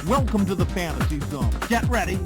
Welcome to the Fantasy Zone. Get ready.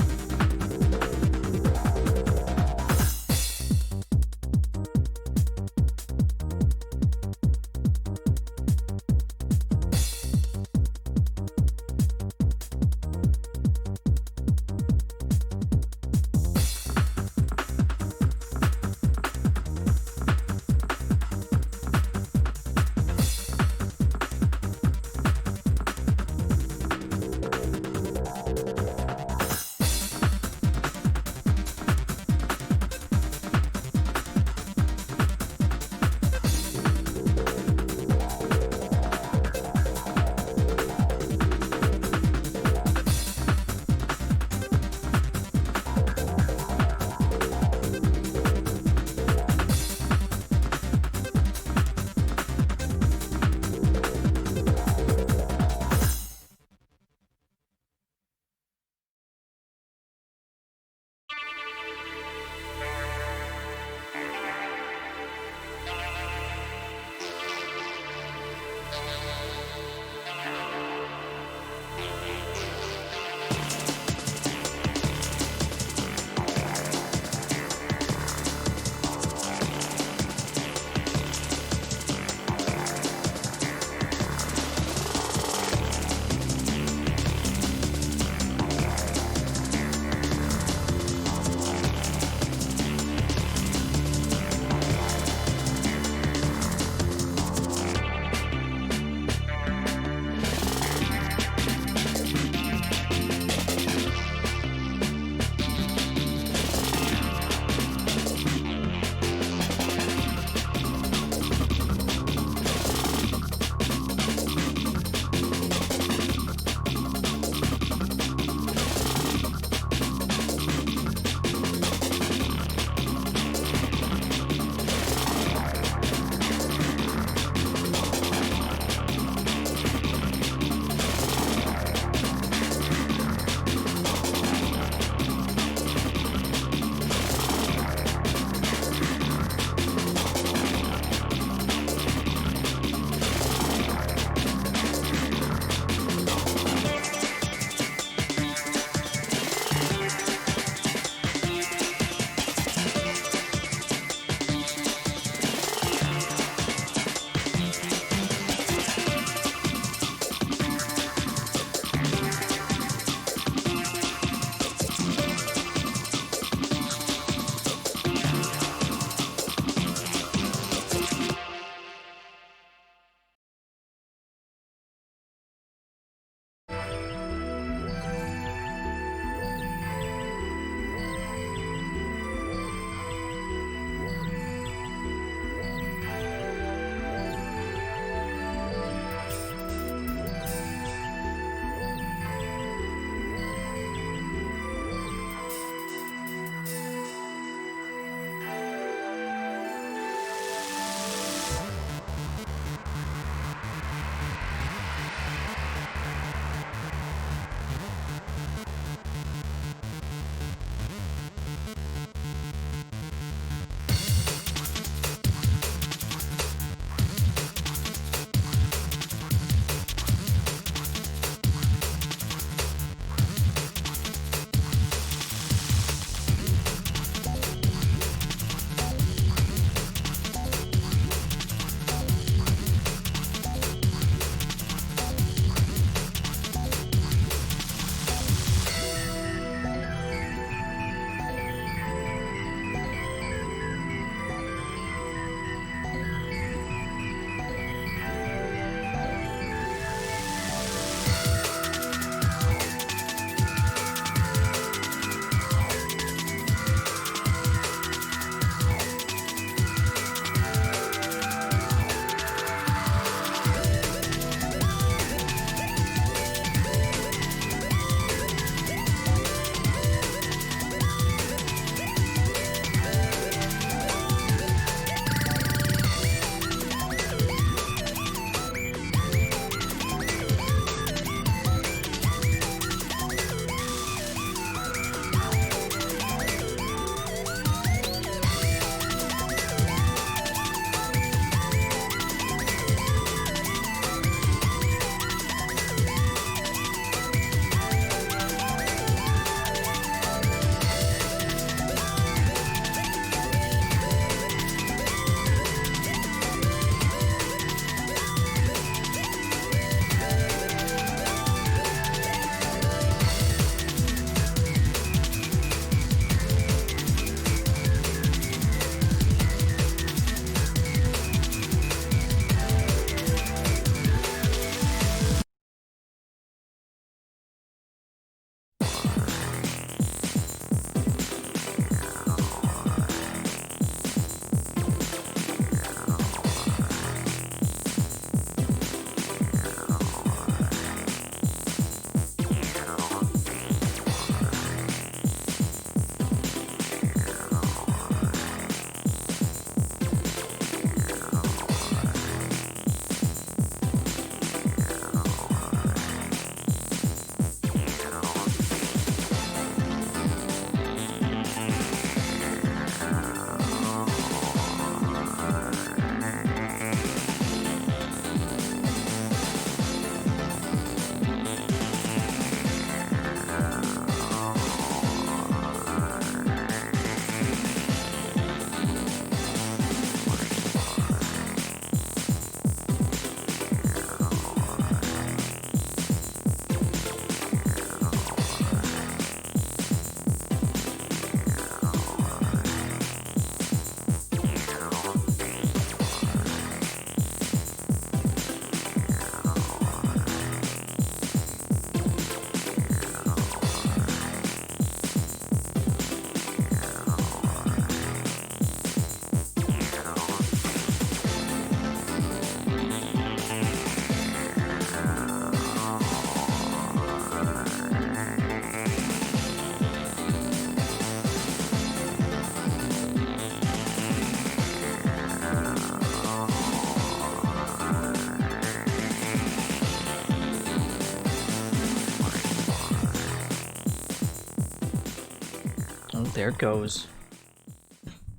There it goes.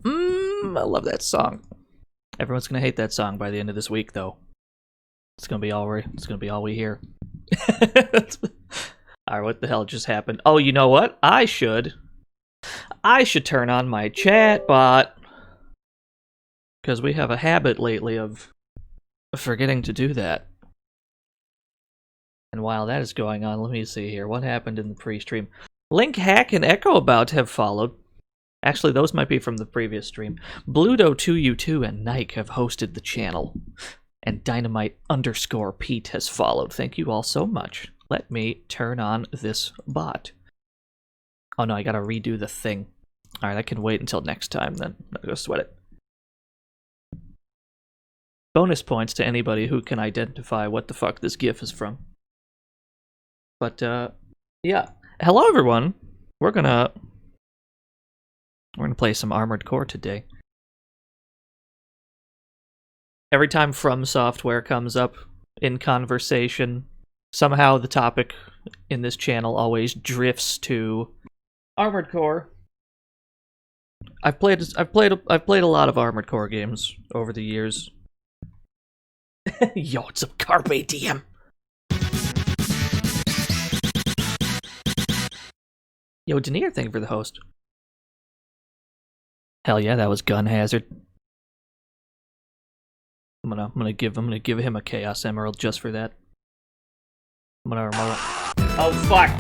I love that song. Everyone's gonna hate that song by the end of this week, though. It's gonna be all we hear. Alright, what the hell just happened? Oh, you know what? I should turn on my chat bot. Because we have a habit lately of forgetting to do that. And while that is going on, let me see here. What happened in the pre-stream? Link, Hack, and Echo About have followed. Actually, those might be from the previous stream. Bluto2u2 and Nike have hosted the channel. And Dynamite_Pete has followed. Thank you all so much. Let me turn on this bot. Oh no, I gotta redo the thing. Alright, I can wait until next time then. I'll go sweat it. Bonus points to anybody who can identify what the fuck this GIF is from. But, yeah. Hello everyone! We're gonna play some Armored Core today. Every time From Software comes up in conversation, somehow the topic in this channel always drifts to Armored Core. I've played a lot of Armored Core games over the years. Yo, it's a Carpe Diem. Yo, Denier, thank you for the host. Hell yeah, that was Gun Hazard. I'm gonna give him a Chaos Emerald just for that. I'm gonna remote. Oh fuck!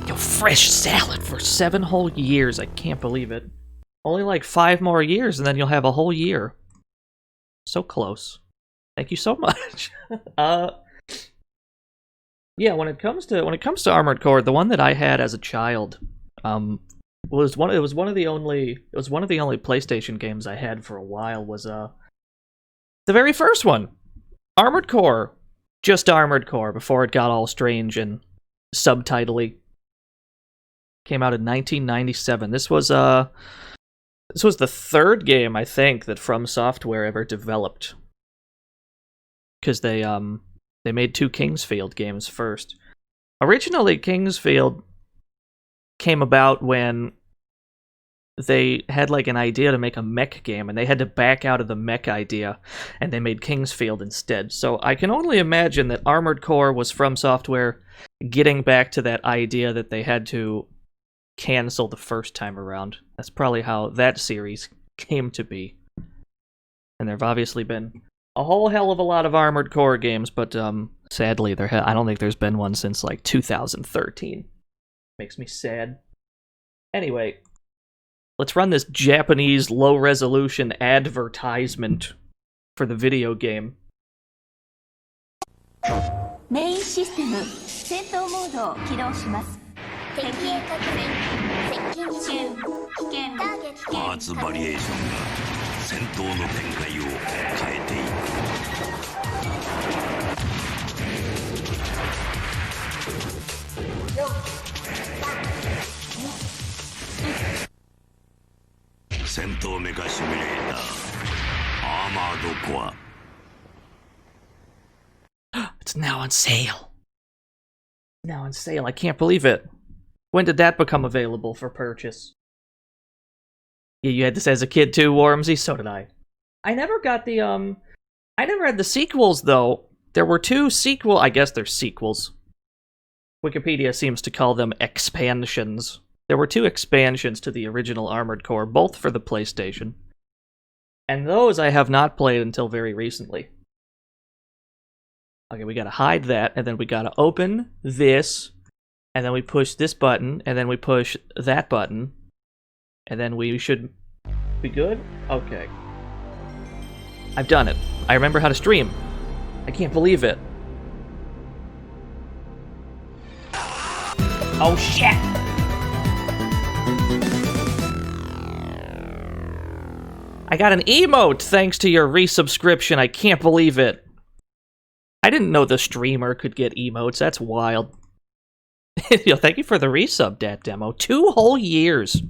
Yo, fresh salad for 7 whole years. I can't believe it. Only like 5 more years, and then you'll have a whole year. So close. Thank you so much. Yeah, when it comes to Armored Core, the one that I had as a child, was one of the only PlayStation games I had for a while. Was the very first one, Armored Core, just Armored Core, before it got all strange and subtitly. Came out in 1997. This was the 3rd game, I think, that From Software ever developed. Because they made 2 Kingsfield games first. Originally, Kingsfield came about when they had like an idea to make a mech game, and they had to back out of the mech idea, and they made Kingsfield instead. So I can only imagine that Armored Core was From Software getting back to that idea that they had to cancel the first time around. That's probably how that series came to be. And there have obviously been a whole hell of a lot of Armored Core games, but sadly, I don't think there's been one since like 2013. Makes me sad. Anyway, let's run this Japanese low-resolution advertisement for the video game. Main system 戦闘モードを起動します。敵へ確認。接近中。危険。ターゲット。パーツバリエーションが戦闘の展開を変えていく。戦闘メカシミュレーターアーマードコア。It's now on sale. Now on sale. I can't believe it. When did that become available for purchase? Yeah, you had this as a kid too, Wormsy? So did I. I never got the, I never had the sequels, though. There were 2 I guess they're sequels. Wikipedia seems to call them expansions. There were 2 expansions to the original Armored Core, both for the PlayStation. And those I have not played until very recently. Okay, we gotta hide that, and then we gotta open this, and then we push this button, and then we push that button, and then we should be good? Okay. I've done it. I remember how to stream. I can't believe it. Oh shit! I got an emote thanks to your resubscription. I can't believe it. I didn't know the streamer could get emotes. That's wild. Yo, thank you for the resub, Dat Demo. 2 whole years.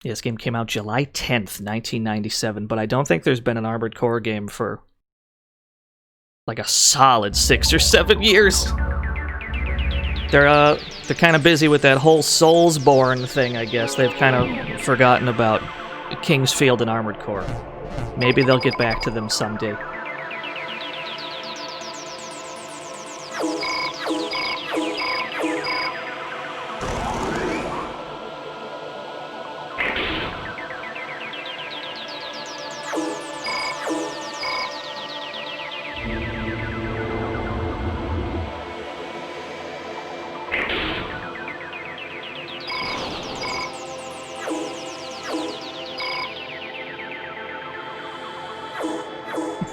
Yeah, this game came out July 10th, 1997, but I don't think there's been an Armored Core game for like a solid 6 or 7 years. They're kind of busy with that whole Soulsborne thing, I guess. They've kind of forgotten about Kingsfield and Armored Core. Maybe they'll get back to them someday.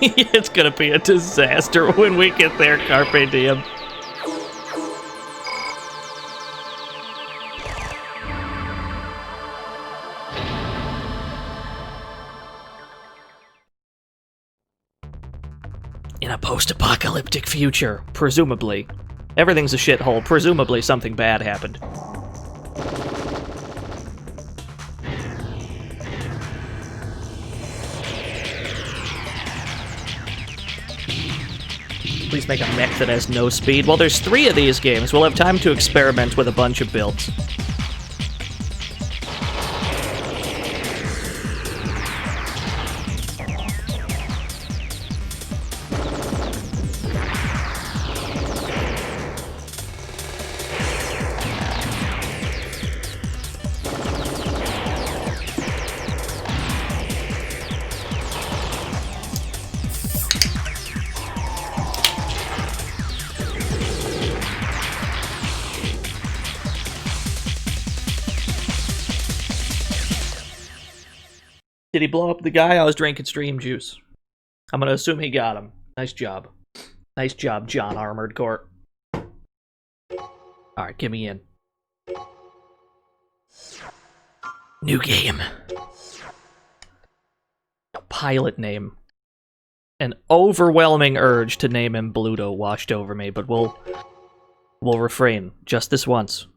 It's gonna be a disaster when we get there, Carpe Diem. In a post-apocalyptic future, presumably. Everything's a shithole, presumably something bad happened. Please make a mech that has no speed. Well, there's 3 of these games. We'll have time to experiment with a bunch of builds. Did he blow up the guy? I was drinking stream juice. I'm gonna assume he got him. Nice job. Nice job, John Armored Core. Alright, get me in. New game. A pilot name. An overwhelming urge to name him Bluto washed over me, but we'll refrain. Just this once.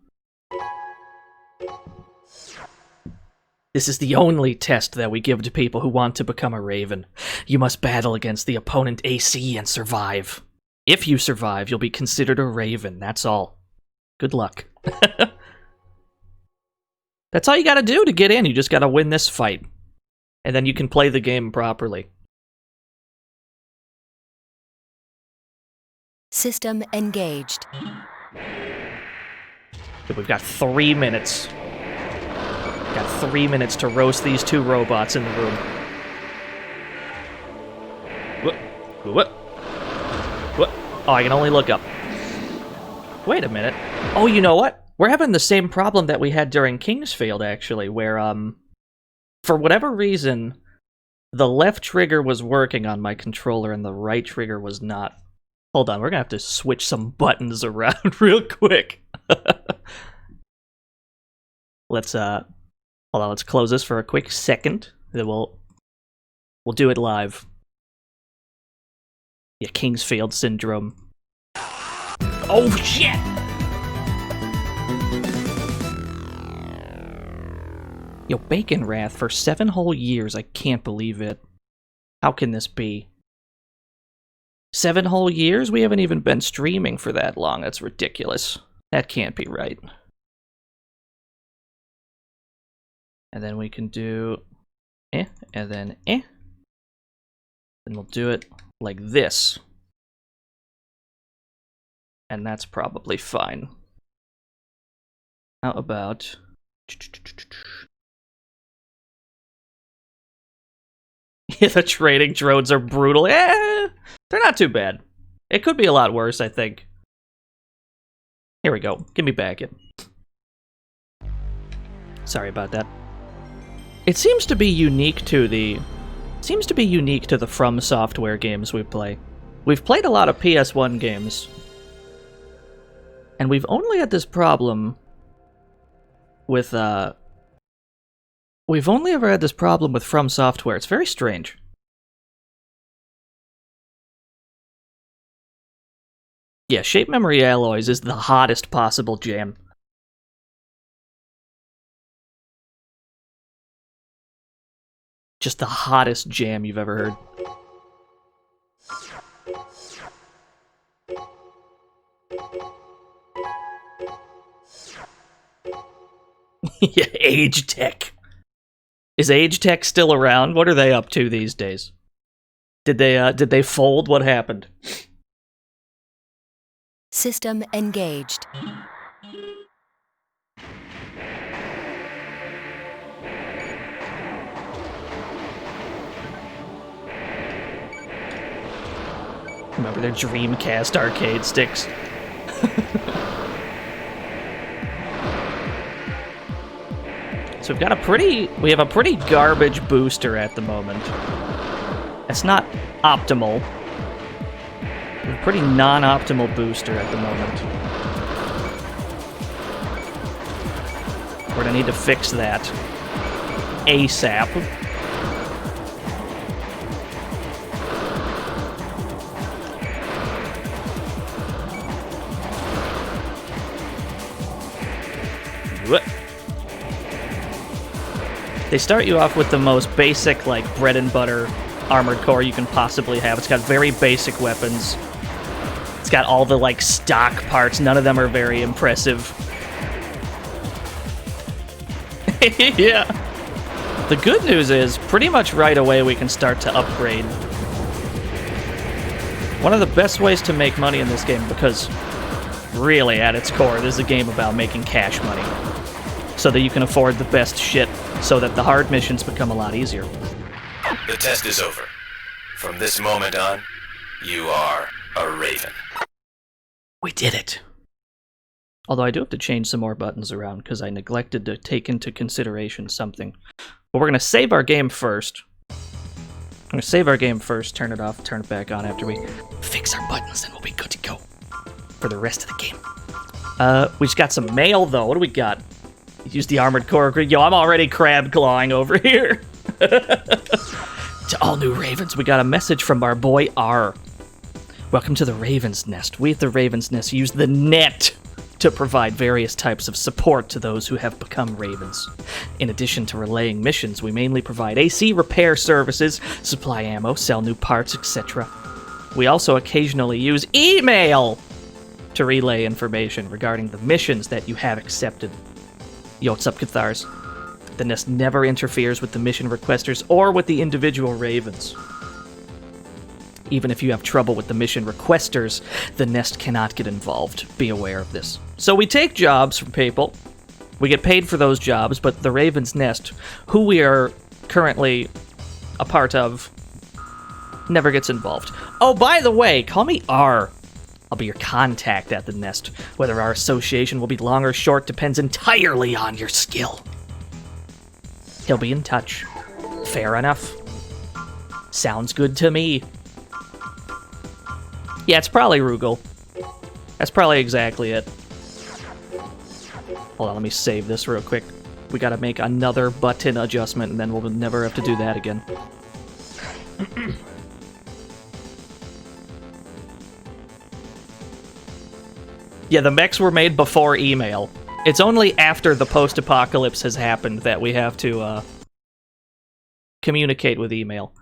This is the only test that we give to people who want to become a Raven. You must battle against the opponent AC and survive. If you survive, you'll be considered a Raven, that's all. Good luck. That's all you gotta do to get in, you just gotta win this fight. And then you can play the game properly. System engaged. We've got 3 minutes. Got 3 minutes to roast these 2 robots in the room. What? Oh, I can only look up. Wait a minute. Oh, you know what? We're having the same problem that we had during Kingsfield, actually, where, for whatever reason, the left trigger was working on my controller and the right trigger was not. Hold on, we're gonna have to switch some buttons around real quick. Let's, hold on, let's close this for a quick second. Then we'll do it live. Yeah, Kingsfield syndrome. Oh shit! Yo, Bacon Wrath for 7 whole years. I can't believe it. How can this be? 7 whole years? We haven't even been streaming for that long. That's ridiculous. That can't be right. And then we can do and then Then we'll do it like this. And that's probably fine. How about... Yeah, the trading drones are brutal. They're not too bad. It could be a lot worse, I think. Here we go. Give me back in. Sorry about that. It seems to be unique to the From Software games we play. We've played a lot of PS1 games, and we've only had this problem with we've only ever had this problem with From Software. It's very strange. Yeah, Shape Memory Alloys is the hottest possible jam. Just the hottest jam you've ever heard. Yeah, Age Tech. Is Age Tech still around? What are they up to these days? Did they fold? What happened? System engaged. Remember their Dreamcast arcade sticks? So we have a pretty garbage booster at the moment. It's not optimal. We have a pretty non-optimal booster at the moment. We're gonna need to fix that ASAP. What? They start you off with the most basic, like, bread and butter armored core you can possibly have. It's got very basic weapons. It's got all the, like, stock parts. None of them are very impressive. Yeah. The good news is, pretty much right away we can start to upgrade. One of the best ways to make money in this game, because really, at its core, this is a game about making cash money. So that you can afford the best shit, so that the hard missions become a lot easier. The test is over. From this moment on, you are a Raven. We did it. Although I do have to change some more buttons around, because I neglected to take into consideration something. But we're going to save our game first. I'm going to save our game first, turn it off, turn it back on after we fix our buttons, and we'll be good to go for the rest of the game. We just got some mail, though. What do we got? Use the armored core grid. Yo, I'm already crab clawing over here. To all new Ravens, we got a message from our boy R. Welcome to the Raven's Nest. We at the Raven's Nest use the net to provide various types of support to those who have become Ravens. In addition to relaying missions, we mainly provide AC repair services, supply ammo, sell new parts, etc. We also occasionally use email to relay information regarding the missions that you have accepted. Yo, what's up, Cathars? The Nest never interferes with the mission requesters or with the individual Ravens. Even if you have trouble with the mission requesters, the Nest cannot get involved. Be aware of this. So we take jobs from people. We get paid for those jobs, but the Raven's Nest, who we are currently a part of, never gets involved. Oh, by the way, call me R. I'll be your contact at the Nest. Whether our association will be long or short depends entirely on your skill. He'll be in touch. Fair enough. Sounds good to me. Yeah, it's probably Rugal. That's probably exactly it. Hold on, let me save this real quick. We gotta make another button adjustment, and then we'll never have to do that again. Yeah, the mechs were made before email. It's only after the post-apocalypse has happened that we have to communicate with email.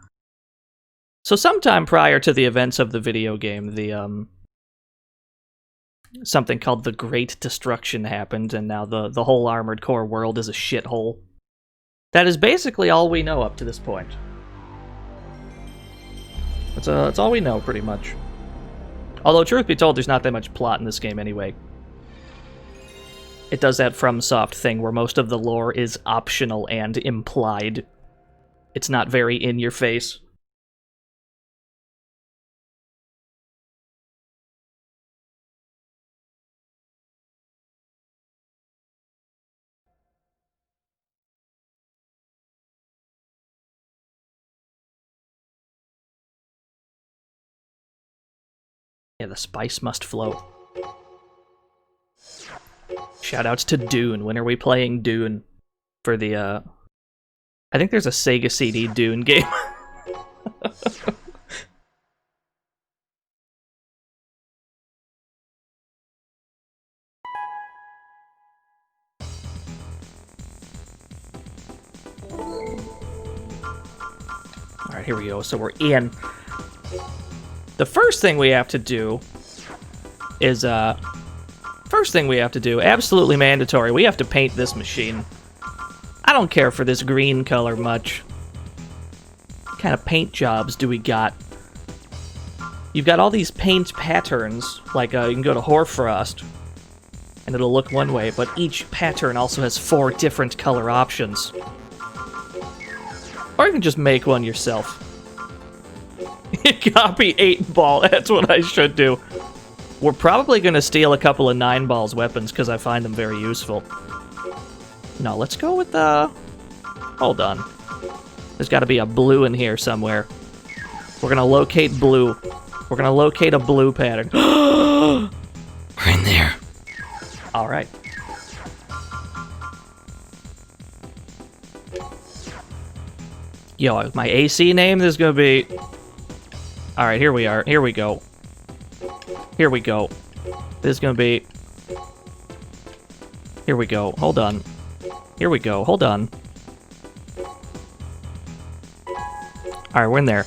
So sometime prior to the events of the video game, the something called the Great Destruction happened, and now the whole Armored Core world is a shithole. That is basically all we know up to this point. That's all we know, pretty much. Although, truth be told, there's not that much plot in this game anyway. It does that FromSoft thing where most of the lore is optional and implied. It's not very in-your-face. Yeah, the spice must flow. Shoutouts to Dune. When are we playing Dune? For the, I think there's a Sega CD Dune game. Alright, here we go. So we're in. The first thing we have to do is, absolutely mandatory, we have to paint this machine. I don't care for this green color much. What kind of paint jobs do we got? You've got all these paint patterns, like you can go to Hoarfrost, and it'll look one way, but each pattern also has 4 different color options. Or you can just make one yourself. Copy 8-ball, that's what I should do. We're probably going to steal a couple of 9-balls weapons, because I find them very useful. No, let's go with the... Hold on. There's got to be a blue in here somewhere. We're going to locate blue. We're going to locate a blue pattern. We're in there. Alright. Yo, my AC name, there's going to be... Alright, here we are. Here we go. Here we go. This is going to be... Here we go. Hold on. Here we go. Hold on. Alright, we're in there.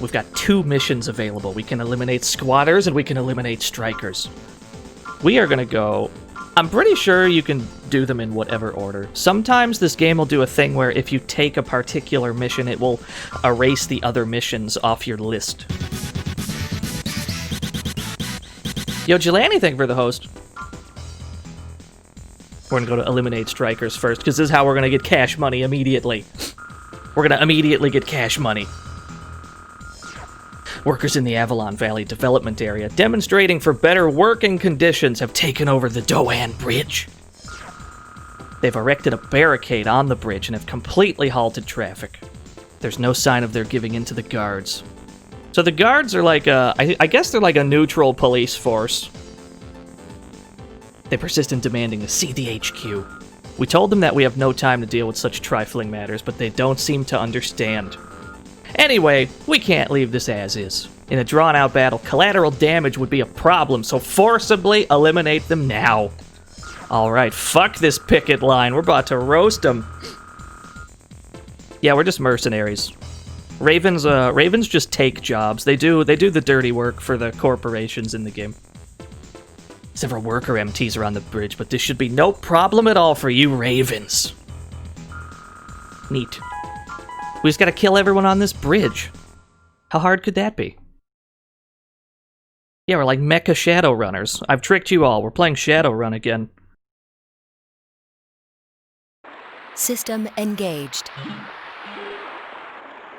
We've got 2 missions available. We can eliminate squatters and we can eliminate strikers. We are gonna go... I'm pretty sure you can do them in whatever order. Sometimes this game will do a thing where if you take a particular mission, it will erase the other missions off your list. Yo, Jelani, thank you for the host. We're gonna go to eliminate strikers first, because this is how we're gonna get cash money immediately. We're gonna immediately get cash money. Workers in the Avalon Valley development area, demonstrating for better working conditions, have taken over the Doan Bridge. They've erected a barricade on the bridge and have completely halted traffic. There's no sign of their giving in to the guards. So the guards are like I guess they're like a neutral police force. They persist in demanding to see the HQ. We told them that we have no time to deal with such trifling matters, but they don't seem to understand. Anyway, we can't leave this as is. In a drawn-out battle, collateral damage would be a problem, so forcibly eliminate them now. Alright, fuck this picket line. We're about to roast them. Yeah, we're just mercenaries. Ravens just take jobs. They do the dirty work for the corporations in the game. Several worker MTs are on the bridge, but this should be no problem at all for you Ravens. Neat. We just gotta kill everyone on this bridge. How hard could that be? Yeah, we're like mecha Shadowrunners. I've tricked you all. We're playing Shadowrun again. System engaged.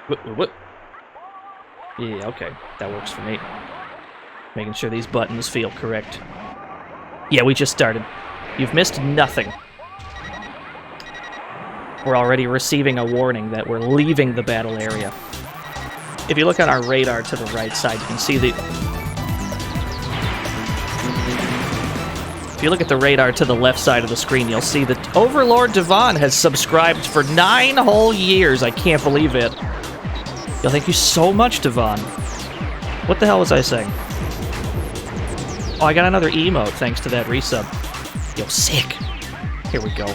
What? Yeah, okay. That works for me. Making sure these buttons feel correct. Yeah, we just started. You've missed nothing. We're already receiving a warning that we're leaving the battle area. If you look on our radar to the right side, you can see the... If you look at the radar to the left side of the screen, you'll see that Overlord Devon has subscribed for 9 whole years. I can't believe it. Yo, thank you so much, Devon. What the hell was I saying? Oh, I got another emote thanks to that resub. Yo, sick. Here we go.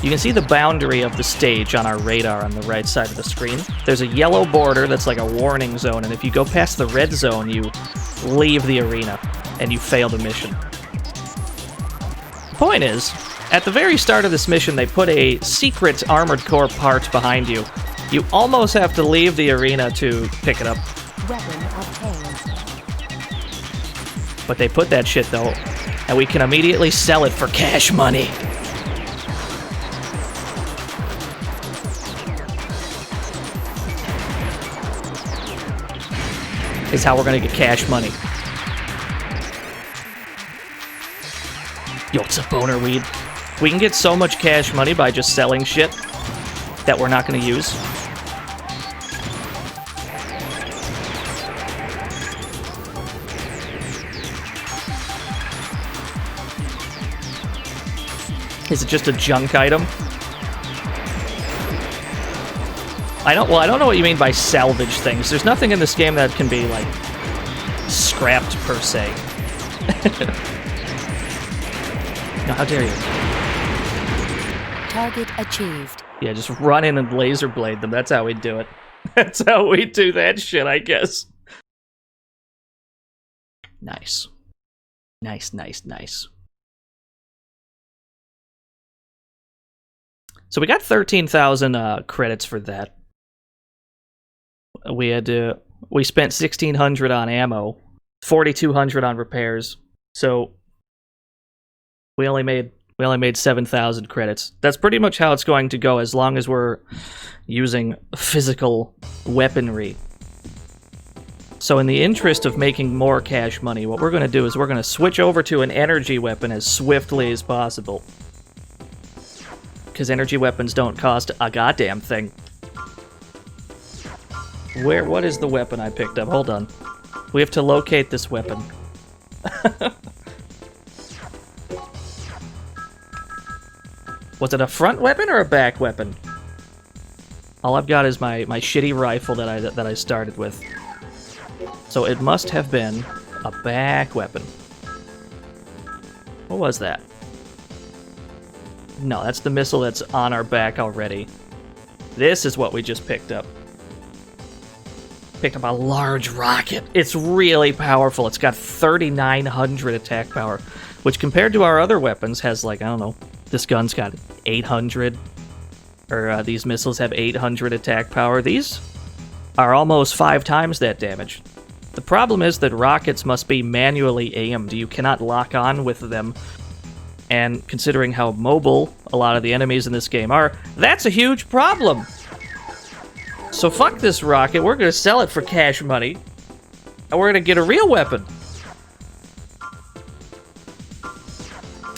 You can see the boundary of the stage on our radar on the right side of the screen. There's a yellow border that's like a warning zone, and if you go past the red zone, you leave the arena, and you fail the mission. Point is, at the very start of this mission, they put a secret Armored Core part behind you. You almost have to leave the arena to pick it up. Weapon obtained. But they put that shit, though, and we can immediately sell it for cash money. Is how we're gonna get cash money. Yo, it's a boner weed. We can get so much cash money by just selling shit that we're not gonna use. Is it just a junk item? I don't know what you mean by salvage things. There's nothing in this game that can be, like, scrapped per se. No, how dare you? Target achieved. Yeah, just run in and laser blade them. That's how we do it. That's how we do that shit, I guess. Nice. Nice, nice, nice. So we got 13,000 credits for that. We spent 1,600 on ammo, 4,200 on repairs. So we only made 7,000 credits. That's pretty much how it's going to go as long as we're using physical weaponry. So in the interest of making more cash money, what we're going to do is we're going to switch over to an energy weapon as swiftly as possible. Because energy weapons don't cost a goddamn thing. What is the weapon I picked up? Hold on. We have to locate this weapon. Was it a front weapon or a back weapon? All I've got is my shitty rifle that I started with. So it must have been a back weapon. What was that? No, that's the missile that's on our back already. This is what we just picked up. Picked up a large rocket. It's really powerful. It's got 3,900 attack power, which compared to our other weapons has, like, I don't know, this gun's got 800, or these missiles have 800 attack power. These are almost 5 times that damage. The problem is that rockets must be manually aimed. You cannot lock on with them. And considering how mobile a lot of the enemies in this game are, that's a huge problem. So fuck this rocket. We're going to sell it for cash money. And we're going to get a real weapon.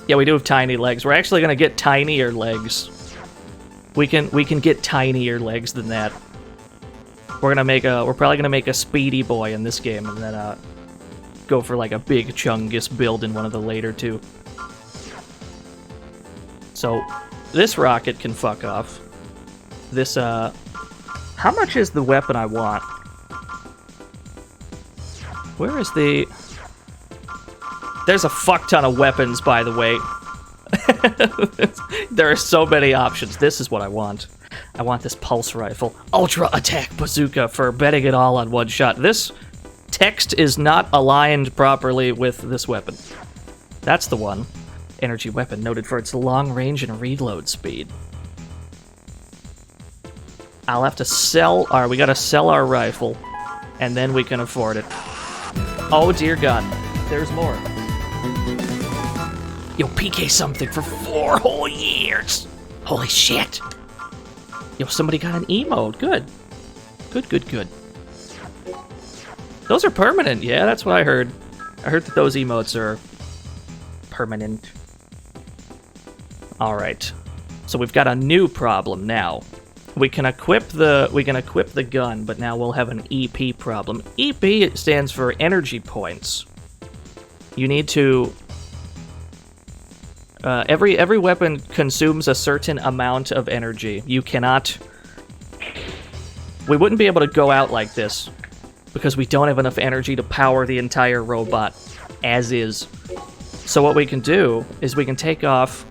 Yeah, we do have tiny legs. We're actually going to get tinier legs. We can get tinier legs than that. We're probably gonna make a speedy boy in this game, and then go for like a big Chungus build in one of the later two. So this rocket can fuck off. This how much is the weapon I want? Where is the? There's a fuck ton of weapons, by the way. There are so many options. This is what I want. I want this pulse rifle. Ultra attack bazooka for betting it all on one shot. This text is not aligned properly with this weapon. That's the one. Energy weapon noted for its long range and reload speed. I'll have to sell our... We gotta sell our rifle, and then we can afford it. Oh dear God. There's more. Yo, PK something for 4 whole years. Holy shit. Yo, somebody got an emote. Good. Good. Those are permanent. Yeah, that's what I heard. I heard that those emotes are permanent. All right. So we've got a new problem now. We can equip the gun, but now we'll have an EP problem. EP stands for energy points. You need to every weapon consumes a certain amount of energy. You cannot... We wouldn't be able to go out like this because we don't have enough energy to power the entire robot as is. So what we can do is we can take off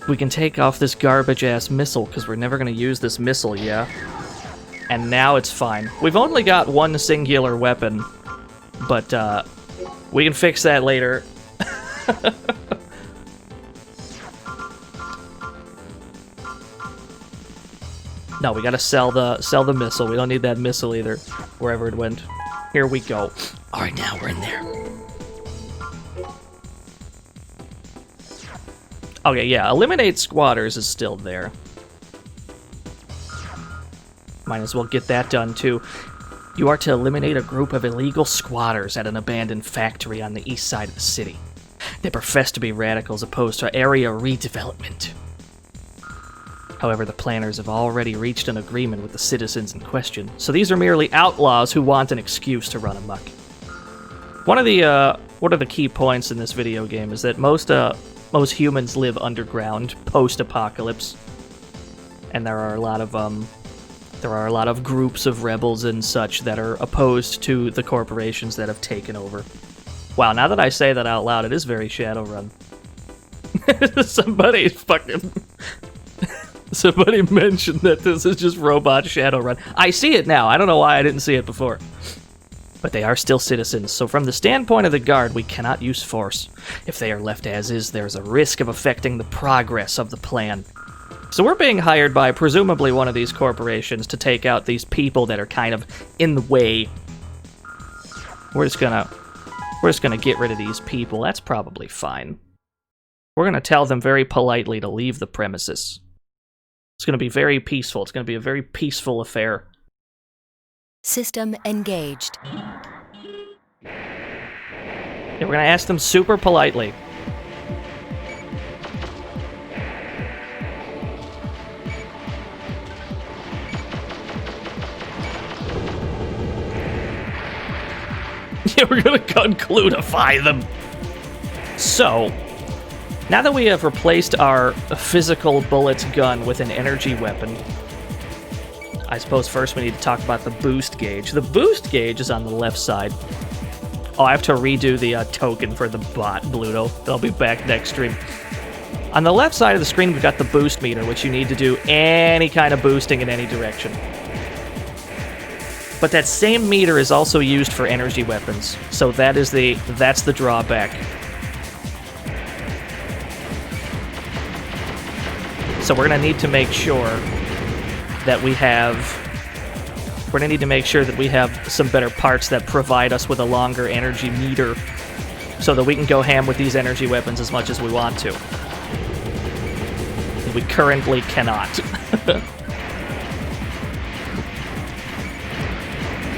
this garbage-ass missile because we're never going to use this missile, yeah? And now it's fine. We've only got one singular weapon, but we can fix that later. No, we gotta sell the missile. We don't need that missile either, wherever it went. Here we go. All right, now we're in there. Okay, yeah, eliminate squatters is still there. Might as well get that done too. You are to eliminate a group of illegal squatters at an abandoned factory on the east side of the city. They profess to be radicals opposed to area redevelopment. However, the planners have already reached an agreement with the citizens in question, so these are merely outlaws who want an excuse to run amok. One of the key points in this video game is that most humans live underground post-apocalypse, and there are a lot of groups of rebels and such that are opposed to the corporations that have taken over. Wow, now that I say that out loud, it is very Shadowrun. Somebody mentioned that this is just robot Shadowrun. I see it now. I don't know why I didn't see it before. But they are still citizens, so from the standpoint of the Guard, we cannot use force. If they are left as is, there's a risk of affecting the progress of the plan. So we're being hired by presumably one of these corporations to take out these people that are kind of in the way. We're just gonna get rid of these people. That's probably fine. We're gonna tell them very politely to leave the premises. It's gonna be very peaceful. It's gonna be a very peaceful affair. System engaged. Yeah, we're gonna ask them super politely. Yeah, we're gonna concludify them. So, now that we have replaced our physical bullets gun with an energy weapon, I suppose first we need to talk about the boost gauge. The boost gauge is on the left side. Oh, I have to redo the token for the bot, Bluto. They'll be back next stream. On the left side of the screen, we've got the boost meter, which you need to do any kind of boosting in any direction. But that same meter is also used for energy weapons, so that's the drawback. So we're gonna need to make sure that we have some better parts that provide us with a longer energy meter so that we can go ham with these energy weapons as much as we want to. We currently cannot.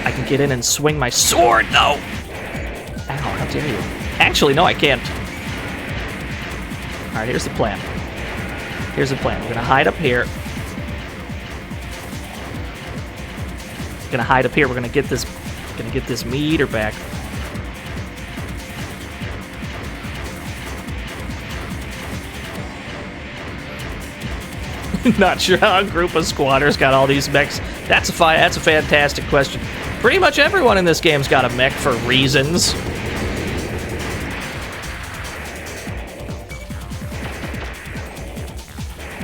I can get in and swing my sword, though! Ow, how dare you. Actually, no, I can't. Alright, here's the plan. Here's the plan. We're gonna hide up here. We're gonna get this meter back. Not sure how a group of squatters got all these mechs. That's a fantastic question. Pretty much everyone in this game's got a mech for reasons.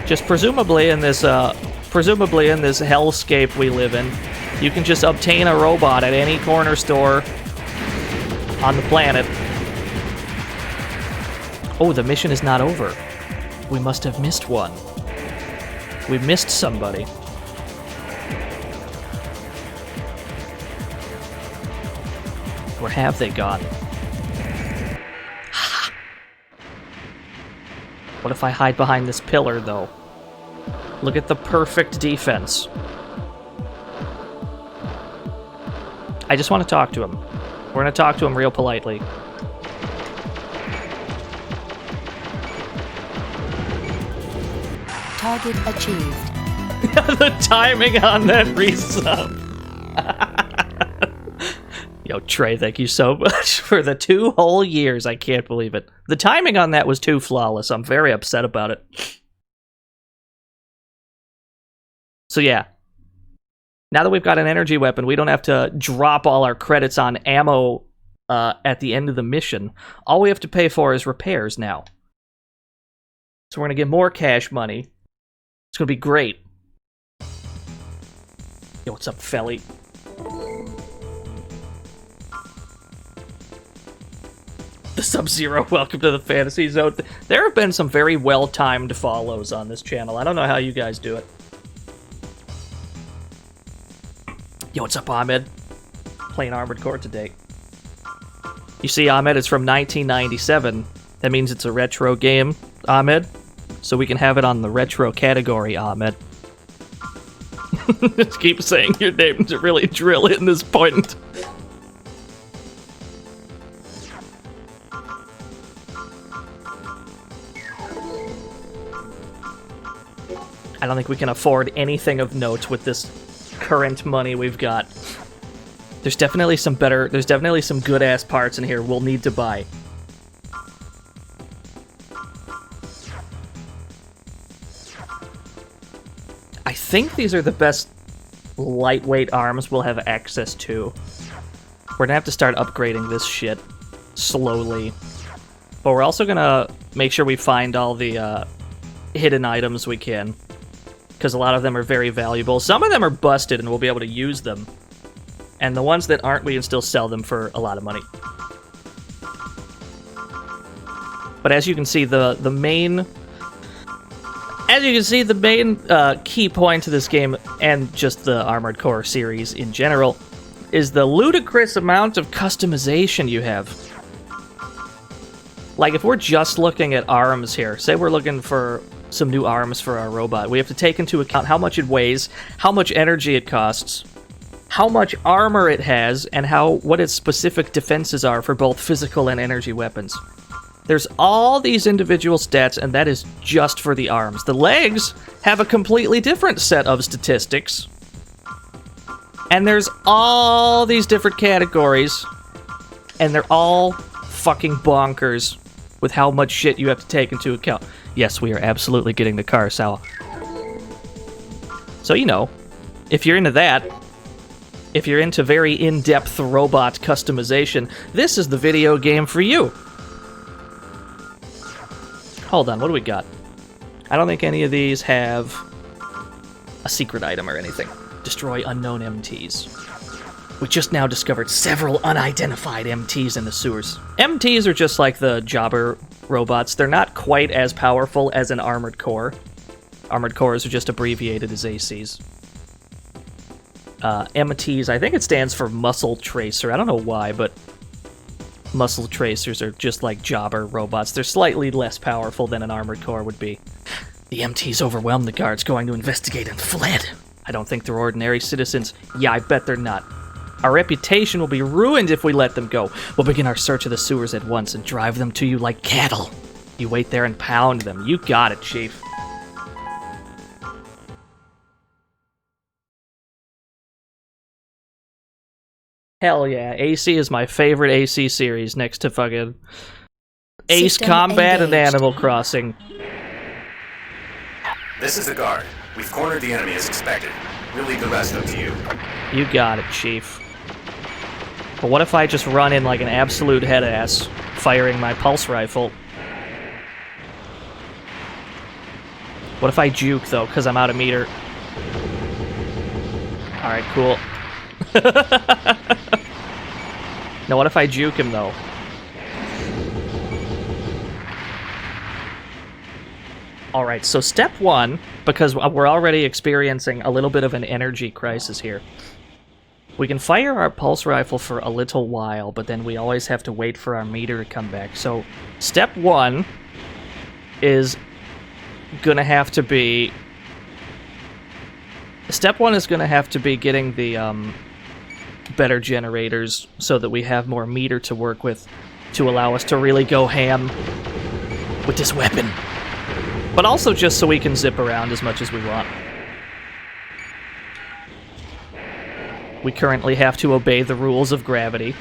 Just presumably in this hellscape we live in, you can just obtain a robot at any corner store on the planet. Oh, the mission is not over. We must have missed one. We missed somebody. Where have they gone? What if I hide behind this pillar, though? Look at the perfect defense. I just want to talk to him. We're going to talk to him real politely. Target achieved. The timing on that resub. Yo, Trey, thank you so much for the 2 whole years. I can't believe it. The timing on that was too flawless. I'm very upset about it. So yeah. Now that we've got an energy weapon, we don't have to drop all our credits on ammo at the end of the mission. All we have to pay for is repairs now. So we're going to get more cash money. It's going to be great. Yo, what's up, Felly? The Sub-Zero, welcome to the Fantasy Zone. There have been some very well-timed follows on this channel. I don't know how you guys do it. Yo, what's up, Ahmed? Playing Armored Core today. You see, Ahmed, it's from 1997. That means it's a retro game, Ahmed. So we can have it on the retro category, Ahmed. Just keep saying your name to really drill in this point. I don't think we can afford anything of note with this current money we've got. There's definitely some good ass parts in here we'll need to buy. I think these are the best lightweight arms we'll have access to. We're gonna have to start upgrading this shit slowly. But we're also gonna make sure we find all the hidden items we can, because a lot of them are very valuable. Some of them are busted and we'll be able to use them And the ones that aren't, we can still sell them for a lot of money. But as you can see, the main key point to this game, and just the Armored Core series in general, is the ludicrous amount of customization you have. Like, if we're just looking at arms here, say we're looking for some new arms for our robot, we have to take into account how much it weighs, how much energy it costs, how much armor it has, and what its specific defenses are for both physical and energy weapons. There's all these individual stats, and that is just for the arms. The legs have a completely different set of statistics. And there's all these different categories, and they're all fucking bonkers with how much shit you have to take into account. Yes, we are absolutely getting the Kurosawa. So, you know, if you're into that, if you're into very in-depth robot customization, this is the video game for you. Hold on, what do we got? I don't think any of these have a secret item or anything. Destroy unknown MTs. We just now discovered several unidentified MTs in the sewers. MTs are just like the jobber robots. They're not quite as powerful as an armored core. Armored cores are just abbreviated as ACs. MTs, I think it stands for Muscle Tracer. I don't know why, but Muscle Tracers are just like jobber robots. They're slightly less powerful than an armored core would be. The MTs overwhelmed the guards going to investigate and fled. I don't think they're ordinary citizens. Yeah, I bet they're not. Our reputation will be ruined if we let them go. We'll begin our search of the sewers at once and drive them to you like cattle. You wait there and pound them. You got it, Chief. Hell yeah, AC is my favorite AC series next to fucking Ace System Combat and engaged. Animal Crossing. This is the guard. We've cornered the enemy as expected. We'll leave the rest up to you. You got it, Chief. But what if I just run in like an absolute head-ass, firing my pulse rifle? What if I juke, though, because I'm out of meter? Alright, cool. Now, what if I juke him, though? Alright, so step one, because we're already experiencing a little bit of an energy crisis here. We can fire our pulse rifle for a little while, but then we always have to wait for our meter to come back. So, step one is gonna have to be... Step one is gonna have to be getting the, better generators so that we have more meter to work with to allow us to really go ham with this weapon. But also just so we can zip around as much as we want. We currently have to obey the rules of gravity.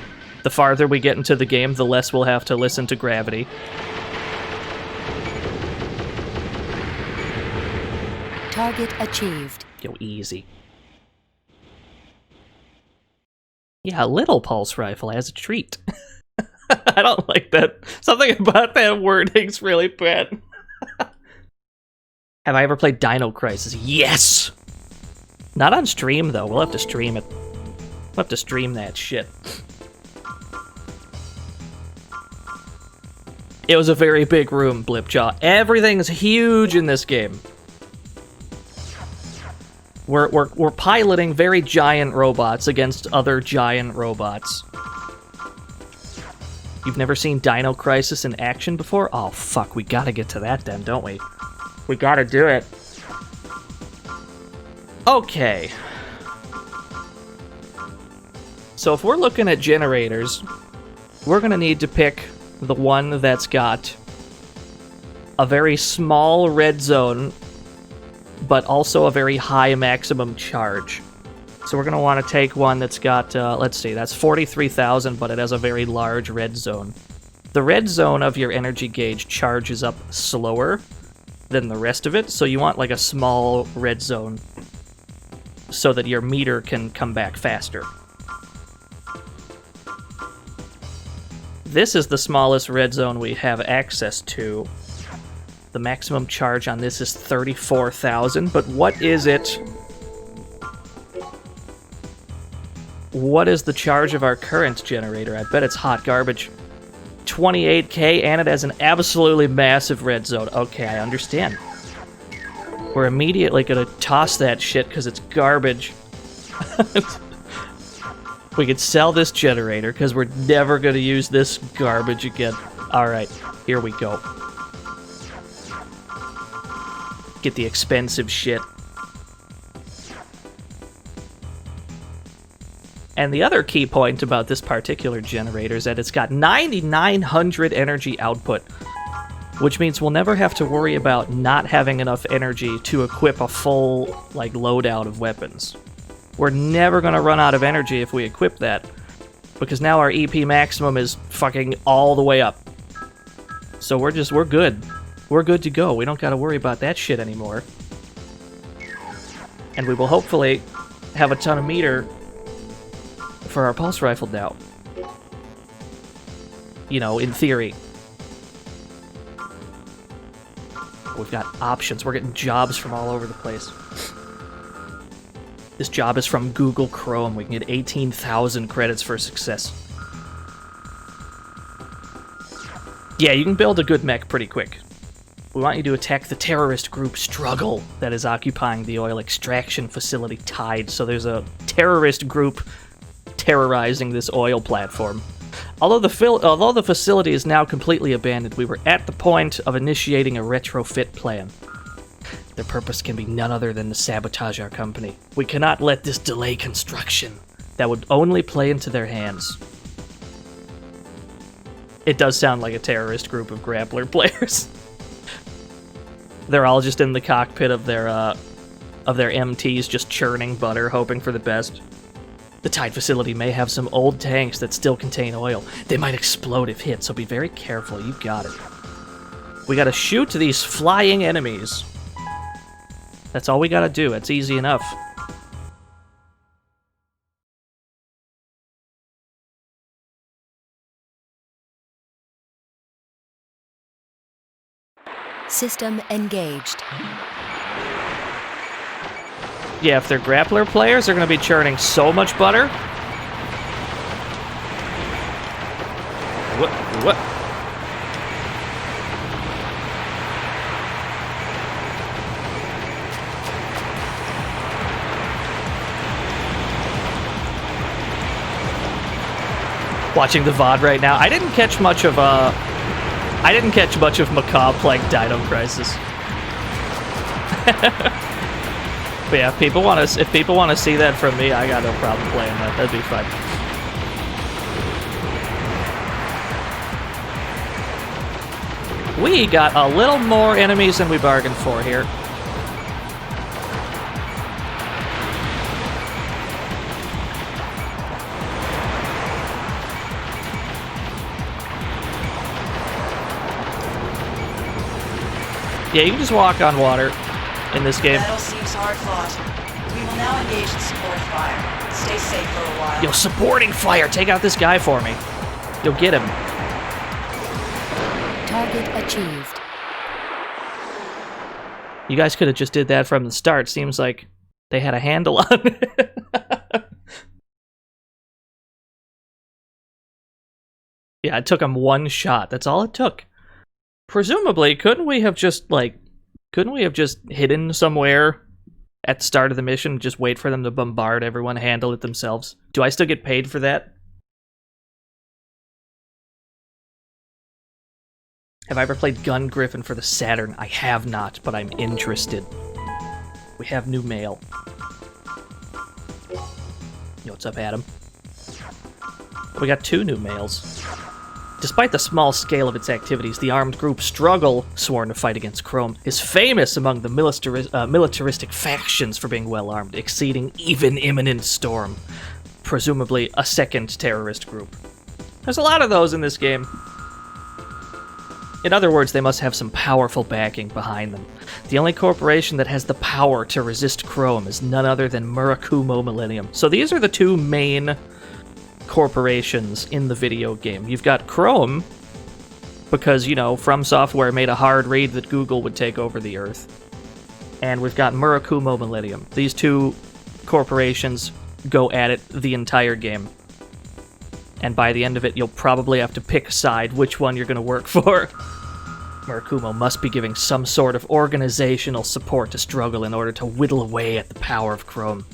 The farther we get into the game, the less we'll have to listen to gravity. Target achieved. Yo, easy. Yeah, a little pulse rifle as a treat. I don't like that. Something about that wording's really bad. Have I ever played Dino Crisis? Yes! Not on stream, though. We'll have to stream it. We'll have to stream that shit. It was a very big room, Blipjaw. Everything's huge in this game. We're piloting very giant robots against other giant robots. You've never seen Dino Crisis in action before? Oh, fuck, we gotta get to that then, don't we? We gotta do it. Okay. So if we're looking at generators, we're gonna need to pick the one that's got a very small red zone, but also a very high maximum charge. So we're gonna want to take one that's got, let's see, that's 43,000, but it has a very large red zone. The red zone of your energy gauge charges up slower than the rest of it, so you want like a small red zone so that your meter can come back faster. This is the smallest red zone we have access to. The maximum charge on this is 34,000, but what is it? What is the charge of our current generator? I bet it's hot garbage. 28k, and it has an absolutely massive red zone. Okay, I understand. We're immediately gonna toss that shit because it's garbage. We could sell this generator because we're never gonna use this garbage again. Alright, here we go. Get the expensive shit. And the other key point about this particular generator is that it's got 9,900 energy output, which means we'll never have to worry about not having enough energy to equip a full, like, loadout of weapons. We're never going to run out of energy if we equip that, because now our EP maximum is fucking all the way up. So we're good. We're good to go. We don't got to worry about that shit anymore. And we will hopefully have a ton of meter for our pulse rifle now. You know, in theory. We've got options. We're getting jobs from all over the place. This job is from Google Chrome. We can get 18,000 credits for success. Yeah, you can build a good mech pretty quick. We want you to attack the terrorist group Struggle that is occupying the oil extraction facility Tide. So there's a terrorist group terrorizing this oil platform. Although the facility is now completely abandoned, we were at the point of initiating a retrofit plan. Their purpose can be none other than to sabotage our company. We cannot let this delay construction. That would only play into their hands. It does sound like a terrorist group of grappler players. They're all just in the cockpit of their MTs, just churning butter, hoping for the best. The Tide facility may have some old tanks that still contain oil. They might explode if hit, so be very careful. You got it. We gotta shoot these flying enemies. That's all we gotta do. It's easy enough. System engaged. Yeah, if they're grappler players, they're going to be churning so much butter. What? Watching the VOD right now. I didn't catch much of Macabre playing Dino Crisis. But yeah, if people want to see that from me, I got no problem playing that. That'd be fun. We got a little more enemies than we bargained for here. Yeah, you can just walk on water in this game. Battle seems hard fought. We will now engage in support fire. Stay safe for a while. Yo, supporting fire! Take out this guy for me. You'll get him. Target achieved. You guys could have just did that from the start. Seems like they had a handle on it. Yeah, it took him one shot. That's all it took. Presumably, couldn't we have just hidden somewhere at the start of the mission and just wait for them to bombard everyone, handle it themselves? Do I still get paid for that? Have I ever played Gun Griffin for the Saturn? I have not, but I'm interested. We have new mail. Yo, what's up, Adam? We got 2 new mails. Despite the small scale of its activities, the armed group Struggle, sworn to fight against Chrome, is famous among the militaristic factions for being well-armed, exceeding even Imminent Storm, presumably a second terrorist group. There's a lot of those in this game. In other words, they must have some powerful backing behind them. The only corporation that has the power to resist Chrome is none other than Murakumo Millennium. So these are the 2 main corporations in the video game. You've got Chrome, because, you know, From Software made a hard read that Google would take over the Earth. And we've got Murakumo Millennium. These 2 corporations go at it the entire game. And by the end of it, you'll probably have to pick a side which one you're going to work for. Murakumo must be giving some sort of organizational support to struggle in order to whittle away at the power of Chrome.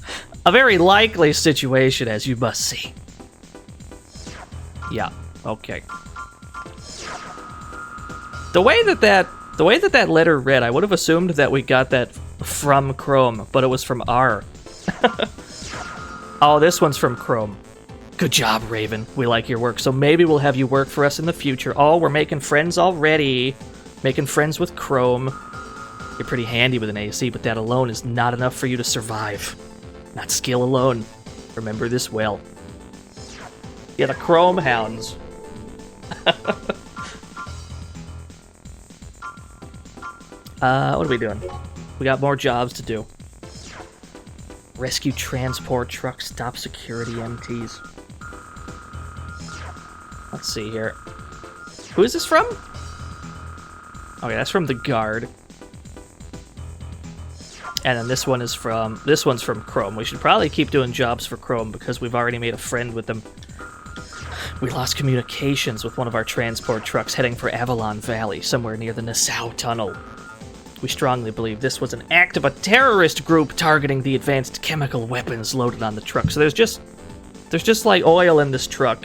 A very likely situation, as you must see. Yeah, okay. The way that that letter read, I would have assumed that we got that from Chrome, but it was from R. Oh, this one's from Chrome. Good job, Raven. We like your work, so maybe we'll have you work for us in the future. Oh, we're making friends already. Making friends with Chrome. You're pretty handy with an AC, but that alone is not enough for you to survive. Not skill alone. Remember this well. Yeah, the Chrome Hounds. What are we doing? We got more jobs to do. Rescue transport trucks, stop security MTs. Let's see here. Who is this from? Okay, that's from the guard. And then this one's from Chrome. We should probably keep doing jobs for Chrome because we've already made a friend with them. We lost communications with one of our transport trucks heading for Avalon Valley, somewhere near the Nassau Tunnel. We strongly believe this was an act of a terrorist group targeting the advanced chemical weapons loaded on the truck. So there's just like oil in this truck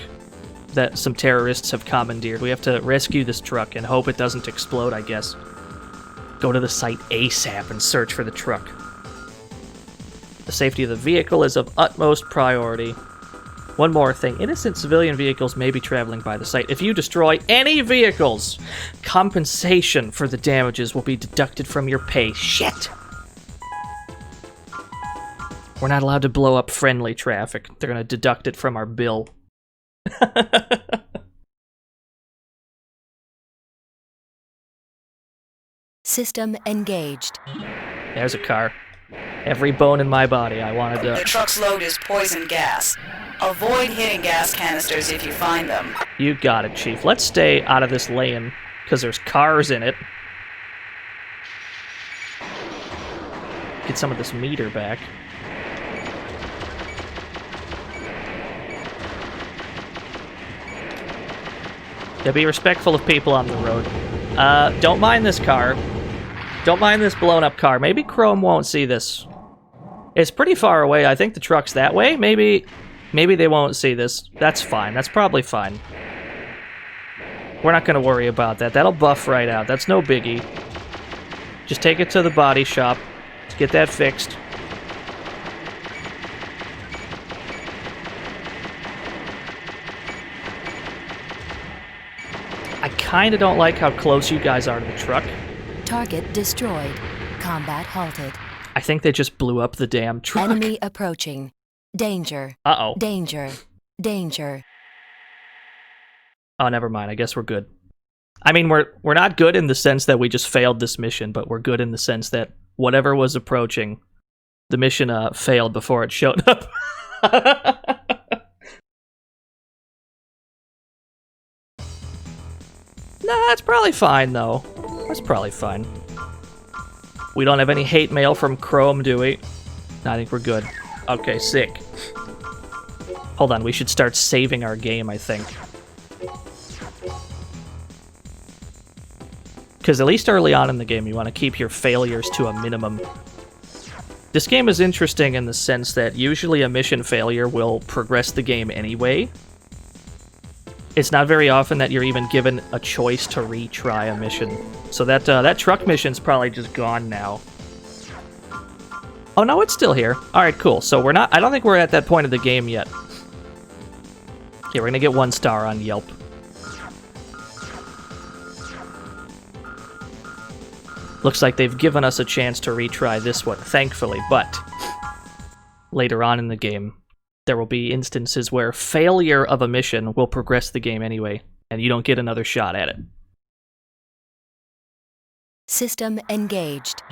that some terrorists have commandeered. We have to rescue this truck and hope it doesn't explode, I guess. Go to the site ASAP and search for the truck. The safety of the vehicle is of utmost priority. One more thing. Innocent civilian vehicles may be traveling by the site. If you destroy any vehicles, compensation for the damages will be deducted from your pay. Shit! We're not allowed to blow up friendly traffic. They're gonna deduct it from our bill. System engaged. There's a car. Every bone in my body, I wanted The to... truck's load is poison gas. Avoid hitting gas canisters if you find them. You got it, Chief. Let's stay out of this lane, because there's cars in it. Get some of this meter back. Yeah, be respectful of people on the road. Don't mind this car. Don't mind this blown up car. Maybe Chrome won't see this. It's pretty far away. I think the truck's that way. Maybe they won't see this. That's fine. That's probably fine. We're not going to worry about that. That'll buff right out. That's no biggie. Just take it to the body shop. Let's get that fixed. I kind of don't like how close you guys are to the truck. Target destroyed. Combat halted. I think they just blew up the damn truck. Enemy approaching. Danger. Uh-oh. Danger. Danger. Oh, never mind. I guess we're good. I mean, we're not good in the sense that we just failed this mission, but we're good in the sense that whatever was approaching, the mission failed before it showed up. Nah, that's probably fine, though. That's probably fine. We don't have any hate mail from Chrome, do we? I think we're good. Okay, sick. Hold on, we should start saving our game, I think. Because at least early on in the game, you want to keep your failures to a minimum. This game is interesting in the sense that usually a mission failure will progress the game anyway. It's not very often that you're even given a choice to retry a mission. So that truck mission's probably just gone now. Oh no, it's still here. Alright, cool. So we're not... I don't think we're at that point of the game yet. Okay, we're gonna get 1 star on Yelp. Looks like they've given us a chance to retry this one, thankfully, but later on in the game, there will be instances where failure of a mission will progress the game anyway, and you don't get another shot at it. System engaged.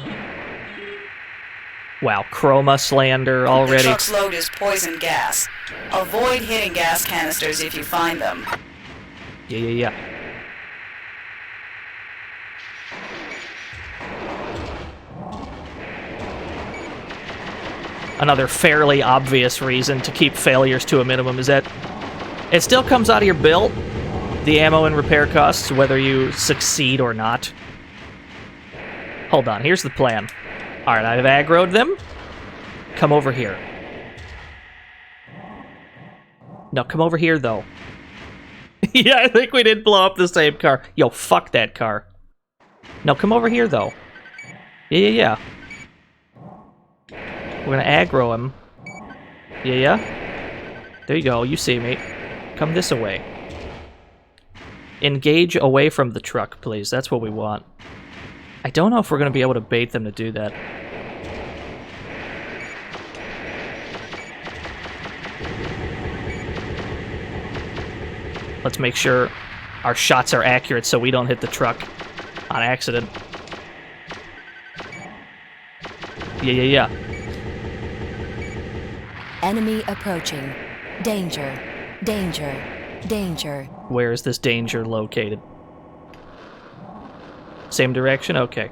Wow, chroma slander already. The truck's load is poison gas. Avoid hitting gas canisters if you find them. Yeah. another fairly obvious reason to keep failures to a minimum is that it still comes out of your bill, the ammo and repair costs, whether you succeed or not. Hold on, here's the plan. Alright, I've aggroed them. Come over here. No, come over here, though. Yeah, I think we did blow up the same car. Yo, fuck that car. No, come over here, though. Yeah. We're gonna aggro him. Yeah. There you go, you see me. Come this way. Engage away from the truck, please. That's what we want. I don't know if we're gonna be able to bait them to do that. Let's make sure our shots are accurate so we don't hit the truck on accident. Yeah. Enemy approaching. Danger. Danger. Danger. Where is this danger located? Same direction? Okay.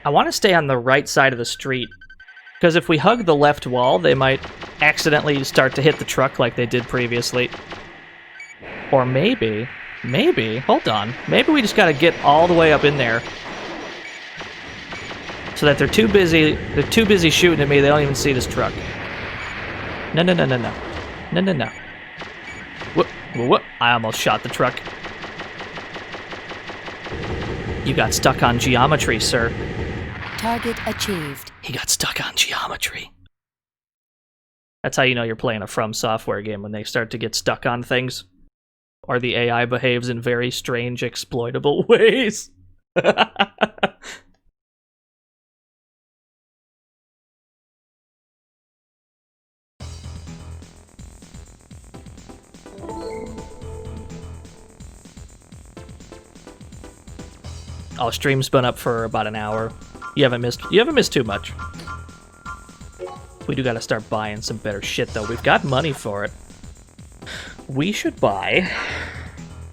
I want to stay on the right side of the street, because if we hug the left wall, they might accidentally start to hit the truck like they did previously. Or maybe, hold on, maybe we just gotta get all the way up in there so that they're too busy shooting at me, they don't even see this truck. No. What? I almost shot the truck. You got stuck on geometry, sir. Target achieved. He got stuck on geometry. That's how you know you're playing a From Software game, when they start to get stuck on things. Or the AI behaves in very strange, exploitable ways. Oh, stream's been up for about an hour. You haven't missed too much. We do gotta start buying some better shit, though. We've got money for it. We should buy...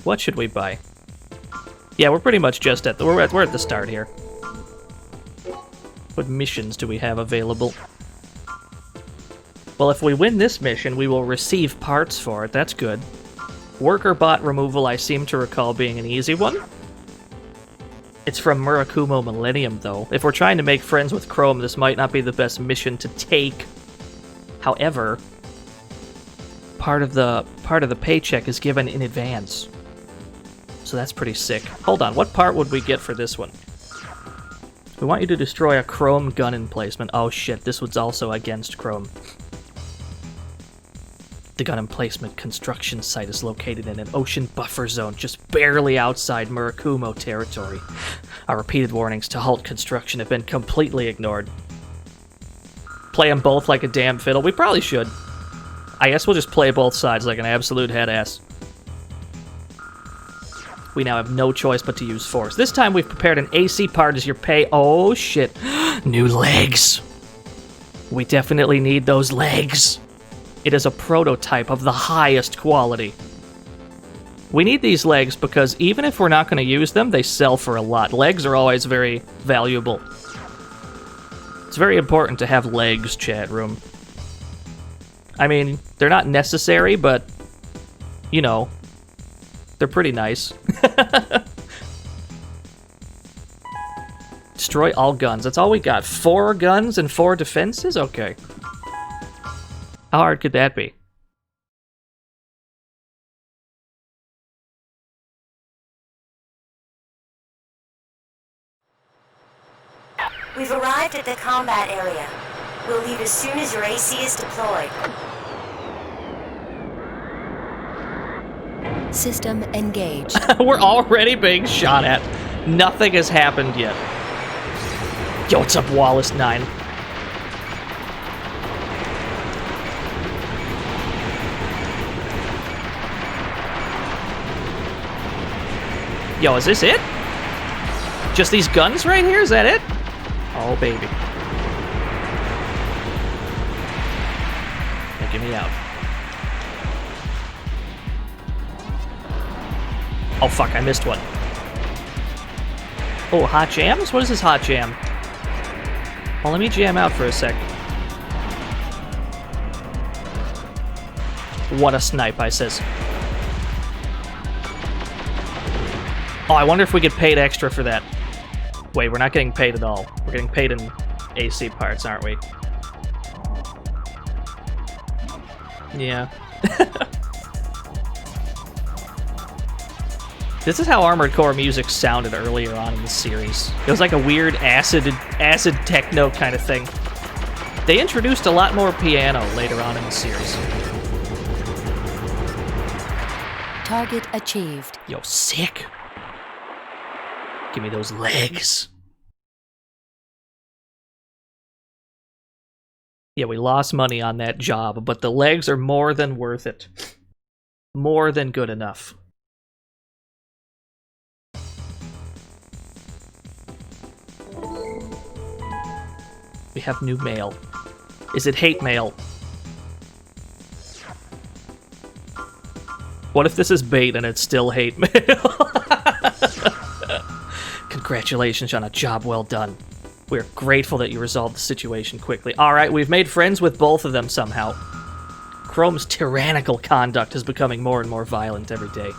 What should we buy? Yeah, we're pretty much just at the... We're at the start here. What missions do we have available? Well, if we win this mission, we will receive parts for it. That's good. Worker bot removal, I seem to recall being an easy one. It's from Murakumo Millennium, though. If we're trying to make friends with Chrome, this might not be the best mission to take. However, part of the paycheck is given in advance. So that's pretty sick. Hold on, what part would we get for this one? We want you to destroy a Chrome gun emplacement. Oh shit, this one's also against Chrome. The gun emplacement construction site is located in an ocean buffer zone just barely outside Murakumo territory. Our repeated warnings to halt construction have been completely ignored. Play them both like a damn fiddle? We probably should. I guess we'll just play both sides like an absolute head-ass. We now have no choice but to use force. This time we've prepared an AC part as your pay. Oh shit. New legs. We definitely need those legs. It is a prototype of the highest quality. We need these legs because even if we're not going to use them, they sell for a lot. Legs are always very valuable. It's very important to have legs, chat room. I mean, they're not necessary, but, you know, they're pretty nice. Destroy all guns. That's all we got. 4 guns and 4 defenses? Okay. How hard could that be? We've arrived at the combat area. We'll leave as soon as your AC is deployed. System engaged. We're already being shot at. Nothing has happened yet. Yo, what's up, Wallace 9? Yo, is this it? Just these guns right here? Is that it? Oh, baby. Now get me out. Oh, fuck, I missed one. Oh, hot jams? What is this hot jam? Well, let me jam out for a sec. What a snipe, I says. Oh, I wonder if we get paid extra for that. Wait, we're not getting paid at all. We're getting paid in AC parts, aren't we? Yeah. This is how Armored Core music sounded earlier on in the series. It was like a weird acid techno kind of thing. They introduced a lot more piano later on in the series. Target achieved. Yo, sick. Give me those legs. Yeah, we lost money on that job, but the legs are more than worth it. More than good enough. We have new mail. Is it hate mail? What if this is bait and it's still hate mail? Congratulations on a job well done. We're grateful that you resolved the situation quickly. Alright, we've made friends with both of them somehow. Chrome's tyrannical conduct is becoming more and more violent every day.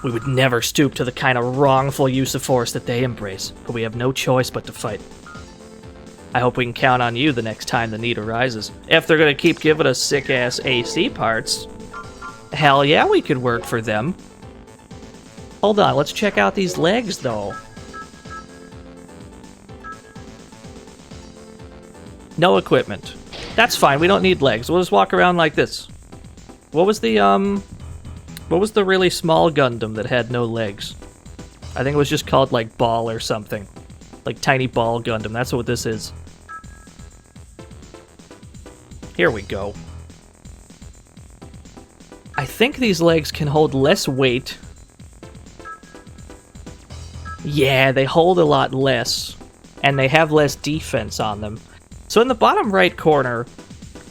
We would never stoop to the kind of wrongful use of force that they embrace, but we have no choice but to fight. I hope we can count on you the next time the need arises. If they're gonna keep giving us sick-ass AC parts, hell yeah, we could work for them. Hold on, let's check out these legs, though. No equipment. That's fine, we don't need legs. We'll just walk around like this. What was the really small Gundam that had no legs? I think it was just called, like, Ball or something. Like, Tiny Ball Gundam, that's what this is. Here we go. I think these legs can hold less weight. Yeah, they hold a lot less. And they have less defense on them. So in the bottom right corner,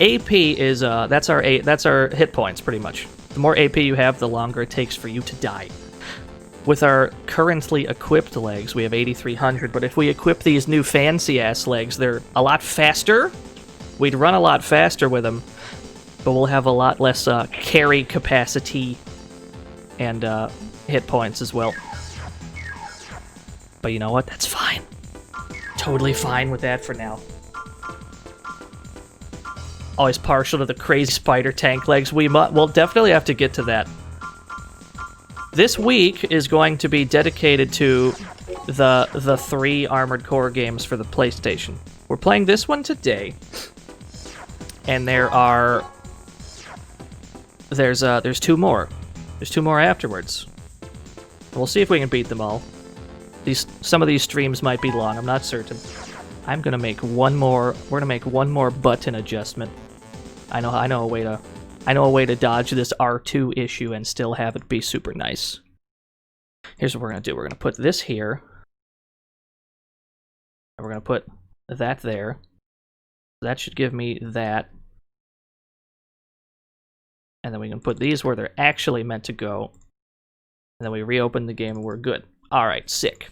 AP is, that's our hit points, pretty much. The more AP you have, the longer it takes for you to die. With our currently equipped legs, we have 8,300, but if we equip these new fancy-ass legs, they're a lot faster. We'd run a lot faster with them, but we'll have a lot less carry capacity and hit points as well. But you know what? That's fine. Totally fine with that for now. Always partial to the crazy spider tank legs. We'll definitely have to get to that. This week is going to be dedicated to the 3 Armored Core games for the PlayStation. We're playing this one today, and there's 2 more. There's 2 more afterwards. We'll see if we can beat them all. Some of these streams might be long. I'm not certain. I'm gonna make one more. We're gonna make one more button adjustment. I know a way to dodge this R2 issue and still have it be super nice. Here's what we're gonna do. We're gonna put this here, and we're gonna put that there. That should give me that, and then we can put these where they're actually meant to go, and then we reopen the game and we're good. All right, sick.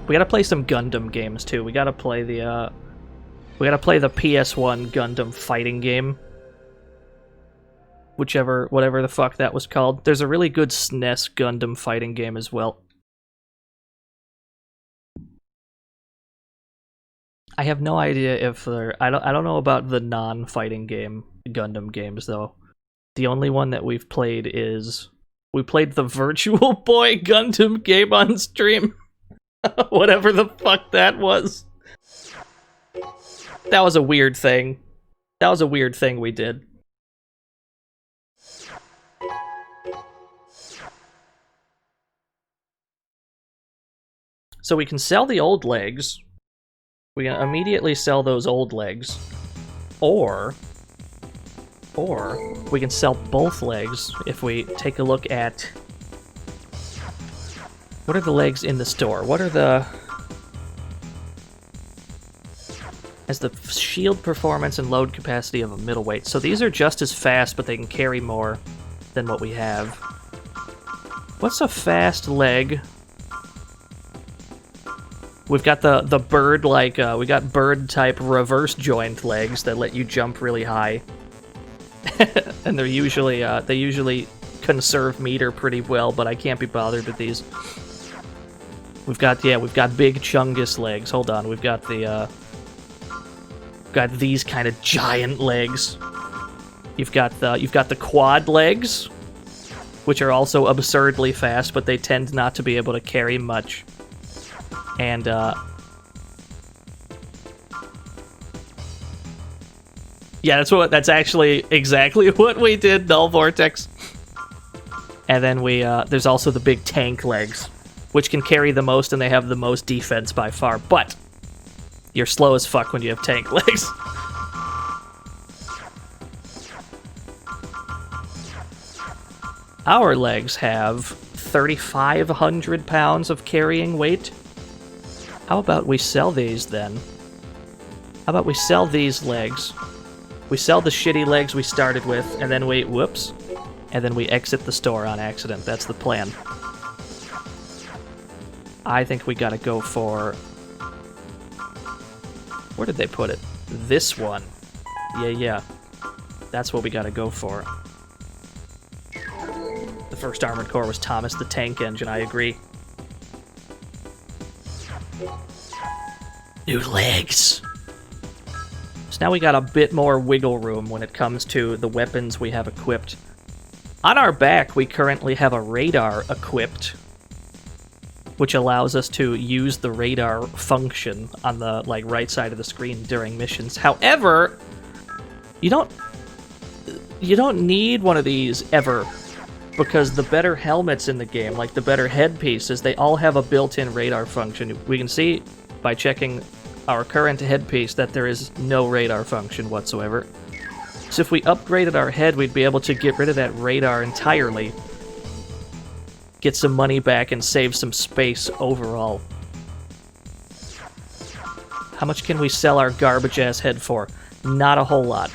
We gotta play some Gundam games too. We gotta play the PS1 Gundam fighting game. Whatever the fuck that was called. There's a really good SNES Gundam fighting game as well. I have no idea if I don't know about the non-fighting game Gundam games though. The only one that we've played is we played the Virtual Boy Gundam game on stream. Whatever the fuck that was. That was a weird thing. That was a weird thing we did. So we can sell the old legs. We can immediately sell those old legs. Or we can sell both legs if we take a look at... What are the legs in the store? What are the... Has the shield performance and load capacity of a middleweight. So these are just as fast, but they can carry more. than what we have. What's a fast leg? We've got the bird, like, we got bird-type reverse joint legs that let you jump really high. And they usually conserve meter pretty well, but I can't be bothered with these. We've got big Chungus legs. Hold on, we've got got these kind of giant legs. You've got the quad legs, which are also absurdly fast, but they tend not to be able to carry much. And yeah, that's actually exactly what we did, Null Vortex. And then there's also the big tank legs, which can carry the most, and they have the most defense by far, but you're slow as fuck when you have tank legs. Our legs have 3,500 pounds of carrying weight. How about we sell these then? How about we sell these legs? We sell the shitty legs we started with, and then we, whoops, and then we exit the store on accident. That's the plan. I think we gotta go for... Where did they put it? This one. Yeah. That's what we gotta go for. The first Armored Core was Thomas the Tank Engine, I agree. New legs. So now we got a bit more wiggle room when it comes to the weapons we have equipped. On our back, we currently have a radar equipped, which allows us to use the radar function on the right side of the screen during missions. However, you don't need one of these ever, because the better helmets in the game, like the better headpieces, they all have a built-in radar function. We can see by checking our current headpiece that there is no radar function whatsoever. So if we upgraded our head, we'd be able to get rid of that radar entirely, get some money back, and save some space overall. How much can we sell our garbage-ass head for? Not a whole lot.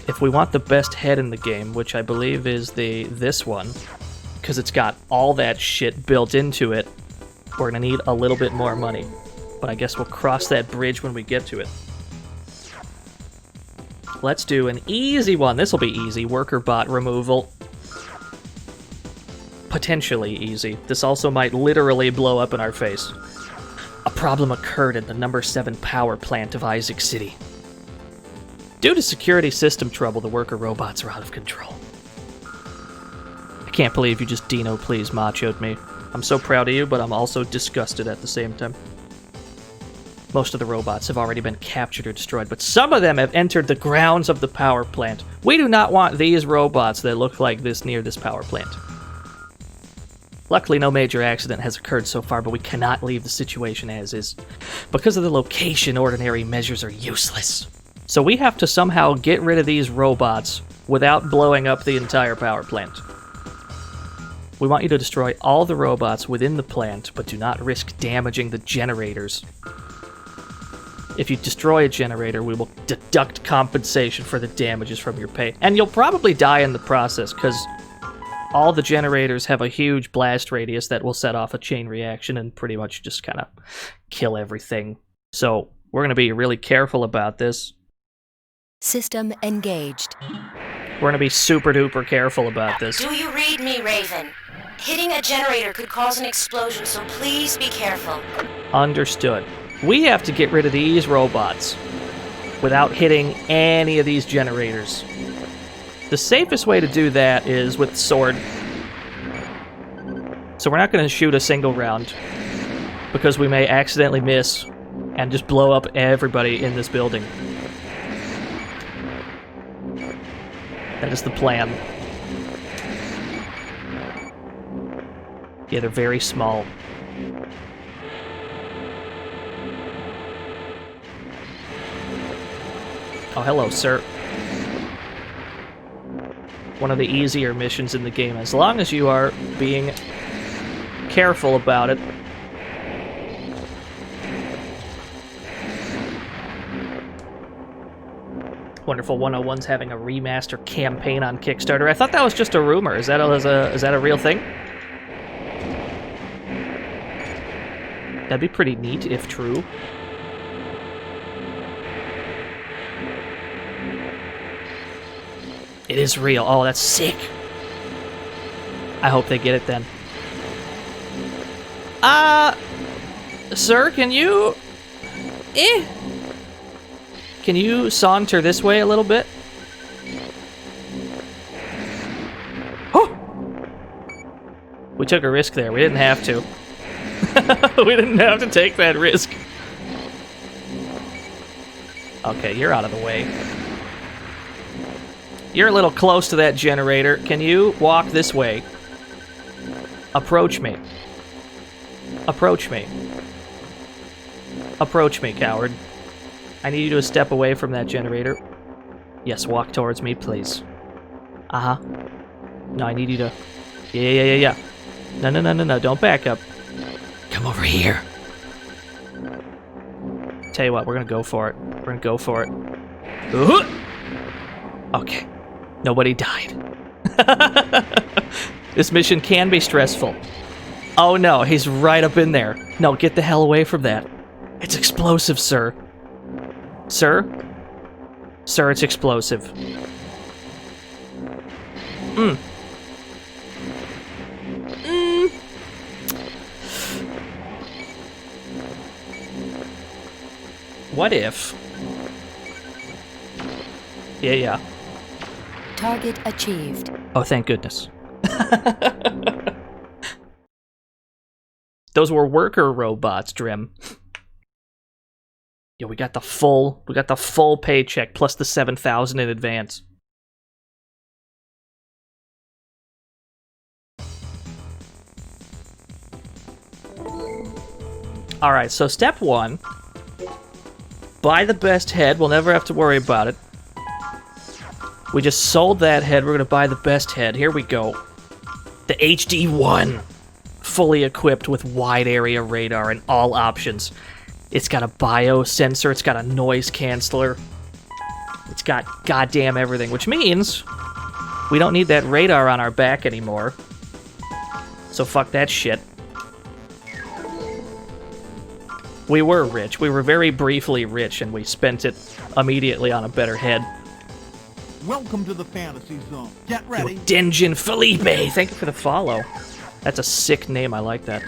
If we want the best head in the game, which I believe is this one, because it's got all that shit built into it, we're gonna need a little bit more money. But I guess we'll cross that bridge when we get to it. Let's do an easy one. This will be easy. Worker bot removal. Potentially easy. This also might literally blow up in our face. A problem occurred at the number 7 power plant of Isaac City. Due to security system trouble, the worker robots are out of control. I can't believe you just Dino Please machoed me. I'm so proud of you, but I'm also disgusted at the same time. Most of the robots have already been captured or destroyed, but some of them have entered the grounds of the power plant. We do not want these robots that look like this near this power plant. Luckily, no major accident has occurred so far, but we cannot leave the situation as is. Because of the location, ordinary measures are useless. So we have to somehow get rid of these robots without blowing up the entire power plant. We want you to destroy all the robots within the plant, but do not risk damaging the generators. If you destroy a generator, we will deduct compensation for the damages from your pay. And you'll probably die in the process, because all the generators have a huge blast radius that will set off a chain reaction and pretty much just kind of kill everything. So we're going to be really careful about this. System engaged. We're going to be super duper careful about this. Do you read me, Raven? Hitting a generator could cause an explosion, so please be careful. Understood. We have to get rid of these robots without hitting any of these generators. The safest way to do that is with the sword. So we're not going to shoot a single round, because we may accidentally miss and just blow up everybody in this building. That is the plan. Yeah, they're very small. Oh, hello, sir. One of the easier missions in the game, as long as you are being careful about it. Wonderful 101's having a remaster campaign on Kickstarter. I thought that was just a rumor. Is that a real thing? That'd be pretty neat if true. It is real. Oh, that's sick. I hope they get it then. Sir, can you... Can you saunter this way a little bit? Oh! We took a risk there. We didn't have to. We didn't have to take that risk. Okay, you're out of the way. You're a little close to that generator. Can you walk this way? Approach me. Approach me. Approach me, coward. I need you to step away from that generator. Yes, walk towards me, please. Uh-huh. No, I need you to... Yeah. No, don't back up. Come over here. Tell you what, we're gonna go for it. We're gonna go for it. Okay. Nobody died. This mission can be stressful. Oh no, he's right up in there. No, get the hell away from that. It's explosive, sir. Sir? Sir, it's explosive. What if... Yeah. Target achieved. Oh, thank goodness. Those were worker robots, Drim. Yo, we got the full paycheck plus the 7,000 in advance. All right, so step 1. Buy the best head. We'll never have to worry about it. We just sold that head. We're going to buy the best head. Here we go. The HD-1. Fully equipped with wide area radar and all options. It's got a biosensor. It's got a noise canceller. It's got goddamn everything, which means we don't need that radar on our back anymore. So fuck that shit. We were rich. We were very briefly rich, and we spent it immediately on a better head. Welcome to the fantasy zone. Get ready. Denjin Felipe, thank you for the follow. That's a sick name, I like that.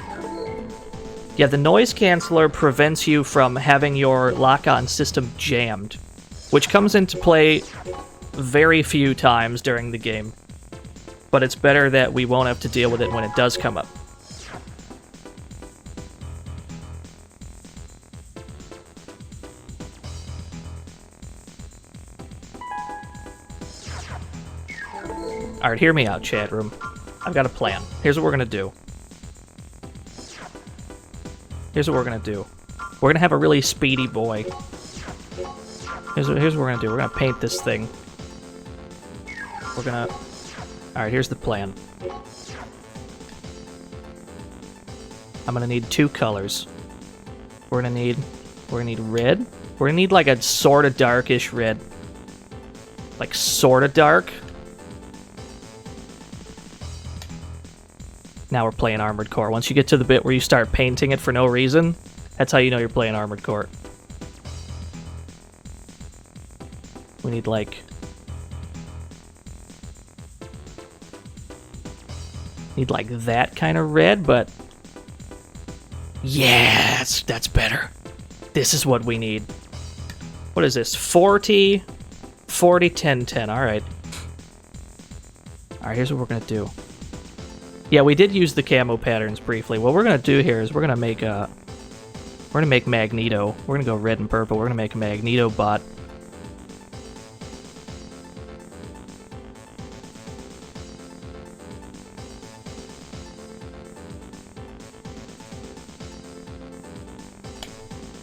Yeah, the noise canceller prevents you from having your lock-on system jammed, which comes into play very few times during the game. But it's better that we won't have to deal with it when it does come up. Alright, hear me out, chat room. I've got a plan. Here's what we're gonna do. We're gonna have a really speedy boy. Here's what we're gonna do. We're gonna paint this thing. Alright, here's the plan. I'm gonna need 2 colors. We're gonna need red. We're gonna need like a sorta darkish red. Like sorta dark. Now we're playing Armored Core. Once you get to the bit where you start painting it for no reason, that's how you know you're playing Armored Core. We need like... that kind of red, but... Yeah, that's better. This is what we need. What is this? 40, 10, 10. Alright. Alright, here's what we're gonna do. Yeah, we did use the camo patterns briefly. What we're gonna do here is we're gonna make Magneto. We're gonna go red and purple. We're gonna make a Magneto bot.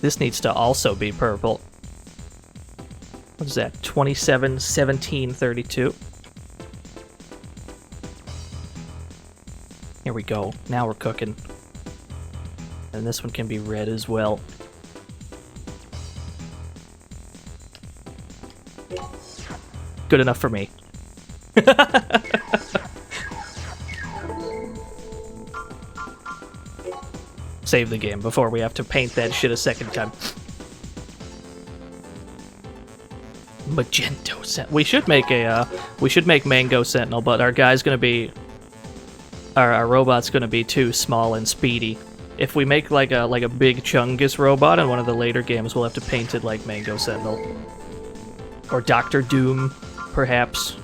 This needs to also be purple. What is that? 27, 17, 32. Here we go. Now we're cooking. And this one can be red as well. Good enough for me. Save the game before we have to paint that shit a second time. Magento Sentinel. We should make Mango Sentinel, but our guy's gonna be, our robot's gonna be too small and speedy. If we make like a big Chungus robot in one of the later games, we'll have to paint it like Mango Sentinel. Or Dr. Doom, perhaps.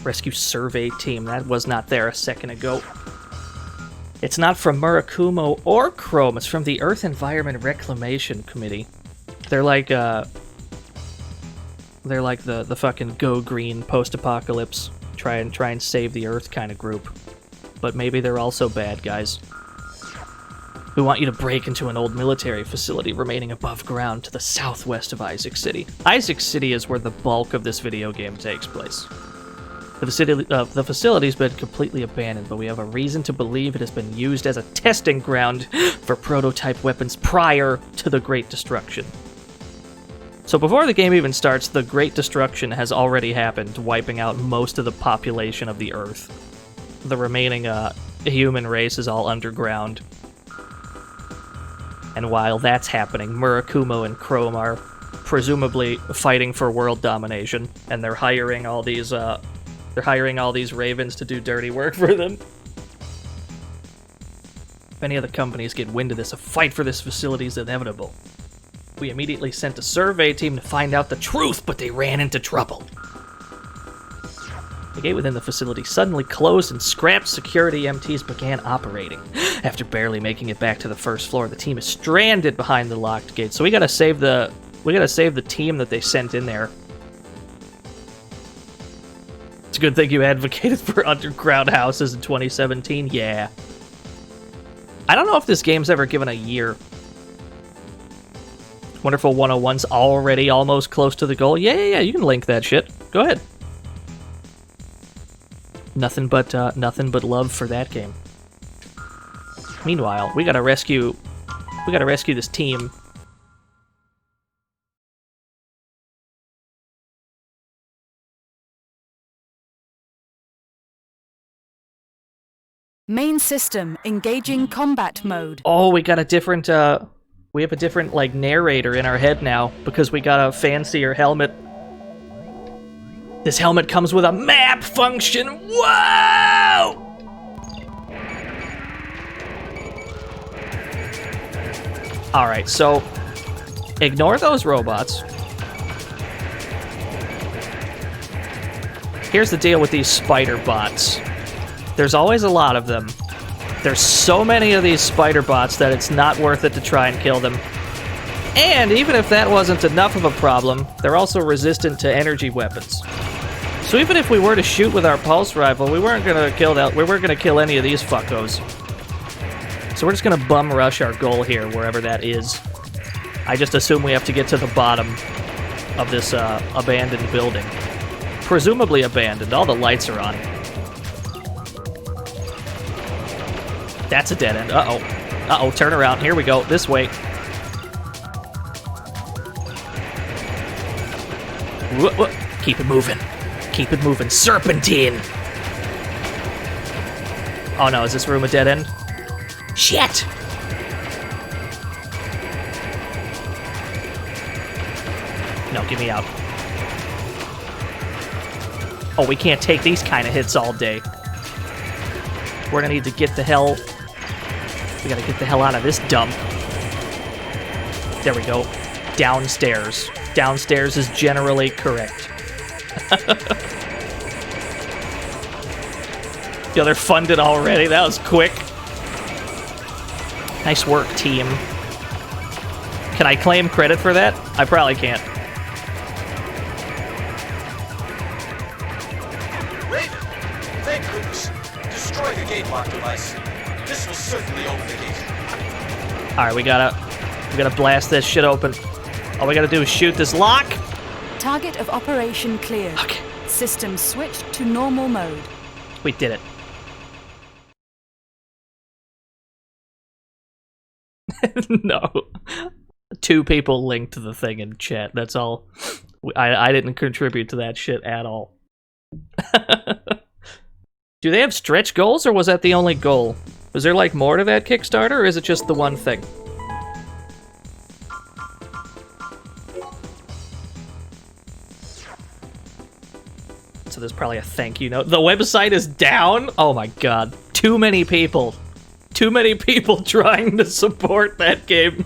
Rescue Survey Team, that was not there a second ago. It's not from Murakumo or Chrome, it's from the Earth Environment Reclamation Committee. They're like the fucking go green post-apocalypse, try and save the Earth kind of group. But maybe they're also bad guys. We want you to break into an old military facility remaining above ground to the southwest of Isaac City. Isaac City is where the bulk of this video game takes place. The facility's been completely abandoned, but we have a reason to believe it has been used as a testing ground for prototype weapons prior to the Great Destruction. So before the game even starts, the Great Destruction has already happened, wiping out most of the population of the Earth. The remaining human race is all underground. And while that's happening, Murakumo and Chrome are presumably fighting for world domination, and they're hiring all these ravens to do dirty work for them. If any other companies get wind of this, a fight for this facility is inevitable. We immediately sent a survey team to find out the truth, but they ran into trouble. The gate within the facility suddenly closed and scrapped security MTs began operating. After barely making it back to the first floor, the team is stranded behind the locked gate. So we gotta save the team that they sent in there. It's a good thing you advocated for underground houses in 2017, yeah. I don't know if this game's ever given a year. Wonderful 101's already almost close to the goal. Yeah, you can link that shit. Go ahead. Nothing but love for that game. Meanwhile, we gotta rescue this team. Main system engaging combat mode. Oh, we got a different we have a different like narrator in our head now because we got a fancier helmet. This helmet comes with a map function. Whoa! All right, so ignore those robots. Here's the deal with these spider bots. There's always a lot of them. There's so many of these spider bots that it's not worth it to try and kill them. And even if that wasn't enough of a problem, they're also resistant to energy weapons. So even if we were to shoot with our pulse rifle, we weren't gonna kill any of these fuckos. So we're just gonna bum rush our goal here, wherever that is. I just assume we have to get to the bottom of this abandoned building. Presumably abandoned. All the lights are on. That's a dead end. Uh-oh. Uh-oh, turn around. Here we go. This way. Keep it moving. Keep it moving. Serpentine! Oh no, is this room a dead end? Shit! No, get me out. Oh, we can't take these kind of hits all day. We're gonna need to get the hell... We gotta get the hell out of this dump. There we go. Downstairs. Downstairs is generally correct. Yo, they're funded already. That was quick. Nice work, team. Can I claim credit for that? I probably can't. Raven! Thank goodness. Destroy the gate lock device. This will certainly open the gate. Alright, we gotta blast this shit open. All we gotta do is shoot this lock. Target of operation cleared. Okay. System switched to normal mode. We did it. No. 2 people linked to the thing in chat, that's all. I didn't contribute to that shit at all. Do they have stretch goals, or was that the only goal? Was there, like, more to that Kickstarter, or is it just the one thing? So there's probably a thank you note. The website is down? Oh my god. Too many people. Too many people trying to support that game.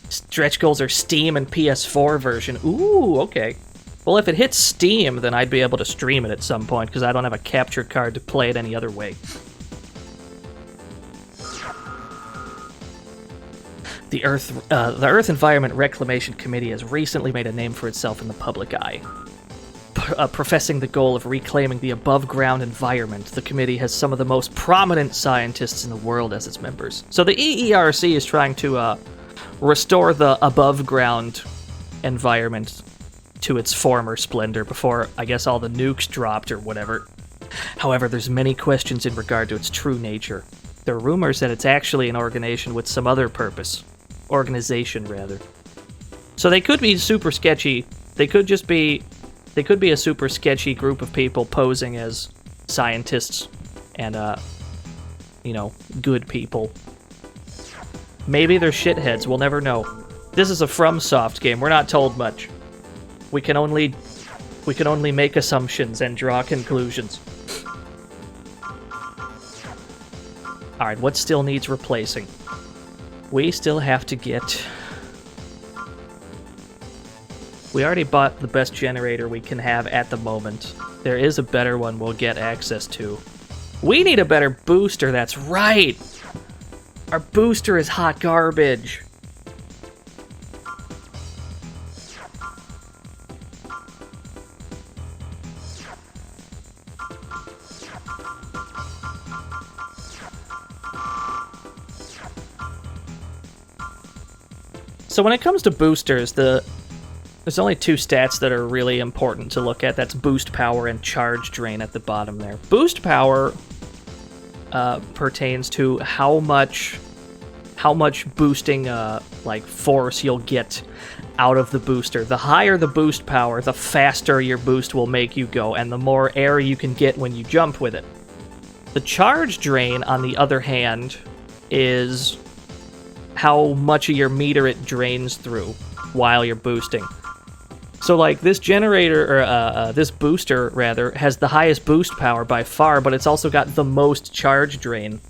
Stretch goals are Steam and PS4 version. Ooh, okay. Well, if it hits Steam, then I'd be able to stream it at some point, because I don't have a capture card to play it any other way. The Earth Environment Reclamation Committee has recently made a name for itself in the public eye. Professing the goal of reclaiming the above-ground environment, the committee has some of the most prominent scientists in the world as its members. So the EERC is trying to restore the above-ground environment to its former splendor before, I guess, all the nukes dropped or whatever. However, there's many questions in regard to its true nature. There are rumors that it's actually an organization with some other purpose. Organization, rather. So they could be super sketchy. They could be a super sketchy group of people posing as scientists and, you know, good people. Maybe they're shitheads, we'll never know. This is a FromSoft game, we're not told much. We can only make assumptions and draw conclusions. Alright, what still needs replacing? We still have to get... We already bought the best generator we can have at the moment. There is a better one we'll get access to. We need a better booster, that's right! Our booster is hot garbage. So when it comes to boosters, there's only 2 stats that are really important to look at. That's boost power and charge drain at the bottom there. Boost power pertains to how much boosting like force you'll get out of the booster. The higher the boost power, the faster your boost will make you go, and the more air you can get when you jump with it. The charge drain, on the other hand, is how much of your meter it drains through while you're boosting. So, like, this generator, or this booster, rather, has the highest boost power by far, but it's also got the most charge drain.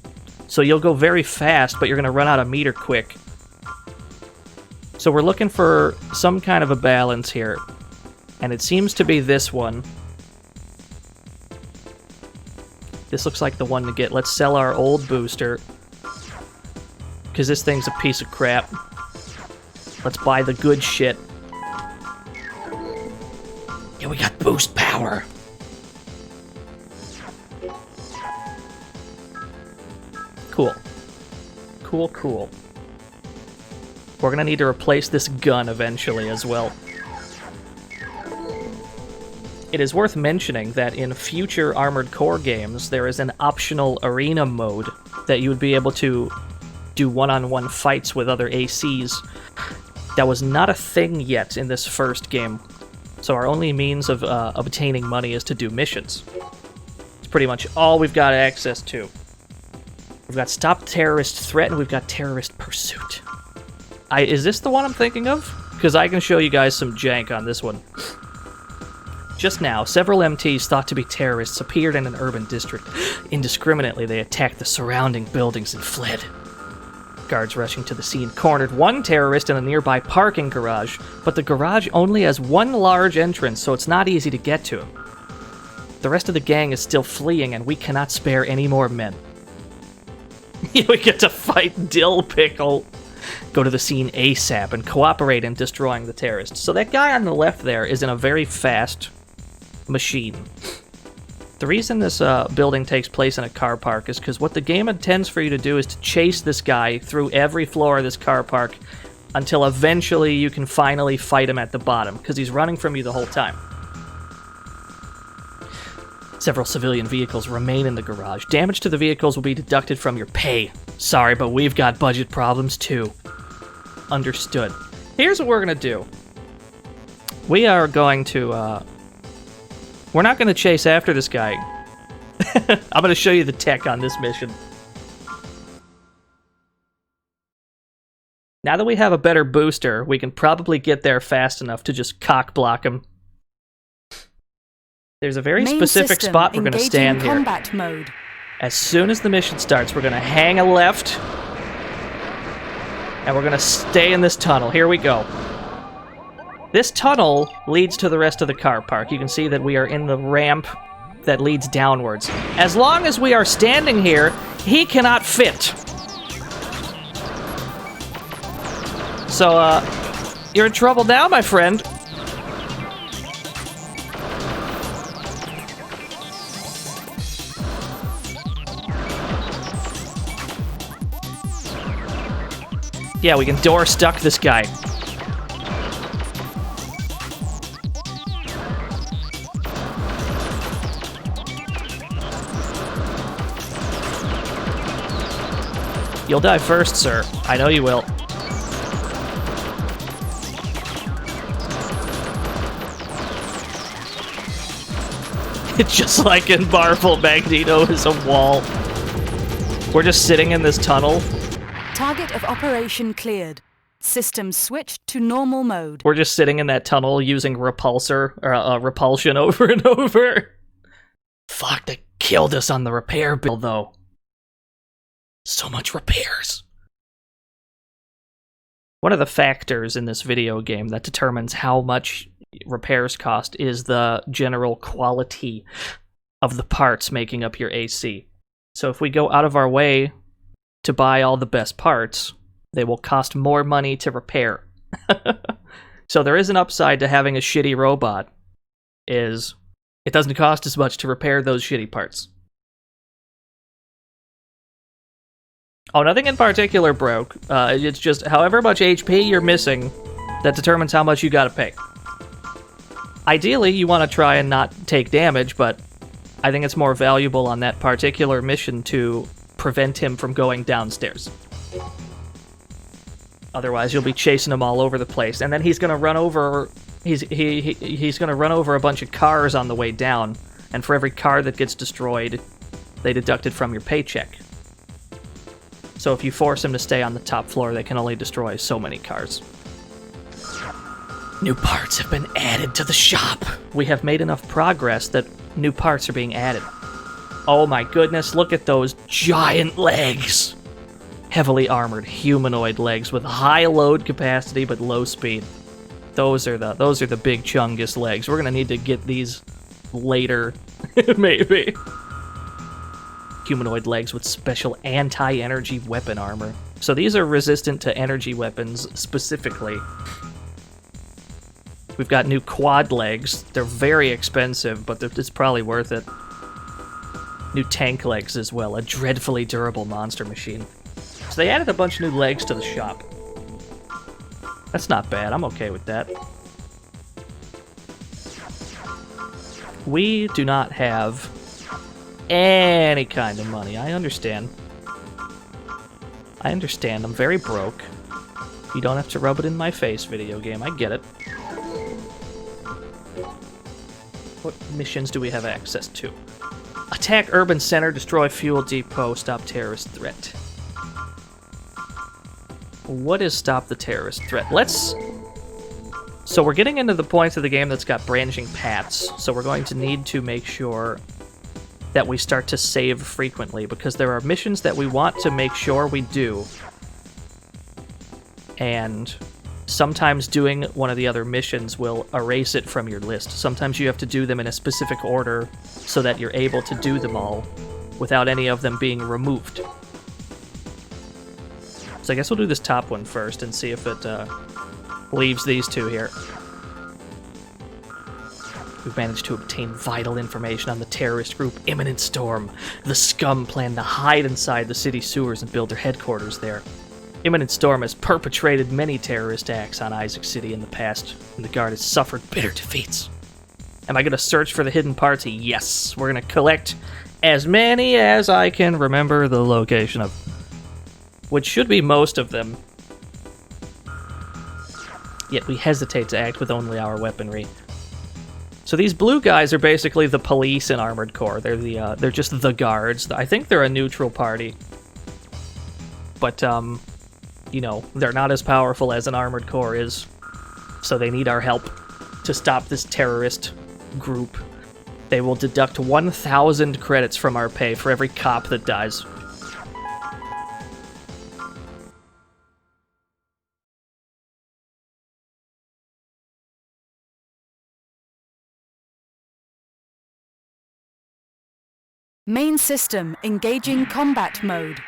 So you'll go very fast, but you're going to run out of meter quick. So we're looking for some kind of a balance here. And it seems to be this one. This looks like the one to get. Let's sell our old booster, because this thing's a piece of crap. Let's buy the good shit. Yeah, we got boost power. Cool. Cool. We're gonna need to replace this gun eventually as well. It is worth mentioning that in future Armored Core games, there is an optional arena mode that you would be able to do one-on-one fights with other ACs. That was not a thing yet in this first game, so our only means of obtaining money is to do missions. It's pretty much all we've got access to. We've got Stop Terrorist Threat, and we've got Terrorist Pursuit. Is this the one I'm thinking of? Because I can show you guys some jank on this one. Just now, several MTs thought to be terrorists appeared in an urban district. Indiscriminately, they attacked the surrounding buildings and fled. Guards rushing to the scene cornered one terrorist in a nearby parking garage, but the garage only has one large entrance, so it's not easy to get to him. The rest of the gang is still fleeing, and we cannot spare any more men. We get to fight Dill Pickle. Go to the scene ASAP and cooperate in destroying the terrorists. So that guy on the left there is in a very fast machine. The reason this building takes place in a car park is because what the game intends for you to do is to chase this guy through every floor of this car park until eventually you can finally fight him at the bottom, because he's running from you the whole time. Several civilian vehicles remain in the garage. Damage to the vehicles will be deducted from your pay. Sorry, but we've got budget problems too. Understood. Here's what we're gonna do. We are going to, we're not gonna chase after this guy. I'm gonna show you the tech on this mission. Now that we have a better booster, we can probably get there fast enough to just cock block him. There's a very specific spot we're going to stand here. Combat mode. As soon as the mission starts, we're going to hang a left, and we're going to stay in this tunnel. Here we go. This tunnel leads to the rest of the car park. You can see that we are in the ramp that leads downwards. As long as we are standing here, he cannot fit. So, you're in trouble now, my friend. Yeah, we can door stuck this guy. You'll die first, sir. I know you will. It's just like in Marvel, Magneto is a wall. We're just sitting in this tunnel. Target of operation cleared. System switched to normal mode. We're just sitting in that tunnel using repulsion over and over. Fuck, they killed us on the repair bill, though. So much repairs. One of the factors in this video game that determines how much repairs cost is the general quality of the parts making up your AC. So if we go out of our way to buy all the best parts, they will cost more money to repair. So there is an upside to having a shitty robot, is it doesn't cost as much to repair those shitty parts. Oh, nothing in particular broke. It's just however much HP you're missing, that determines how much you gotta pay. Ideally, you want to try and not take damage, but I think it's more valuable on that particular mission to prevent him from going downstairs. Otherwise, you'll be chasing him all over the place, and then he's gonna run over. He's gonna run over a bunch of cars on the way down, and for every car that gets destroyed, they deduct it from your paycheck. So if you force him to stay on the top floor, they can only destroy so many cars. New parts have been added to the shop. We have made enough progress that new parts are being added. Oh my goodness, look at those giant legs! Heavily armored humanoid legs with high load capacity but low speed. Those are the big chungus legs. We're gonna need to get these later, maybe. Humanoid legs with special anti-energy weapon armor. So these are resistant to energy weapons specifically. We've got new quad legs. They're very expensive, but it's probably worth it. New tank legs as well, a dreadfully durable monster machine. So they added a bunch of new legs to the shop. That's not bad, I'm okay with that. We do not have any kind of money, I understand. I'm very broke. You don't have to rub it in my face, video game, I get it. What missions do we have access to? Attack urban center, destroy fuel depot, stop terrorist threat. What is stop the terrorist threat? So we're getting into the points of the game that's got branching paths, so we're going to need to make sure that we start to save frequently, because there are missions that we want to make sure we do. And sometimes doing one of the other missions will erase it from your list. Sometimes you have to do them in a specific order so that you're able to do them all without any of them being removed. So I guess we'll do this top one first and see if it leaves these two here. We've managed to obtain vital information on the terrorist group Imminent Storm. The scum plan to hide inside the city sewers and build their headquarters there. Imminent Storm has perpetrated many terrorist acts on Isaac City in the past, and the Guard has suffered bitter defeats. Am I going to search for the hidden parts? Yes. We're going to collect as many as I can remember the location of. Which should be most of them. Yet we hesitate to act with only our weaponry. So these blue guys are basically the police in Armored Core. They're just the guards. I think they're a neutral party. But, you know, they're not as powerful as an Armored Core is. So they need our help to stop this terrorist group. They will deduct 1,000 credits from our pay for every cop that dies. Main system engaging combat mode.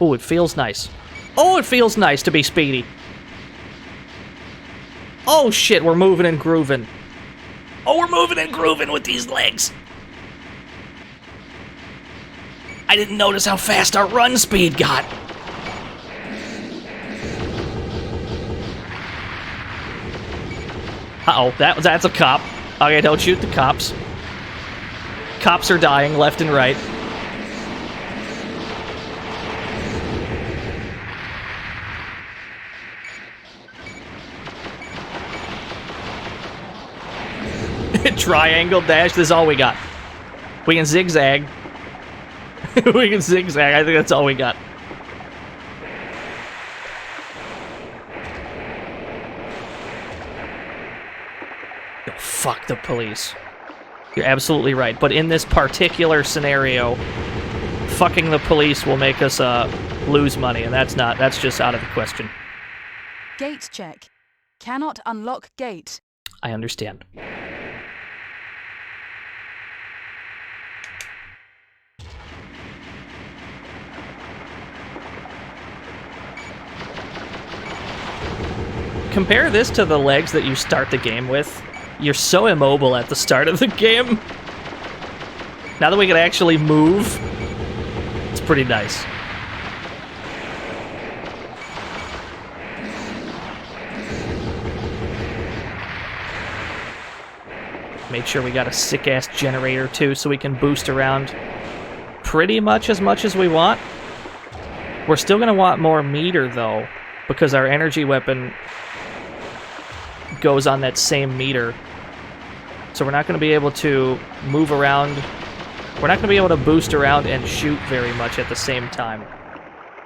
Oh, it feels nice. Oh, it feels nice to be speedy. Oh shit, we're moving and grooving. Oh, we're moving and grooving with these legs. I didn't notice how fast our run speed got. Uh-oh, that's a cop. Okay, don't shoot the cops. Cops are dying left and right. Triangle dash, this is all we got. We can zigzag. We can zigzag, I think that's all we got. Oh, fuck the police. You're absolutely right, but in this particular scenario, fucking the police will make us lose money, and that's just out of the question. Gate check. Cannot unlock gate. I understand. Compare this to the legs that you start the game with. You're so immobile at the start of the game. Now that we can actually move, it's pretty nice. Made sure we got a sick-ass generator, too, so we can boost around pretty much as we want. We're still going to want more meter, though, because our energy weapon goes on that same meter. So we're not going to be able to move around. We're not going to be able to boost around and shoot very much at the same time.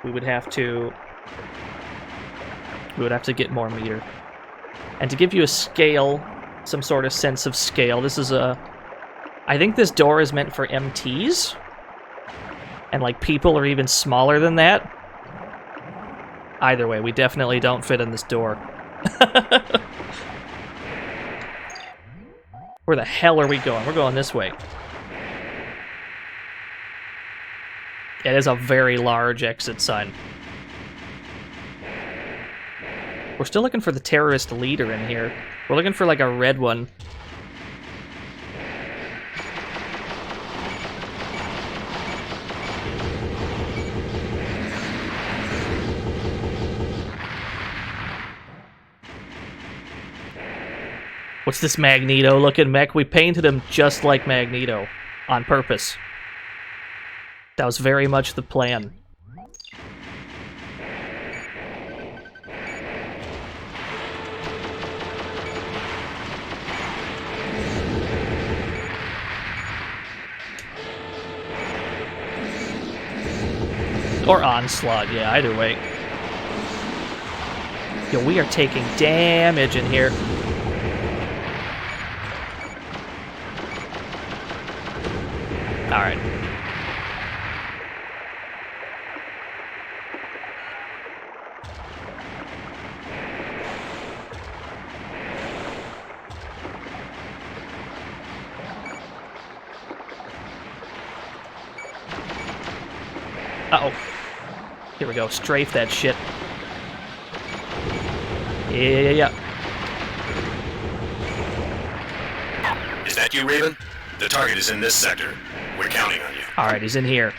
We would have to get more meter. And to give you a scale, some sort of sense of scale, this is a... I think this door is meant for MTs. And, like, people are even smaller than that. Either way, we definitely don't fit in this door. Where the hell are we going? We're going this way. It is a very large exit sign. We're still looking for the terrorist leader in here. We're looking for, like, a red one. What's this Magneto-looking mech? We painted him just like Magneto. On purpose. That was very much the plan. Or Onslaught, yeah, either way. Yo, we are taking damage in here. Alright. Uh-oh. Here we go. Strafe that shit. Yeah. Is that you, Raven? The target is in this sector. We're counting on you. Alright, he's in here.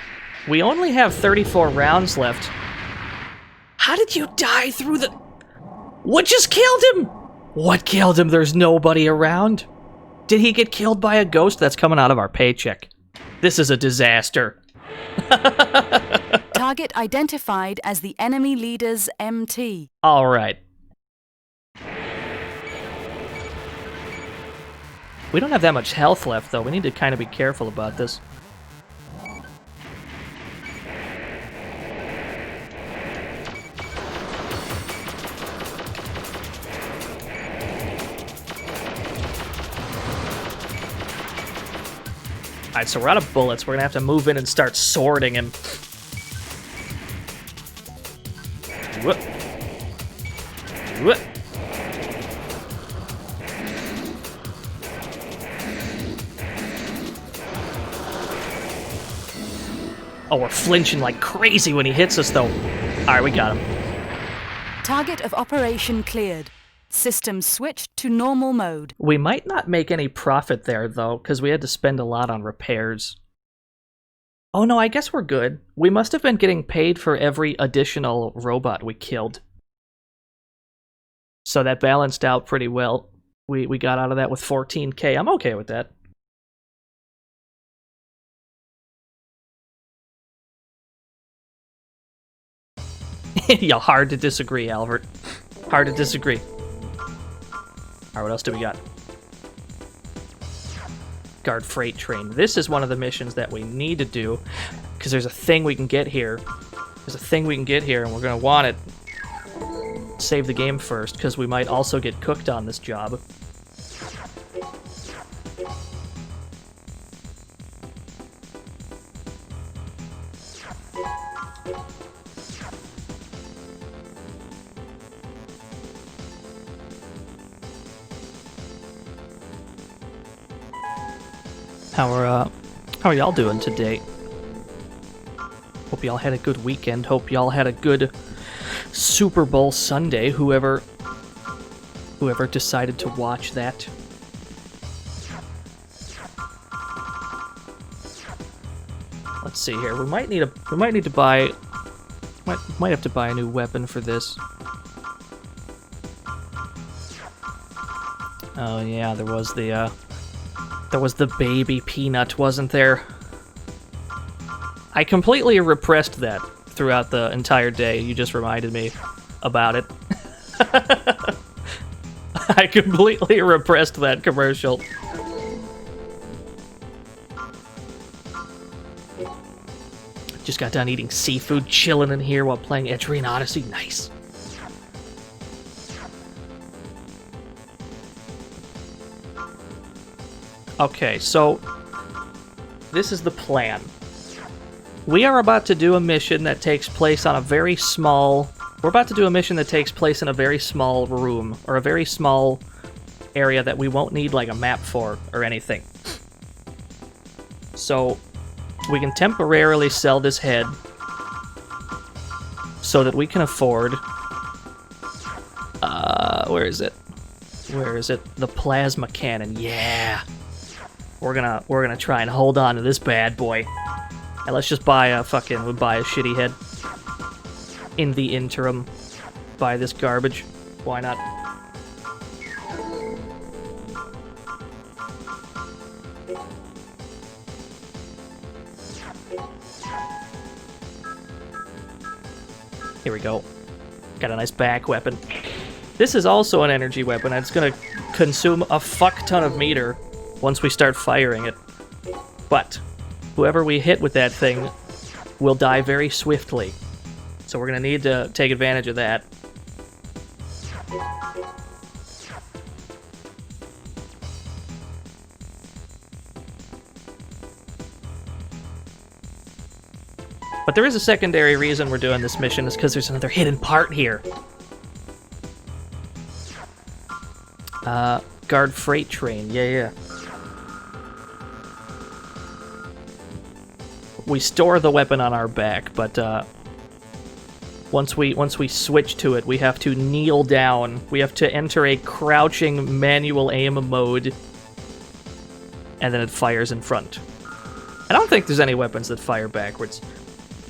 We only have 34 rounds left. How did you die through the... What just killed him? What killed him? There's nobody around. Did he get killed by a ghost that's coming out of our paycheck? This is a disaster. Target identified as the enemy leader's MT. All right. We don't have that much health left, though. We need to kind of be careful about this. Alright, so we're out of bullets. We're gonna have to move in and start sorting him. Whoop. Whoop. Oh, we're flinching like crazy when he hits us, though. Alright, we got him. Target of operation cleared. System switched to normal mode. We might not make any profit there, though, because we had to spend a lot on repairs. Oh no, I guess we're good. We must have been getting paid for every additional robot we killed. So that balanced out pretty well. We got out of that with 14K. I'm okay with that. Yeah, hard to disagree, Albert. Hard to disagree. Alright, what else do we got? Guard freight train. This is one of the missions that we need to do, because there's a thing we can get here. There's a thing we can get here, and we're going to want it. Save the game first, because we might also get cooked on this job. How are y'all doing today? Hope y'all had a good weekend. Hope y'all had a good Super Bowl Sunday. Whoever decided to watch that. Let's see here. We might have to buy a new weapon for this. Oh yeah, there was the baby peanut, wasn't there? I completely repressed that throughout the entire day. You just reminded me about it. I completely repressed that commercial. Just got done eating seafood, chilling in here while playing Etrian Odyssey. Nice. Okay, so this is the plan. We are about to do a mission that takes place on a very small... We're about to do a mission that takes place in a very small room, or a very small area that we won't need, like, a map for, or anything. So, we can temporarily sell this head so that we can afford... where is it? Where is it? The plasma cannon, yeah! We're gonna try and hold on to this bad boy. And let's just buy a shitty head. In the interim, buy this garbage. Why not? Here we go. Got a nice back weapon. This is also an energy weapon, and it's gonna consume a fuck ton of meter once we start firing it. But whoever we hit with that thing will die very swiftly. So we're gonna need to take advantage of that. But there is a secondary reason we're doing this mission, is because there's another hidden part here. Guard freight train, yeah. We store the weapon on our back, but once we switch to it, we have to kneel down. We have to enter a crouching manual aim mode, and then it fires in front. I don't think there's any weapons that fire backwards.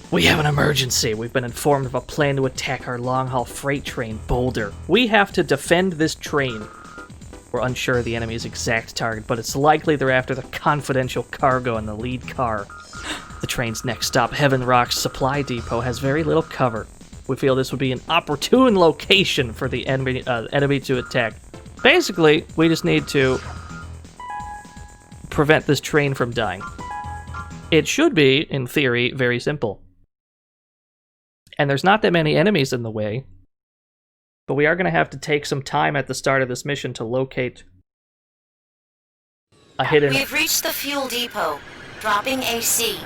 We have an emergency. We've been informed of a plan to attack our long-haul freight train, Boulder. We have to defend this train We're unsure of the enemy's exact target, but it's likely they're after the confidential cargo in the lead car. The train's next stop, Heaven Rock's supply depot, has very little cover. We feel this would be an opportune location for the enemy to attack. Basically, we just need to prevent this train from dying. It should be, in theory, very simple. And there's not that many enemies in the way, but we are going to have to take some time at the start of this mission to locate a hidden... We've reached the fuel depot. Dropping AC.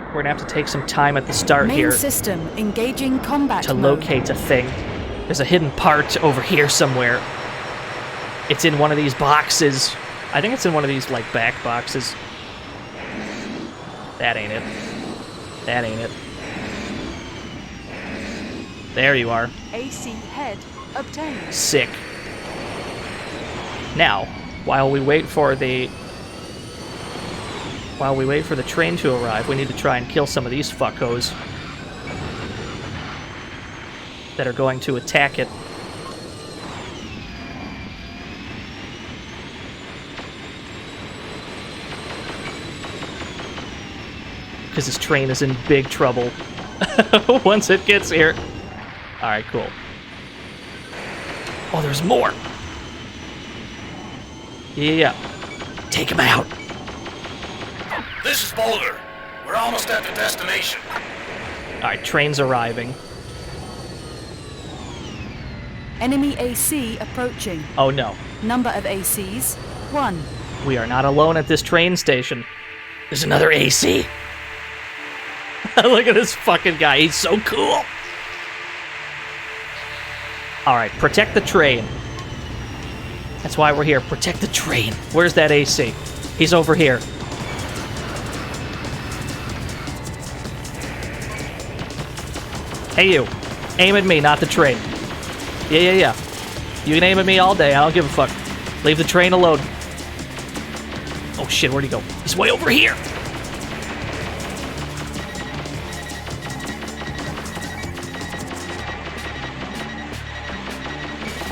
We're going to have to take some time at the start Main here system engaging combat to mode. locate a thing. There's a hidden part over here somewhere. It's in one of these boxes. I think it's in one of these, like, back boxes. That ain't it. That ain't it. There you are. AC head obtained. Sick. Now, while we wait for the train to arrive, we need to try and kill some of these fuckos that are going to attack it. Because this train is in big trouble once it gets here. Alright, cool. Oh, there's more! Yeah. Take him out! This is Boulder. We're almost at the destination. Alright, train's arriving. Enemy AC approaching. Oh no. Number of ACs, 1. We are not alone at this train station. There's another AC! Look at this fucking guy, he's so cool! Alright, protect the train. That's why we're here, protect the train. Where's that AC? He's over here. Hey you, aim at me, not the train. Yeah. You can aim at me all day, I don't give a fuck. Leave the train alone. Oh shit, where'd he go? He's way over here!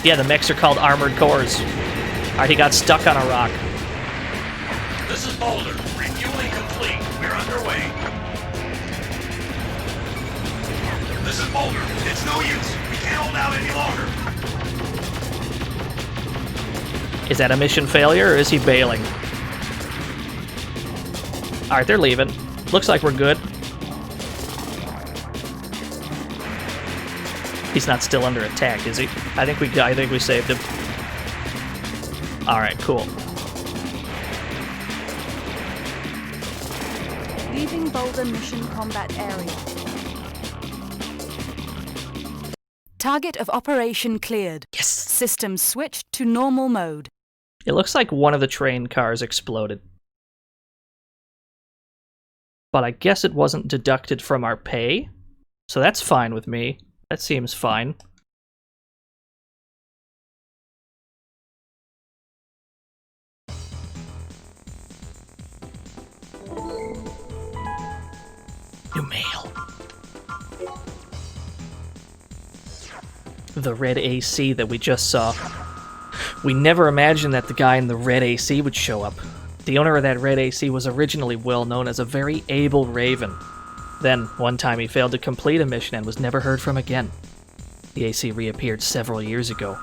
Yeah, the mechs are called armored cores. Alright, he got stuck on a rock. This is Boulder. Refueling complete. We're underway. This is Boulder. It's no use. We can't hold out any longer. Is that a mission failure, or is he bailing? Alright, they're leaving. Looks like we're good. He's not still under attack, is he? I think we saved him. Alright, cool. Leaving Boulder mission combat area. Target of operation cleared. Yes! System switched to normal mode. It looks like one of the train cars exploded. But I guess it wasn't deducted from our pay, so that's fine with me. That seems fine. New mail. The red AC that we just saw. We never imagined that the guy in the red AC would show up. The owner of that red AC was originally well known as a very able raven. Then, one time he failed to complete a mission and was never heard from again. The AC reappeared several years ago.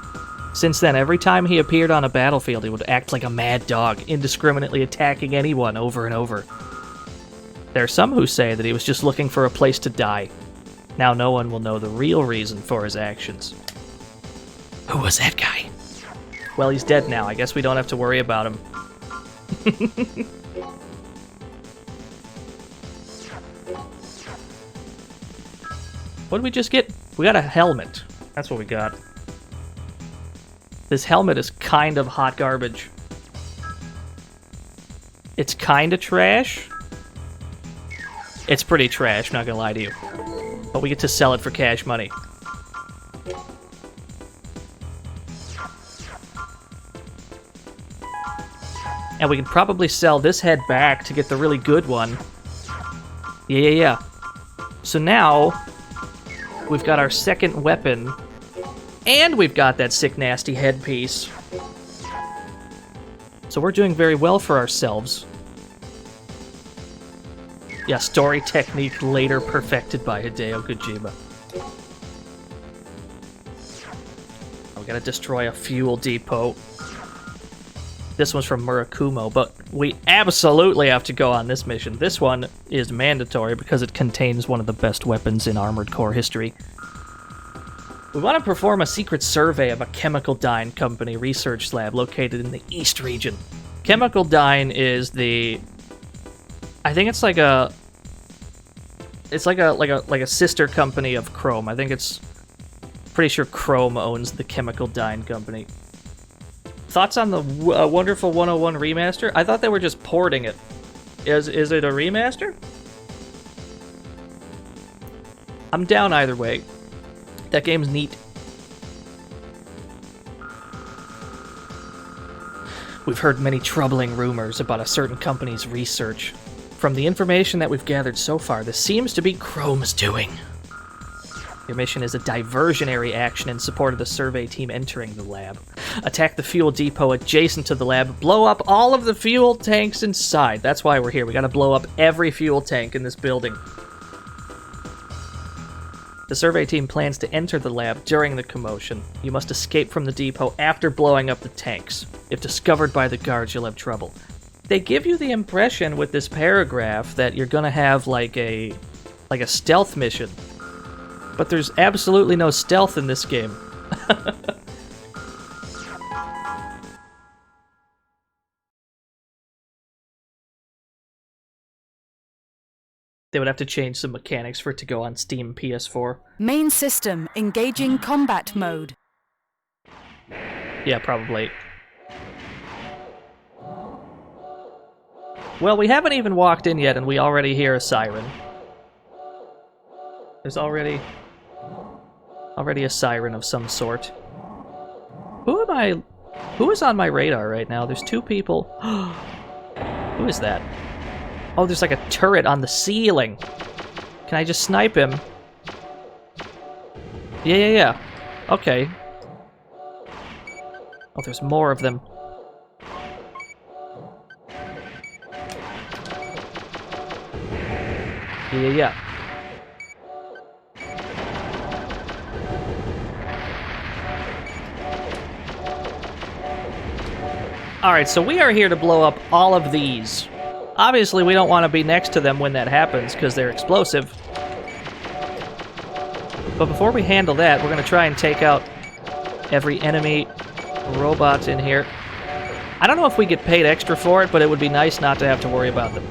Since then, every time he appeared on a battlefield, he would act like a mad dog, indiscriminately attacking anyone over and over. There are some who say that he was just looking for a place to die. Now no one will know the real reason for his actions. Who was that guy? Well, he's dead now. I guess we don't have to worry about him. What did we just get? We got a helmet. That's what we got. This helmet is kind of hot garbage. It's kind of trash. It's pretty trash, not gonna lie to you. But we get to sell it for cash money. And we can probably sell this head back to get the really good one. Yeah. So now, we've got our second weapon And we've got that sick, nasty headpiece. So we're doing very well for ourselves. Yeah, story technique later perfected by Hideo Kojima. We gotta destroy a fuel depot. This one's from Murakumo, but we absolutely have to go on this mission. This one is mandatory because it contains one of the best weapons in Armored Core history. We want to perform a secret survey of a Chemical Dyne Company research lab located in the East region. Chemical Dyne is the... I think it's like a... It's like a sister company of Chrome. I think it's... Pretty sure Chrome owns the Chemical Dyne Company. Thoughts on the Wonderful 101 remaster? I thought they were just porting it. Is it a remaster? I'm down either way. That game's neat. We've heard many troubling rumors about a certain company's research. From the information that we've gathered so far, this seems to be Chrome's doing. Your mission is a diversionary action in support of the survey team entering the lab. Attack the fuel depot adjacent to the lab, blow up all of the fuel tanks inside. That's why we're here. We gotta blow up every fuel tank in this building. The survey team plans to enter the lab during the commotion. You must escape from the depot after blowing up the tanks. If discovered by the guards, you'll have trouble. They give you the impression with this paragraph that you're gonna have like a stealth mission. But there's absolutely no stealth in this game. They would have to change some mechanics for it to go on Steam PS4. Main system engaging combat mode. Yeah, probably. Well, we haven't even walked in yet and we already hear a siren. There's already a siren of some sort. Who is on my radar right now? There's two people. Who is that? Oh, there's like a turret on the ceiling. Can I just snipe him? Yeah. Okay. Oh, there's more of them. Yeah. Alright, so we are here to blow up all of these. Obviously, we don't want to be next to them when that happens, because they're explosive. But before we handle that, we're going to try and take out every enemy robot in here. I don't know if we get paid extra for it, but it would be nice not to have to worry about them.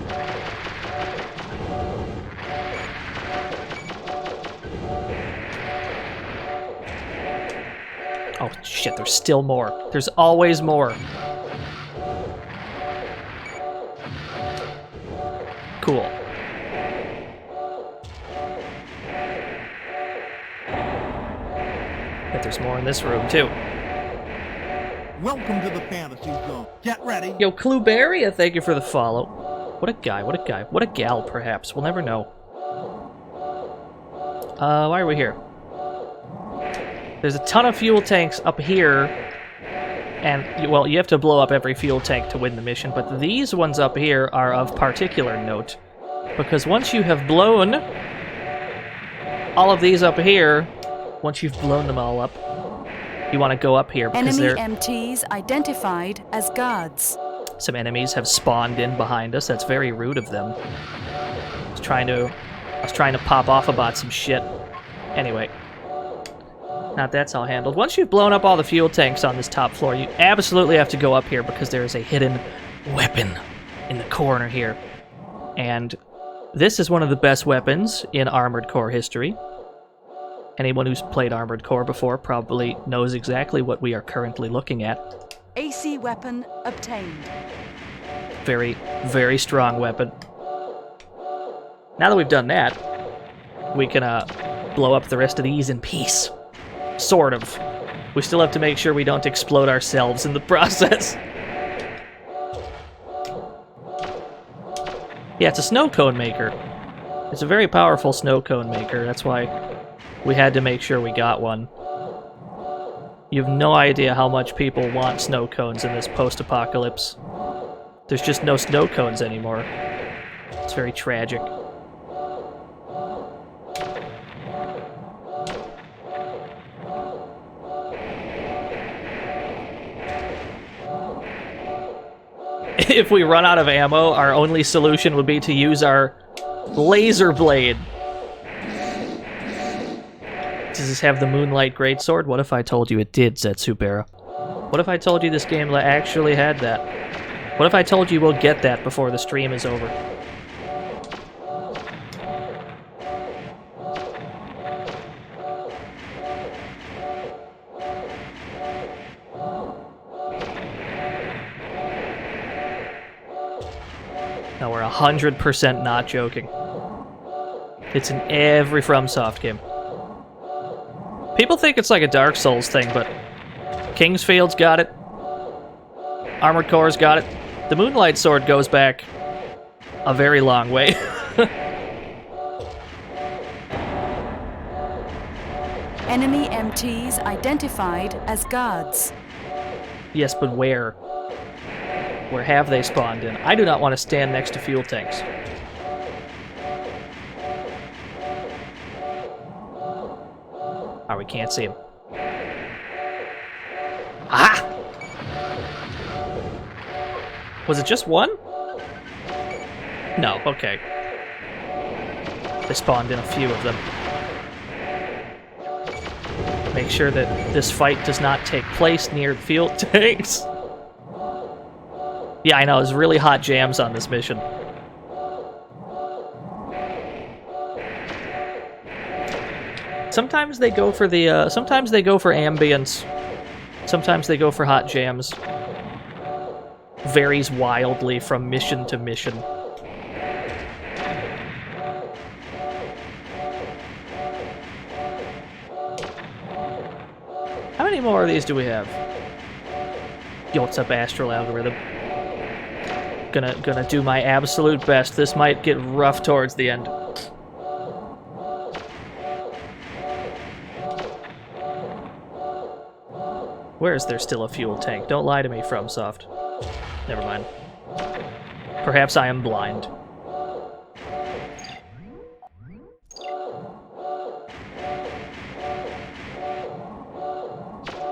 Oh, shit, there's still more. There's always more. Cool. Bet there's more in this room, too. Welcome to the fantasy zone. Get ready. Yo, Clueberry, thank you for the follow. What a guy, what a guy. What a gal, perhaps. We'll never know. Why are we here? There's a ton of fuel tanks up here. And, well, you have to blow up every fuel tank to win the mission, but these ones up here are of particular note. Because once you have blown all of these up here, once you've blown them all up, you want to go up here because enemy MTs identified as guards. Some enemies have spawned in behind us. That's very rude of them. I was trying to pop off about some shit. Anyway. Now that's all handled. Once you've blown up all the fuel tanks on this top floor, you absolutely have to go up here because there is a hidden weapon in the corner here. And this is one of the best weapons in Armored Core history. Anyone who's played Armored Core before probably knows exactly what we are currently looking at. AC weapon obtained. Very, very strong weapon. Now that we've done that, we can blow up the rest of these in peace. Sort of. We still have to make sure we don't explode ourselves in the process. Yeah, it's a snow cone maker. It's a very powerful snow cone maker. That's why we had to make sure we got one. You have no idea how much people want snow cones in this post-apocalypse. There's just no snow cones anymore. It's very tragic. If we run out of ammo, our only solution would be to use our laser blade. Does this have the Moonlight Greatsword? What if I told you it did, Zetsubera? What if I told you this game actually had that? What if I told you we'll get that before the stream is over? No, we're 100% not joking. It's in every FromSoft game. People think it's like a Dark Souls thing, but Kingsfield's got it. Armored Core's got it. The Moonlight Sword goes back a very long way. Enemy MTs identified as guards. Yes, but where? Where have they spawned in? I do not want to stand next to fuel tanks. Oh, we can't see him. Ah! Was it just one? No, okay. They spawned in a few of them. Make sure that this fight does not take place near fuel tanks. Yeah, I know, there's really hot jams on this mission. Sometimes they go for the, sometimes they go for ambience. Sometimes they go for hot jams. Varies wildly from mission to mission. How many more of these do we have? Yo, what's up, Astral Algorithm? Gonna do my absolute best. This might get rough towards the end. Where is there still a fuel tank? Don't lie to me, FromSoft. Never mind. Perhaps I am blind.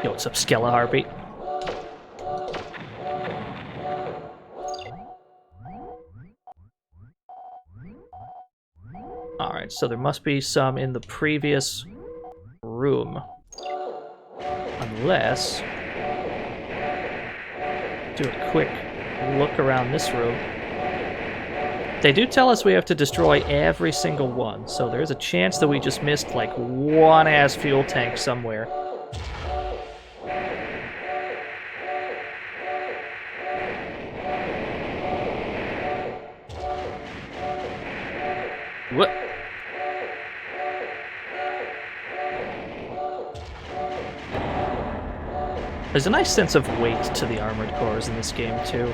Yo, what's up, Skella Harpy? Alright, so there must be some in the previous room. Unless... do a quick look around this room. They do tell us we have to destroy every single one, so there's a chance that we just missed, like, one-ass fuel tank somewhere. What? There's a nice sense of weight to the armored cores in this game, too.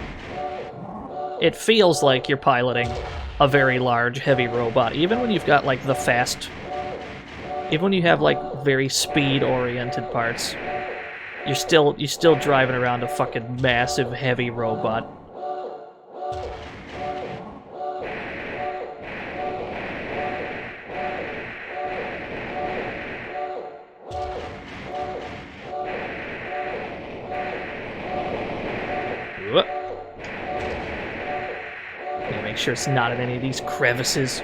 It feels like you're piloting a very large, heavy robot, even when you've got, like, the fast... even when you have, like, very speed-oriented parts. You're still driving around a fucking massive, heavy robot. Make sure it's not in any of these crevices.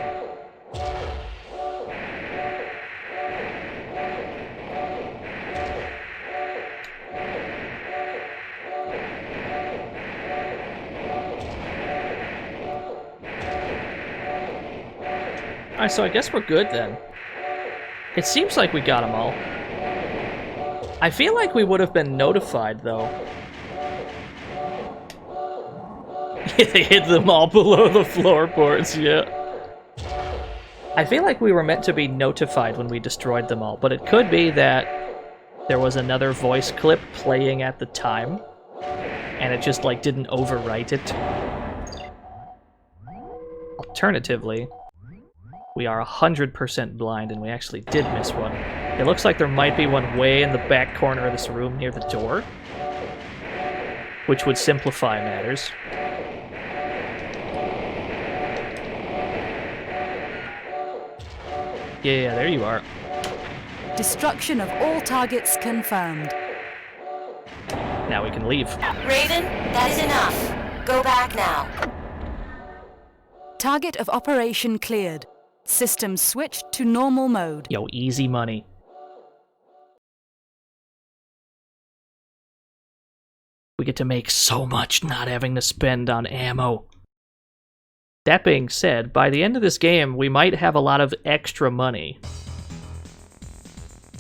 Alright, so I guess we're good then. It seems like we got them all. I feel like we would have been notified, though. They hid them all below the floorboards, yeah. I feel like we were meant to be notified when we destroyed them all, but it could be that there was another voice clip playing at the time, and it just, like, didn't overwrite it. Alternatively, we are 100% blind and we actually did miss one. It looks like there might be one way in the back corner of this room near the door, which would simplify matters. Yeah, there you are. Destruction of all targets confirmed. Now we can leave. Raven, that is enough. Go back now. Target of operation cleared. System switched to normal mode. Yo, easy money. We get to make so much not having to spend on ammo. That being said, by the end of this game, we might have a lot of extra money.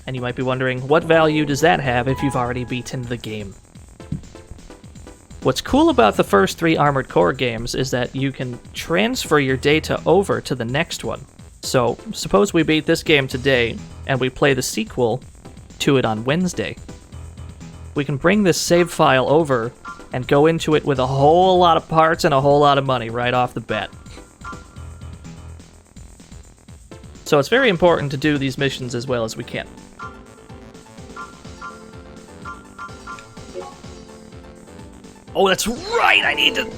And you might be wondering, what value does that have if you've already beaten the game? What's cool about the first 3 Armored Core games is that you can transfer your data over to the next one. So, suppose we beat this game today, and we play the sequel to it on Wednesday. We can bring this save file over and go into it with a whole lot of parts and a whole lot of money right off the bat. So it's very important to do these missions as well as we can. Oh, that's right! I need to...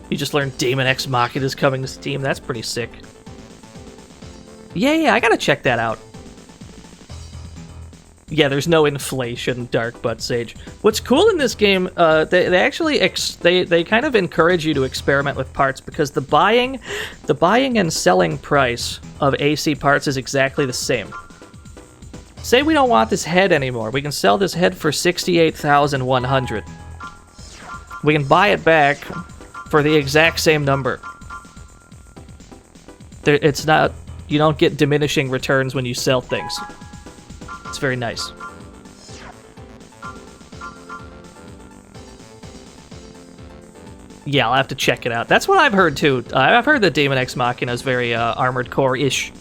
You just learned Daemon X Machina is coming to Steam. That's pretty sick. Yeah, I gotta check that out. Yeah, there's no inflation, Dark Butt Sage. What's cool in this game, they actually they kind of encourage you to experiment with parts because the buying and selling price of AC parts is exactly the same. Say we don't want this head anymore. We can sell this head for 68,100. We can buy it back for the exact same number. It's not... You don't get diminishing returns when you sell things. It's very nice. Yeah, I'll have to check it out. That's what I've heard, too. I've heard that Daemon X Machina is very Armored Core-ish.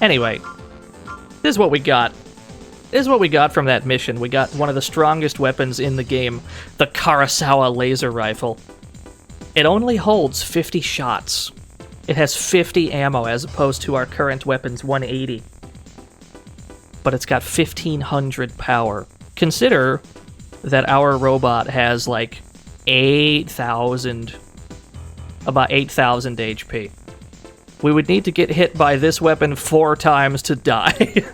Anyway, this is what we got. This is what we got from that mission. We got one of the strongest weapons in the game, the Kurosawa laser rifle. It only holds 50 shots. It has 50 ammo as opposed to our current weapon's 180. But it's got 1500 power. Consider that our robot has like 8,000, about 8,000 HP. We would need to get hit by this weapon 4 times to die.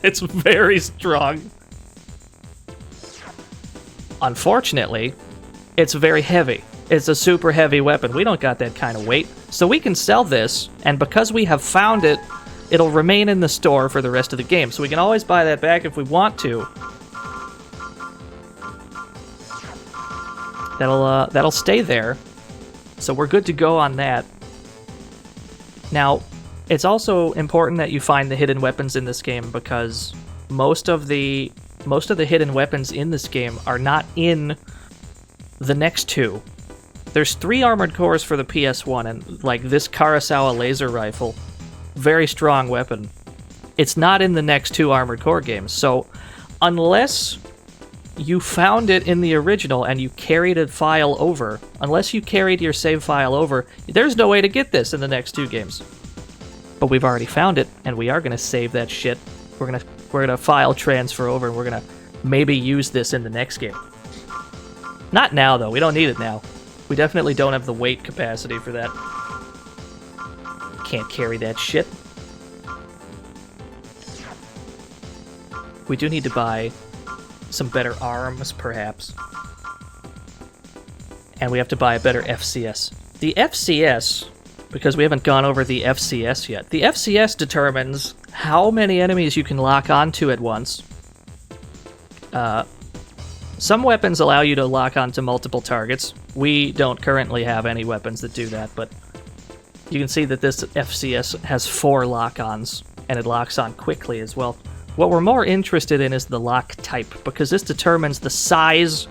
It's very strong. Unfortunately, it's very heavy. It's a super heavy weapon. We don't got that kind of weight. So we can sell this, and because we have found it, it'll remain in the store for the rest of the game. So we can always buy that back if we want to. That'll stay there. So we're good to go on that. Now, it's also important that you find the hidden weapons in this game because most of the hidden weapons in this game are not in the next 2. There's 3 Armored Cores for the PS1, and like this Kurosawa laser rifle, very strong weapon. It's not in the next 2 Armored Core games, so unless you found it in the original and you carried a file over, unless you carried your save file over, there's no way to get this in the next 2 games. But we've already found it, and we are gonna save that shit. We're gonna file transfer over, and we're gonna maybe use this in the next game. Not now, though. We don't need it now. We definitely don't have the weight capacity for that. Can't carry that shit. We do need to buy some better arms, perhaps. And we have to buy a better FCS. The FCS, because we haven't gone over the FCS yet, the FCS determines how many enemies you can lock onto at once. Some weapons allow you to lock onto multiple targets. We don't currently have any weapons that do that, but you can see that this FCS has 4 lock-ons, and it locks on quickly as well. What we're more interested in is the lock type, because this determines the size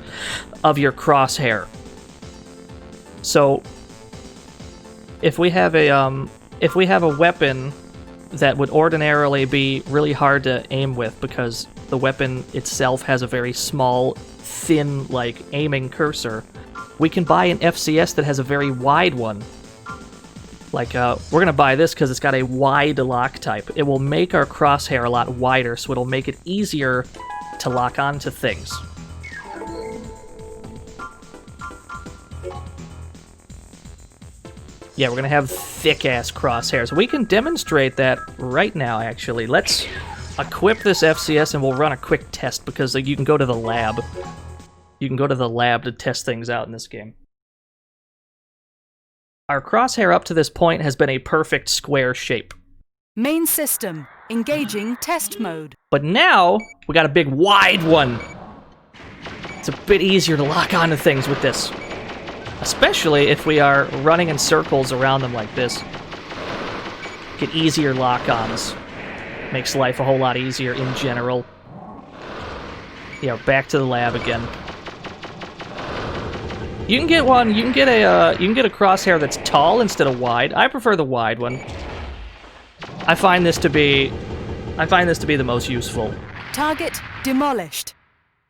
of your crosshair. So, if we have a weapon that would ordinarily be really hard to aim with because the weapon itself has a very small, thin, like, aiming cursor, we can buy an FCS that has a very wide one. Like, we're gonna buy this because it's got a wide lock type. It will make our crosshair a lot wider, so it'll make it easier to lock onto things. Yeah, we're gonna have thick-ass crosshairs. We can demonstrate that right now, actually. Let's equip this FCS and we'll run a quick test, because you can go to the lab. You can go to the lab to test things out in this game. Our crosshair up to this point has been a perfect square shape. Main system, engaging test mode. But now, we got a big wide one. It's a bit easier to lock onto things with this. Especially if we are running in circles around them like this. Get easier lock-ons. Makes life a whole lot easier in general. Yeah, back to the lab again. You can get one. You can get a crosshair that's tall instead of wide. I prefer the wide one. I find this to be the most useful. Target demolished.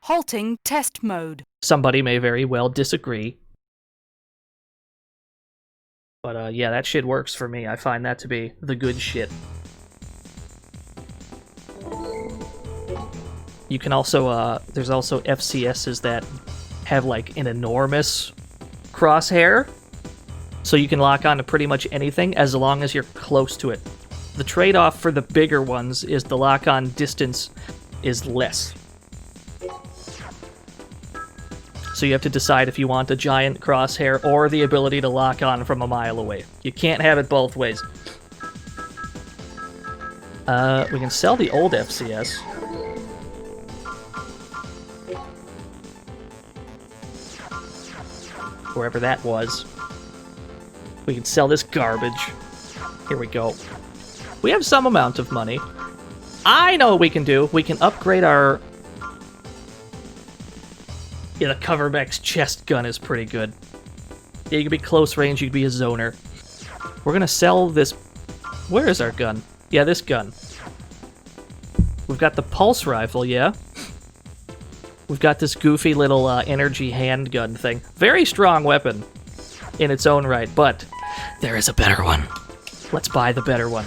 Halting test mode. Somebody may very well disagree. But yeah, that shit works for me. I find that to be the good shit. You can also, there's also FCSs that have like an enormous crosshair, so you can lock on to pretty much anything as long as you're close to it. The trade-off for the bigger ones is the lock-on distance is less. So you have to decide if you want a giant crosshair or the ability to lock on from a mile away. You can't have it both ways. We can sell the old FCS. Wherever that was. We can sell this garbage. Here we go. We have some amount of money. I know what we can do. We can upgrade our... Yeah, the Coverback's chest gun is pretty good. Yeah, you can be close range, you can be a zoner. We're gonna sell this... Where is our gun? Yeah, this gun. We've got the pulse rifle, yeah. We've got this goofy little energy handgun thing. Very strong weapon in its own right, but there is a better one. Let's buy the better one.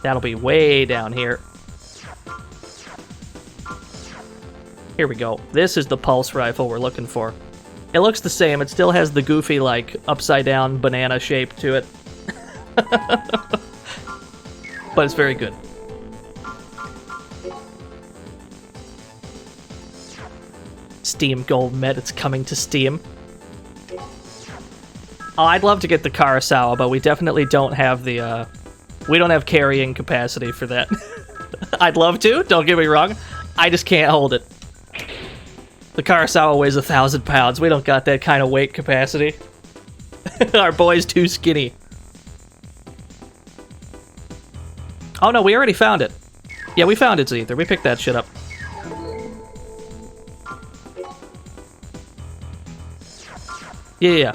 That'll be way down here. Here we go. This is the pulse rifle we're looking for. It looks the same. It still has the goofy, like, upside-down banana shape to it. But it's very good. Steam Gold Med, it's coming to Steam. Oh, I'd love to get the Kurosawa, but we definitely don't have the, we don't have carrying capacity for that. I'd love to, don't get me wrong. I just can't hold it. The Kurosawa weighs 1,000 pounds. We don't got that kind of weight capacity. Our boy's too skinny. Oh no, we already found it. Yeah, we found its ether. We picked that shit up. Yeah.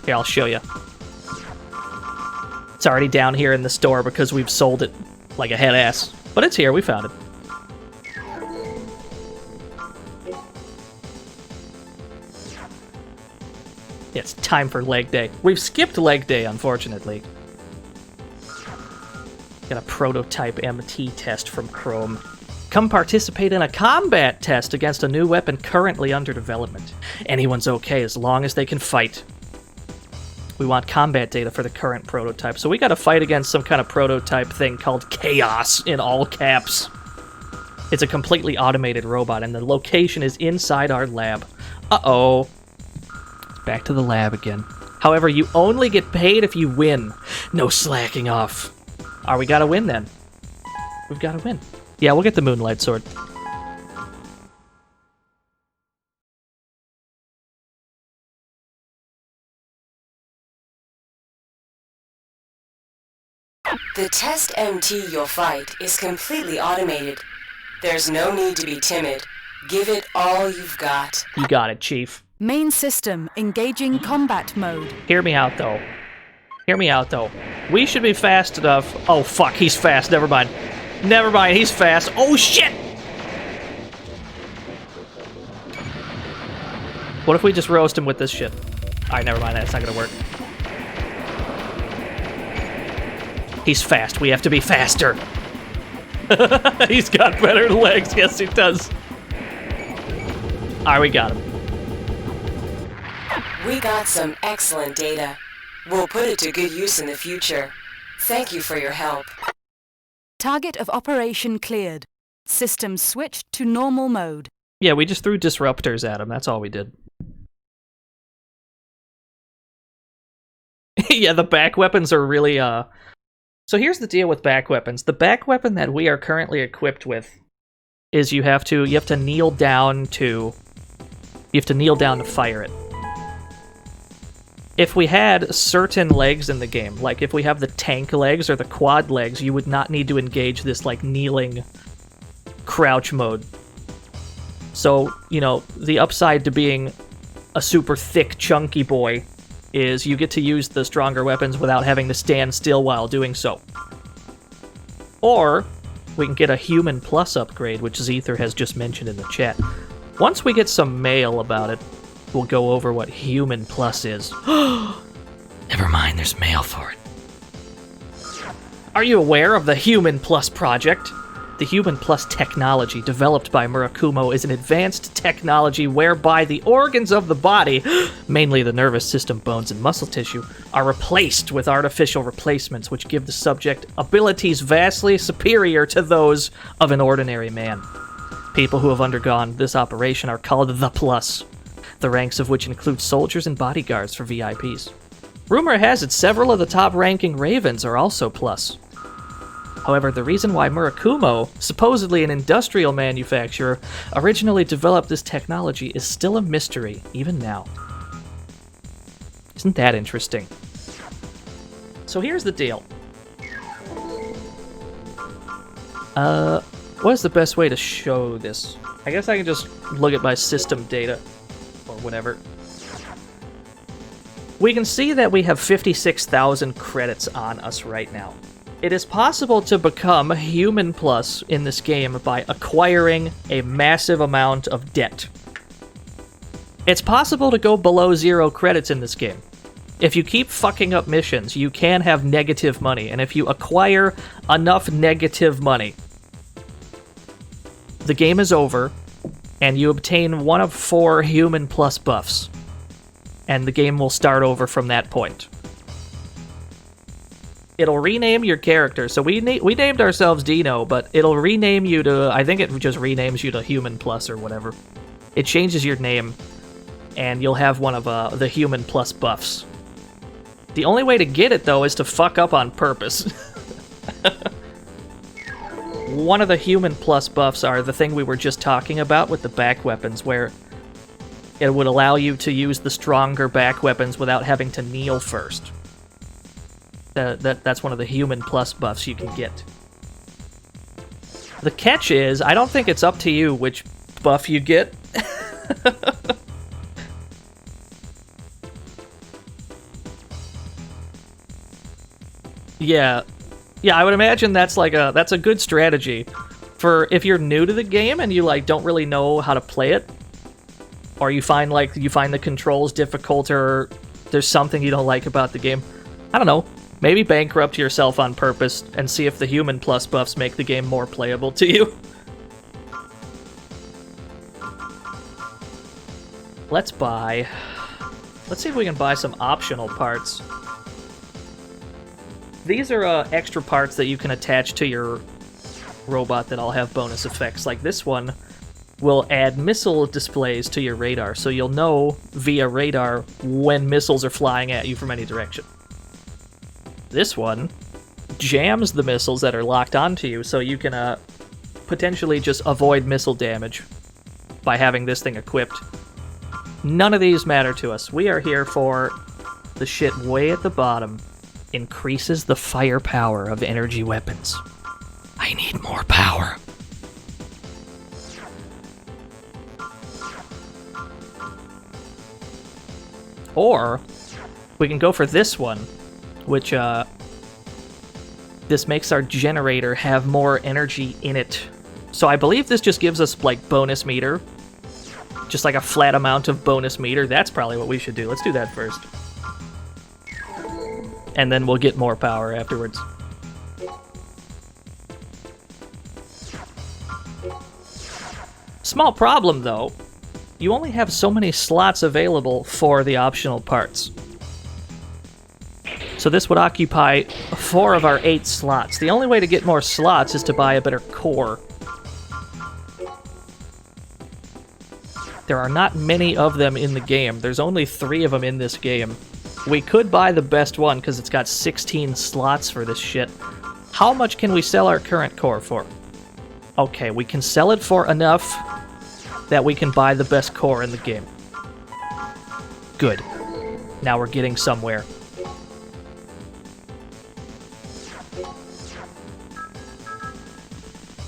Here, I'll show you. It's already down here in the store because we've sold it like a head ass. But it's here, we found it. It's time for leg day. We've skipped leg day, unfortunately. Got a prototype MT test from Chrome. Come participate in a combat test against a new weapon currently under development. Anyone's okay as long as they can fight. We want combat data for the current prototype, so we gotta fight against some kind of prototype thing called Chaos in all caps. It's a completely automated robot, and the location is inside our lab. Uh-oh. Back to the lab again. However, you only get paid if you win. No slacking off. We gotta win then. We've gotta win. Yeah, we'll get the Moonlight Sword. The test MT you'll fight is completely automated. There's no need to be timid. Give it all you've got. You got it, Chief. Main system engaging combat mode. Hear me out, though. Hear me out, though. We should be fast enough. Oh, fuck, he's fast. Never mind. Never mind, he's fast. Oh, shit! What if we just roast him with this shit? Alright, never mind, that's not gonna work. He's fast, we have to be faster. He's got better legs, yes he does. Alright, we got him. We got some excellent data. We'll put it to good use in the future. Thank you for your help. Target of operation cleared. System switched to normal mode. Yeah, we just threw disruptors at him, that's all we did. Yeah, the back weapons are really, So here's the deal with back weapons. The back weapon that we are currently equipped with is you have to kneel down to fire it. If we had certain legs in the game, like if we have the tank legs or the quad legs, you would not need to engage this like kneeling crouch mode. So, you know, the upside to being a super thick, chunky boy is you get to use the stronger weapons without having to stand still while doing so. Or we can get a Human Plus upgrade, which Zether has just mentioned in the chat. Once we get some mail about it, we'll go over what Human Plus is. Never mind, there's mail for it. Are you aware of the Human Plus project? The Human Plus technology developed by Murakumo is an advanced technology whereby the organs of the body, mainly the nervous system, bones, and muscle tissue, are replaced with artificial replacements which give the subject abilities vastly superior to those of an ordinary man. People who have undergone this operation are called the Plus, the ranks of which include soldiers and bodyguards for VIPs. Rumor has it several of the top-ranking Ravens are also Plus. However, the reason why Murakumo, supposedly an industrial manufacturer, originally developed this technology is still a mystery, even now. Isn't that interesting? So here's the deal. What is the best way to show this? I guess I can just look at my system data, or whatever. We can see that we have 56,000 credits on us right now. It is possible to become Human Plus in this game by acquiring a massive amount of debt. It's possible to go below 0 credits in this game. If you keep fucking up missions, you can have negative money, and if you acquire enough negative money, the game is over, and you obtain one of 4 Human Plus buffs, and the game will start over from that point. It'll rename your character. So we named ourselves Dino, but it'll rename you to... I think it just renames you to Human Plus or whatever. It changes your name, and you'll have one of the Human Plus buffs. The only way to get it, though, is to fuck up on purpose. One of the Human Plus buffs are the thing we were just talking about with the back weapons, where it would allow you to use the stronger back weapons without having to kneel first. That's one of the Human Plus buffs you can get. The catch is, I don't think it's up to you which buff you get. Yeah, I would imagine that's a good strategy for if you're new to the game and you like don't really know how to play it, or you find the controls difficult, or there's something you don't like about the game. I don't know. Maybe bankrupt yourself on purpose and see if the Human Plus buffs make the game more playable to you. Let's see if we can buy some optional parts. These are extra parts that you can attach to your robot that all have bonus effects. Like this one will add missile displays to your radar, so you'll know via radar when missiles are flying at you from any direction. This one jams the missiles that are locked onto you, so you can potentially just avoid missile damage by having this thing equipped. None of these matter to us. We are here for the shit way at the bottom. Increases the firepower of energy weapons. I need more power. Or we can go for this one, which this makes our generator have more energy in it. So I believe this just gives us like bonus meter. Just like a flat amount of bonus meter. That's probably what we should do. Let's do that first. And then we'll get more power afterwards. Small problem, though. You only have so many slots available for the optional parts. So this would occupy 4 of our 8 slots. The only way to get more slots is to buy a better core. There are not many of them in the game. There's only 3 of them in this game. We could buy the best one because it's got 16 slots for this shit. How much can we sell our current core for? Okay, we can sell it for enough that we can buy the best core in the game. Good. Now we're getting somewhere.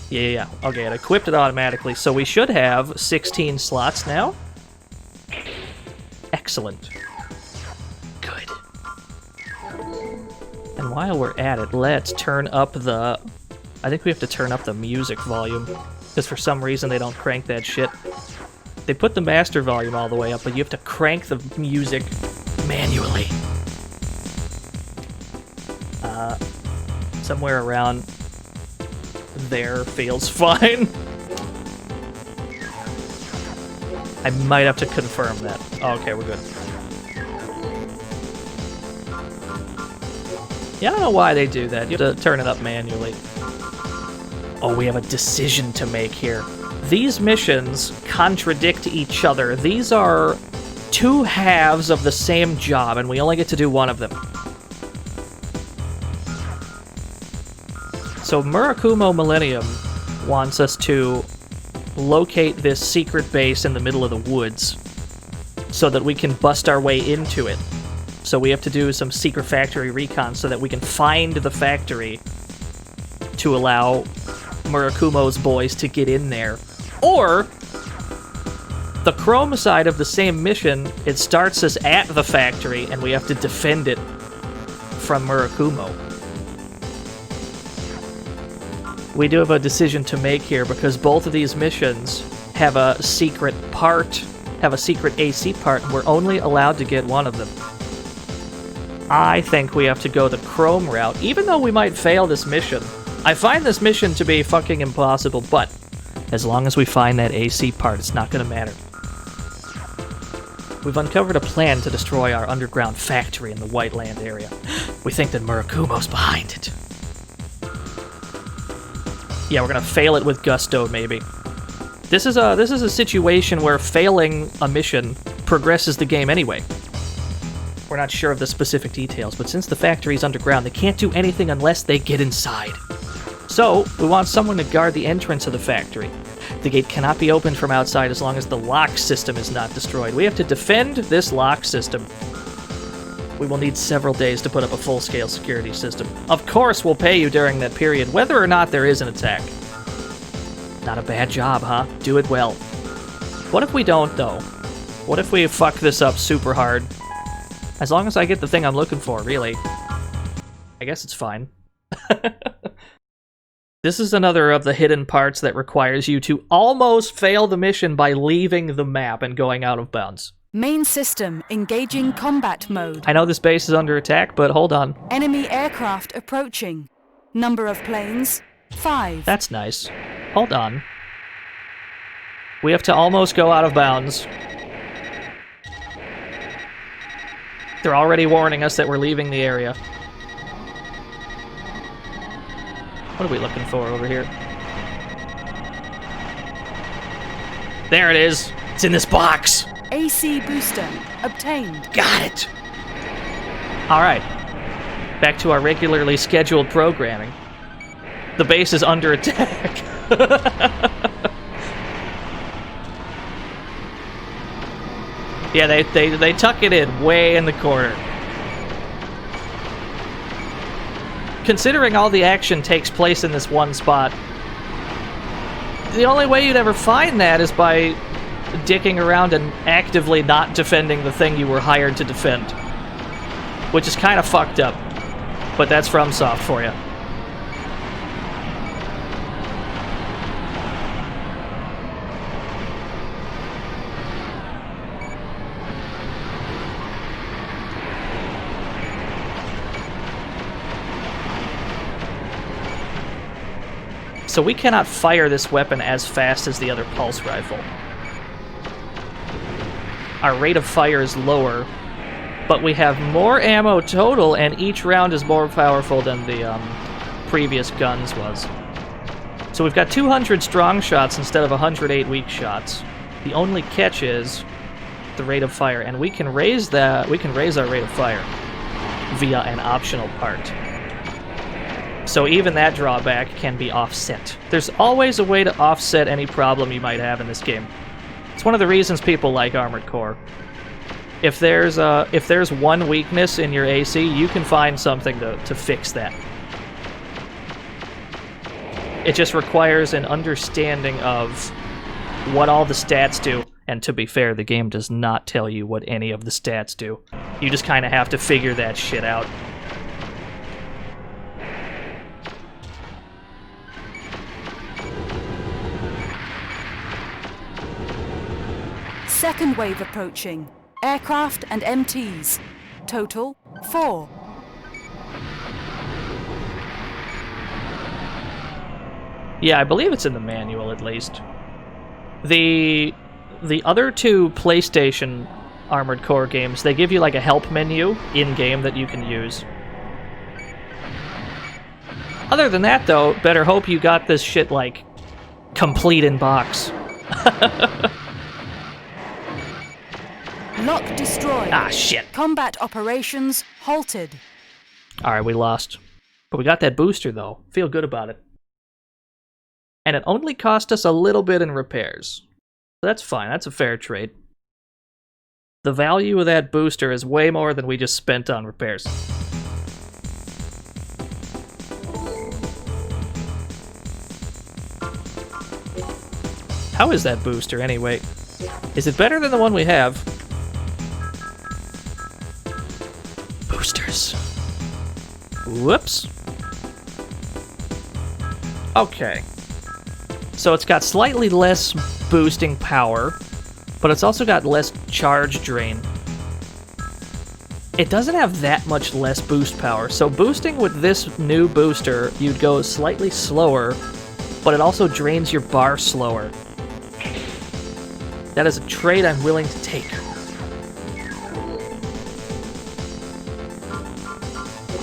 Yeah. Okay, it equipped it automatically, so we should have 16 slots now. Excellent. Good. And while we're at it, let's turn up the... I think we have to turn up the music volume, because for some reason they don't crank that shit. They put the master volume all the way up, but you have to crank the music manually. Somewhere around there feels fine. I might have to confirm that. Oh, okay, we're good. Yeah, I don't know why they do that. You have to turn it up manually. Oh, we have a decision to make here. These missions contradict each other. These are 2 halves of the same job, and we only get to do one of them. So Murakumo Millennium wants us to locate this secret base in the middle of the woods so that we can bust our way into it. So we have to do some secret factory recon so that we can find the factory to allow Murakumo's boys to get in there. Or, the Chrome side of the same mission, it starts us at the factory and we have to defend it from Murakumo. We do have a decision to make here because both of these missions have a secret part, have a secret AC part, and we're only allowed to get one of them. I think we have to go the Chrome route, even though we might fail this mission. I find this mission to be fucking impossible, but as long as we find that AC part, it's not gonna matter. We've uncovered a plan to destroy our underground factory in the White Land area. We think that Murakumo's behind it. Yeah, we're gonna fail it with gusto, maybe. This is a situation where failing a mission progresses the game anyway. We're not sure of the specific details, but since the factory's underground, they can't do anything unless they get inside. So, we want someone to guard the entrance of the factory. The gate cannot be opened from outside as long as the lock system is not destroyed. We have to defend this lock system. We will need several days to put up a full-scale security system. Of course we'll pay you during that period, whether or not there is an attack. Not a bad job, huh? Do it well. What if we don't, though? What if we fuck this up super hard? As long as I get the thing I'm looking for, really. I guess it's fine. This is another of the hidden parts that requires you to almost fail the mission by leaving the map and going out of bounds. Main system engaging combat mode. I know this base is under attack, but hold on. Enemy aircraft approaching. Number of planes, 5. That's nice. Hold on. We have to almost go out of bounds. They're already warning us that we're leaving the area. What are we looking for over here? There it is. It's in this box. AC booster obtained. Got it. All right. Back to our regularly scheduled programming. The base is under attack. Yeah, they tuck it in way in the corner. Considering all the action takes place in this one spot, the only way you'd ever find that is by dicking around and actively not defending the thing you were hired to defend. Which is kind of fucked up. But that's FromSoft for you. So we cannot fire this weapon as fast as the other pulse rifle. Our rate of fire is lower, but we have more ammo total, and each round is more powerful than the previous guns was. So we've got 200 strong shots instead of 108 weak shots. The only catch is the rate of fire, and we can raise that. We can raise our rate of fire via an optional part. So even that drawback can be offset. There's always a way to offset any problem you might have in this game. It's one of the reasons people like Armored Core. If there's one weakness in your AC, you can find something to fix that. It just requires an understanding of what all the stats do. And to be fair, the game does not tell you what any of the stats do. You just kind of have to figure that shit out. Second wave approaching. Aircraft and MTs. Total 4. Yeah, I believe it's in the manual at least. The other two PlayStation Armored Core games, they give you like a help menu in-game that you can use. Other than that though, better hope you got this shit like complete in box. Lock destroyed. Ah, shit. Combat operations halted. Alright, we lost. But we got that booster though. Feel good about it. And it only cost us a little bit in repairs. So that's fine, that's a fair trade. The value of that booster is way more than we just spent on repairs. How is that booster anyway? Is it better than the one we have? Boosters. Whoops. Okay. So it's got slightly less boosting power, but it's also got less charge drain. It doesn't have that much less boost power, so boosting with this new booster, you'd go slightly slower, but it also drains your bar slower. That is a trade I'm willing to take.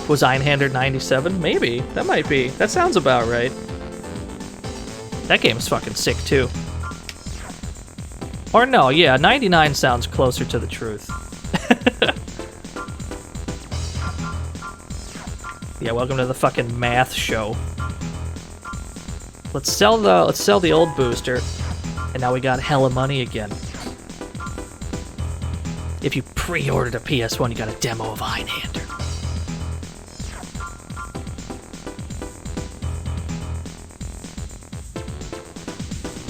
Was Einhander 97? Maybe. That might be. That sounds about right. That game's fucking sick, too. Or no, yeah, 99 sounds closer to the truth. Yeah, welcome to the fucking math show. Let's sell the old booster, and now we got hella money again. If you pre-ordered a PS1, you got a demo of Einhander.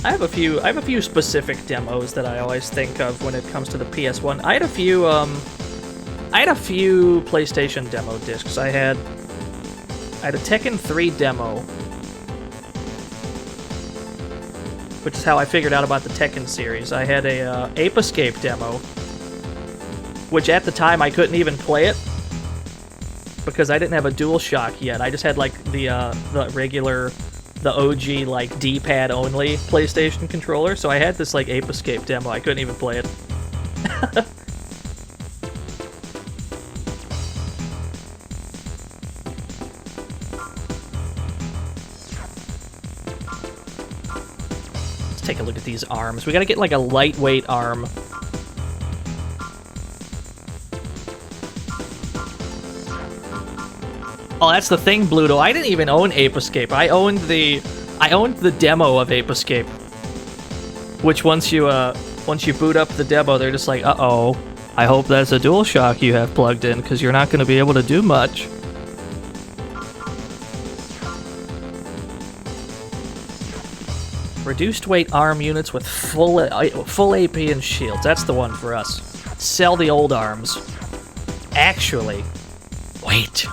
I have a few specific demos that I always think of when it comes to the PS1. I had a few PlayStation demo discs. I had a Tekken 3 demo, which is how I figured out about the Tekken series. I had a Ape Escape demo, which at the time I couldn't even play it because I didn't have a DualShock yet. I just had like the regular, the OG like D-pad only PlayStation controller, so I had this like Ape Escape demo. I couldn't even play it. Let's take a look at these arms. We gotta get like a lightweight arm. Oh, that's the thing, Bluto. I didn't even own Ape Escape. I owned the demo of Ape Escape. Which once you boot up the demo, they're just like, uh-oh, I hope that's a DualShock you have plugged in, because you're not going to be able to do much. Reduced weight arm units with full AP and shields. That's the one for us. Sell the old arms. Actually, wait.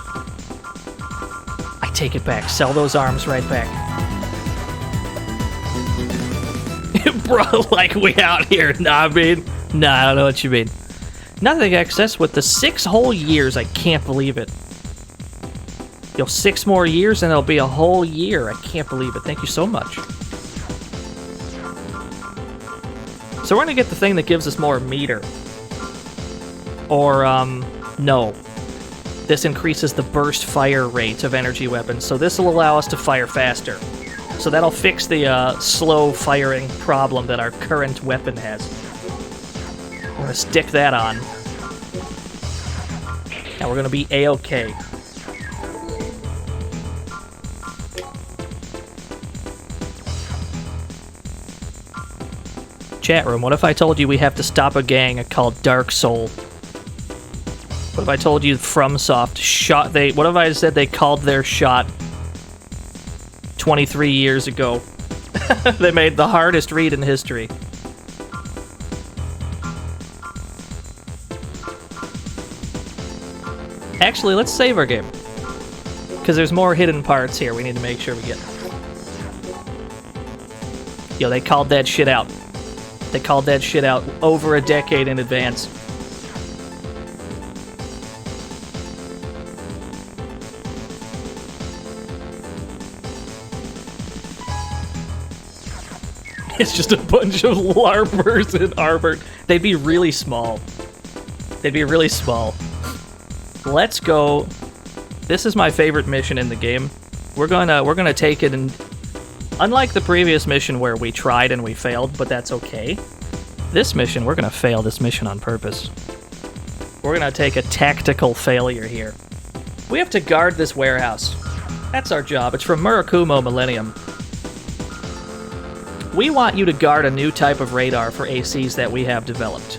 Take it back. Sell those arms right back. Bro, like we out here. Nah, I don't know what you mean. Nothing access with the 6 whole years. I can't believe it. Yo, 6 more years and it'll be a whole year. I can't believe it. Thank you so much. So we're gonna get the thing that gives us more meter. Or, no. This increases the burst fire rate of energy weapons, so this will allow us to fire faster. So that'll fix the slow firing problem that our current weapon has. We're gonna stick that on. And we're gonna be A-okay. Chat room, what if I told you we have to stop a gang called Dark Soul? What if I told you FromSoft shot what if I said they called their shot 23 years ago? They made the hardest read in history. Actually, let's save our game. Because there's more hidden parts here we need to make sure we get. Yo, they called that shit out. They called that shit out over a decade in advance. It's just a bunch of larpers in armor. They'd be really small. They'd be really small. Let's go. This is my favorite mission in the game. We're gonna take it, and unlike the previous mission where we tried and we failed, but that's okay. This mission, we're gonna fail this mission on purpose. We're gonna take a tactical failure here. We have to guard this warehouse. That's our job. It's from Murakumo Millennium. We want you to guard a new type of radar for ACs that we have developed.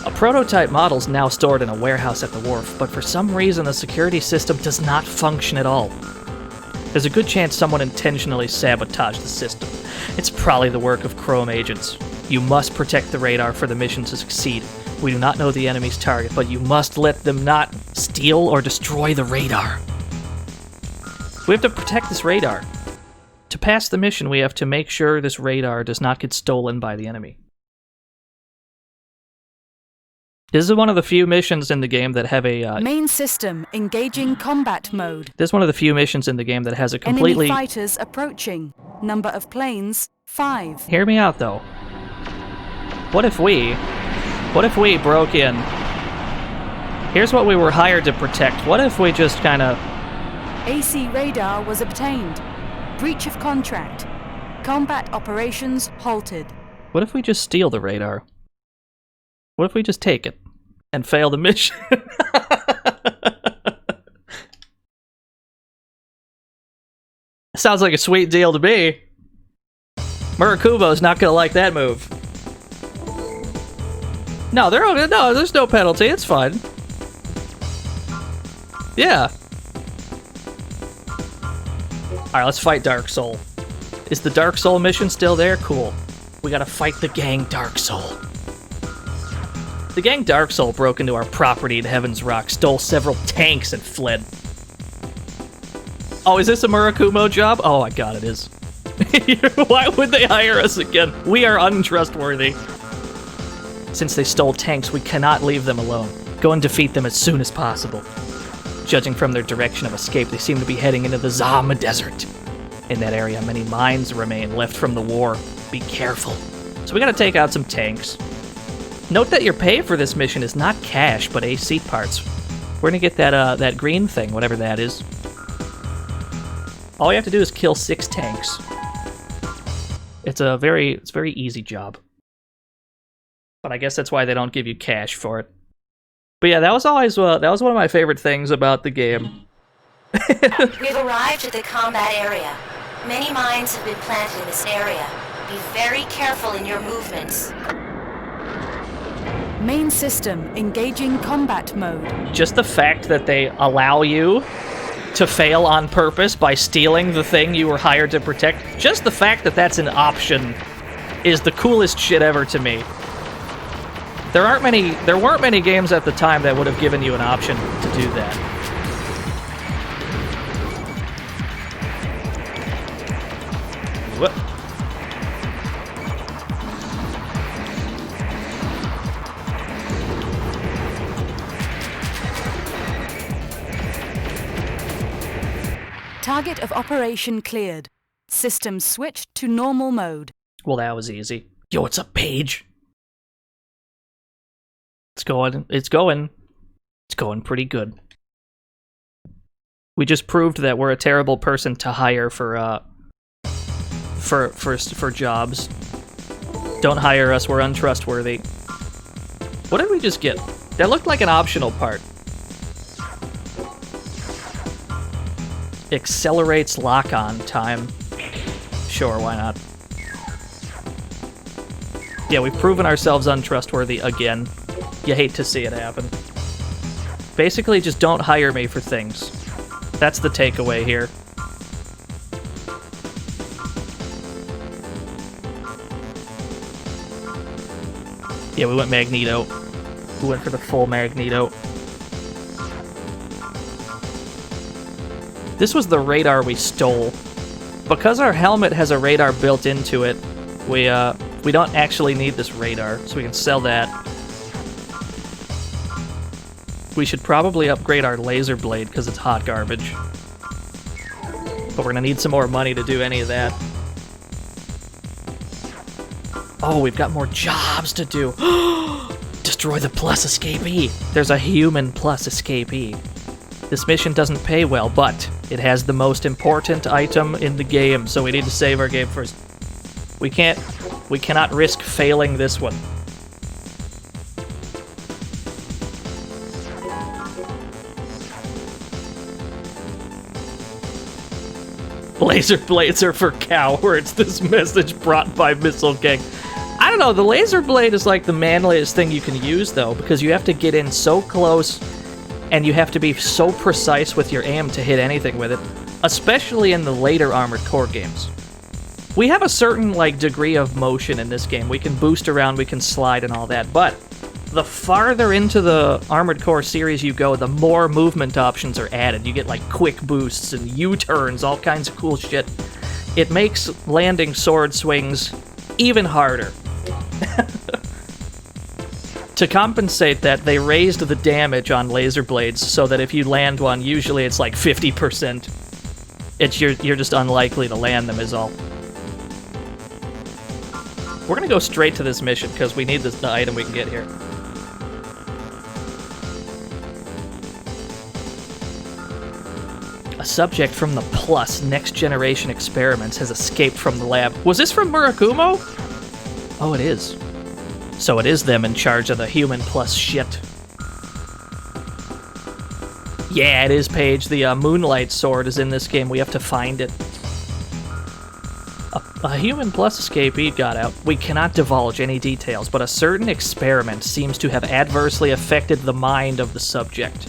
A prototype model is now stored in a warehouse at the wharf, but for some reason the security system does not function at all. There's a good chance someone intentionally sabotaged the system. It's probably the work of Chrome agents. You must protect the radar for the mission to succeed. We do not know the enemy's target, but you must let them not steal or destroy the radar. We have to protect this radar. To pass the mission, we have to make sure this radar does not get stolen by the enemy. This is one of the few missions in the game that have a... Main system engaging combat mode. This is one of the few missions in the game that has a completely... Enemy fighters approaching. Number of planes, 5. Hear me out, though. What if we broke in? Here's what we were hired to protect. What if we just kind of... AC radar was obtained. Breach of contract. Combat operations halted. What if we just steal the radar? What if we just take it and fail the mission? Sounds like a sweet deal to me. Murakumo's not gonna like that move. No, there's no penalty. It's fine. Yeah. Alright, let's fight Dark Soul. Is the Dark Soul mission still there? Cool. We gotta fight the gang Dark Soul. The gang Dark Soul broke into our property in Heaven's Rock, stole several tanks, and fled. Oh, is this a Murakumo job? Oh my god, it is. Why would they hire us again? We are untrustworthy. Since they stole tanks, we cannot leave them alone. Go and defeat them as soon as possible. Judging from their direction of escape, they seem to be heading into the Zama Desert. In that area, many mines remain left from the war. Be careful. So we gotta take out some tanks. Note that your pay for this mission is not cash, but AC parts. We're gonna get that green thing, whatever that is. All you have to do is kill 6 tanks. It's a very easy job. But I guess that's why they don't give you cash for it. But yeah, that was always that was one of my favorite things about the game. We've arrived at the combat area. Many mines have been planted in this area. Be very careful in your movements. Main system engaging combat mode. Just the fact that they allow you to fail on purpose by stealing the thing you were hired to protect, just the fact that that's an option is the coolest shit ever to me. There weren't many games at the time that would have given you an option to do that. Whoop. Target of operation cleared. System switched to normal mode. Well, that was easy. Yo, what's up, Paige? It's going pretty good. We just proved that we're a terrible person to hire for jobs. Don't hire us, we're untrustworthy. What did we just get? That looked like an optional part. Accelerates lock-on time. Sure, why not? Yeah, we've proven ourselves untrustworthy again. You hate to see it happen. Basically, just don't hire me for things. That's the takeaway here. Yeah, we went Magneto. We went for the full Magneto. This was the radar we stole. Because our helmet has a radar built into it, we don't actually need this radar, so we can sell that. We should probably upgrade our laser blade because it's hot garbage. But we're gonna need some more money to do any of that. Oh, we've got more jobs to do. Destroy the plus escapee. There's a human plus escapee. This mission doesn't pay well, but it has the most important item in the game, so we need to save our game first. We cannot risk failing this one. Laser blades are for cowards. This message brought by Missile Gang. I don't know, the laser blade is like the manliest thing you can use, though, because you have to get in so close and you have to be so precise with your aim to hit anything with it, especially in the later Armored Core games. We have a certain, degree of motion in this game. We can boost around, we can slide and all that, but the farther into the Armored Core series you go, the more movement options are added. You get, quick boosts and U-turns, all kinds of cool shit. It makes landing sword swings even harder. To compensate that, they raised the damage on laser blades so that if you land one, usually it's 50%. You're just unlikely to land them is all. We're gonna go straight to this mission because we need the item we can get here. A subject from the Plus Next Generation experiments has escaped from the lab. Was this from Murakumo? Oh, it is. So it is them in charge of the human plus shit. Yeah, it is, Paige. The Moonlight Sword is in this game. We have to find it. A human plus escapee got out. We cannot divulge any details, but a certain experiment seems to have adversely affected the mind of the subject.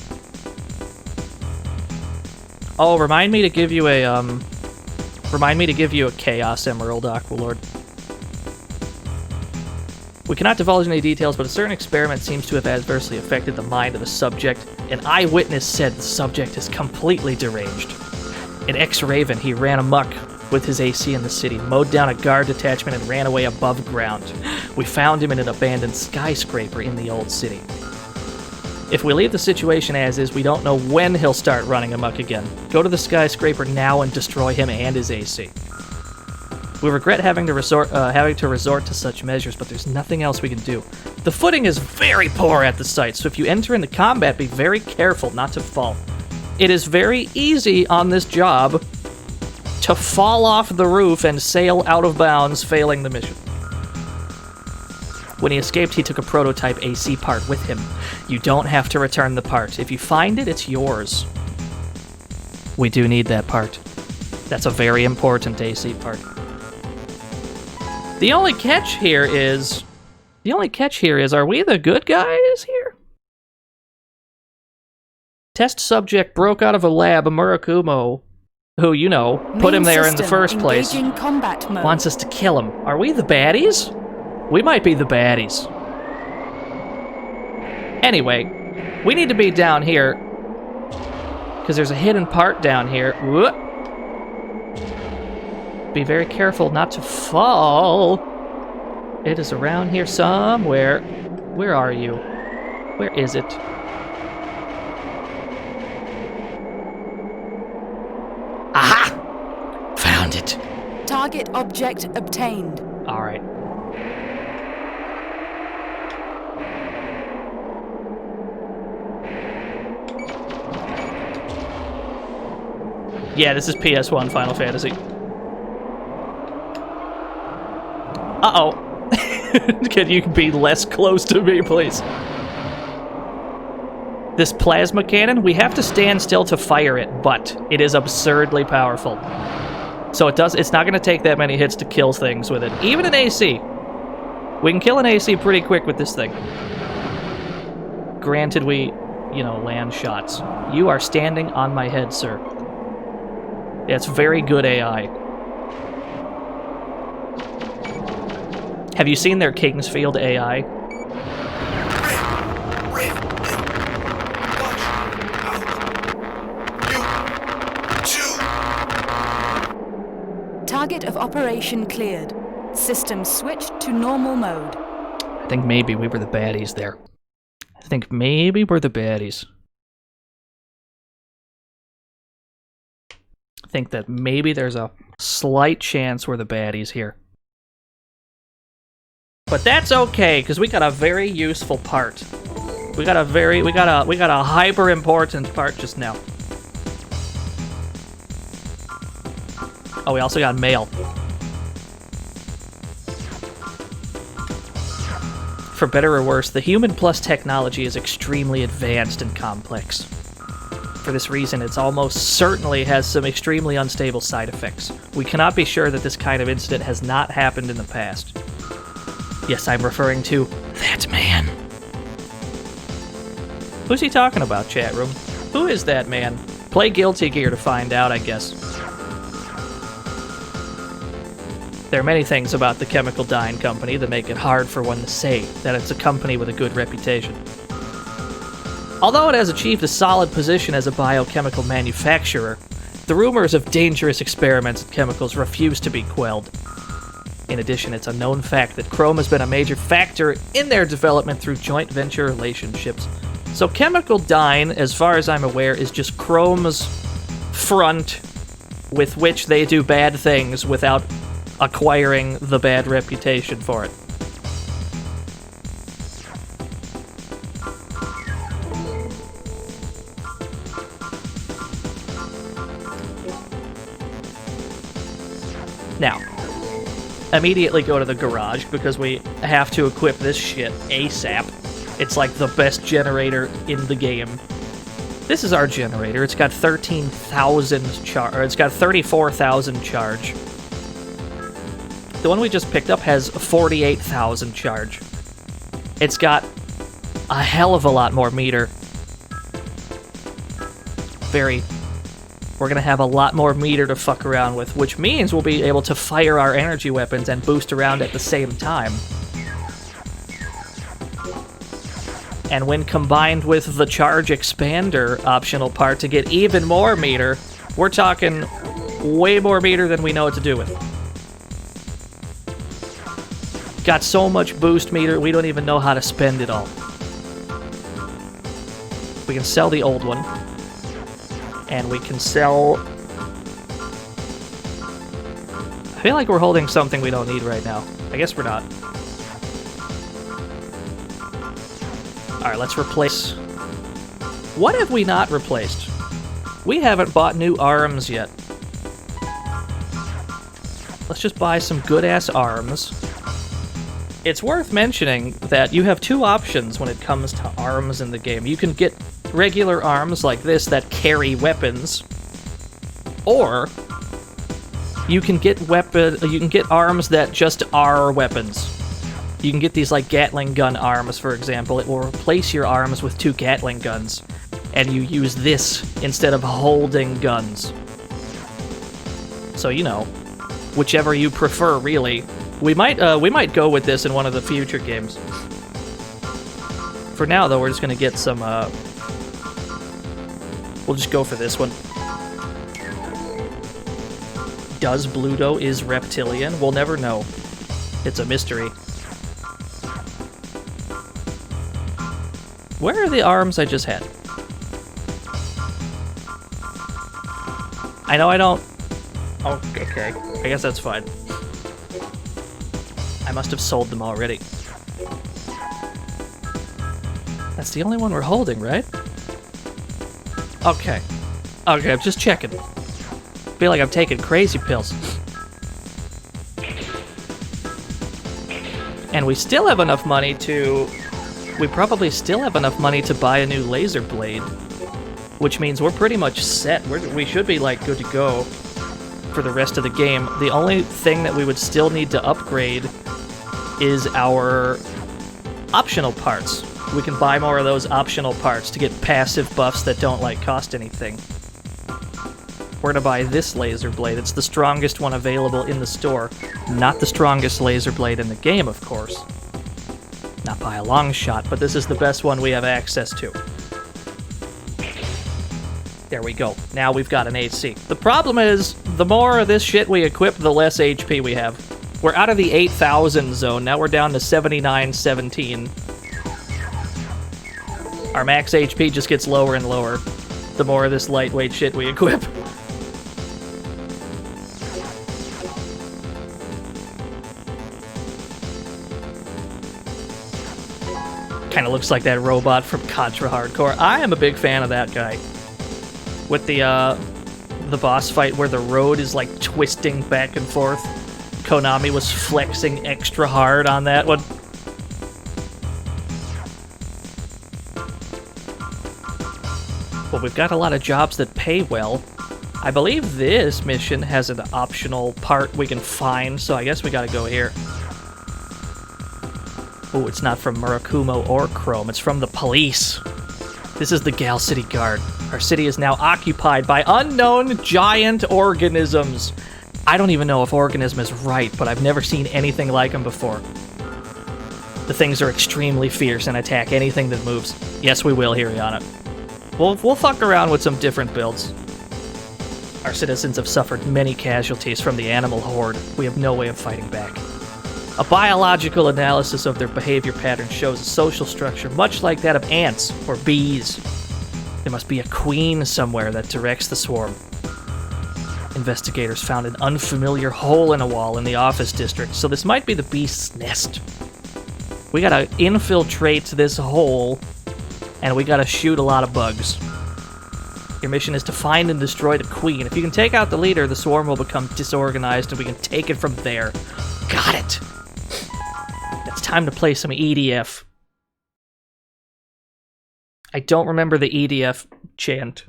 Oh, remind me to give you a Chaos Emerald, Aqualord. We cannot divulge any details, but a certain experiment seems to have adversely affected the mind of the subject. An eyewitness said the subject is completely deranged. In X-Raven, he ran amok with his AC in the city, mowed down a guard detachment, and ran away above ground. We found him in an abandoned skyscraper in the old city. If we leave the situation as is, we don't know when he'll start running amok again. Go to the skyscraper now and destroy him and his AC. We regret having to resort to such measures, but there's nothing else we can do. The footing is very poor at the site, so if you enter into combat, be very careful not to fall. It is very easy on this job to fall off the roof and sail out of bounds, failing the mission. When he escaped, he took a prototype AC part with him. You don't have to return the part. If you find it, it's yours. We do need that part. That's a very important AC part. The only catch here is, are we the good guys here? Test subject broke out of a lab, Murakumo, who, put him there in the first place, wants us to kill him. Are we the baddies? We might be the baddies. Anyway, we need to be down here, because there's a hidden part down here. Whoop. Be very careful not to fall. It is around here somewhere. Where are you? Where is it? Aha! Target object obtained. Alright. Yeah, this is PS1 Final Fantasy. Uh-oh. Can you be less close to me, please? This plasma cannon, we have to stand still to fire it, but it is absurdly powerful. So it's not going to take that many hits to kill things with it. Even an AC. We can kill an AC pretty quick with this thing. Granted, we, land shots. You are standing on my head, sir. It's very good AI. Have you seen their Kingsfield AI? Target of operation cleared. System switched to normal mode. I think maybe we were the baddies there. I think maybe we're the baddies. I think that maybe there's a slight chance we're the baddies here. But that's okay, because we got a very useful part. We got a hyper important part just now. Oh, we also got mail. For better or worse, the human plus technology is extremely advanced and complex. For this reason, it's almost certainly has some extremely unstable side effects. We cannot be sure that this kind of incident has not happened in the past. Yes, I'm referring to that man. Who's he talking about, chat room? Who is that man? Play Guilty Gear to find out, I guess. There are many things about the Chemical Dyne Company that make it hard for one to say that it's a company with a good reputation. Although it has achieved a solid position as a biochemical manufacturer, the rumors of dangerous experiments and chemicals refuse to be quelled. In addition, it's a known fact that Chrome has been a major factor in their development through joint venture relationships. So Chemical Dyne, as far as I'm aware, is just Chrome's front with which they do bad things without acquiring the bad reputation for it. Now, immediately go to the garage because we have to equip this shit ASAP. It's like the best generator in the game. This is our generator. It's got 13,000 charge, or it's got 34,000 charge. The one we just picked up has 48,000 charge. It's got a hell of a lot more meter. We're gonna have a lot more meter to fuck around with, which means we'll be able to fire our energy weapons and boost around at the same time. And when combined with the charge expander optional part to get even more meter, we're talking way more meter than we know what to do with. Got so much boost meter, we don't even know how to spend it all. We can sell the old one. And we can sell... I feel like we're holding something we don't need right now. I guess we're not. Alright, let's replace... What have we not replaced? We haven't bought new arms yet. Let's just buy some good-ass arms. It's worth mentioning that you have two options when it comes to arms in the game. You can get regular arms like this that carry weapons, or you can get arms that just are weapons. You can get these like Gatling gun arms, for example. It will replace your arms with two Gatling guns, and you use this instead of holding guns. So, you know, whichever you prefer, really. We might go with this in one of the future games. For now, though, we're just gonna get some, we'll just go for this one. Does Bluto is reptilian? We'll never know. It's a mystery. Where are the arms I just had? I know I don't Oh, okay. I guess that's fine. I must have sold them already. That's the only one we're holding, right? Okay. Okay, I'm just checking. Feel like I'm taking crazy pills. And we still have enough money to... We probably still have enough money to buy a new laser blade. Which means we're pretty much set. We should be, like, good to go for the rest of the game. The only thing that we would still need to upgrade is our optional parts. We can buy more of those optional parts to get passive buffs that don't, like, cost anything. We're gonna buy this laser blade. It's the strongest one available in the store. Not the strongest laser blade in the game, of course. Not by a long shot, but this is the best one we have access to. There we go. Now we've got an AC. The problem is, the more of this shit we equip, the less HP we have. We're out of the 8,000 zone. Now we're down to 7917. Our max HP just gets lower and lower the more of this lightweight shit we equip. Kind of looks like that robot from Contra Hardcore. I am a big fan of that guy. With the boss fight where the road is like twisting back and forth. Konami was flexing extra hard on that one. Well, we've got a lot of jobs that pay well. I believe this mission has an optional part we can find, so I guess we gotta go here. Oh, it's not from Murakumo or Chrome, it's from the police. This is the Gal City Guard. Our city is now occupied by unknown giant organisms. I don't even know if organism is right, but I've never seen anything like them before. The things are extremely fierce and attack anything that moves. Yes, we will, Hiriana. We'll fuck around with some different builds. Our citizens have suffered many casualties from the animal horde. We have no way of fighting back. A biological analysis of their behavior pattern shows a social structure much like that of ants or bees. There must be a queen somewhere that directs the swarm. Investigators found an unfamiliar hole in a wall in the office district, so this might be the beast's nest. We gotta infiltrate this hole, and we gotta shoot a lot of bugs. Your mission is to find and destroy the queen. If you can take out the leader, the swarm will become disorganized, and we can take it from there. Got it! It's time to play some EDF. I don't remember the EDF chant.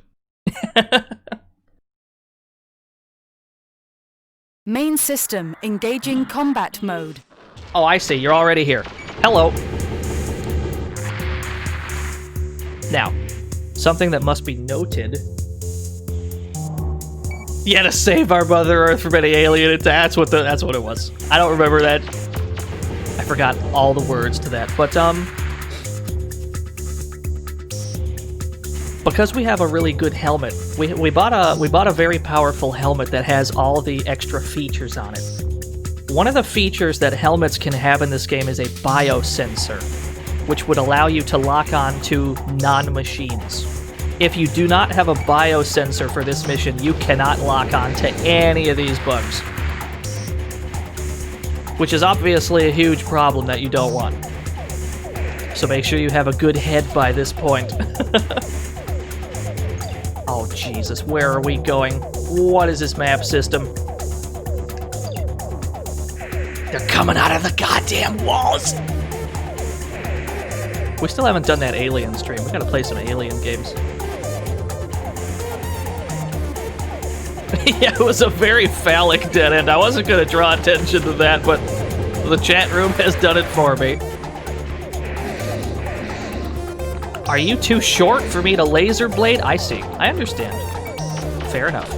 Main system engaging combat mode. Oh, I see. You're already here. Hello. Now, something that must be noted. Yeah, to save our Mother Earth from any alien attack. That's what it was. I don't remember that. I forgot all the words to that. But, because we have a really good helmet, we bought a very powerful helmet that has all the extra features on it. One of the features that helmets can have in this game is a biosensor, which would allow you to lock on to non-machines. If you do not have a biosensor for this mission, you cannot lock on to any of these bugs. Which is obviously a huge problem that you don't want. So make sure you have a good head by this point. Oh, Jesus, where are we going? What is this map system? They're coming out of the goddamn walls! We still haven't done that Alien stream. We gotta play some Alien games. Yeah, it was a very phallic dead end. I wasn't gonna draw attention to that, but the chat room has done it for me. Are you too short for me to laser blade? I see. I understand. Fair enough.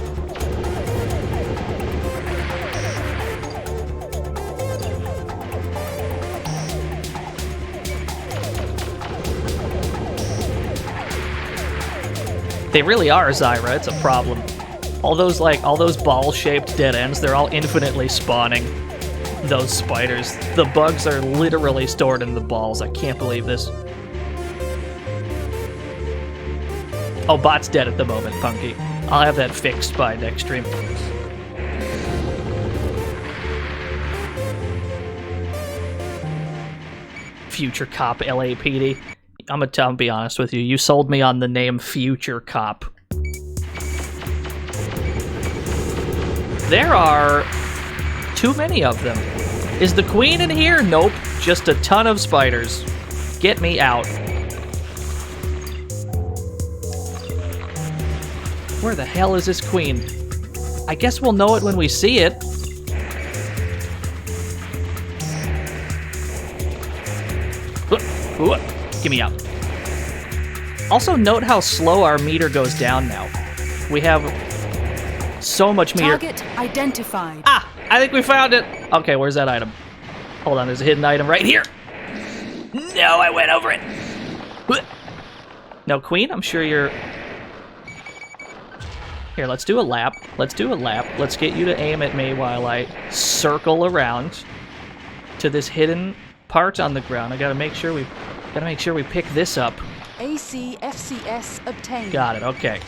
They really are, Zyra. It's a problem. All those ball-shaped dead ends, they're all infinitely spawning those spiders. The bugs are literally stored in the balls. I can't believe this. Oh, bot's dead at the moment, Punky. I'll have that fixed by next stream. Future Cop LAPD. I'm gonna be honest with you. You sold me on the name Future Cop. There are too many of them. Is the queen in here? Nope. Just a ton of spiders. Get me out. Where the hell is this queen? I guess we'll know it when we see it. Get me out. Also, note how slow our meter goes down now. We have so much meter. Target identified. Ah! I think we found it! Okay, where's that item? Hold on, there's a hidden item right here. No, I went over it. No, queen, I'm sure you're... Here, let's do a lap. Let's do a lap. Let's get you to aim at me while I circle around to this hidden part on the ground. I gotta make sure we pick this up. AC FCS obtained. Got it, okay.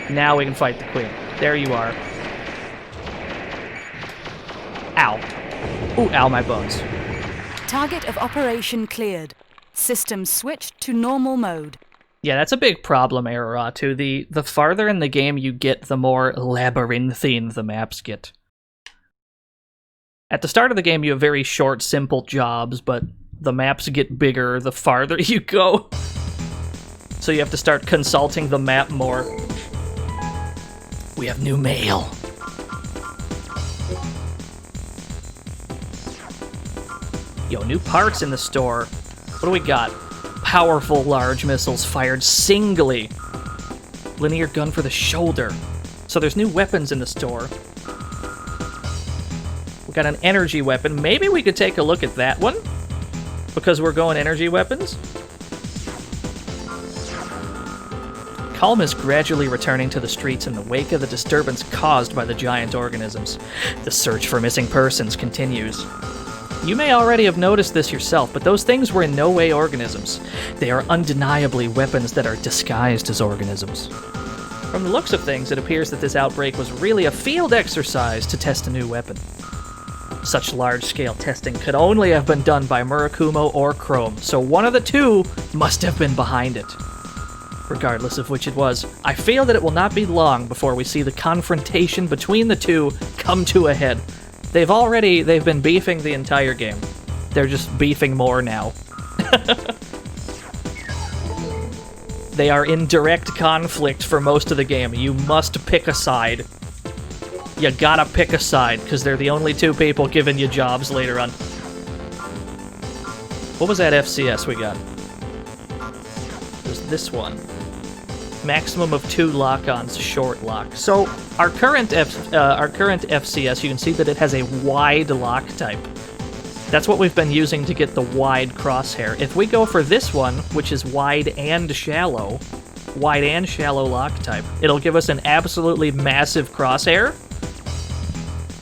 Now we can fight the queen. There you are. Ow. Ooh, ow, my bones. Target of operation cleared. System switched to normal mode. Yeah, that's a big problem, Araratu. The farther in the game you get, the more labyrinthine the maps get. At the start of the game, you have very short, simple jobs, but the maps get bigger the farther you go. So you have to start consulting the map more. We have new mail. Yo, new parts in the store. What do we got? Powerful large missiles fired singly. Linear gun for the shoulder. So there's new weapons in the store. We got an energy weapon. Maybe we could take a look at that one? Because we're going energy weapons? Calm is gradually returning to the streets in the wake of the disturbance caused by the giant organisms. The search for missing persons continues. You may already have noticed this yourself, but those things were in no way organisms. They are undeniably weapons that are disguised as organisms. From the looks of things, it appears that this outbreak was really a field exercise to test a new weapon. Such large-scale testing could only have been done by Murakumo or Chrome, so one of the two must have been behind it. Regardless of which it was, I feel that it will not be long before we see the confrontation between the two come to a head. They've been beefing the entire game. They're just beefing more now. They are in direct conflict for most of the game. You must pick a side. You gotta pick a side, because they're the only two people giving you jobs later on. What was that FCS we got? There's this one. Maximum of 2 lock-ons, short lock. So our current FCS, you can see that it has a wide lock type. That's what we've been using to get the wide crosshair. If we go for this one, which is wide and shallow lock type, it'll give us an absolutely massive crosshair,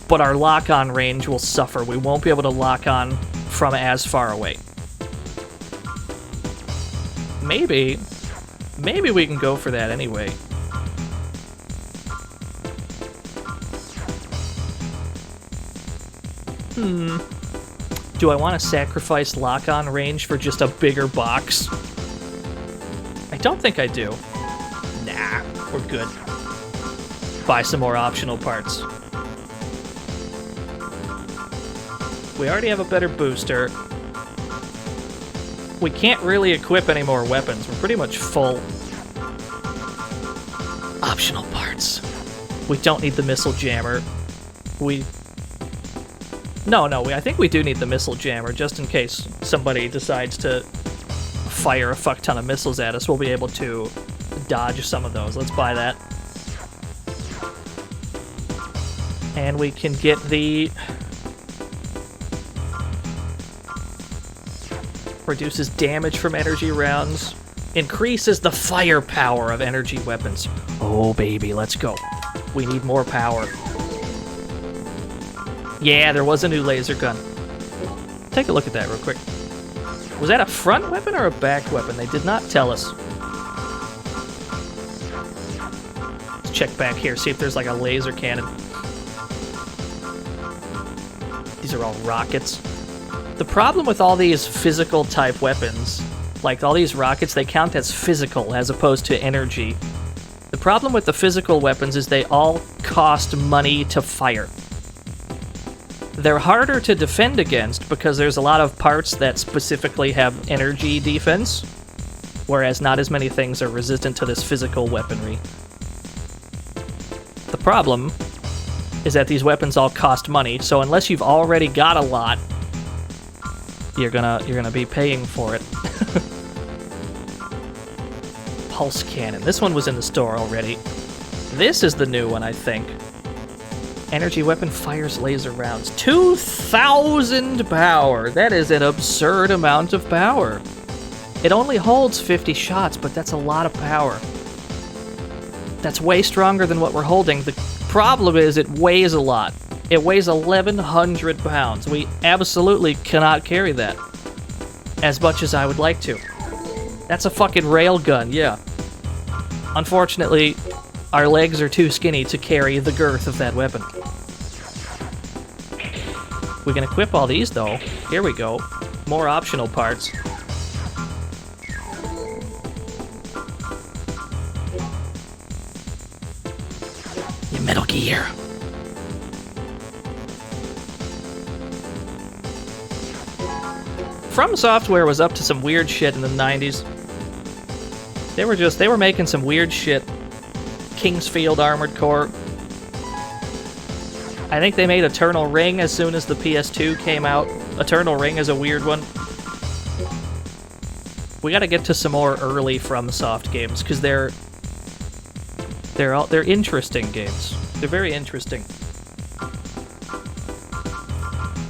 but our lock-on range will suffer. We won't be able to lock on from as far away. Maybe we can go for that anyway. Do I want to sacrifice lock-on range for just a bigger box? I don't think I do. Nah, we're good. Buy some more optional parts. We already have a better booster. We can't really equip any more weapons. We're pretty much full. Optional parts. We don't need the missile jammer. I think we do need the missile jammer, just in case somebody decides to fire a fuck ton of missiles at us. We'll be able to dodge some of those. Let's buy that. And we can get the... Reduces damage from energy rounds. Increases the firepower of energy weapons. Oh, baby, let's go. We need more power. Yeah, there was a new laser gun. Take a look at that real quick. Was that a front weapon or a back weapon? They did not tell us. Let's check back here, see if there's like a laser cannon. These are all rockets. The problem with all these physical type weapons, like all these rockets, they count as physical as opposed to energy. The problem with the physical weapons is they all cost money to fire. They're harder to defend against because there's a lot of parts that specifically have energy defense, whereas not as many things are resistant to this physical weaponry. The problem is that these weapons all cost money, so unless you've already got a lot, you're gonna be paying for it. Pulse cannon. This one was in the store already. This is the new one, I think. Energy weapon fires laser rounds. 2,000 power! That is an absurd amount of power. It only holds 50 shots, but that's a lot of power. That's way stronger than what we're holding. The problem is it weighs a lot. It weighs 1,100 pounds. We absolutely cannot carry that. As much as I would like to. That's a fucking railgun, yeah. Unfortunately, our legs are too skinny to carry the girth of that weapon. We can equip all these, though. Here we go. More optional parts. Your Metal Gear. From Software was up to some weird shit in the 90s. They were making some weird shit. Kingsfield Armored Core. I think they made Eternal Ring as soon as the PS2 came out. Eternal Ring is a weird one. We gotta get to some more early FromSoft games, because they're interesting games. They're very interesting.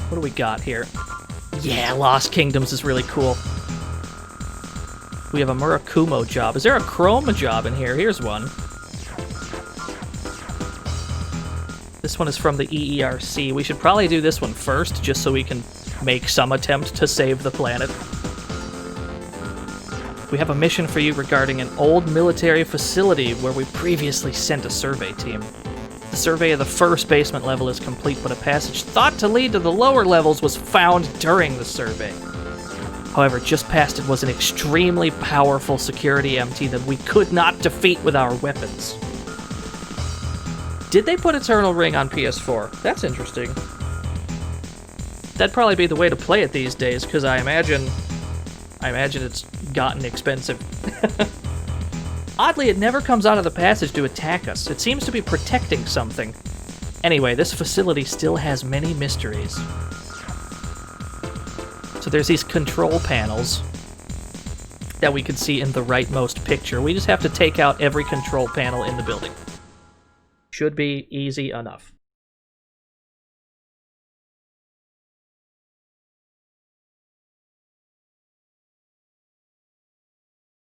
What do we got here? Yeah, Lost Kingdoms is really cool. We have a Murakumo job. Is there a Chroma job in here? Here's one. This one is from the EERC. We should probably do this one first, just so we can make some attempt to save the planet. We have a mission for you regarding an old military facility where we previously sent a survey team. The survey of the first basement level is complete, but a passage thought to lead to the lower levels was found during the survey. However, just past it was an extremely powerful security MT that we could not defeat with our weapons. Did they put Eternal Ring on PS4? That's interesting. That'd probably be the way to play it these days, because I imagine it's gotten expensive. Oddly, it never comes out of the passage to attack us. It seems to be protecting something. Anyway, this facility still has many mysteries. So there's these control panels that we can see in the rightmost picture. We just have to take out every control panel in the building. Should be easy enough.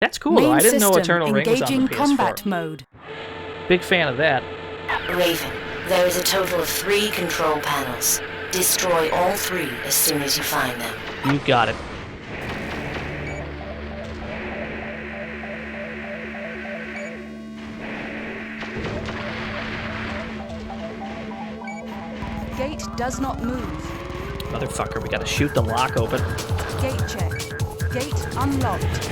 That's cool, though. I didn't know Eternal Ring was on the PS4. Combat mode. Big fan of that. Raven, there is a total of 3 control panels. Destroy all 3 as soon as you find them. You got it. Gate does not move. Motherfucker, we gotta shoot the lock open. Gate check. Gate unlocked.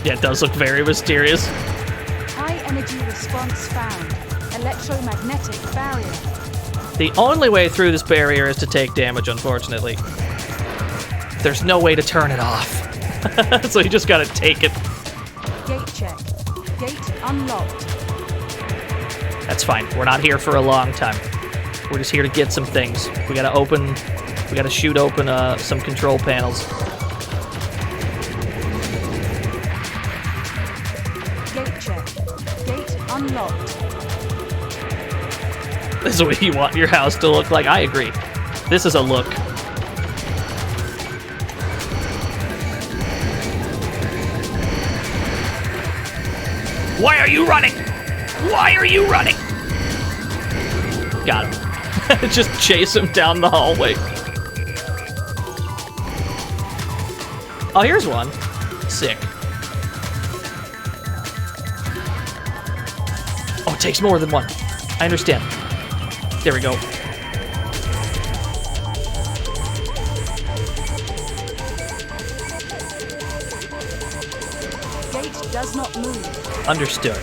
Yeah, it does look very mysterious. High energy response found. Electromagnetic barrier. The only way through this barrier is to take damage, unfortunately. There's no way to turn it off. So you just gotta take it. Gate check. Gate unlocked. That's fine. We're not here for a long time. We're just here to get some things. We gotta shoot open some control panels. Gate check. Gate unlocked. This is what you want your house to look like. I agree. This is a look. Why are you running? Why are you running? Got him. Just chase him down the hallway. Oh, here's one. Sick. Oh, it takes more than one. I understand. There we go. Gate does not move. Understood.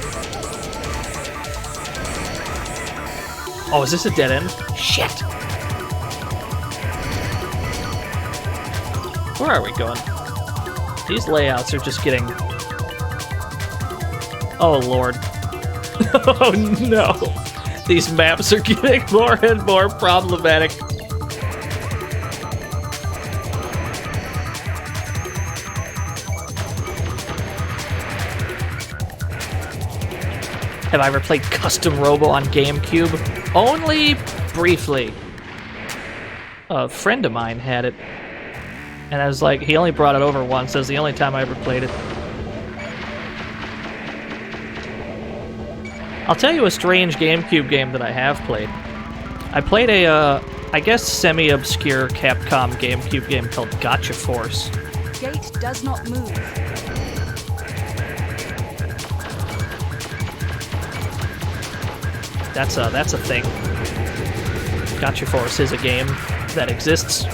Oh, is this a dead end? Shit! Where are we going? These layouts are just getting... Oh, Lord. Oh, no. These maps are getting more and more problematic. Have I ever played Custom Robo on GameCube? Only briefly. A friend of mine had it. And I was like, he only brought it over once. That was the only time I ever played it. I'll tell you a strange GameCube game that I have played. I played a, I guess semi-obscure Capcom GameCube game called Gotcha Force. Gate does not move. That's a thing. Gotcha Force is a game that exists.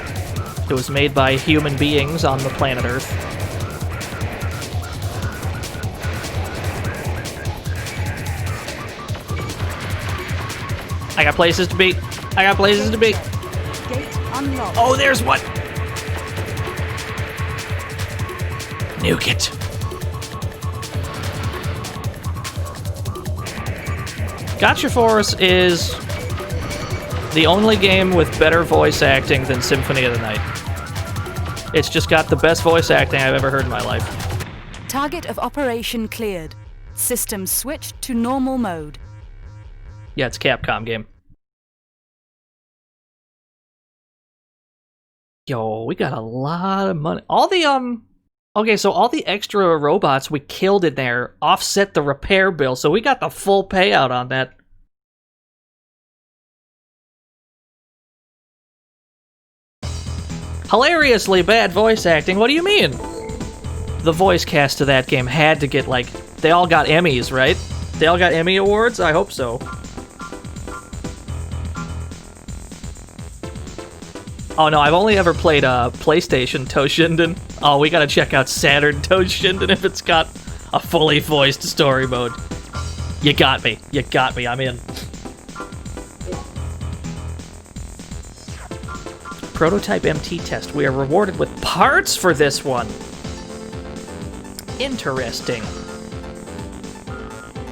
It was made by human beings on the planet Earth. I got places to be. I got places to be. Gate unlocked. Oh, there's one. Nuke it. Gotcha Force is the only game with better voice acting than Symphony of the Night. It's just got the best voice acting I've ever heard in my life. Target of operation cleared. System switched to normal mode. Yeah, it's a Capcom game. Yo, we got a lot of money. All the, okay, so all the extra robots we killed in there offset the repair bill, so we got the full payout on that. Hilariously bad voice acting, what do you mean? The voice cast to that game had to get, like, they all got Emmys, right? They all got Emmy Awards? I hope so. Oh no, I've only ever played PlayStation Toshinden. Oh, we gotta check out Saturn Toshinden if it's got a fully voiced story mode. You got me. You got me. I'm in. Prototype MT test. We are rewarded with parts for this one. Interesting.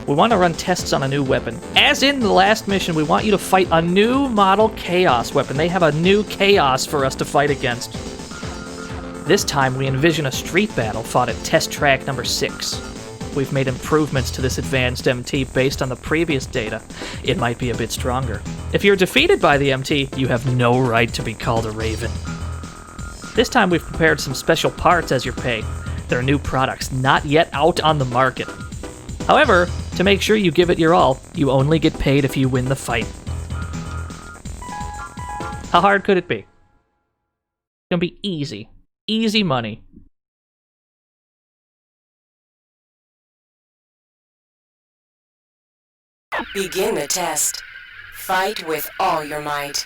We want to run tests on a new weapon. As in the last mission, we want you to fight a new model Chaos weapon. They have a new Chaos for us to fight against. This time, we envision a street battle fought at test track number 6. We've made improvements to this advanced MT based on the previous data. It might be a bit stronger. If you're defeated by the MT, you have no right to be called a Raven. This time, we've prepared some special parts as your pay. They're new products, not yet out on the market. However, to make sure you give it your all, you only get paid if you win the fight. How hard could it be? It's gonna be easy. Easy money. Begin the test. Fight with all your might.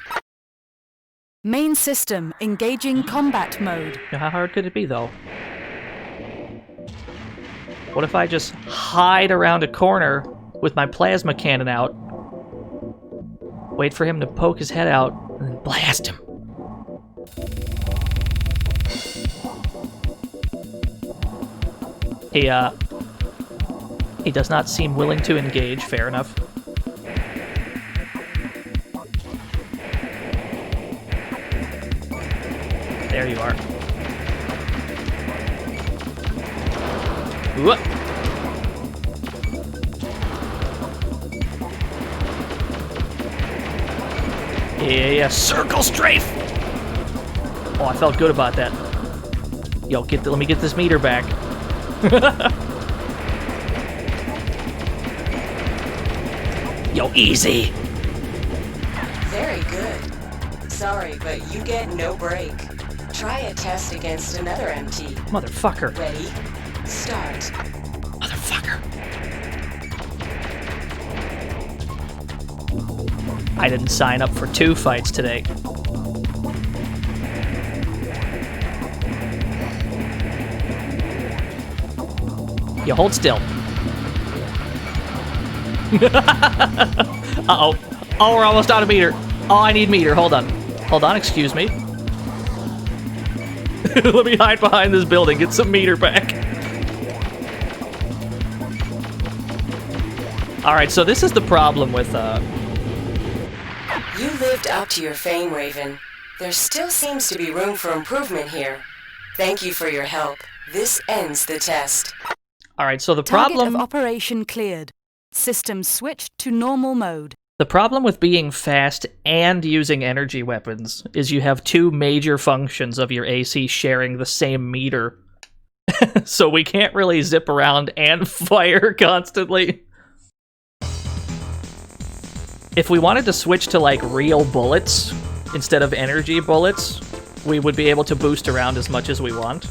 Main system engaging combat mode. Now, how hard could it be, though? What if I just hide around a corner with my plasma cannon out, wait for him to poke his head out, and then blast him? He does not seem willing to engage, fair enough. There you are. Whoop. Yeah, circle strafe! Oh, I felt good about that. Yo, let me get this meter back. Yo, easy! Very good. Sorry, but you get no break. Try a test against another MT. Motherfucker. Ready? Start. Motherfucker. I didn't sign up for 2 fights today. You hold still. Uh-oh. Oh, we're almost out of meter. Oh, I need meter. Hold on. Hold on, excuse me. Let me hide behind this building, get some meter back. Alright, so this is the problem with, You lived up to your fame, Raven. There still seems to be room for improvement here. Thank you for your help. This ends the test. Alright, so the Target problem... of operation cleared. System switched to normal mode. The problem with being fast and using energy weapons is you have 2 major functions of your AC sharing the same meter. So we can't really zip around and fire constantly. If we wanted to switch to, like, real bullets instead of energy bullets, we would be able to boost around as much as we want.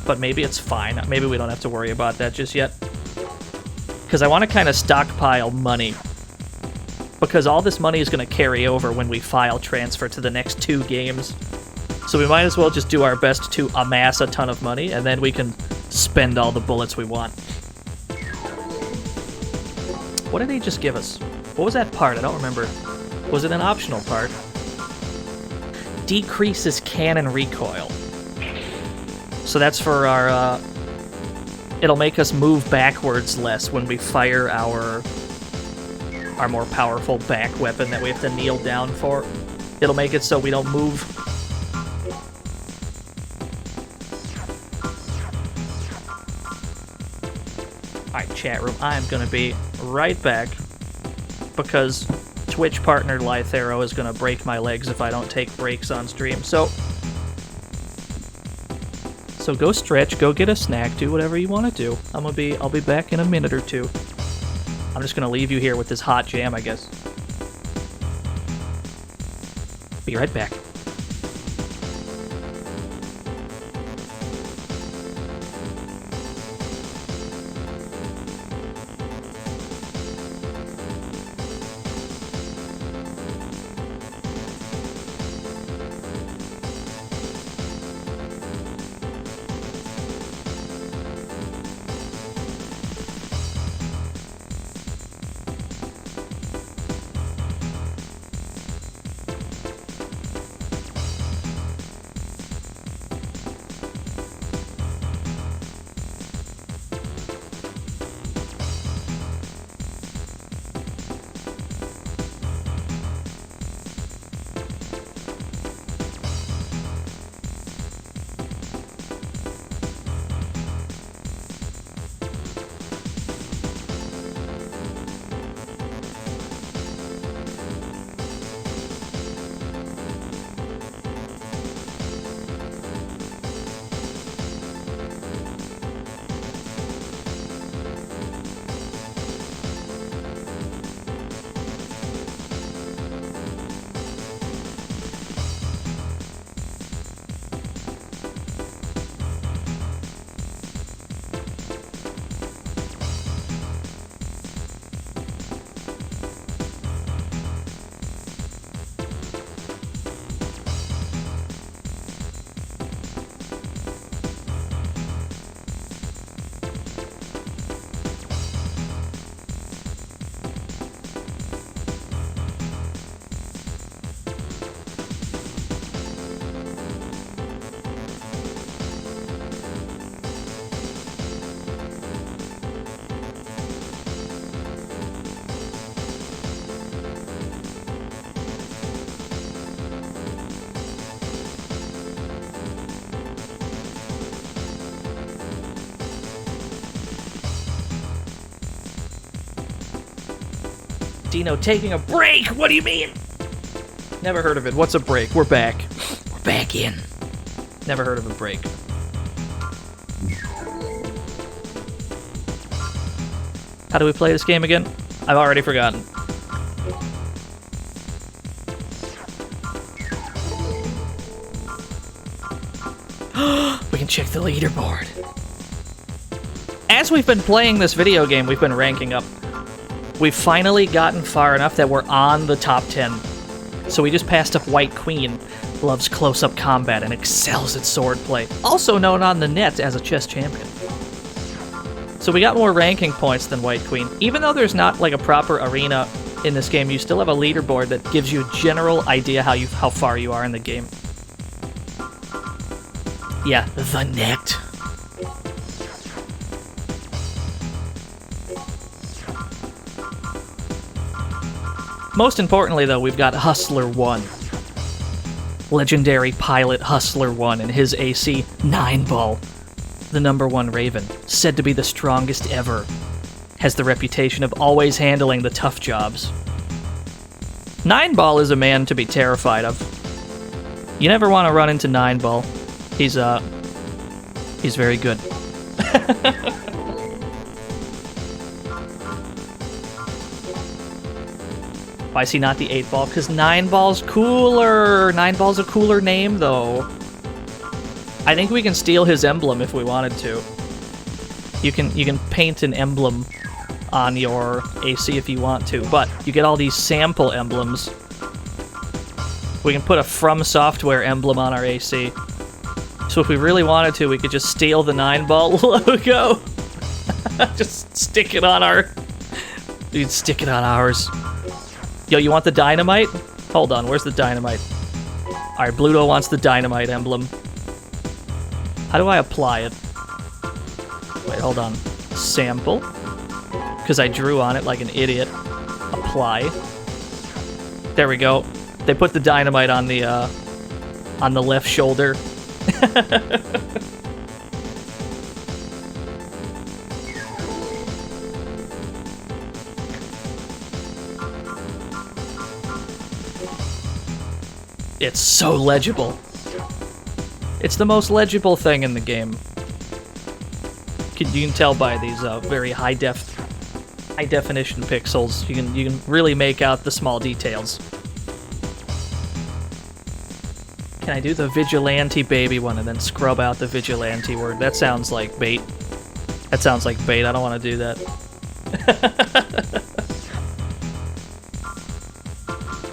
But maybe it's fine. Maybe we don't have to worry about that just yet. Because I want to kind of stockpile money. Because all this money is going to carry over when we file transfer to the next 2 games. So we might as well just do our best to amass a ton of money, and then we can spend all the bullets we want. What did he just give us? What was that part? I don't remember. Was it an optional part? Decreases cannon recoil. So that's for our, it'll make us move backwards less when we fire our more powerful back weapon that we have to kneel down for. It'll make it so we don't move. Alright, chat room, I'm gonna be right back because Twitch partner Lythero is gonna break my legs if I don't take breaks on stream. So go stretch, go get a snack, do whatever you want to do. I'll be back in a minute or 2. I'm just gonna leave you here with this hot jam, I guess. Be right back. Dino taking a break? What do you mean? Never heard of it. What's a break? We're back. We're back in. Never heard of a break. How do we play this game again? I've already forgotten. We can check the leaderboard. As we've been playing this video game, we've been ranking up. We've finally gotten far enough that we're on the top 10. So we just passed up White Queen, loves close-up combat and excels at swordplay, also known on the net as a chess champion. So we got more ranking points than White Queen. Even though there's not like a proper arena in this game, you still have a leaderboard that gives you a general idea how far you are in the game. Yeah, the net. Most importantly, though, we've got Hustler 1. Legendary pilot Hustler 1 and his AC 9-ball. The #1 Raven, said to be the strongest ever, has the reputation of always handling the tough jobs. 9-ball is a man to be terrified of. You never want to run into 9-ball. He's very good. Why is he not the 8-ball? Because 9-ball's cooler! 9-ball's a cooler name, though. I think we can steal his emblem if we wanted to. You can paint an emblem on your AC if you want to, but you get all these sample emblems. We can put a From Software emblem on our AC. So if we really wanted to, we could just steal the 9-ball logo. Just stick it on our... Dude, stick it on ours. Yo, you want the dynamite? Hold on, where's the dynamite? Alright, Bluto wants the dynamite emblem. How do I apply it? Wait, hold on. Sample. Because I drew on it like an idiot. Apply. There we go. They put the dynamite on the left shoulder. It's so legible. It's the most legible thing in the game. You can tell by these very high definition pixels. You can really make out the small details. Can I do the vigilante baby one and then scrub out the vigilante word? That sounds like bait. That sounds like bait. I don't want to do that.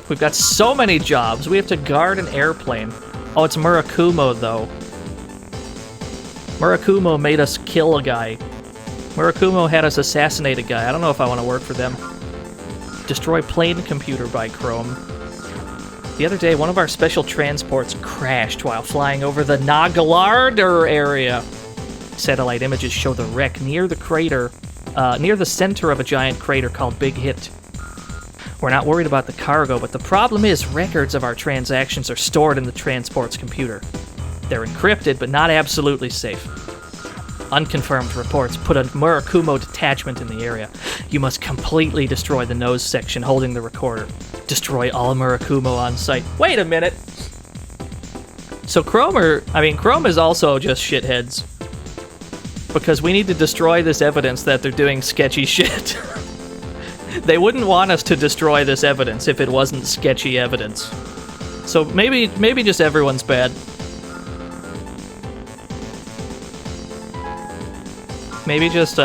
We've got so many jobs. We have to guard an airplane. Oh, it's Murakumo, though. Murakumo made us kill a guy. Murakumo had us assassinate a guy. I don't know if I want to work for them. Destroy plane computer by Chrome. The other day, one of our special transports crashed while flying over the Nagalarder area. Satellite images show the wreck near the crater, near the center of a giant crater called Big Hit. We're not worried about the cargo, but the problem is records of our transactions are stored in the transport's computer. They're encrypted, but not absolutely safe. Unconfirmed reports put a Murakumo detachment in the area. You must completely destroy the nose section holding the recorder. Destroy all Murakumo on site. Wait a minute! So Chrome is also just shitheads. Because we need to destroy this evidence that they're doing sketchy shit. They wouldn't want us to destroy this evidence if it wasn't sketchy evidence. So maybe just everyone's bad. Maybe just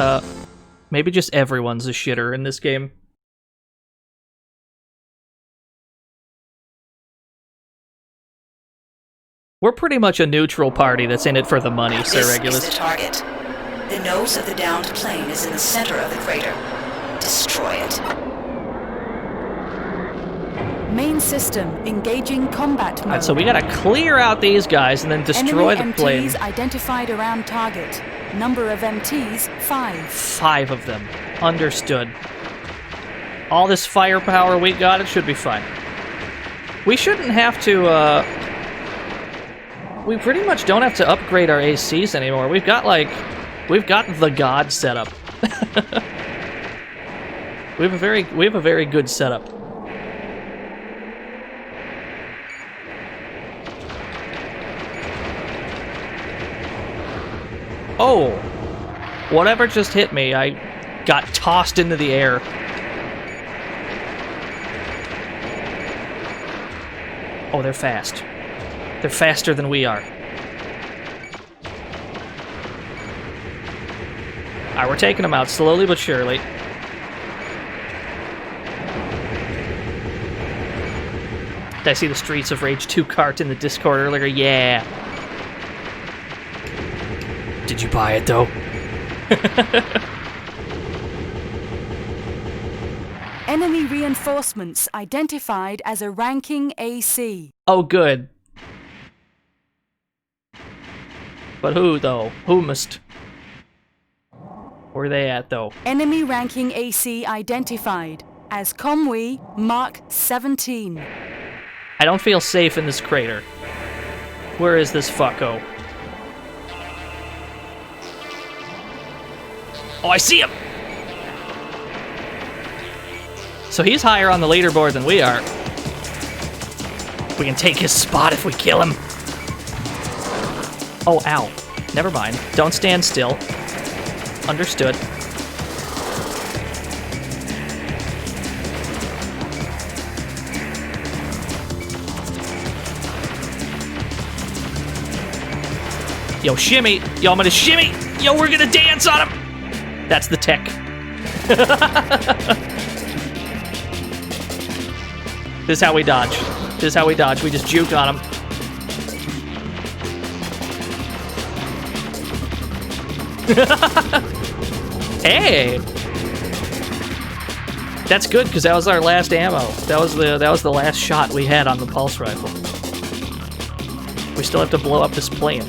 everyone's a shitter in this game. We're pretty much a neutral party that's in it for the money, Sir Regulus. This is the target. The nose of the downed plane is in the center of the crater. Destroy it. Main system engaging combat mode. Alright, so we gotta clear out these guys and then destroy the plane. MTs identified around target. Number of MTs, 5. 5 of them. Understood. All this firepower we got, it should be fine. We shouldn't have to, we pretty much don't have to upgrade our ACs anymore. We've got the God setup. We have a very good setup. Oh! Whatever just hit me, I got tossed into the air. Oh, they're fast. They're faster than we are. Alright, we're taking them out slowly but surely. Did I see the Streets of Rage 2 cart in the Discord earlier? Yeah. Did you buy it, though? Enemy reinforcements identified as a ranking AC. Oh, good. But who, though? Who must? Where are they at, though? Enemy ranking AC identified as Comwe Mark 17. I don't feel safe in this crater. Where is this fucko? Oh, I see him! So he's higher on the leaderboard than we are. We can take his spot if we kill him. Oh, ow. Never mind. Don't stand still. Understood. Yo, shimmy! Yo, I'm gonna shimmy! Yo, we're gonna dance on him! That's the tech. This is how we dodge. This is how we dodge. We just juke on him. Hey! That's good, because that was our last ammo. That was the last shot we had on the pulse rifle. We still have to blow up this plane.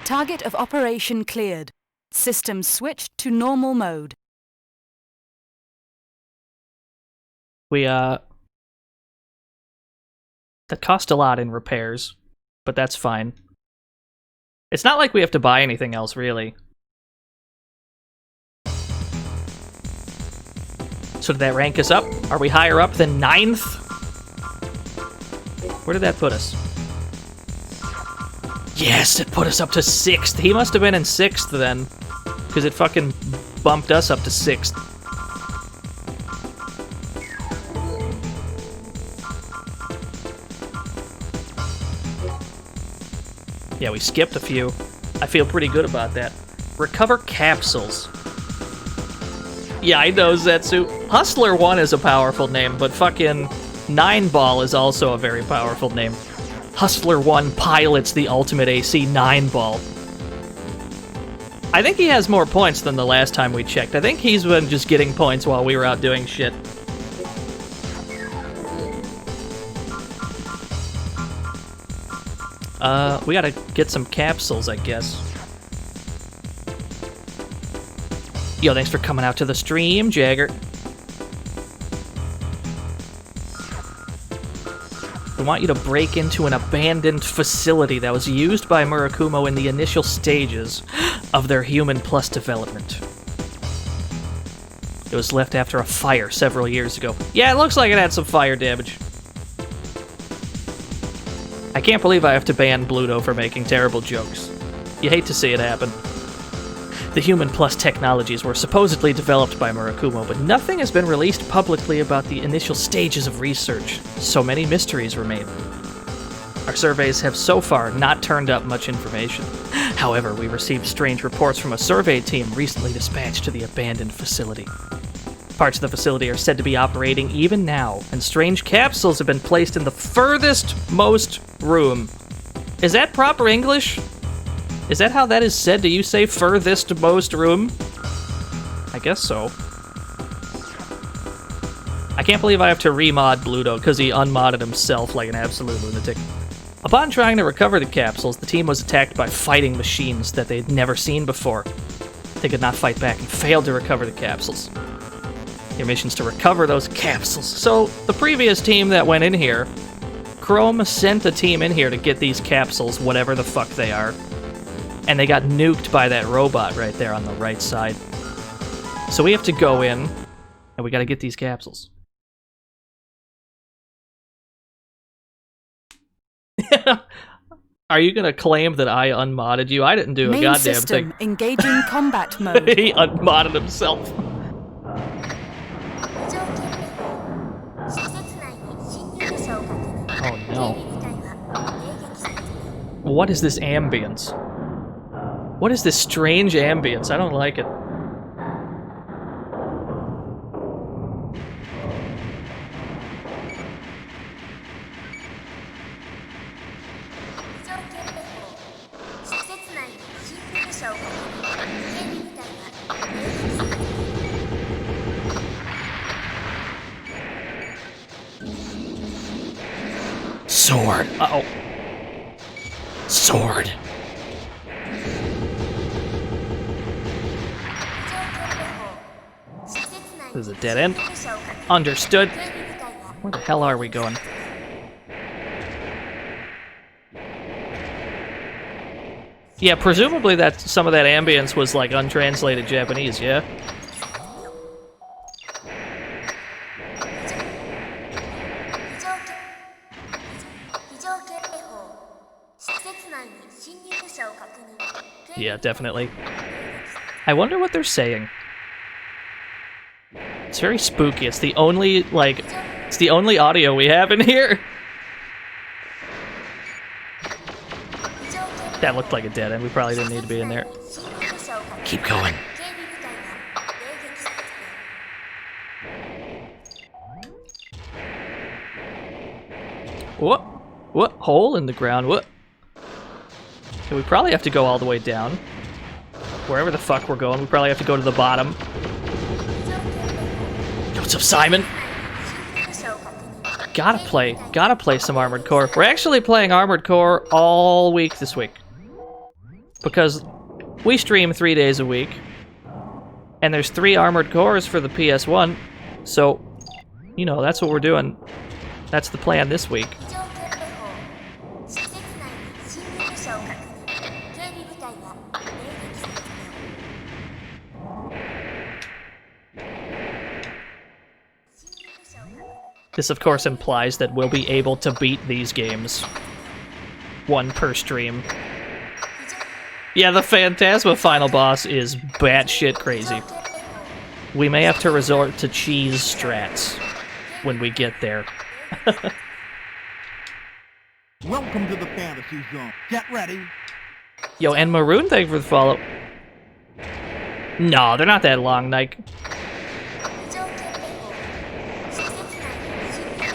Target of operation cleared. System switched to normal mode. That cost a lot in repairs, but that's fine. It's not like we have to buy anything else, really. So did that rank us up? Are we higher up than 9th? Where did that put us? Yes, it put us up to 6th. He must have been in 6th then, because it fucking bumped us up to 6th. Yeah, we skipped a few. I feel pretty good about that. Recover capsules. Yeah, I know, Zetsu. Hustler 1 is a powerful name, but fucking 9-Ball is also a very powerful name. Hustler 1 pilots the ultimate AC 9-Ball. I think he has more points than the last time we checked. I think he's been just getting points while we were out doing shit. We gotta get some capsules, I guess. Yo, thanks for coming out to the stream, Jagger. We want you to break into an abandoned facility that was used by Murakumo in the initial stages of their Human Plus development. It was left after a fire several years ago. Yeah, it looks like it had some fire damage. I can't believe I have to ban Bluto for making terrible jokes. You hate to see it happen. The Human Plus technologies were supposedly developed by Murakumo, but nothing has been released publicly about the initial stages of research. So many mysteries remain. Our surveys have so far not turned up much information. However, we received strange reports from a survey team recently dispatched to the abandoned facility. Parts of the facility are said to be operating even now, and strange capsules have been placed in the furthest most room. Is that proper English? Is that how that is said? Do you say furthest most room? I guess so. I can't believe I have to remod Bluto because he unmodded himself like an absolute lunatic. Upon trying to recover the capsules, the team was attacked by fighting machines that they'd never seen before. They could not fight back and failed to recover the capsules. Your mission's to recover those capsules. So, the previous team that went in here, Chrome sent a team in here to get these capsules, whatever the fuck they are. And they got nuked by that robot right there on the right side. So we have to go in, and we gotta get these capsules. Are you gonna claim that I unmodded you? I didn't do a Main goddamn system thing. engaging combat mode. He unmodded himself. Oh no. What is this ambience? What is this strange ambience? I don't like it. Sword. Uh-oh. Sword. This is a dead end. Understood. Where the hell are we going? Yeah, presumably that some of that ambience was like untranslated Japanese, yeah? Yeah, definitely. I wonder what they're saying. It's very spooky. It's the only, like, it's the only audio we have in here. That looked like a dead end. We probably didn't need to be in there. Keep going. What? What? Hole in the ground? What? Okay, we probably have to go all the way down. Wherever the fuck we're going, we probably have to go to the bottom. What's up, Simon? Gotta play some Armored Core. We're actually playing Armored Core all week this week. Because we stream 3 days a week. And there's 3 Armored Cores for the PS1. So, you know, that's what we're doing. That's the plan this week. This, of course, implies that we'll be able to beat these games. 1 per stream. Yeah, the Phantasma final boss is batshit crazy. We may have to resort to cheese strats when we get there. Welcome to the Fantasy Zone. Get ready. Yo, and Maroon, thank you for the follow. No, they're not that long, Nike.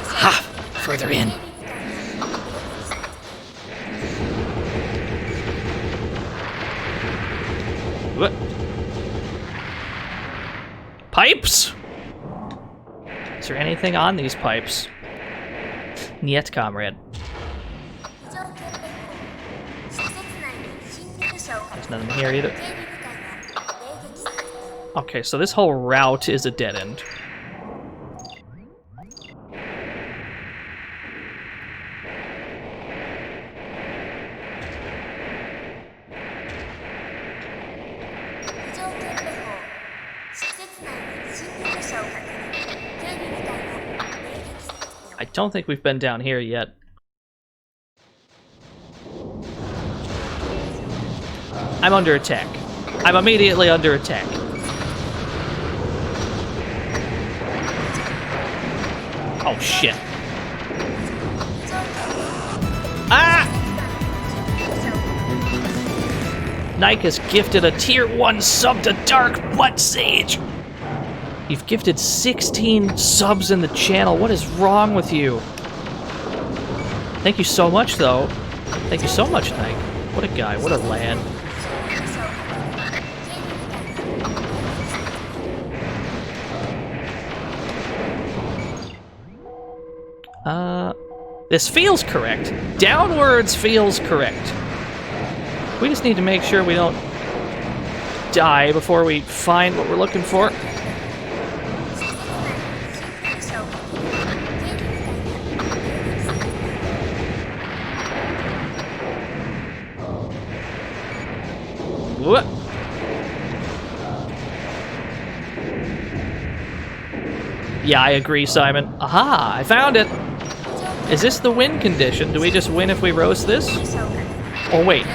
Ha! Further in. What? Pipes? Is there anything on these pipes? Niet, comrade. There's nothing here either. Okay, so this whole route is a dead end. I don't think we've been down here yet. I'm under attack. I'm immediately under attack. Oh shit. Ah! Nike has gifted a tier 1 sub to Dark Butt Sage. You've gifted 16 subs in the channel. What is wrong with you? Thank you so much, though. Thank you so much, Nike. What a guy. What a lad. This feels correct. Downwards feels correct. We just need to make sure we don't die before we find what we're looking for. What? Yeah, I agree, Simon. Aha! I found it! Is this the win condition? Do we just win if we roast this? Oh, wait.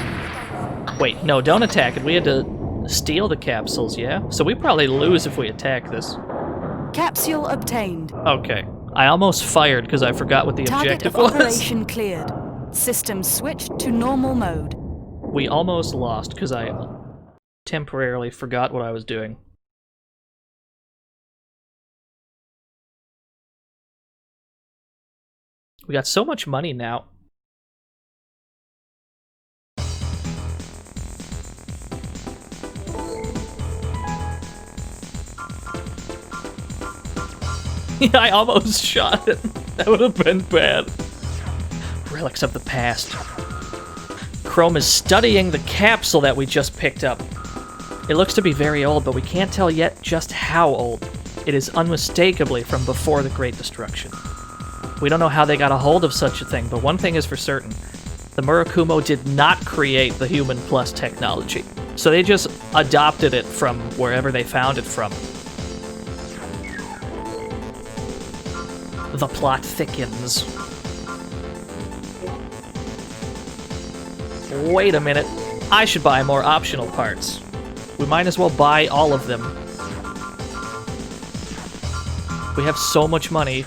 Wait, no, don't attack it. We had to steal the capsules, yeah? So we probably lose if we attack this. Capsule obtained. Okay. I almost fired because I forgot what the objective was. Target operation cleared. System switched to normal mode. We almost lost because I temporarily forgot what I was doing. We got so much money now. Yeah, I almost shot it. That would have been bad. Relics of the past. Chrome is studying the capsule that we just picked up. It looks to be very old, but we can't tell yet just how old. It is unmistakably from before the Great Destruction. We don't know how they got a hold of such a thing, but one thing is for certain. The Murakumo did not create the Human Plus technology, so they just adopted it from wherever they found it from. The plot thickens. Wait a minute. I should buy more optional parts. We might as well buy all of them. We have so much money.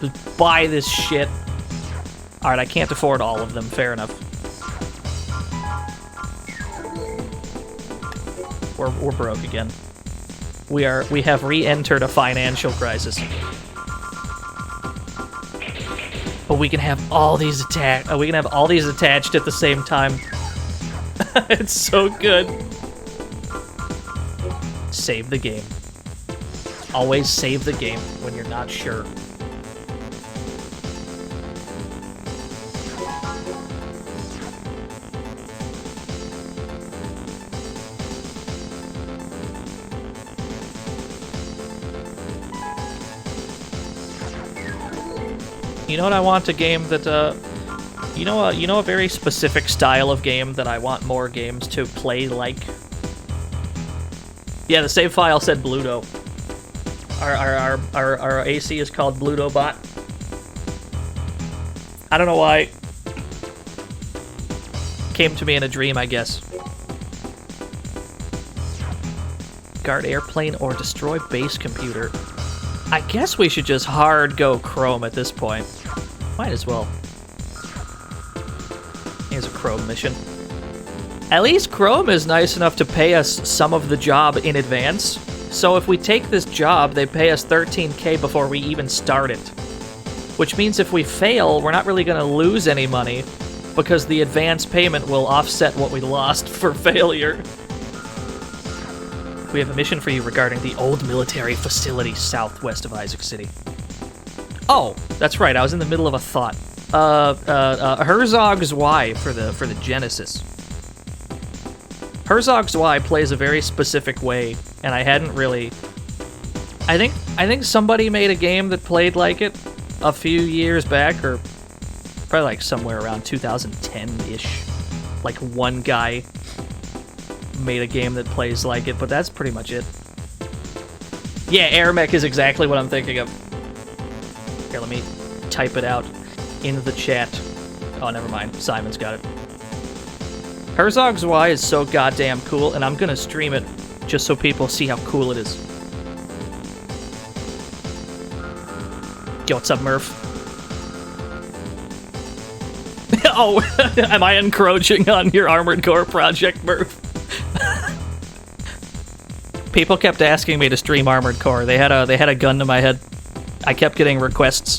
Just buy this shit. Alright, I can't afford all of them. Fair enough. We're broke again. We have re-entered a financial crisis. But we can have all these attached at the same time. It's so good. Save the game. Always save the game when you're not sure. You know what I want? A game that, you know a very specific style of game that I want more games to play like? Yeah, the save file said Bluto. Our AC is called Bluto Bot. I don't know why. Came to me in a dream, I guess. Guard airplane or destroy base computer. I guess we should just hard go Chrome at this point. Might as well. Here's a Chrome mission. At least Chrome is nice enough to pay us some of the job in advance. So if we take this job, they pay us $13K before we even start it. Which means if we fail, we're not really going to lose any money, because the advance payment will offset what we lost for failure. We have a mission for you regarding the old military facility southwest of Isaac City. Oh, that's right, I was in the middle of a thought. Herzog's Y for the Genesis. Herzog's Y plays a very specific way, and I hadn't really... I think somebody made a game that played like it a few years back, or probably like somewhere around 2010-ish. Like one guy made a game that plays like it, but that's pretty much it. Yeah, Air Mech is exactly what I'm thinking of. Here, let me type it out in the chat. Oh, never mind. Simon's got it. Herzog's Y is so goddamn cool, and I'm gonna stream it just so people see how cool it is. Yo, what's up, Murph? Oh, am I encroaching on your Armored Core project, Murph? People kept asking me to stream Armored Core. They had a gun to my head. I kept getting requests.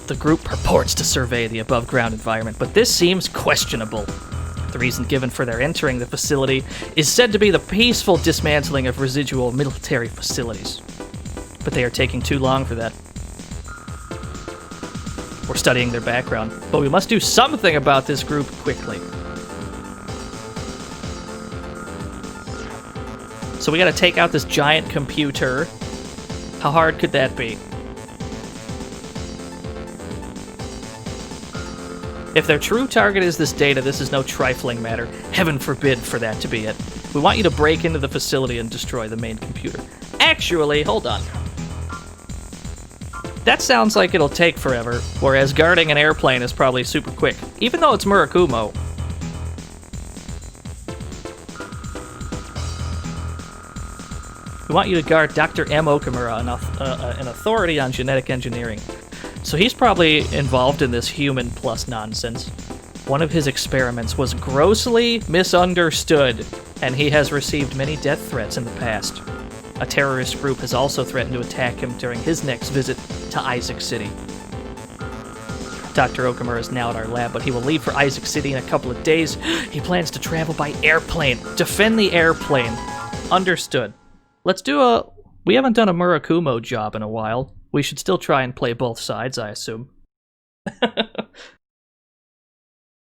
The group purports to survey the above-ground environment, but this seems questionable. The reason given for their entering the facility is said to be the peaceful dismantling of residual military facilities. But they are taking too long for that. We're studying their background, but we must do something about this group quickly. So we gotta take out this giant computer. How hard could that be? If their true target is this data, this is no trifling matter. Heaven forbid for that to be it. We want you to break into the facility and destroy the main computer. Actually, hold on. That sounds like it'll take forever, whereas guarding an airplane is probably super quick, even though it's Murakumo. We want you to guard Dr. M. Okamura, an authority on genetic engineering. So he's probably involved in this human plus nonsense. One of his experiments was grossly misunderstood, and he has received many death threats in the past. A terrorist group has also threatened to attack him during his next visit to Isaac City. Dr. Okamura is now at our lab, but he will leave for Isaac City in a couple of days. He plans to travel by airplane. Defend the airplane. Understood. Let's do a... We haven't done a Murakumo job in a while. We should still try and play both sides, I assume.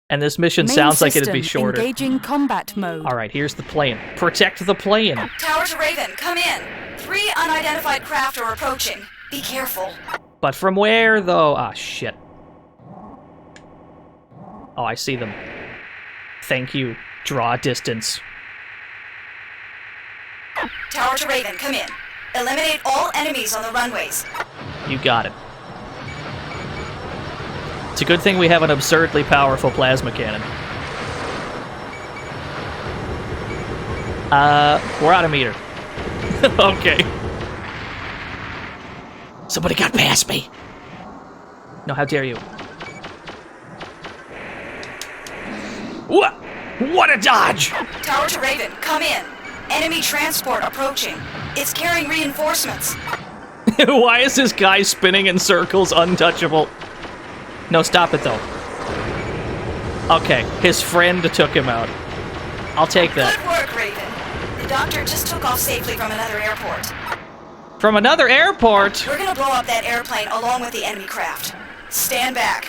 And this mission Main sounds like it'd be system, shorter. Engaging combat mode. Alright, here's the plane. Protect the plane! Tower to Raven, come in. 3 unidentified craft are approaching. Be careful. But from where, though? Ah, shit. Oh, I see them. Thank you. Draw distance. Tower to Raven, come in. Eliminate all enemies on the runways. You got it. It's a good thing we have an absurdly powerful plasma cannon. We're out of meter. Okay. Somebody got past me. No, how dare you? What? What a dodge! Tower to Raven, come in. Enemy transport approaching. It's carrying reinforcements. Why is this guy spinning in circles untouchable? No, stop it though. Okay, his friend took him out. I'll take that. Good work, Raven. The doctor just took off safely from another airport. From another airport? We're gonna blow up that airplane along with the enemy craft. Stand back.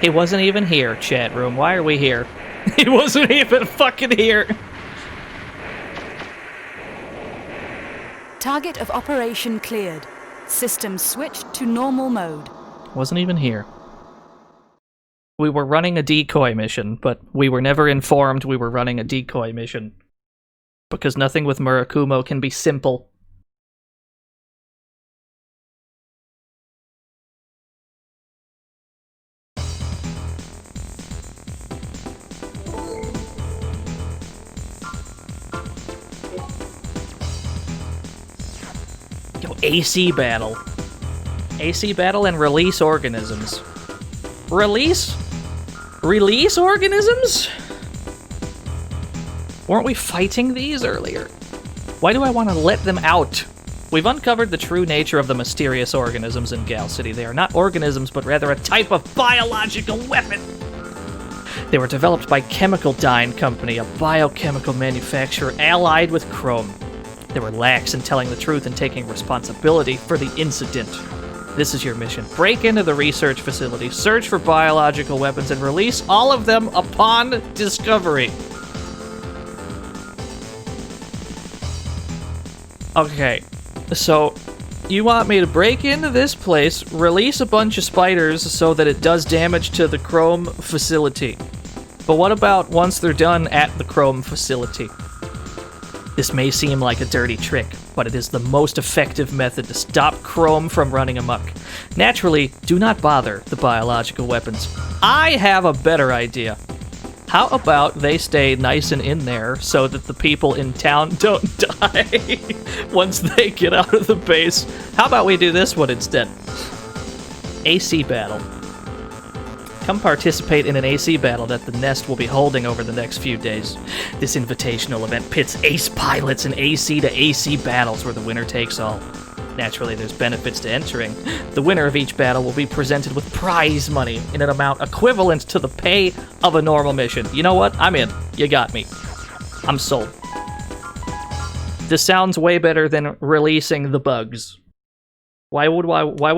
He wasn't even here, chat room. Why are we here? He wasn't even fucking here. Target of operation cleared. System switched to normal mode. Wasn't even here. We were running a decoy mission, but we were never informed we were running a decoy mission. Because nothing with Murakumo can be simple. Yo, AC battle. AC battle and release organisms. Release? Release organisms? Weren't we fighting these earlier? Why do I want to let them out? We've uncovered the true nature of the mysterious organisms in Gal City. They are not organisms, but rather a type of biological weapon. They were developed by Chemical Dyne Company, a biochemical manufacturer allied with Chrome. They were lax in telling the truth and taking responsibility for the incident. This is your mission. Break into the research facility, search for biological weapons, and release all of them upon discovery. Okay, so you want me to break into this place, release a bunch of spiders so that it does damage to the Chrome facility. But what about once they're done at the Chrome facility? This may seem like a dirty trick, but it is the most effective method to stop Chrome from running amok. Naturally, do not bother the biological weapons. I have a better idea. How about they stay nice and in there so that the people in town don't die once they get out of the base? How about we do this one instead? AC battle. Come participate in an AC battle that the Nest will be holding over the next few days. This invitational event pits ace pilots in AC to AC battles where the winner takes all. Naturally, there's benefits to entering. The winner of each battle will be presented with prize money in an amount equivalent to the pay of a normal mission. You know what? I'm in. You got me. I'm sold. This sounds way better than releasing the bugs. Why would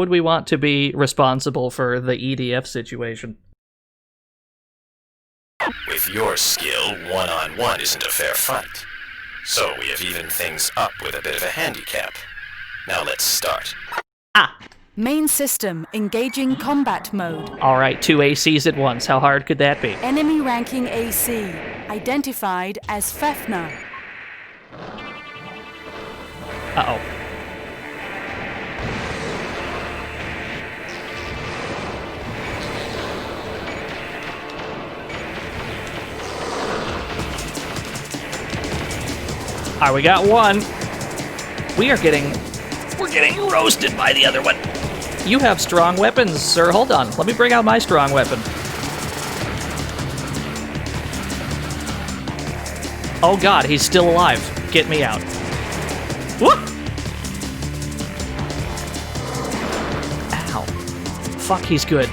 we want to be responsible for the EDF situation? With your skill, one-on-one isn't a fair fight. So we have evened things up with a bit of a handicap. Now let's start. Ah! Main system engaging combat mode. Alright, 2 ACs at once. How hard could that be? Enemy ranking AC. Identified as Fafner. Uh-oh. Alright, we got one. We're getting roasted by the other one. You have strong weapons, sir. Hold on. Let me bring out my strong weapon. Oh god, he's still alive. Get me out. Whoop! Ow. Fuck, he's good.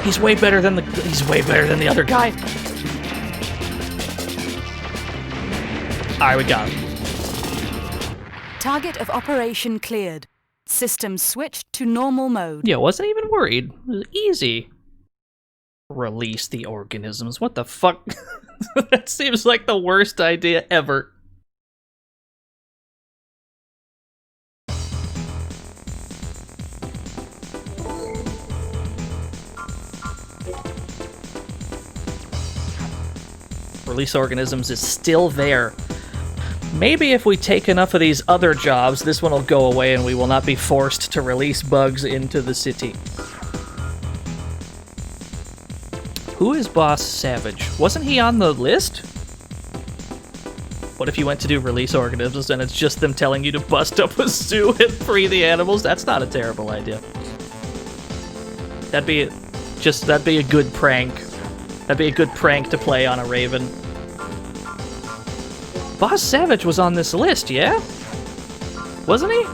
He's way better than the other guy. Alright, we got him. Target of operation cleared. System switched to normal mode. Yeah, wasn't even worried. It was easy. Release the organisms. What the fuck? That seems like the worst idea ever. Release organisms is still there. Maybe if we take enough of these other jobs, this one will go away and we will not be forced to release bugs into the city. Who is Boss Savage? Wasn't he on the list? What if you went to do release organisms and it's just them telling you to bust up a zoo and free the animals? That's not a terrible idea. That'd be a good prank. That'd be a good prank to play on a Raven. Boss Savage was on this list, yeah? Wasn't he?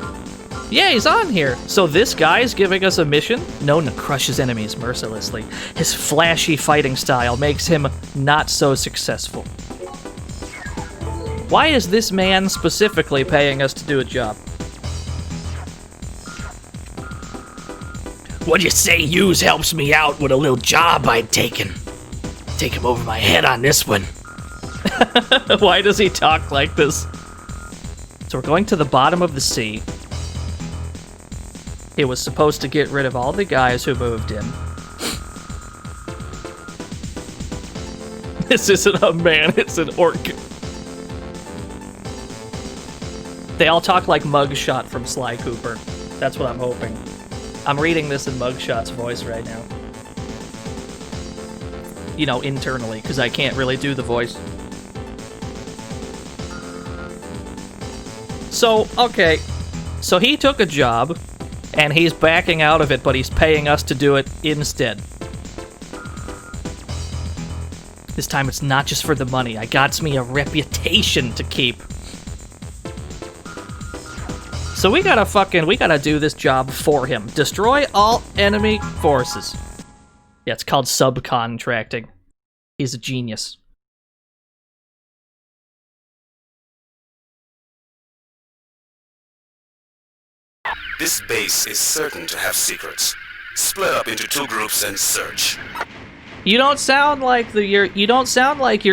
Yeah, he's on here. So this guy's giving us a mission? Known to crush his enemies mercilessly. His flashy fighting style makes him not so successful. Why is this man specifically paying us to do a job? What'd you say Hughes helps me out with a little job I'd taken? Take him over my head on this one. Why does he talk like this? So we're going to the bottom of the sea. It was supposed to get rid of all the guys who moved in. This isn't a man, it's an orc. They all talk like Mugshot from Sly Cooper. That's what I'm hoping. I'm reading this in Mugshot's voice right now. You know, internally, because I can't really do the voice. So, okay. So he took a job, and he's backing out of it, but he's paying us to do it instead. This time it's not just for the money. I got me a reputation to keep. So we gotta do this job for him. Destroy all enemy forces. Yeah, it's called subcontracting. He's a genius. This base is certain to have secrets. Split up into 2 groups and search. You don't sound like your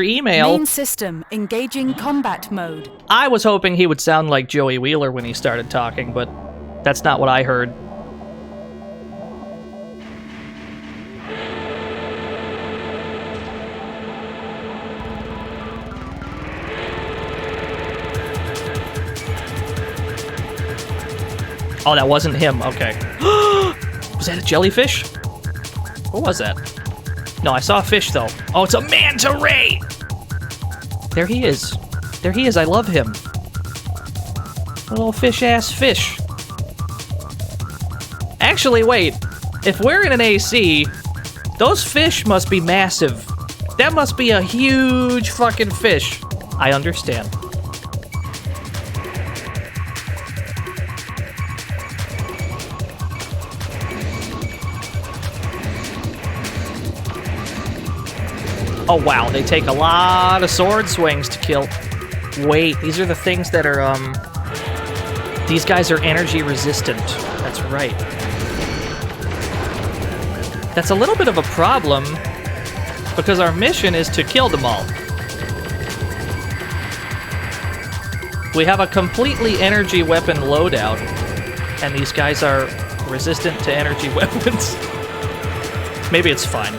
email. Main system engaging combat mode. I was hoping he would sound like Joey Wheeler when he started talking, but that's not what I heard. Oh, that wasn't him. Okay. Was that a jellyfish? What was that? No, I saw a fish, though. Oh, it's a manta ray! There he is. There he is. I love him. A little fish-ass fish. Actually, wait. If we're in an AC, those fish must be massive. That must be a huge fucking fish. I understand. Oh wow, they take a lot of sword swings to kill. Wait, these are the things that are, these guys are energy resistant. That's right. That's a little bit of a problem, because our mission is to kill them all. We have a completely energy weapon loadout, and these guys are resistant to energy weapons. Maybe it's fine.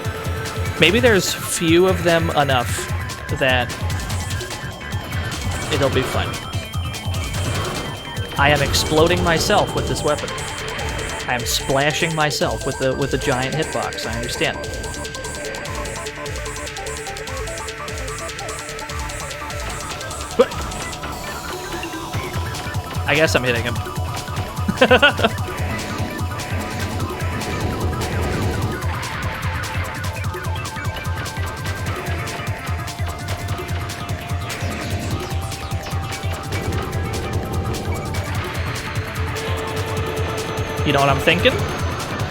Maybe there's few of them enough that it'll be fun. I am exploding myself with this weapon. I am splashing myself with the giant hitbox. I understand. I guess I'm hitting him. You know what I'm thinking?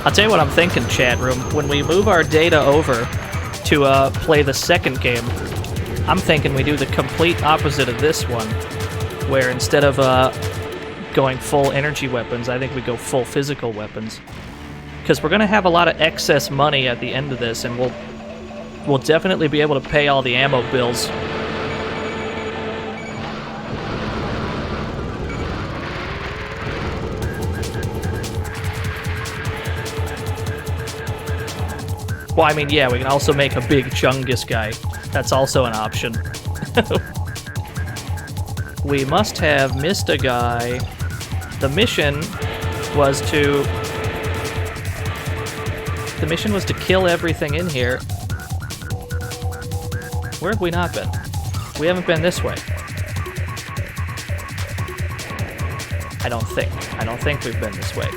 I'll tell you what I'm thinking, chat room. When we move our data over to play the second game, I'm thinking we do the complete opposite of this one, where instead of going full energy weapons. I think we go full physical weapons. Because we're going to have a lot of excess money at the end of this, and we'll definitely be able to pay all the ammo bills. Well, I mean, yeah, we can also make a big Chungus guy. That's also an option. We must have missed a guy. The mission was to... The mission was to kill everything in here. Where have we not been? We haven't been this way. I don't think. I don't think we've been this way.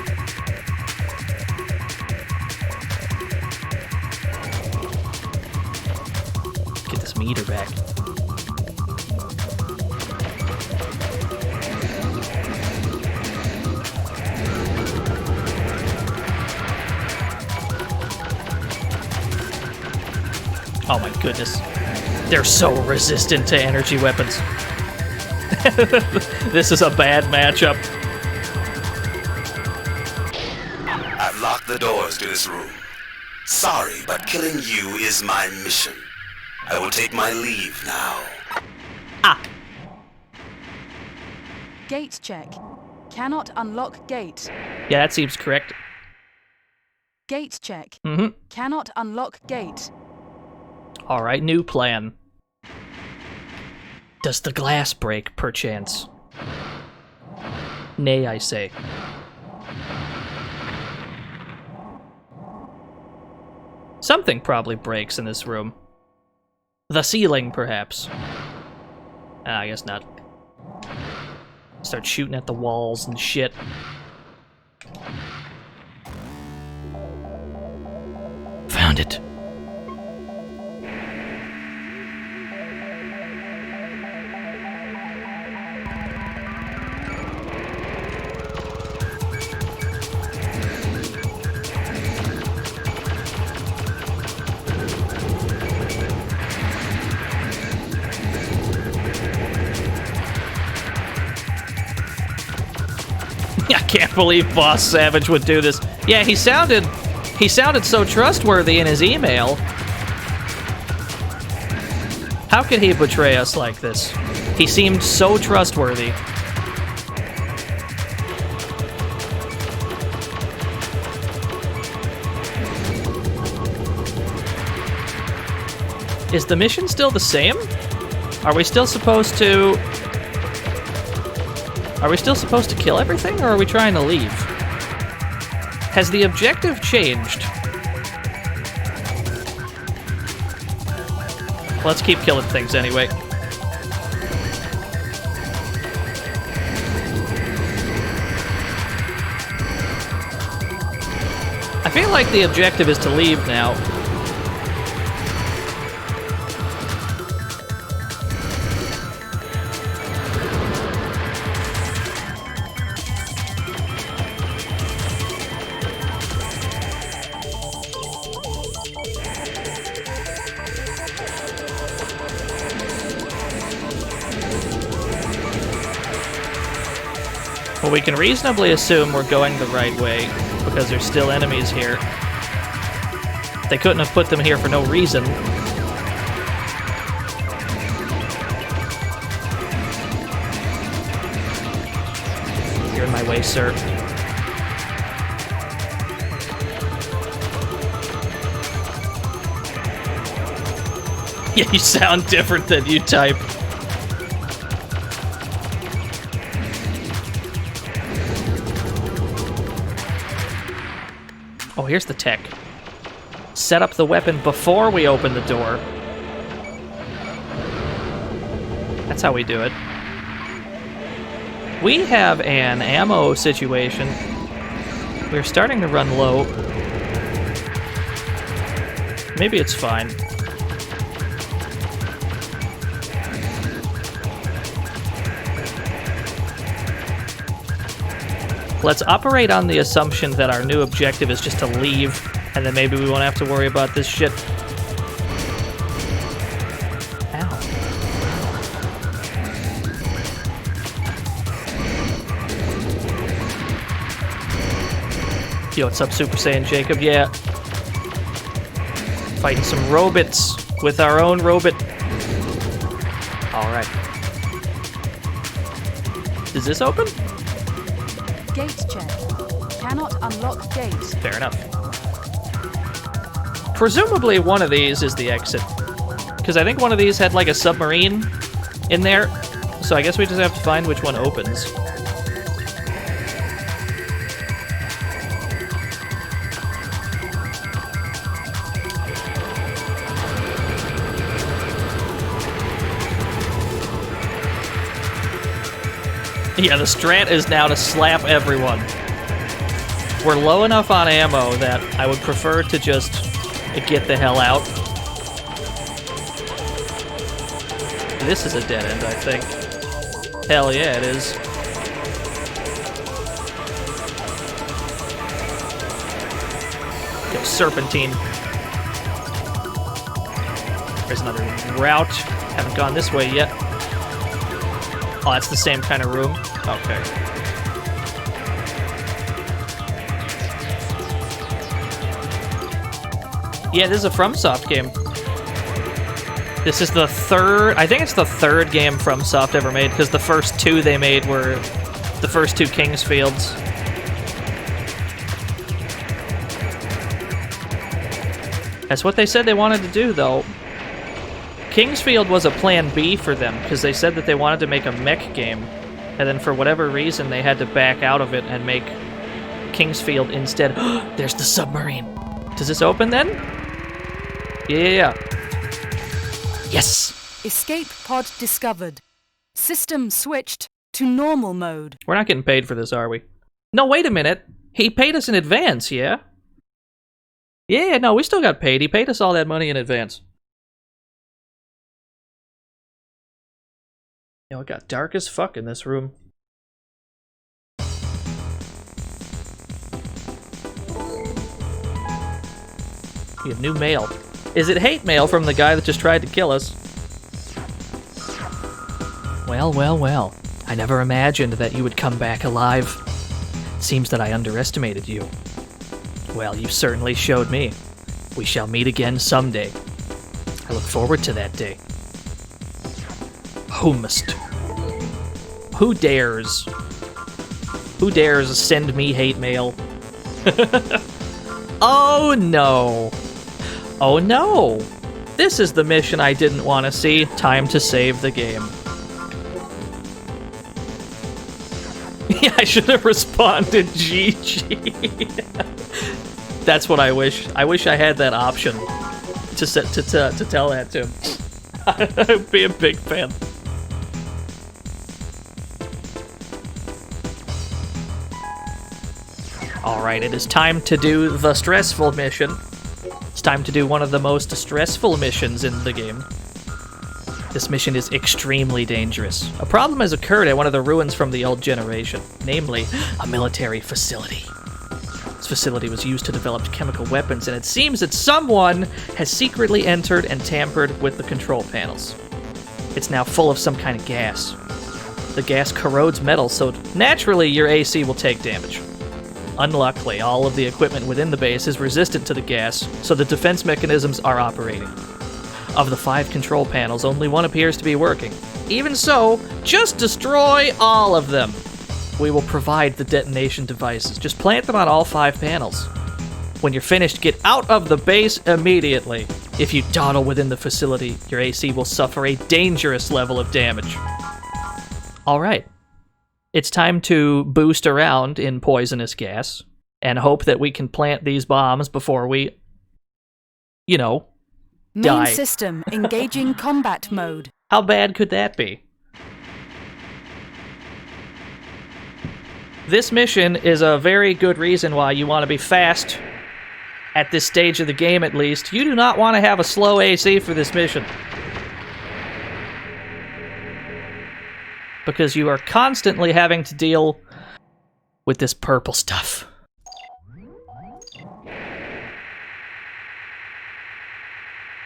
Get this meter back. Oh my goodness. They're so resistant to energy weapons. This is a bad matchup. I've locked the doors to this room. Sorry, but killing you is my mission. I will take my leave now. Ah! Gate check. Cannot unlock gate. Yeah, that seems correct. Gate check. Mm-hmm. Cannot unlock gate. Alright, new plan. Does the glass break, perchance? Nay, I say. Something probably breaks in this room. The ceiling, perhaps. I guess not. Start shooting at the walls and shit. Found it. I can't believe Boss Savage would do this. Yeah, he sounded so trustworthy in his email. How could he betray us like this? He seemed so trustworthy. Is the mission still the same? Are we still supposed to... Are we still supposed to kill everything, or are we trying to leave? Has the objective changed? Let's keep killing things anyway. I feel like the objective is to leave now. Well, we can reasonably assume we're going the right way, because there's still enemies here. They couldn't have put them here for no reason. You're in my way, sir. Yeah, you sound different than you type. Oh, here's the tech. Set up the weapon before we open the door. That's how we do it. We have an ammo situation. We're starting to run low. Maybe it's fine. Let's operate on the assumption that our new objective is just to leave, and then maybe we won't have to worry about this shit. Ow. Yo, what's up, Super Saiyan Jacob? Yeah. Fighting some robots with our own robot. Alright. Is this open? Gate check. Cannot unlock gate. Fair enough. Presumably one of these is the exit. Because I think one of these had like a submarine in there. So I guess we just have to find which one opens. Yeah, the strat is now to slap everyone. We're low enough on ammo that I would prefer to just get the hell out. This is a dead end, I think. Hell yeah, it is. Go serpentine. There's another route. Haven't gone this way yet. Oh, that's the same kind of room? Okay. Yeah, this is a FromSoft game. This is the third... I think it's the third game FromSoft ever made, because the first two they made were the first two Kingsfields. That's what they said they wanted to do, though. Kingsfield was a plan B for them, because they said that they wanted to make a mech game, and then for whatever reason they had to back out of it and make Kingsfield instead. There's the submarine. Does this open then? Yeah. Yes! Escape pod discovered. System switched to normal mode. We're not getting paid for this, are we? No, wait a minute. He paid us in advance, yeah? Yeah, no, we still got paid. He paid us all that money in advance. It got dark as fuck in this room. We have new mail. Is it hate mail from the guy that just tried to kill us? Well, well, well. I never imagined that you would come back alive. Seems that I underestimated you. Well, you certainly showed me. We shall meet again someday. I look forward to that day. Whomst. Who dares? Who dares send me hate mail? Oh no! Oh no! This is the mission I didn't want to see. Time to save the game. Yeah, I should have responded GG. That's what I wish. I wish I had that option to tell that to him. I'd be a big fan. Alright, it is time to do the stressful mission. It's time to do one of the most stressful missions in the game. This mission is extremely dangerous. A problem has occurred at one of the ruins from the old generation, namely, a military facility. This facility was used to develop chemical weapons, and it seems that someone has secretly entered and tampered with the control panels. It's now full of some kind of gas. The gas corrodes metal, so naturally your AC will take damage. Unluckily, all of the equipment within the base is resistant to the gas, so the defense mechanisms are operating. Of the 5 control panels, only one appears to be working. Even so, just destroy all of them. We will provide the detonation devices. Just plant them on all 5 panels. When you're finished, get out of the base immediately. If you dawdle within the facility, your AC will suffer a dangerous level of damage. Alright. It's time to boost around in poisonous gas and hope that we can plant these bombs before we, die. Main system engaging combat mode. How bad could that be? This mission is a very good reason why you want to be fast at this stage of the game, at least. You do not want to have a slow AC for this mission, because you are constantly having to deal with this purple stuff.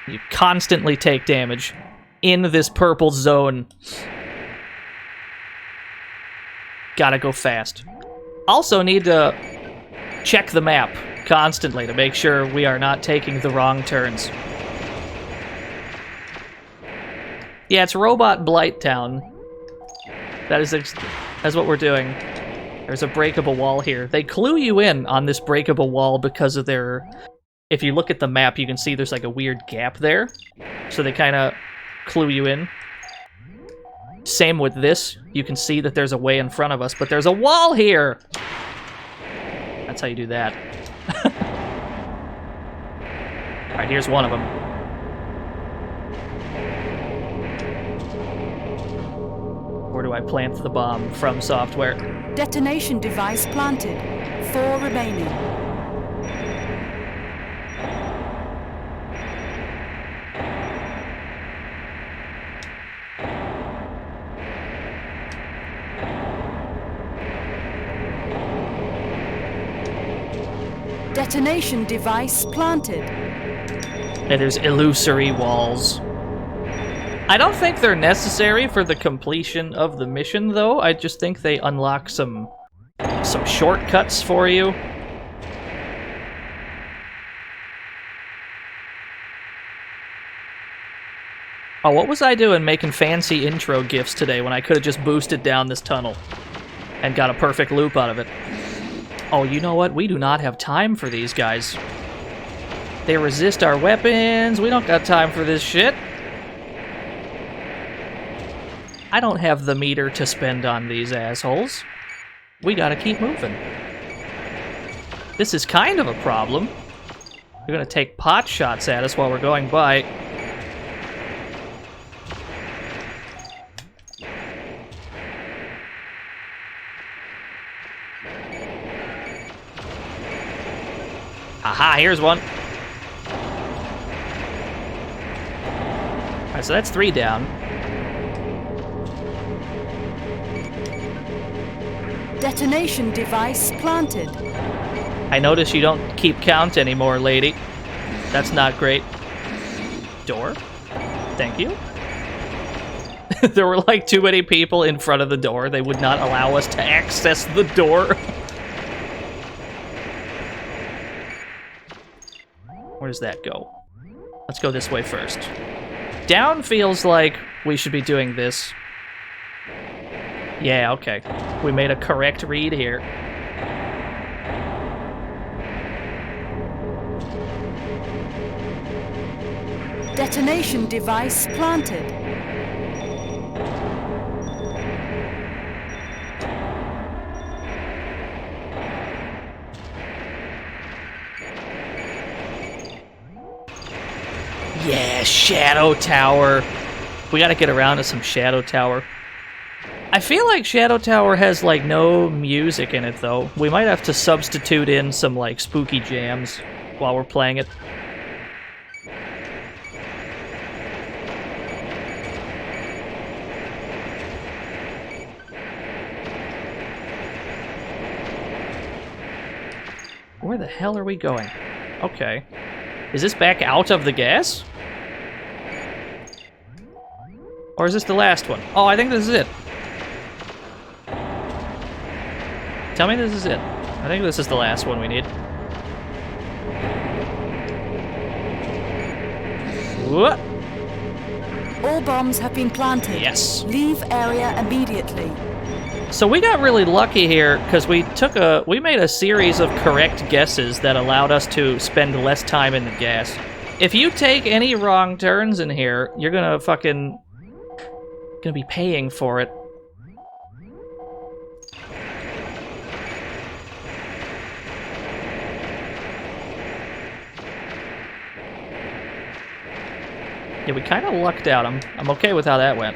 You constantly take damage in this purple zone. Gotta go fast. Also need to check the map constantly to make sure we are not taking the wrong turns. Yeah, it's Robot Blight Town. That's what we're doing. There's a breakable wall here. They clue you in on this breakable wall because of their... If you look at the map, you can see there's like a weird gap there. So they kind of clue you in. Same with this. You can see that there's a way in front of us, but there's a wall here! That's how you do that. Alright, here's one of them. Where do I plant the bomb from software? Detonation device planted. 4 remaining. Detonation device planted. And there's illusory walls. I don't think they're necessary for the completion of the mission, though. I just think they unlock some shortcuts for you. Oh, what was I doing making fancy intro gifs today when I could have just boosted down this tunnel and got a perfect loop out of it? Oh, you know what? We do not have time for these guys. They resist our weapons. We don't got time for this shit. I don't have the meter to spend on these assholes. We gotta keep moving. This is kind of a problem. They're gonna take pot shots at us while we're going by. Aha, here's one. Alright, so that's 3 down. Detonation device planted. I notice you don't keep count anymore, lady. That's not great. Door? Thank you. There were like too many people in front of the door. They would not allow us to access the door. Where does that go? Let's go this way first. Down feels like we should be doing this. Yeah, okay. We made a correct read here. Detonation device planted. Yeah, Shadow Tower. We gotta get around to some Shadow Tower. I feel like Shadow Tower has, like, no music in it, though. We might have to substitute in some, like, spooky jams while we're playing it. Where the hell are we going? Okay. Is this back out of the gas? Or is this the last one? Oh, I think this is it. Tell me this is it. I think this is the last one we need. What? All bombs have been planted. Yes. Leave area immediately. So we got really lucky here because we made a series of correct guesses that allowed us to spend less time in the gas. If you take any wrong turns in here, you're gonna be paying for it. Yeah, we kind of lucked out. I'm okay with how that went.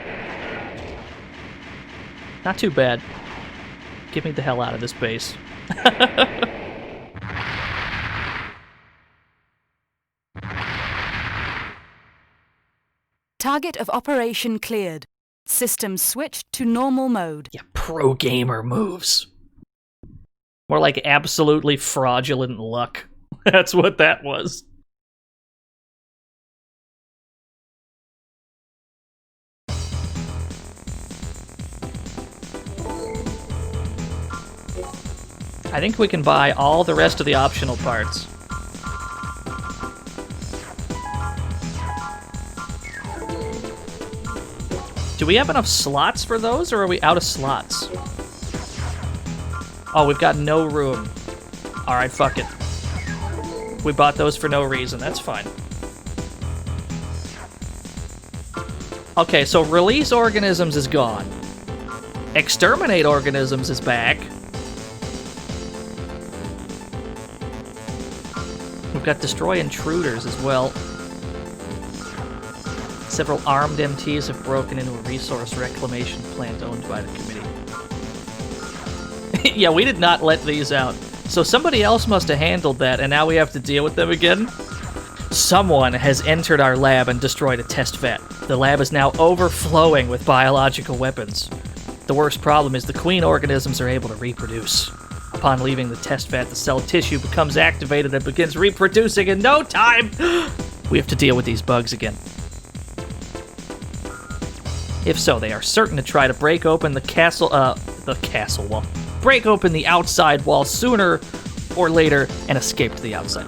Not too bad. Get me the hell out of this base. Target of operation cleared. System switched to normal mode. Yeah, pro gamer moves. More like absolutely fraudulent luck. That's what that was. I think we can buy all the rest of the optional parts. Do we have enough slots for those, or are we out of slots? Oh, we've got no room. Alright, fuck it. We bought those for no reason, that's fine. Okay, so release organisms is gone. Exterminate organisms is back. We've got destroy intruders as well. Several armed MTs have broken into a resource reclamation plant owned by the committee. Yeah, we did not let these out. So somebody else must have handled that, and now we have to deal with them again? Someone has entered our lab and destroyed a test vat. The lab is now overflowing with biological weapons. The worst problem is the queen organisms are able to reproduce. Upon leaving the test vat, the cell tissue becomes activated and begins reproducing in no time! We have to deal with these bugs again. If so, they are certain to try to break open the castle wall. Break open the outside wall sooner or later and escape to the outside.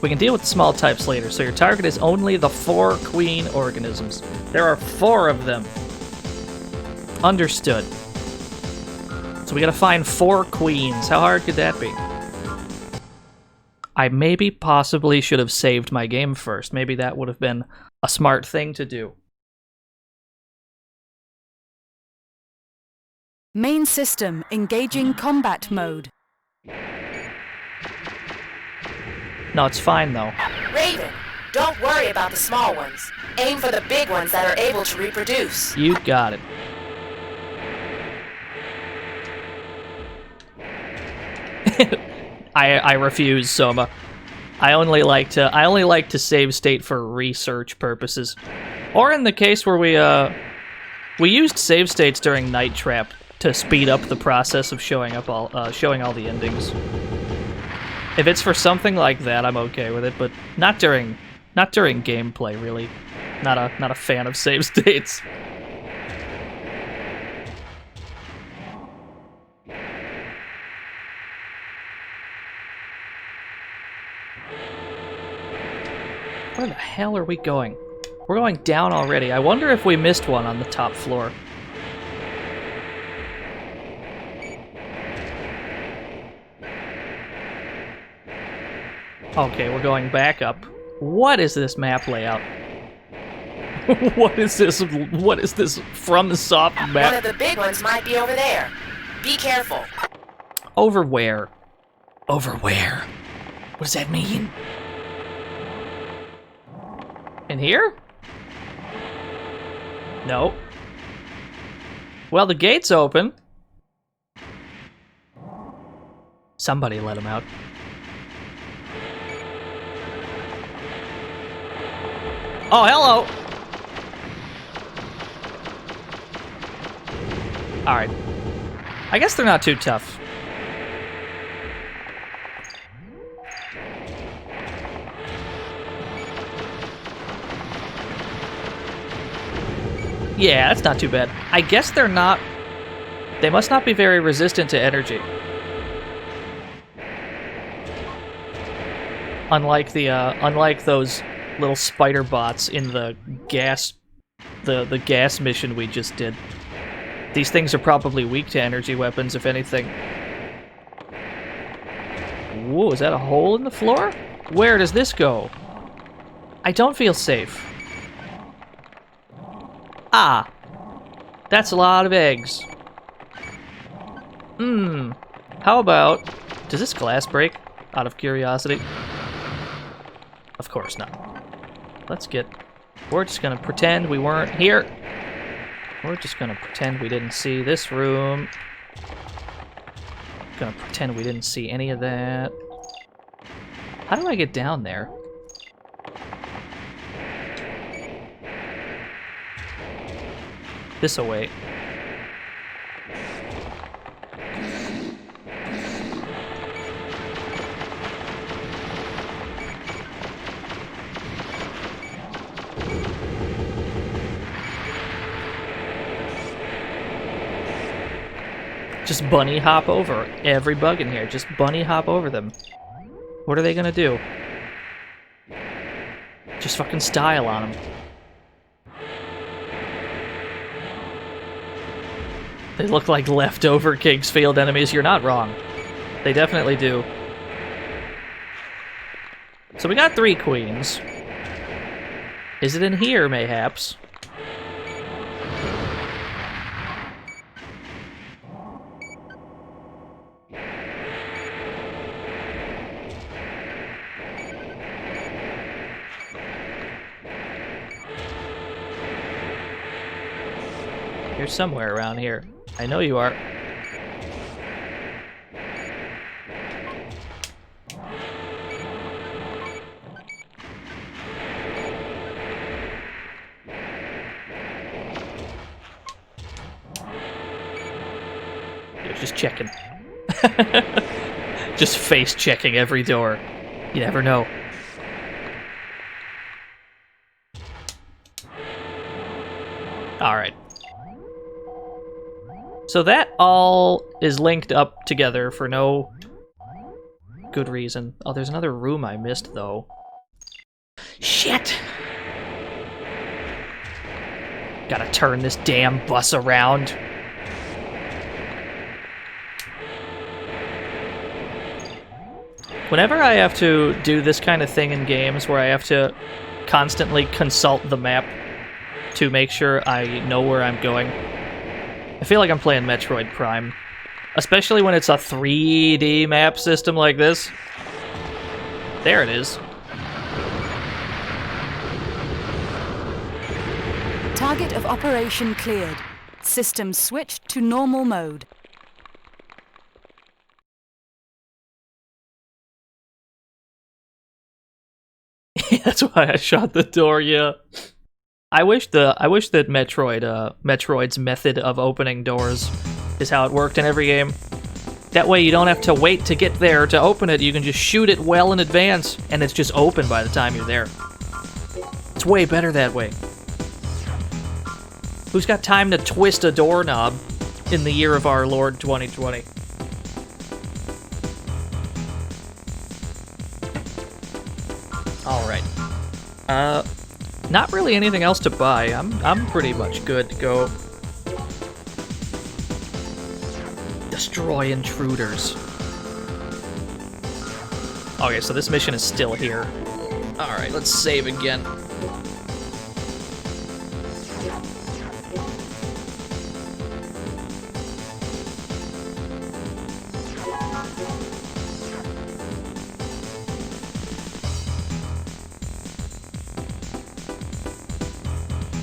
We can deal with the small types later, so your target is only the 4 queen organisms. There are 4 of them. Understood. So we gotta find 4 queens. How hard could that be? I maybe possibly should have saved my game first. Maybe that would have been a smart thing to do. Main system engaging combat mode. No, it's fine though. Raven, don't worry about the small ones. Aim for the big ones that are able to reproduce. You got it. I refuse, Soma. I only like to save state for research purposes, or in the case where we used save states during Night Trap to speed up the process of showing all the endings. If it's for something like that, I'm okay with it, but not during gameplay, really. Not a fan of save states. Where the hell are we going? We're going down already. I wonder if we missed one on the top floor. Okay, we're going back up. What is this map layout? What is this? What is this from the soft map? One of the big ones might be over there. Be careful. Over where? Over where? What does that mean? In here? No. Well, the gate's open. Somebody let him out. Oh, hello! Alright. I guess they're not too tough. Yeah, that's not too bad. I guess they're not... They must not be very resistant to energy. Unlike those little spider bots in the gas mission we just did. These things are probably weak to energy weapons, if anything. Whoa, is that a hole in the floor? Where does this go? I don't feel safe. Ah! That's a lot of eggs. How about... Does this glass break? Out of curiosity? Of course not. We're just gonna pretend we weren't here. We're just gonna pretend we didn't see this room. Gonna pretend we didn't see any of that. How do I get down there? This-a-way. Just bunny hop over every bug in here. Just bunny hop over them. What are they gonna do? Just fucking style on them. They look like leftover Kingsfield enemies. You're not wrong. They definitely do. So we got 3 queens. Is it in here, mayhaps? You're somewhere around here. I know you are. You're just checking. Just face checking every door. You never know. Alright. So that all is linked up together for no good reason. Oh, there's another room I missed, though. Shit! Gotta turn this damn bus around. Whenever I have to do this kind of thing in games where I have to constantly consult the map to make sure I know where I'm going, I feel like I'm playing Metroid Prime. Especially when it's a 3D map system like this. There it is. Target of operation cleared. System switched to normal mode. That's why I shot the door, yeah. I wish that Metroid's method of opening doors is how it worked in every game. That way you don't have to wait to get there to open it, you can just shoot it well in advance, and it's just open by the time you're there. It's way better that way. Who's got time to twist a doorknob in the year of our Lord 2020? Alright. Not really anything else to buy. I'm pretty much good to go. Destroy intruders. Okay, so this mission is still here. Alright, let's save again.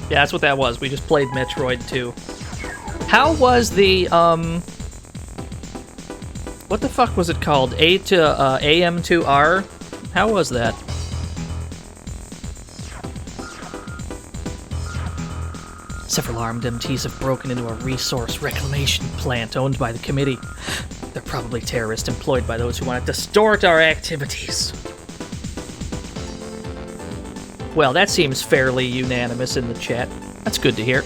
Yeah, that's what that was. We just played Metroid 2. How was the, what the fuck was it called? A to, AM to R? How was that? Several armed MTs have broken into a resource reclamation plant owned by the committee. They're probably terrorists employed by those who want to distort our activities. Well, that seems fairly unanimous in the chat. That's good to hear.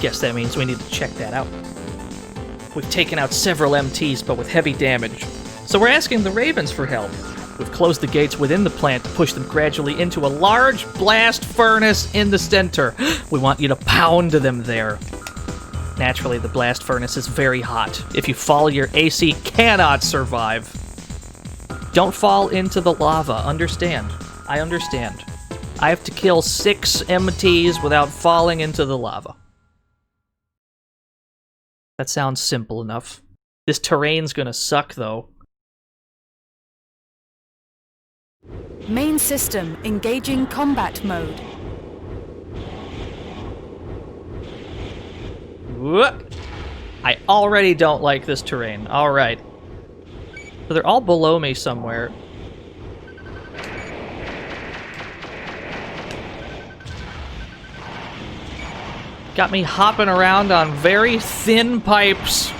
Guess that means we need to check that out. We've taken out several MTs, but with heavy damage. So we're asking the Ravens for help. We've closed the gates within the plant to push them gradually into a large blast furnace in the center. We want you to pound them there. Naturally, the blast furnace is very hot. If you fall, your AC cannot survive. Don't fall into the lava, understand. I understand. I have to kill 6 MTs without falling into the lava. That sounds simple enough. This terrain's gonna suck, though. Main system engaging combat mode. What? I already don't like this terrain. Alright. So they're all below me somewhere. Got me hopping around on very thin pipes.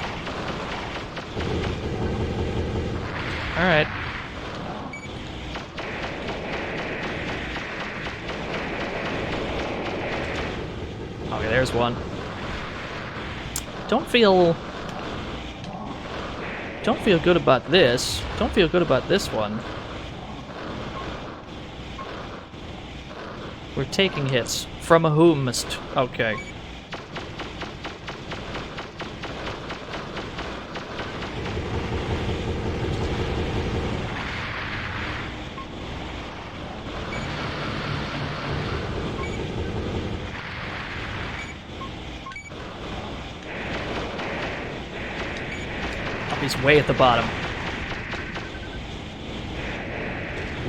Alright. Okay, there's one. Don't feel good about this. Don't feel good about this one. We're taking hits. From a whomst. Okay. He's way at the bottom.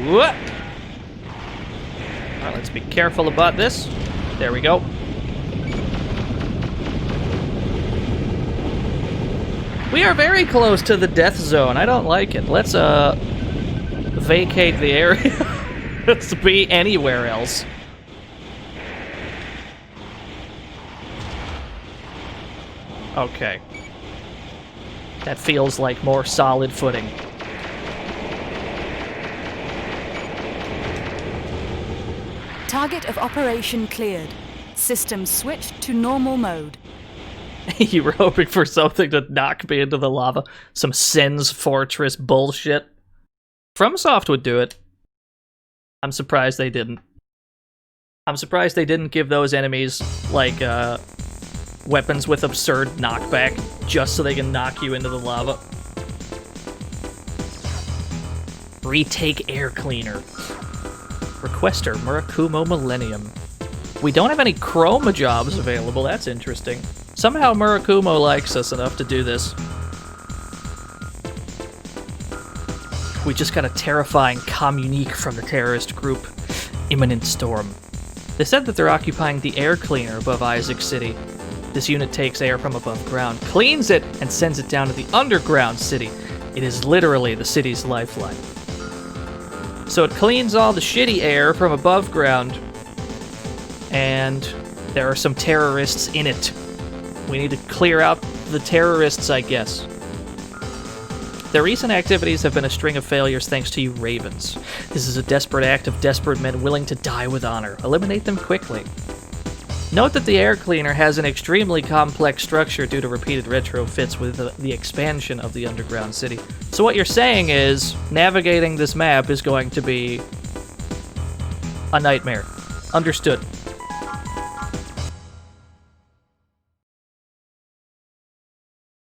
What? Alright, let's be careful about this. There we go. We are very close to the death zone. I don't like it. Let's, vacate the area. Let's be anywhere else. Okay. That feels like more solid footing. Target of operation cleared. System switched to normal mode. You were hoping for something to knock me into the lava. Some Sen's Fortress bullshit. FromSoft would do it. I'm surprised they didn't. I'm surprised they didn't give those enemies, like, weapons with absurd knockback, just so they can knock you into the lava. Retake air cleaner. Requester, Murakumo Millennium. We don't have any chroma jobs available, that's interesting. Somehow Murakumo likes us enough to do this. We just got a terrifying communique from the terrorist group, Imminent Storm. They said that they're occupying the air cleaner above Isaac City. This unit takes air from above ground, cleans it, and sends it down to the underground city. It is literally the city's lifeline. So it cleans all the shitty air from above ground, and there are some terrorists in it. We need to clear out the terrorists, I guess. Their recent activities have been a string of failures thanks to you Ravens. This is a desperate act of desperate men willing to die with honor. Eliminate them quickly. Note that the air cleaner has an extremely complex structure due to repeated retrofits with the expansion of the underground city. So what you're saying is, navigating this map is going to be a nightmare. Understood.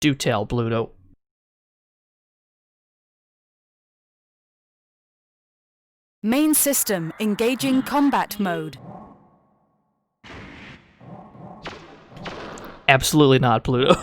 Do tell, Bluto. Main system engaging combat mode. Absolutely not, Pluto.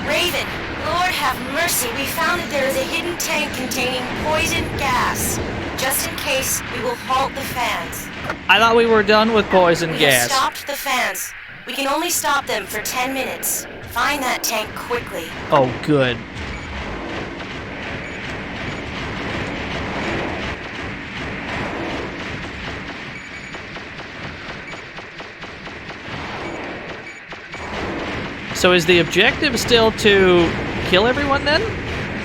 Raven, Lord have mercy, we found that there is a hidden tank containing poison gas. Just in case, we will halt the fans. I thought we were done with poison We gas. have stopped the fans. We can only stop them for 10 minutes. Find that tank quickly. Oh, good. So is the objective still to kill everyone then?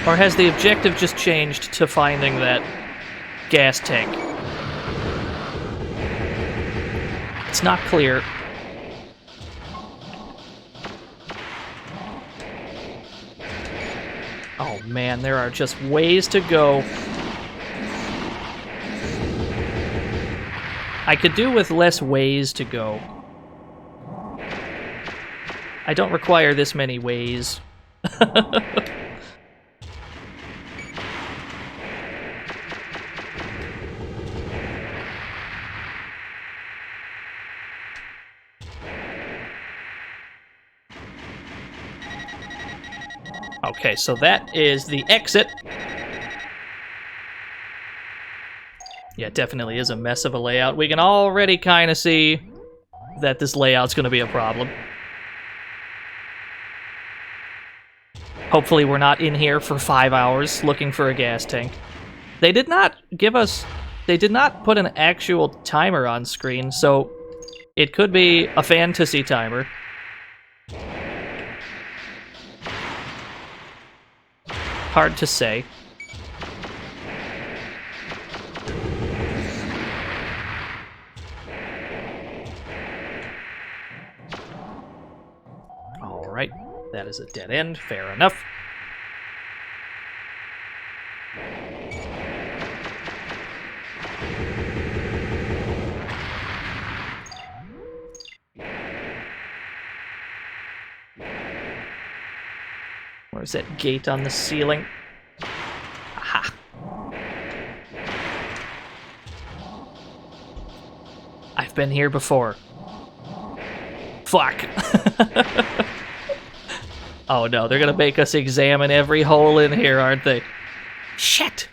Or has the objective just changed to finding that gas tank? It's not clear. Oh man, there are just ways to go. I could do with less ways to go. I don't require this many ways. Okay, so that is the exit. Yeah, it definitely is a mess of a layout. We can already kind of see that this layout's going to be a problem. Hopefully we're not in here for 5 hours looking for a gas tank. They did not put an actual timer on screen, so it could be a fantasy timer. Hard to say. Alright, that is a dead end, fair enough. Where's that gate on the ceiling? Aha! I've been here before. Fuck! Oh no, they're gonna make us examine every hole in here, aren't they? Shit!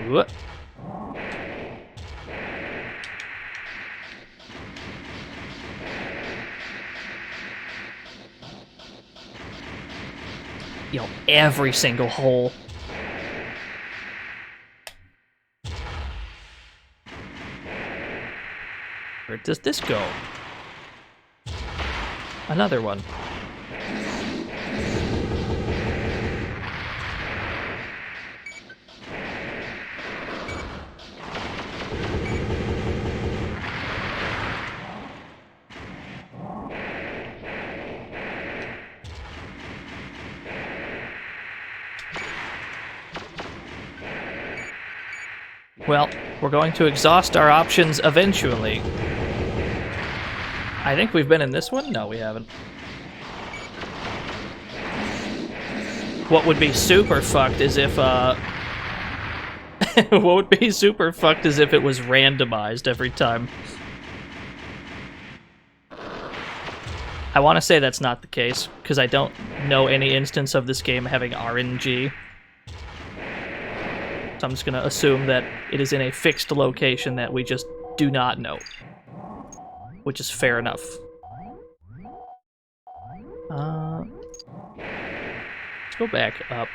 What? Yo, every single hole. Where does this go? Another one. Well, we're going to exhaust our options eventually. I think we've been in this one? No, we haven't. What would be super fucked is if, what would be super fucked is if it was randomized every time. I want to say that's not the case, because I don't know any instance of this game having RNG. So I'm just going to assume that it is in a fixed location that we just do not know. Which is fair enough. Let's go back up.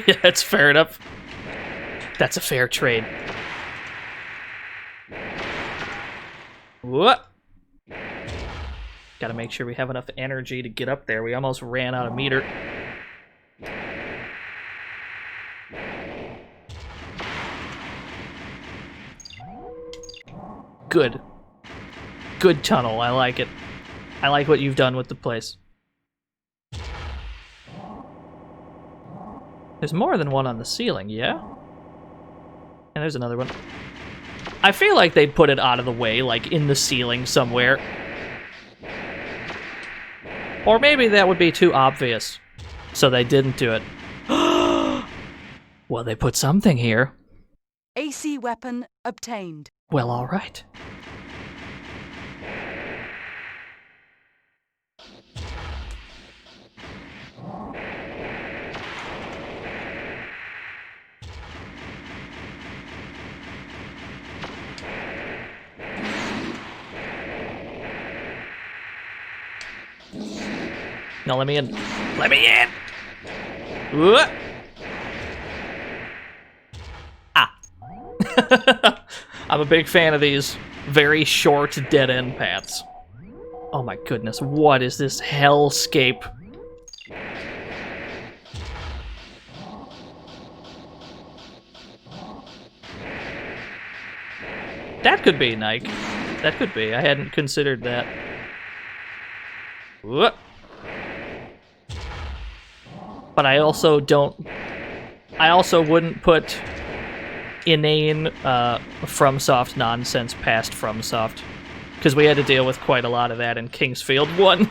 Yeah, that's fair enough. That's a fair trade. What? Gotta make sure we have enough energy to get up there. We almost ran out of meter. Good. Good tunnel, I like it. I like what you've done with the place. There's more than one on the ceiling, yeah? And there's another one. I feel like they'd put it out of the way, like in the ceiling somewhere. Or maybe that would be too obvious, so they didn't do it. Well, they put something here. AC weapon obtained. Well, all right. No, let me in. Let me in! Ah. I'm a big fan of these very short dead-end paths. Oh my goodness, what is this hellscape? That could be, Nike. That could be. I hadn't considered that. Whoop. But I also don't... I also wouldn't put inane FromSoft nonsense past FromSoft. Because we had to deal with quite a lot of that in Kingsfield 1.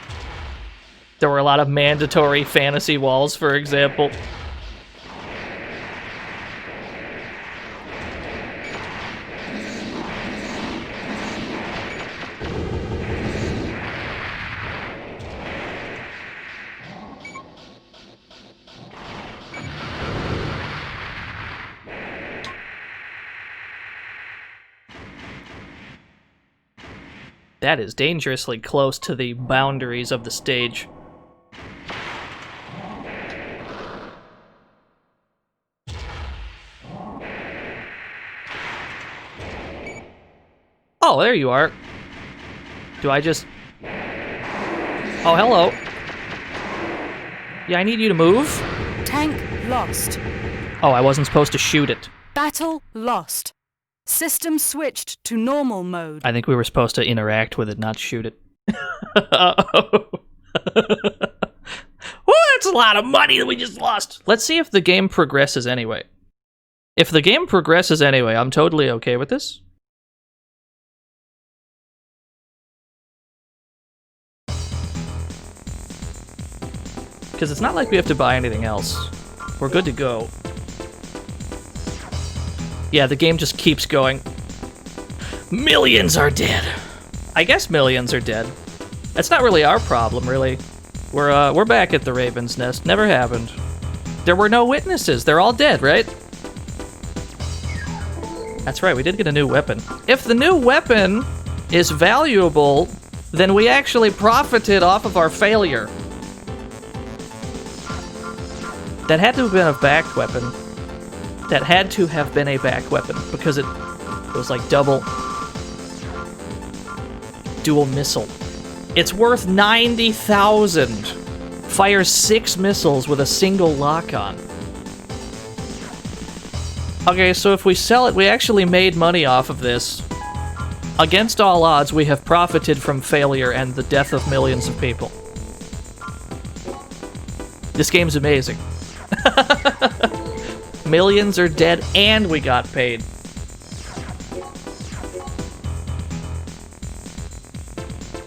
There were a lot of mandatory fantasy walls, for example. That is dangerously close to the boundaries of the stage. Oh, there you are. Do I just... Oh, hello. Yeah, I need you to move. Tank lost. Oh, I wasn't supposed to shoot it. Battle lost. System switched to normal mode. I think we were supposed to interact with it, not shoot it. Uh-oh. Well, that's a lot of money that we just lost. Let's see if the game progresses anyway. If the game progresses anyway, I'm totally okay with this. Because it's not like we have to buy anything else. We're good to go. Yeah, the game just keeps going. Millions are dead. I guess millions are dead. That's not really our problem, really. We're back at the Raven's Nest. Never happened. There were no witnesses. They're all dead, right? That's right, we did get a new weapon. If the new weapon is valuable, then we actually profited off of our failure. That had to have been a back weapon. That had to have been a back weapon, because it was like double... dual missile. It's worth 90,000. Fires 6 missiles with a single lock-on. Okay, so if we sell it, we actually made money off of this. Against all odds, we have profited from failure and the death of millions of people. This game's amazing. Millions are dead and we got paid.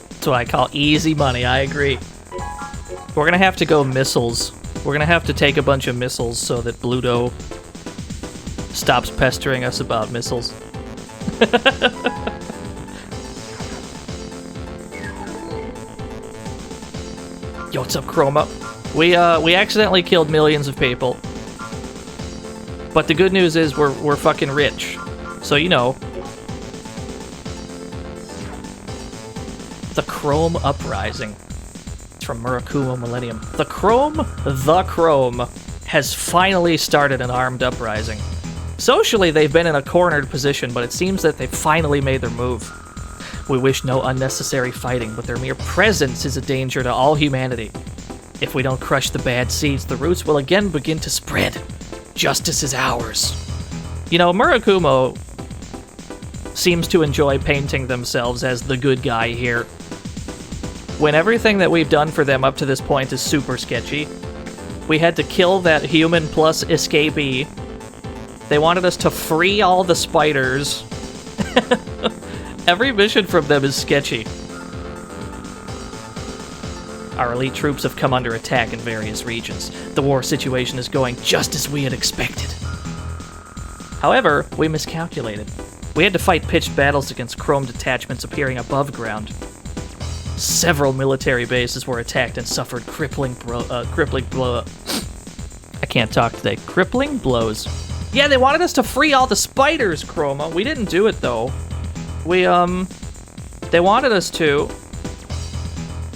That's what I call easy money, I agree. We're gonna have to go missiles. We're gonna have to take a bunch of missiles so that Bluto stops pestering us about missiles. Yo, what's up, Chroma? We accidentally killed millions of people. But the good news is we're fucking rich. So, you know. The Chrome Uprising. It's from Murakumo Millennium. The Chrome has finally started an armed uprising. Socially, they've been in a cornered position, but it seems that they've finally made their move. We wish no unnecessary fighting, but their mere presence is a danger to all humanity. If we don't crush the bad seeds, the roots will again begin to spread. Justice is ours. You know, Murakumo seems to enjoy painting themselves as the good guy here, when everything that we've done for them up to this point is super sketchy. We had to kill that human plus escapee. They wanted us to free all the spiders. Every mission from them is sketchy. Our elite troops have come under attack in various regions. The war situation is going just as we had expected. However, we miscalculated. We had to fight pitched battles against Chrome detachments appearing above ground. Several military bases were attacked and suffered crippling blows. I can't talk today. Crippling blows. Yeah, they wanted us to free all the spiders, Chroma. We didn't do it, though. They wanted us to.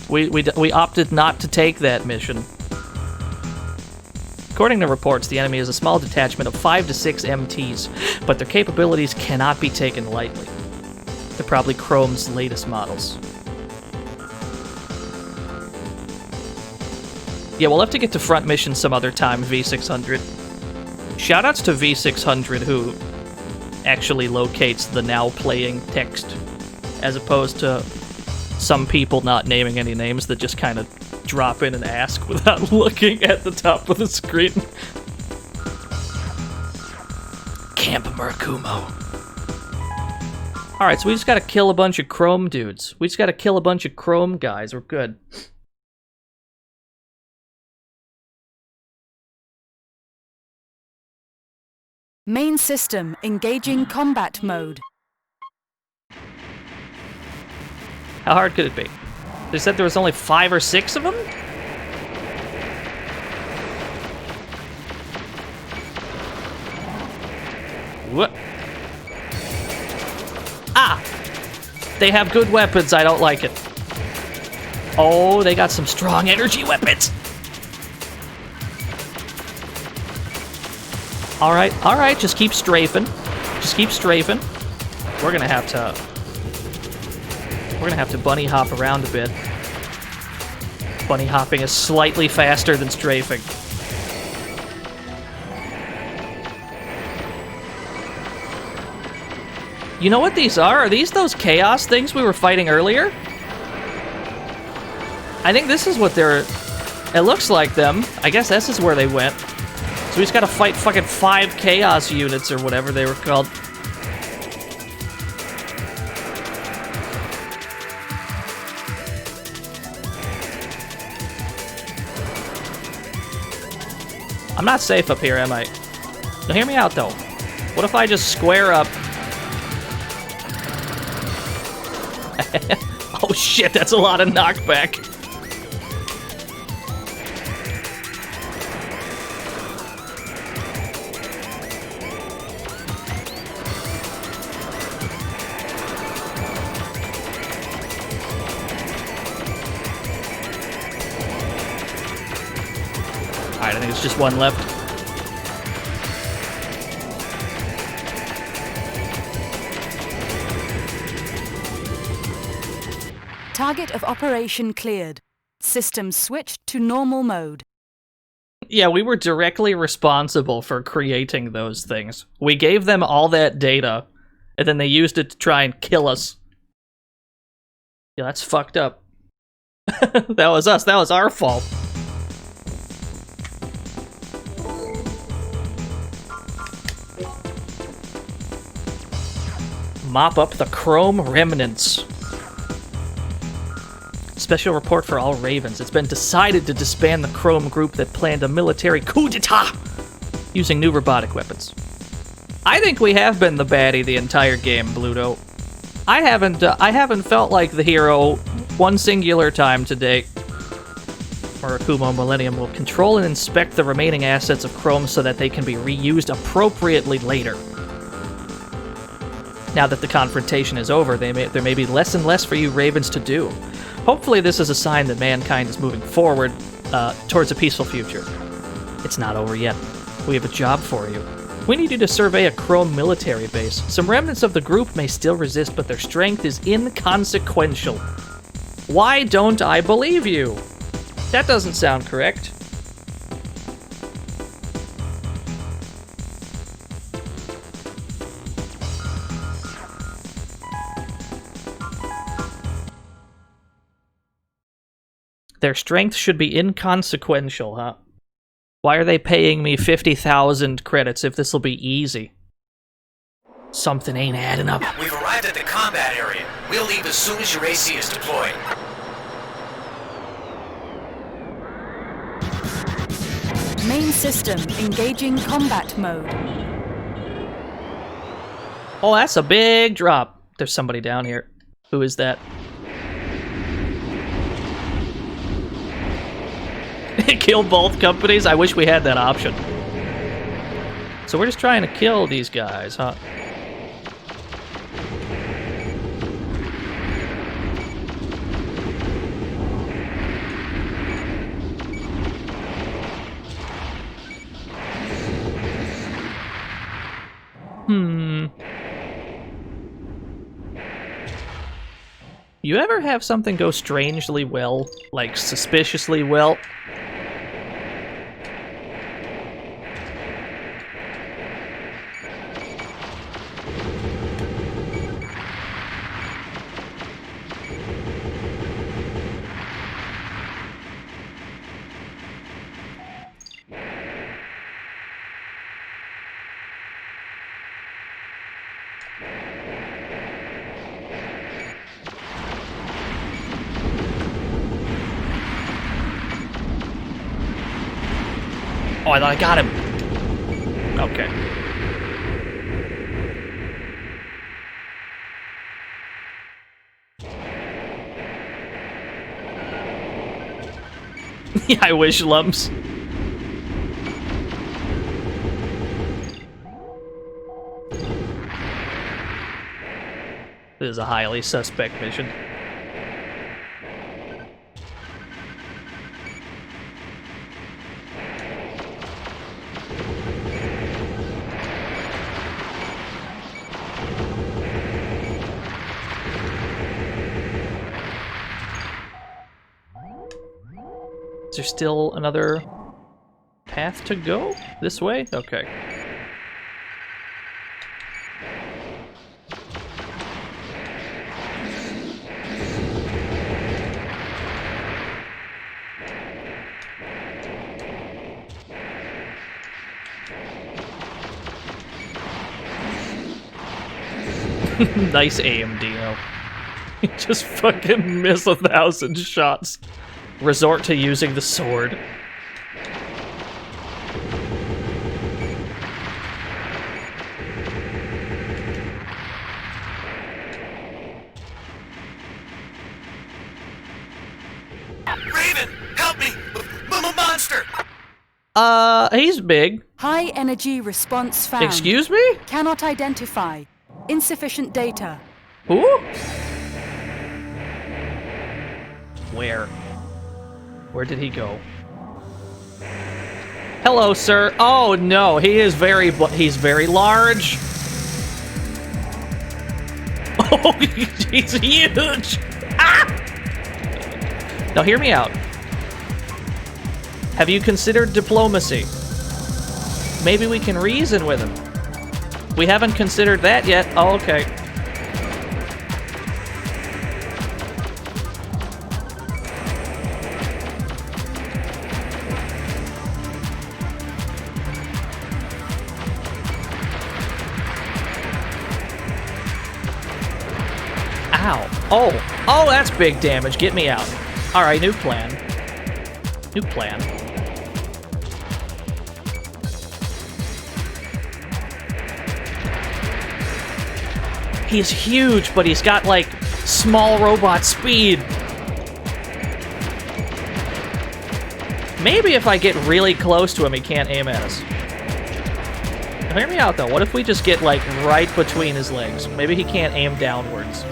We opted not to take that mission. According to reports, the enemy is a small detachment of 5 to 6 MTs, but their capabilities cannot be taken lightly. They're probably Chrome's latest models. Yeah, we'll have to get to front mission some other time, V600. Shoutouts to V600 who actually locates the now playing text, as opposed to some people not naming any names that just kind of drop in and ask without looking at the top of the screen. Camp Murakumo. Alright, so we just gotta kill a bunch of Chrome dudes. We just gotta kill a bunch of Chrome guys. We're good. Main system engaging combat mode. How hard could it be? They said there was only 5 or 6 of them? What? Ah! They have good weapons. I don't like it. Oh, they got some strong energy weapons. All right. Just keep strafing. Just keep strafing. We're gonna have to bunny hop around a bit. Bunny hopping is slightly faster than strafing. You know what these are? Are these those chaos things we were fighting earlier? I think this is what they're... It looks like them. I guess this is where they went. So we just gotta fight fucking 5 chaos units or whatever they were called. I'm not safe up here, am I? Now hear me out, though. What if I just square up... Oh shit, that's a lot of knockback. Alright, I think it's just one left. Target of operation cleared. System switched to normal mode. Yeah, we were directly responsible for creating those things. We gave them all that data, and then they used it to try and kill us. Yeah, that's fucked up. That was us. That was our fault. Mop up the chrome remnants. Special report for all Ravens. It's been decided to disband the Chrome group that planned a military coup d'etat using new robotic weapons. I think we have been the baddie the entire game, Bluto. I haven't felt like the hero one singular time to date. Murakumo Millennium will control and inspect the remaining assets of Chrome so that they can be reused appropriately later. Now that the confrontation is over, there may be less and less for you Ravens to do. Hopefully this is a sign that mankind is moving forward towards a peaceful future. It's not over yet. We have a job for you. We need you to survey a Chrome military base. Some remnants of the group may still resist, but their strength is inconsequential. Why don't I believe you? That doesn't sound correct. Their strength should be inconsequential, huh? Why are they paying me 50,000 credits if this'll be easy? Something ain't adding up. We've arrived at the combat area. We'll leave as soon as your AC is deployed. Main system engaging combat mode. Oh, that's a big drop. There's somebody down here. Who is that? Kill both companies? I wish we had that option. So we're just trying to kill these guys, huh? You ever have something go strangely well? Like, suspiciously well? Oh, I thought I got him. Okay. Yeah, I wish, Lumps. This is a highly suspect mission. Is there still another path to go? This way? Okay. Nice aim, Dino. Just fucking miss 1,000 shots. Resort to using the sword. Raven, help me! Monster! He's big. High energy response found. Excuse me? Cannot identify. Insufficient data. Who? Where? Where did he go? Hello, sir. Oh no, he's very large. Oh, he's huge. Ah! Now hear me out. Have you considered diplomacy? Maybe we can reason with him. We haven't considered that yet. Oh, okay. Ow. Oh. Oh, that's big damage. Get me out. Alright, new plan. New plan. He's huge, but he's got, like, small robot speed. Maybe if I get really close to him, he can't aim at us. Now, hear me out, though. What if we just get, like, right between his legs? Maybe he can't aim downwards.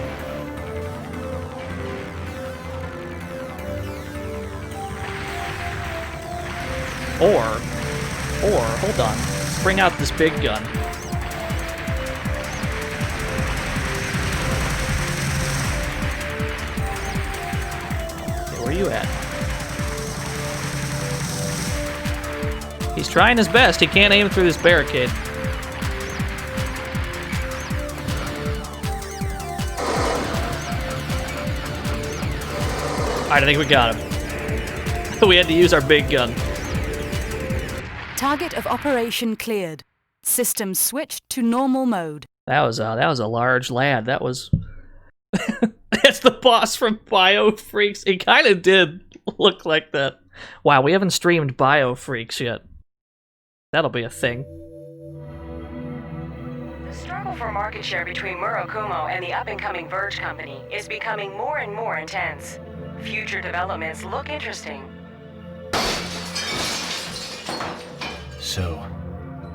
Or, hold on. Let's bring out this big gun. Where are you at? He's trying his best. He can't aim through this barricade. Alright, I think we got him. We had to use our big gun. Target of operation cleared. System switched to normal mode. That was a large lad. That was... That's the boss from BioFreaks. It kind of did look like that. Wow, we haven't streamed BioFreaks yet. That'll be a thing. The struggle for market share between Murakumo and the up-and-coming Verge Company is becoming more and more intense. Future developments look interesting. So,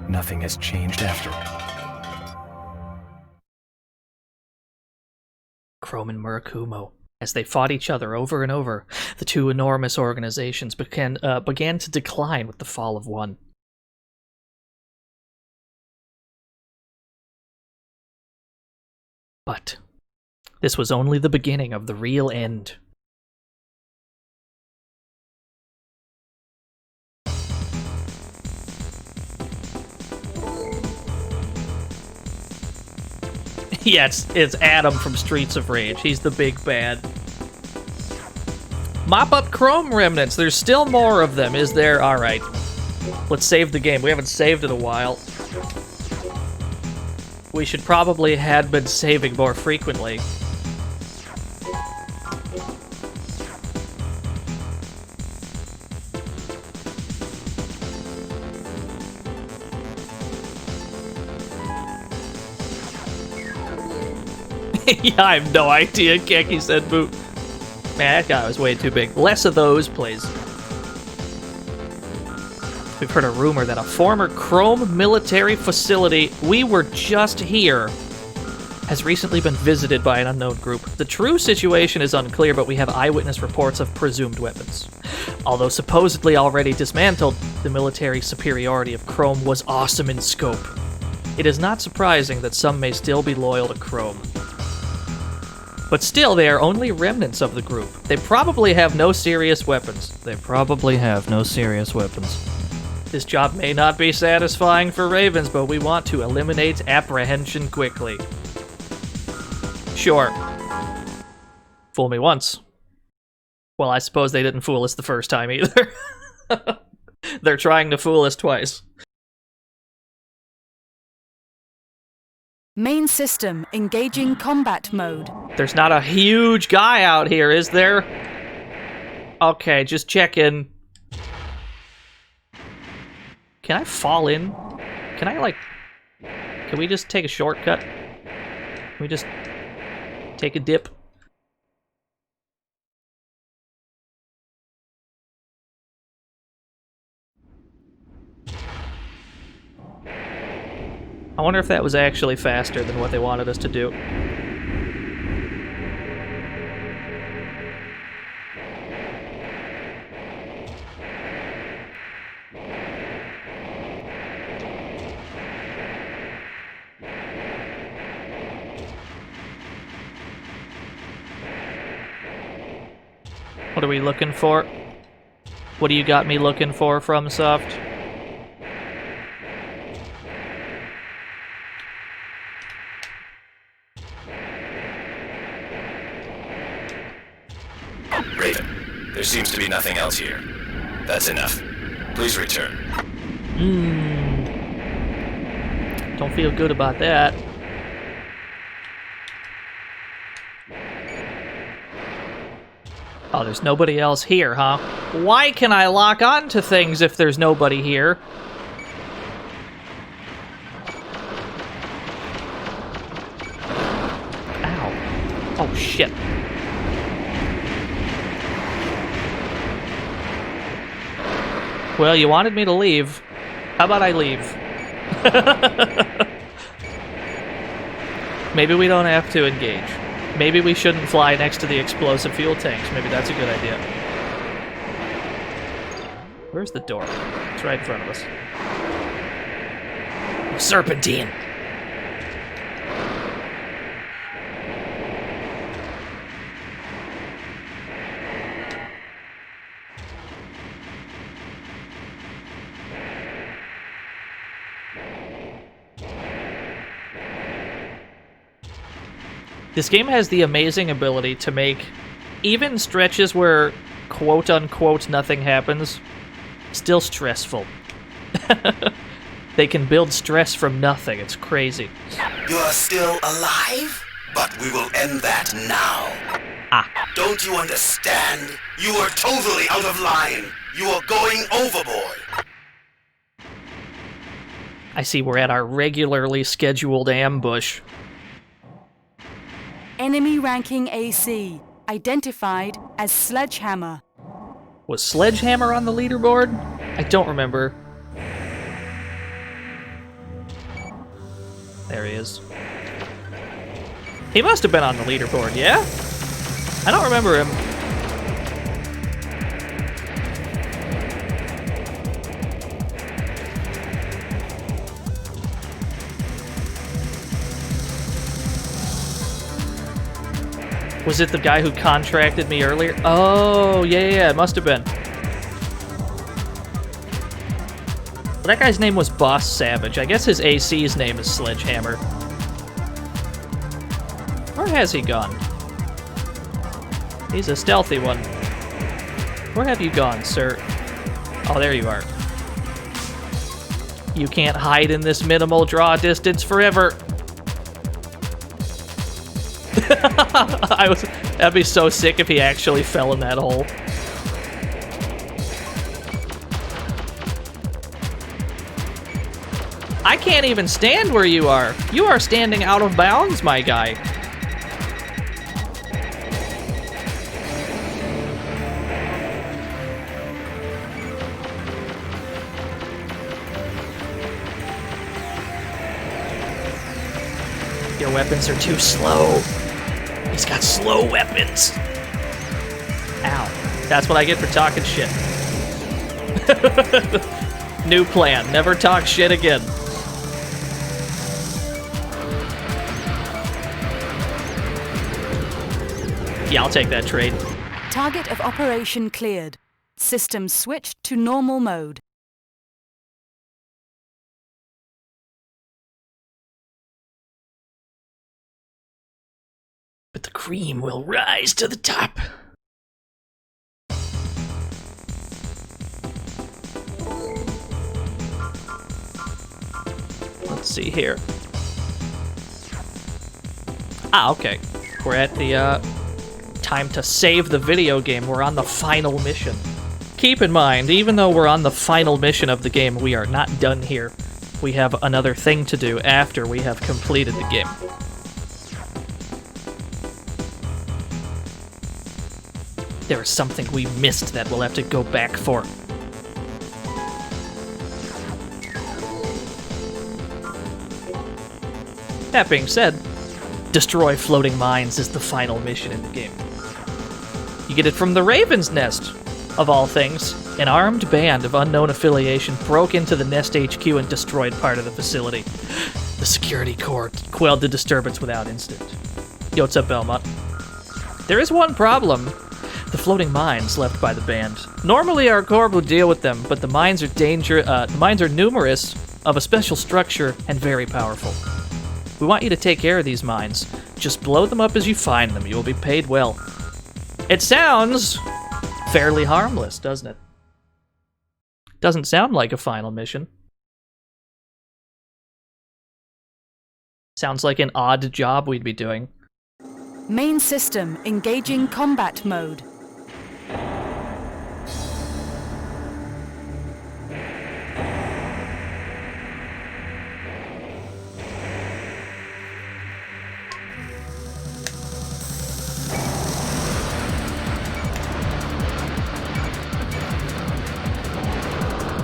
nothing has changed after all. Chrome and Murakumo. As they fought each other over and over, the two enormous organizations began to decline with the fall of one. But this was only the beginning of the real end. Yeah, it's Adam from Streets of Rage. He's the big bad. Mop up Chrome remnants. There's still more of them, is there? Alright. Let's save the game. We haven't saved in a while. We should probably have been saving more frequently. Yeah, I have no idea, Keki said boot. Man, that guy was way too big. Less of those, please. We've heard a rumor that a former Chrome military facility, we were just here, has recently been visited by an unknown group. The true situation is unclear, but we have eyewitness reports of presumed weapons. Although supposedly already dismantled, the military superiority of Chrome was awesome in scope. It is not surprising that some may still be loyal to Chrome. But still, they are only remnants of the group. They probably have no serious weapons. This job may not be satisfying for Ravens, but we want to eliminate apprehension quickly. Sure. Fool me once. Well, I suppose they didn't fool us the first time either. They're trying to fool us twice. Main system engaging combat mode. There's not a huge guy out here, is there? Okay, just checking. Can I fall in? Can I, like... Can we just take a shortcut? Can we just take a dip? I wonder if that was actually faster than what they wanted us to do. What are we looking for? What do you got me looking for, FromSoft? Raven, there seems to be nothing else here. That's enough. Please return. Don't feel good about that. Oh, there's nobody else here, huh? Why can I lock on to things if there's nobody here? Ow. Oh, shit. Well, you wanted me to leave. How about I leave? Maybe we don't have to engage. Maybe we shouldn't fly next to the explosive fuel tanks. Maybe that's a good idea. Where's the door? It's right in front of us. Serpentine. This game has the amazing ability to make even stretches where quote-unquote nothing happens still stressful. They can build stress from nothing. It's crazy. You are still alive? But we will end that now. Don't you understand? You are totally out of line. You are going overboard. I see we're at our regularly scheduled ambush. Enemy ranking AC, identified as Sledgehammer. Was Sledgehammer on the leaderboard? I don't remember. There he is. He must have been on the leaderboard, yeah? I don't remember him. Was it the guy who contracted me earlier? Oh, yeah, it must have been. Well, that guy's name was Boss Savage. I guess his AC's name is Sledgehammer. Where has he gone? He's a stealthy one. Where have you gone, sir? Oh, there you are. You can't hide in this minimal draw distance forever. That'd be so sick if he actually fell in that hole. I can't even stand where you are. You are standing out of bounds, my guy. Your weapons are too slow. He's got slow weapons. Ow. That's what I get for talking shit. New plan. Never talk shit again. Yeah, I'll take that trade. Target of operation cleared. System switched to normal mode. But the cream will rise to the top. Let's see here. Ah, okay. We're at the, time to save the video game. We're on the final mission. Keep in mind, even though we're on the final mission of the game, we are not done here. We have another thing to do after we have completed the game. There is something we missed that we'll have to go back for. That being said, destroy floating mines is the final mission in the game. You get it from the Raven's Nest, of all things. An armed band of unknown affiliation broke into the Nest HQ and destroyed part of the facility. The security corps quelled the disturbance without incident. Yo, what's up, Belmont? There is one problem. The floating mines left by the band. Normally our corps would deal with them, but the mines are numerous, of a special structure, and very powerful. We want you to take care of these mines. Just blow them up as you find them. You will be paid well. It sounds fairly harmless, doesn't it? Doesn't sound like a final mission. Sounds like an odd job we'd be doing. Main system engaging combat mode.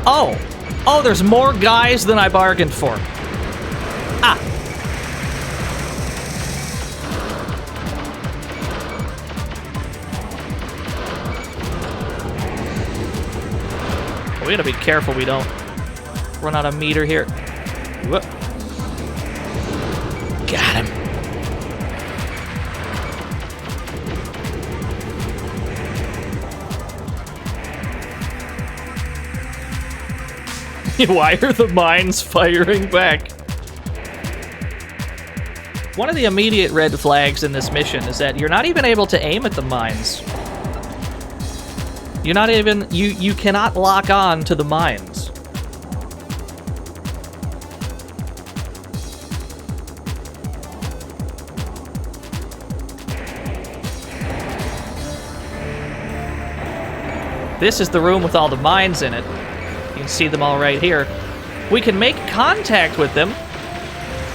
Oh! Oh, there's more guys than I bargained for. Ah! We gotta be careful we don't run out of meter here. Whoop. Got him. Why are the mines firing back? One of the immediate red flags in this mission is that you're not even able to aim at the mines. You're not even... You cannot lock on to the mines. This is the room with all the mines in it. You can see them all right here. We can make contact with them.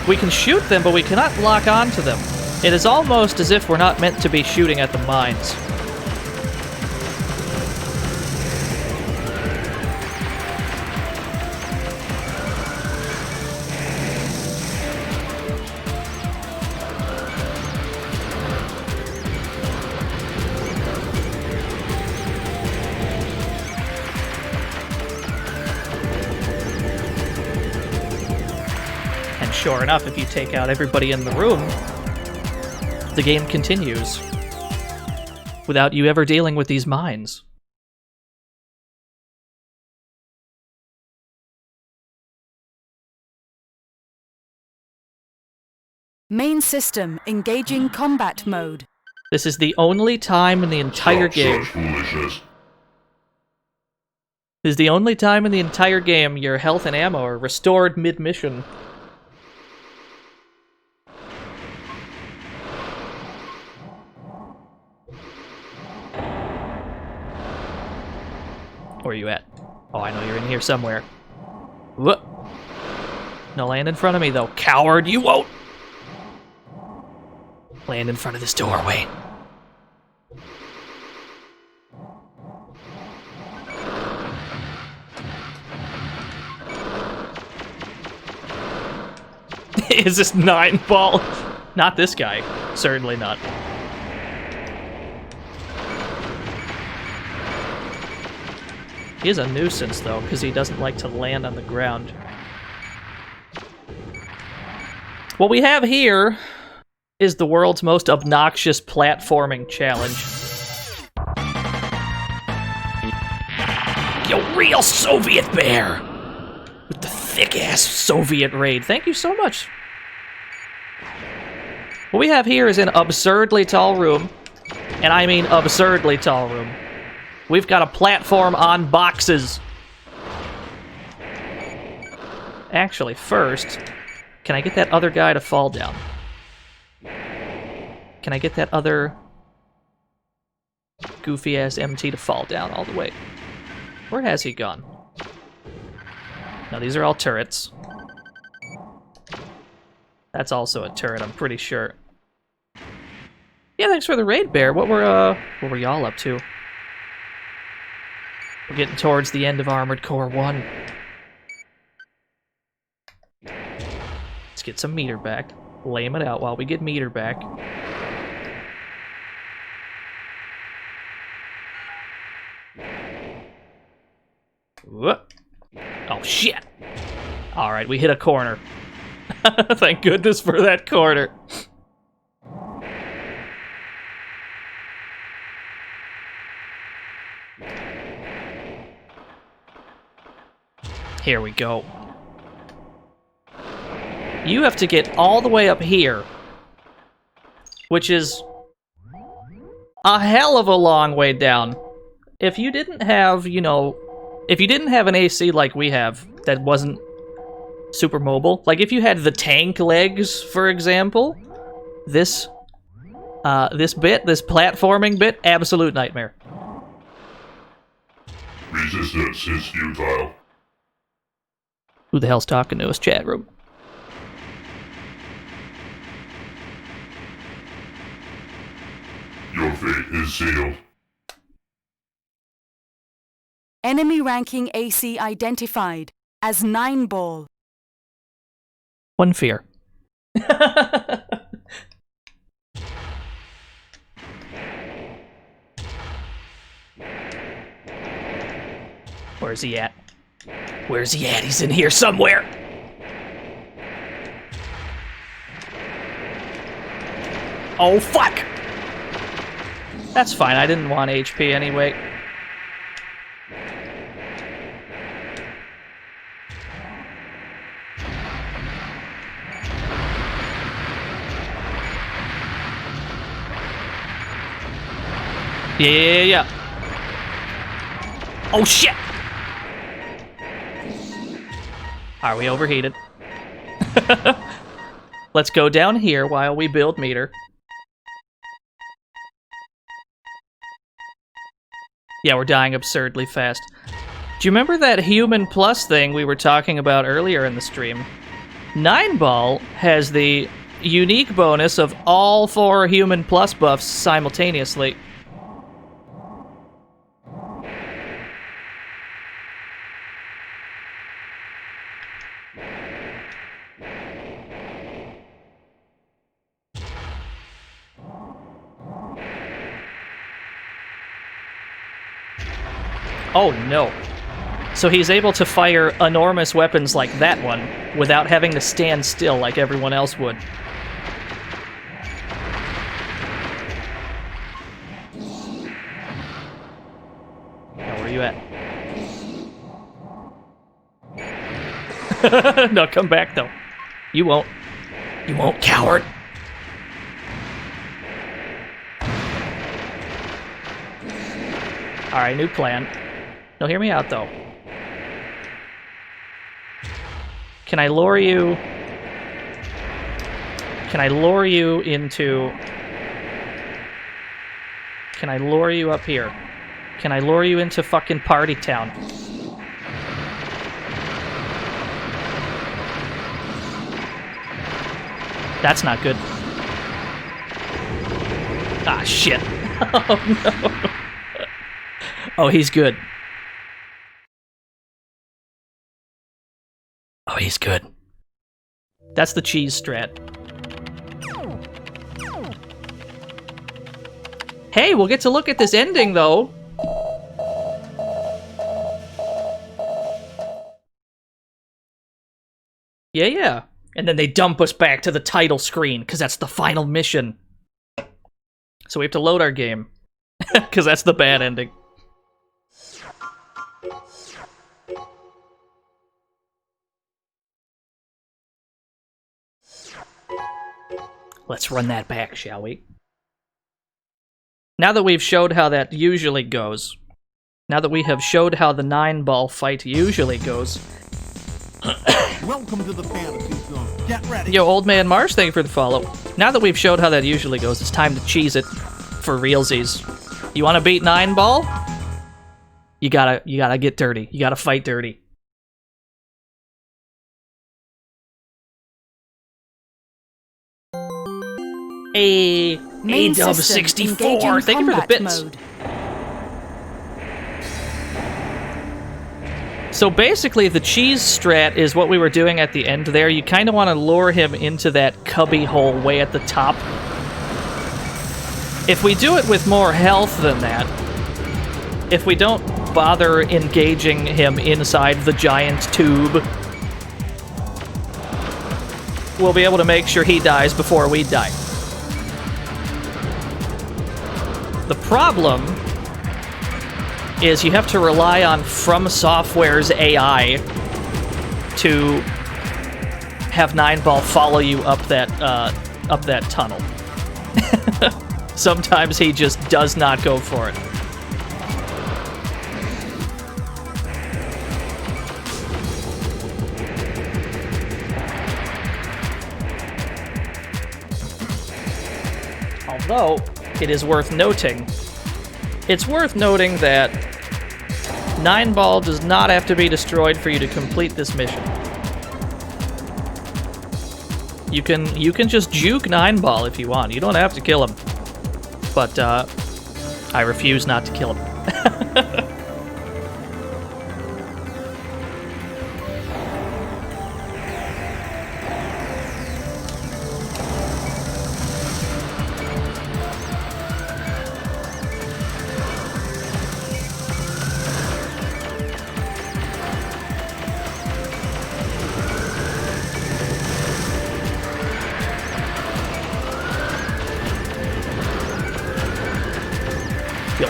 We can shoot them, but we cannot lock on to them. It is almost as if we're not meant to be shooting at the mines. Sure enough, if you take out everybody in the room, the game continues without you ever dealing with these mines. Main system engaging combat mode. This is the only time in the entire game. This is the only time in the entire game your health and ammo are restored mid-mission. Where are you at? Oh, I know you're in here somewhere. Whoop. No, land in front of me, though. Coward, you won't! Land in front of this doorway. Is this 9 ball? Not this guy. Certainly not. He is a nuisance, though, because he doesn't like to land on the ground. What we have here is the world's most obnoxious platforming challenge. You real Soviet bear! With the thick-ass Soviet raid. Thank you so much. What we have here is an absurdly tall room, and I mean absurdly tall room. We've got a platform on boxes. Actually, first, can I get that other guy to fall down? Can I get that other goofy-ass MT to fall down all the way? Where has he gone? Now, these are all turrets. That's also a turret, I'm pretty sure. Yeah, thanks for the raid, Bear. What were y'all up to? We're getting towards the end of Armored Core 1. Let's get some meter back. Lame it out while we get meter back. Whoop. Oh, shit! Alright, we hit a corner. Thank goodness for that corner. Here we go. You have to get all the way up here, which is a hell of a long way down. If you didn't have, you know, if you didn't have an AC like we have that wasn't super mobile, like if you had the tank legs, for example, this platforming bit, absolute nightmare. Resistance is futile. Who the hell's talking to us, chat room? Your fate is sealed. Enemy ranking AC identified as 9-ball. One fear. Where's he at? Where's he at? He's in here somewhere. Oh, fuck! That's fine, I didn't want HP anyway. Yeah. Oh, shit! Are we overheated? Let's go down here while we build meter. Yeah, we're dying absurdly fast. Do you remember that human plus thing we were talking about earlier in the stream? 9-ball has the unique bonus of all 4 human plus buffs simultaneously. Oh no. So he's able to fire enormous weapons like that one without having to stand still like everyone else would. Now, where are you at? No, come back though. You won't. You won't, coward. Alright, new plan. No, hear me out, though. Can I lure you... Can I lure you into... Can I lure you up here? Can I lure you into fucking Party Town? That's not good. Ah, shit. Oh, no. Oh, he's good. Oh, he's good. That's the cheese strat. Hey, we'll get to look at this ending, though. Yeah. And then they dump us back to the title screen, because that's the final mission. So we have to load our game, because that's the bad ending. Let's run that back, shall we? Now that we've showed how that usually goes, now that we have showed how the 9-ball fight usually goes... Welcome to the fantasy zone. Get ready. Yo, Old Man Marsh, thank you for the follow. Now that we've showed how that usually goes, it's time to cheese it for realsies. You want to beat 9-ball? You gotta get dirty. You gotta fight dirty. A-Dub 64, thank you for the bits. Mode. So basically, the cheese strat is what we were doing at the end there. You kind of want to lure him into that cubby hole way at the top. If we do it with more health than that, if we don't bother engaging him inside the giant tube, we'll be able to make sure he dies before we die. The problem is you have to rely on From Software's AI to have 9-ball follow you up that tunnel. Sometimes he just does not go for it. Although, it is worth noting, that 9-ball does not have to be destroyed for you to complete this mission. You can just juke 9-ball if you want. You don't have to kill him. But I refuse not to kill him.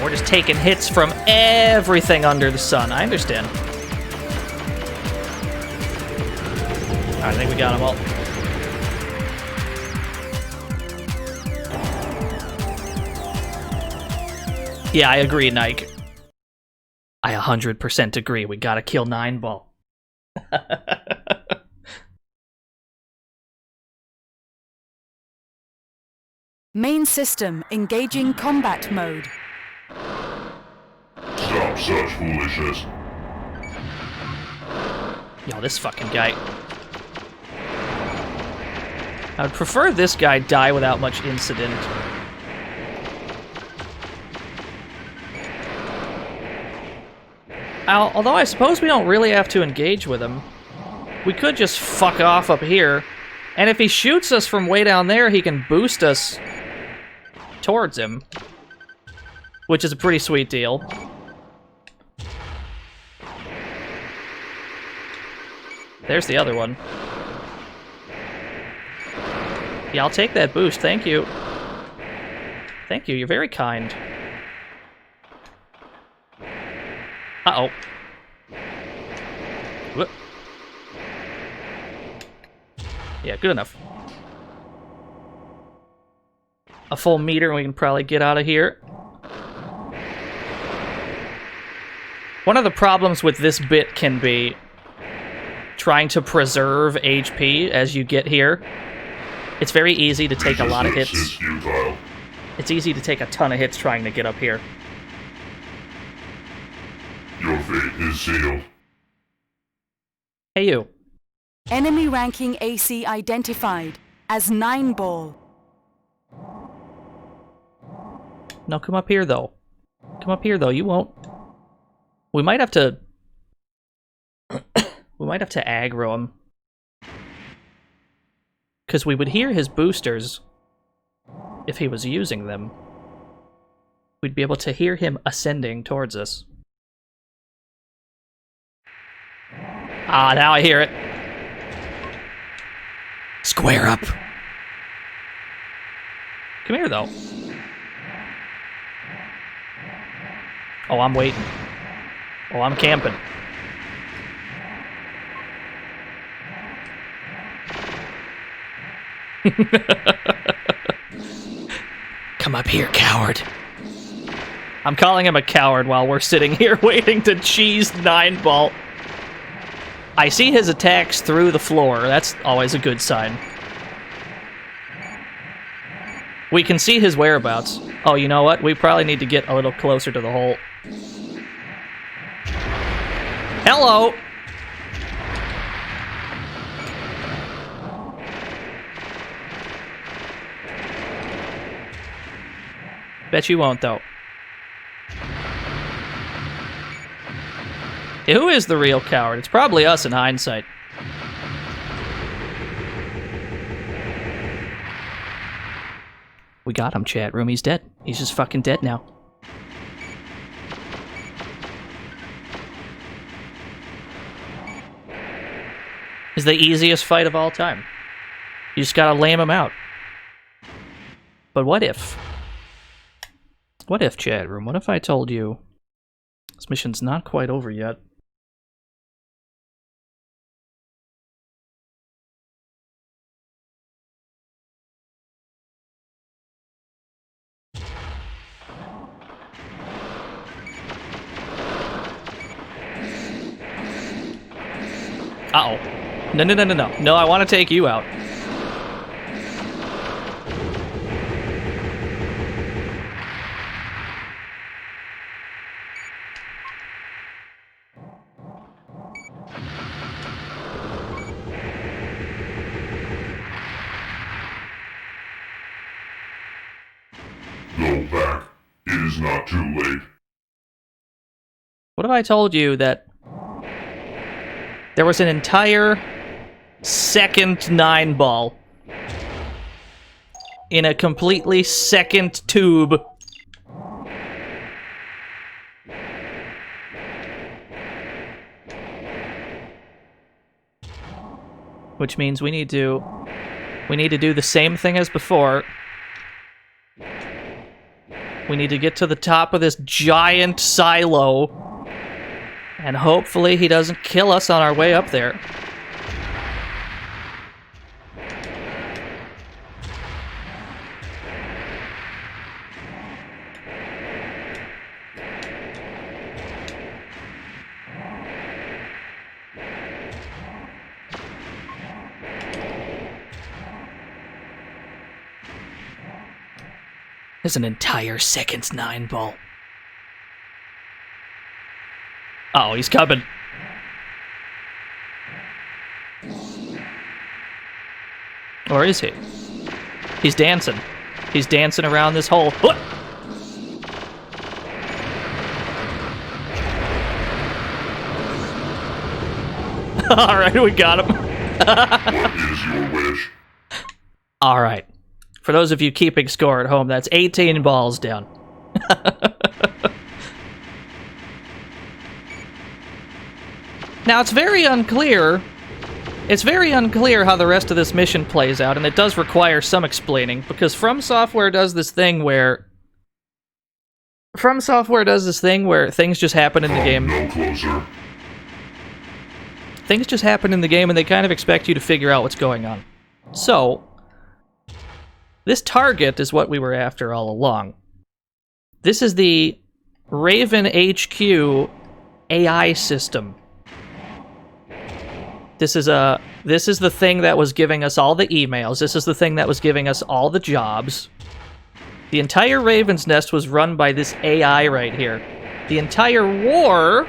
We're just taking hits from everything under the sun. I understand. I think we got them all. Yeah, I agree, Nike. I 100% agree. We gotta kill 9-ball. Main system engaging combat mode. Stop such foolishness. Yo, this fucking guy. I would prefer this guy die without much incident. Although I suppose we don't really have to engage with him. We could just fuck off up here, and if he shoots us from way down there, he can boost us towards him, which is a pretty sweet deal. There's the other one. Yeah, I'll take that boost, thank you. Thank you, you're very kind. Uh-oh. Whoop. Yeah, good enough. A full meter and we can probably get out of here. One of the problems with this bit can be trying to preserve HP as you get here. It's very easy to take a lot of hits. It's easy to take a ton of hits trying to get up here. Your fate is sealed. Hey, you. Enemy ranking AC identified as 9-ball. No, come up here, though. Come up here, though. You won't. We might have to... we might have to aggro him. Because we would hear his boosters if he was using them. we'd be able to hear him ascending towards us. Ah, now I hear it. Square up. Come here, though. Oh, I'm waiting. Oh, I'm camping. Come up here, coward. I'm calling him a coward while we're sitting here waiting to cheese 9-ball. I see his attacks through the floor. That's always a good sign. We can see his whereabouts. Oh, you know what? We probably need to get a little closer to the hole. Hello! Bet you won't, though. Who is the real coward? It's probably us in hindsight. We got him, chat room. He's dead. He's just fucking dead now. It's the easiest fight of all time. You just gotta lame him out. But what if? What if, chat room? What if I told you this mission's not quite over yet? Uh-oh. No, no, no, no, no. No, I want to take you out. Go back. It is not too late. What if I told you that there was an entire second 9-ball in a completely second tube? Which means we need to do the same thing as before. We need to get to the top of this giant silo, and hopefully he doesn't kill us on our way up there. There's an entire second's 9-ball. Oh, he's coming. Or is he? He's dancing. He's dancing around this hole. What? Alright, we got him. What is your wish? Alright. For those of you keeping score at home, that's 18 balls down. Now, it's very unclear. It's very unclear how the rest of this mission plays out, and it does require some explaining, because From Software does this thing where things just happen in the game. No closer. Things just happen in the game, and they kind of expect you to figure out what's going on. So, this target is what we were after all along. This is the Raven HQ AI system. This is the thing that was giving us all the emails. This is the thing that was giving us all the jobs. The entire Raven's Nest was run by this AI right here. The entire war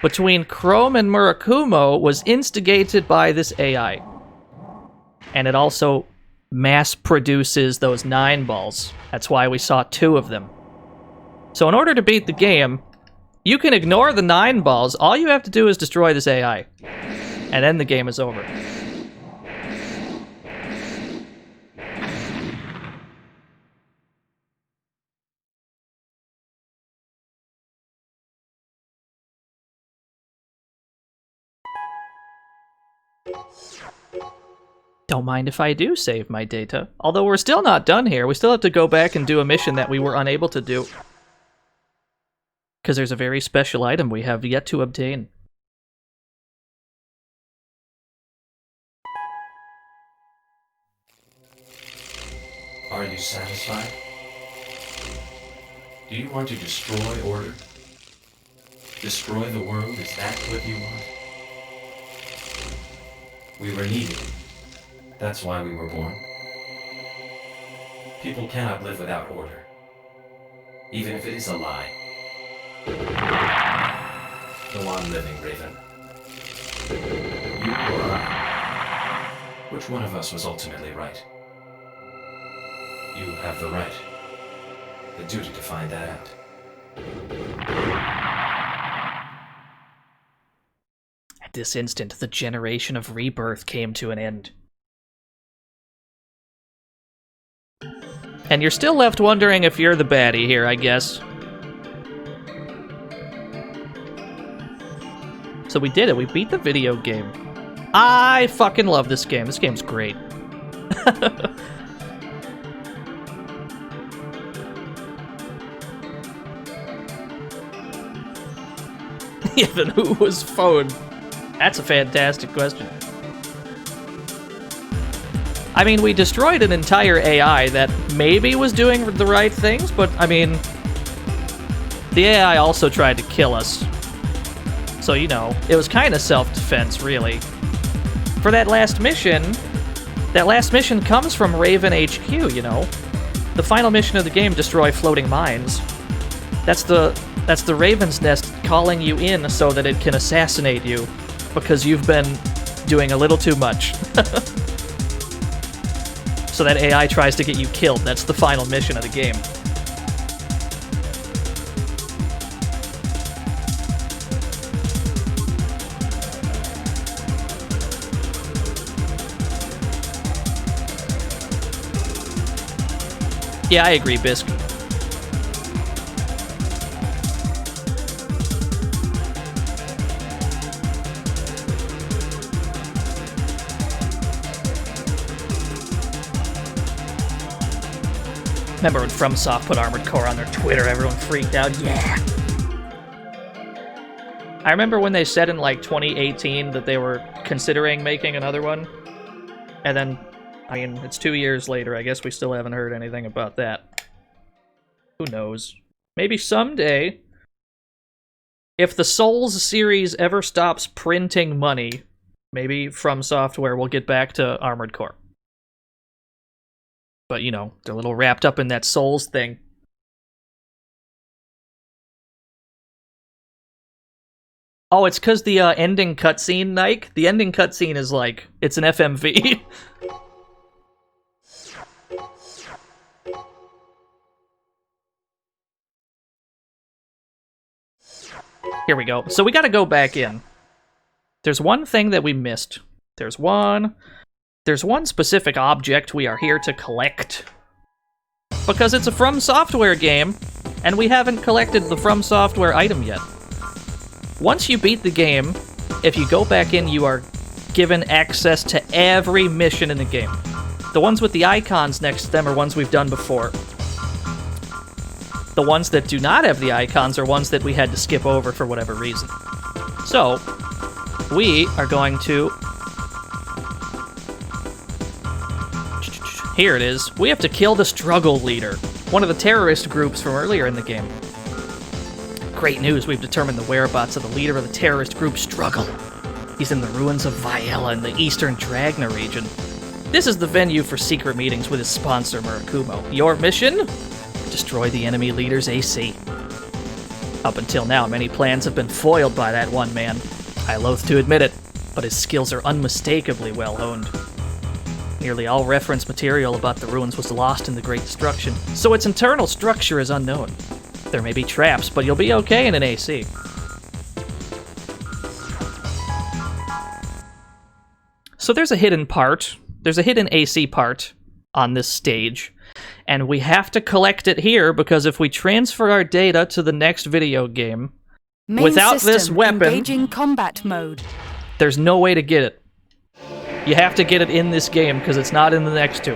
between Chrome and Murakumo was instigated by this AI. And it also mass produces those 9-balls. That's why we saw 2 of them. So in order to beat the game, you can ignore the 9-balls. All you have to do is destroy this AI. And then the game is over. Don't mind if I do save my data. Although we're still not done here. We still have to go back and do a mission that we were unable to do. Because there's a very special item we have yet to obtain. Are you satisfied? Do you want to destroy order? Destroy the world? Is that what you want? We were needed. That's why we were born. People cannot live without order. Even if it is a lie. Go on living, Raven. You or I? Which one of us was ultimately right? You have the right. The duty to find that out. At this instant, the generation of rebirth came to an end. And you're still left wondering if you're the baddie here, I guess. So we did it. We beat the video game. I fucking love this game. This game's great. Yeah, then who was phoned? That's a fantastic question. I mean, we destroyed an entire AI that maybe was doing the right things, but, I mean, the AI also tried to kill us. So, you know, it was kind of self-defense, really. For that last mission comes from Raven HQ, you know? The final mission of the game, destroy floating mines. That's the Raven's Nest calling you in so that it can assassinate you, because you've been doing a little too much. So that AI tries to get you killed. That's the final mission of the game. Yeah, I agree, Bisque. Remember when FromSoft put Armored Core on their Twitter, everyone freaked out? Yeah! I remember when they said in, like, 2018 that they were considering making another one. And then, I mean, it's 2 years later, I guess we still haven't heard anything about that. Who knows? Maybe someday, if the Souls series ever stops printing money, maybe From Software will get back to Armored Core. But, you know, they're a little wrapped up in that Souls thing. Oh, it's because the ending cutscene, Nike? The ending cutscene is like, it's an FMV. Here we go. So we gotta go back in. There's one thing that we missed. There's one specific object we are here to collect. Because it's a From Software game, and we haven't collected the From Software item yet. Once you beat the game, if you go back in, you are given access to every mission in the game. The ones with the icons next to them are ones we've done before. The ones that do not have the icons are ones that we had to skip over for whatever reason. So, we are going to... Here it is. We have to kill the Struggle Leader, one of the terrorist groups from earlier in the game. Great news, we've determined the whereabouts of the leader of the terrorist group Struggle. He's in the ruins of Viella in the eastern Dragna region. This is the venue for secret meetings with his sponsor, Murakumo. Your mission? Destroy the enemy leader's AC. Up until now, many plans have been foiled by that one man. I loathe to admit it, but his skills are unmistakably well honed. Nearly all reference material about the ruins was lost in the Great Destruction, so its internal structure is unknown. There may be traps, but you'll be okay in an AC. So there's a hidden part. There's a hidden AC part on this stage, and we have to collect it here because if we transfer our data to the next video game, Main without system, this weapon, engaging combat mode. there's no way to get it. You have to get it in this game, because it's not in the next two.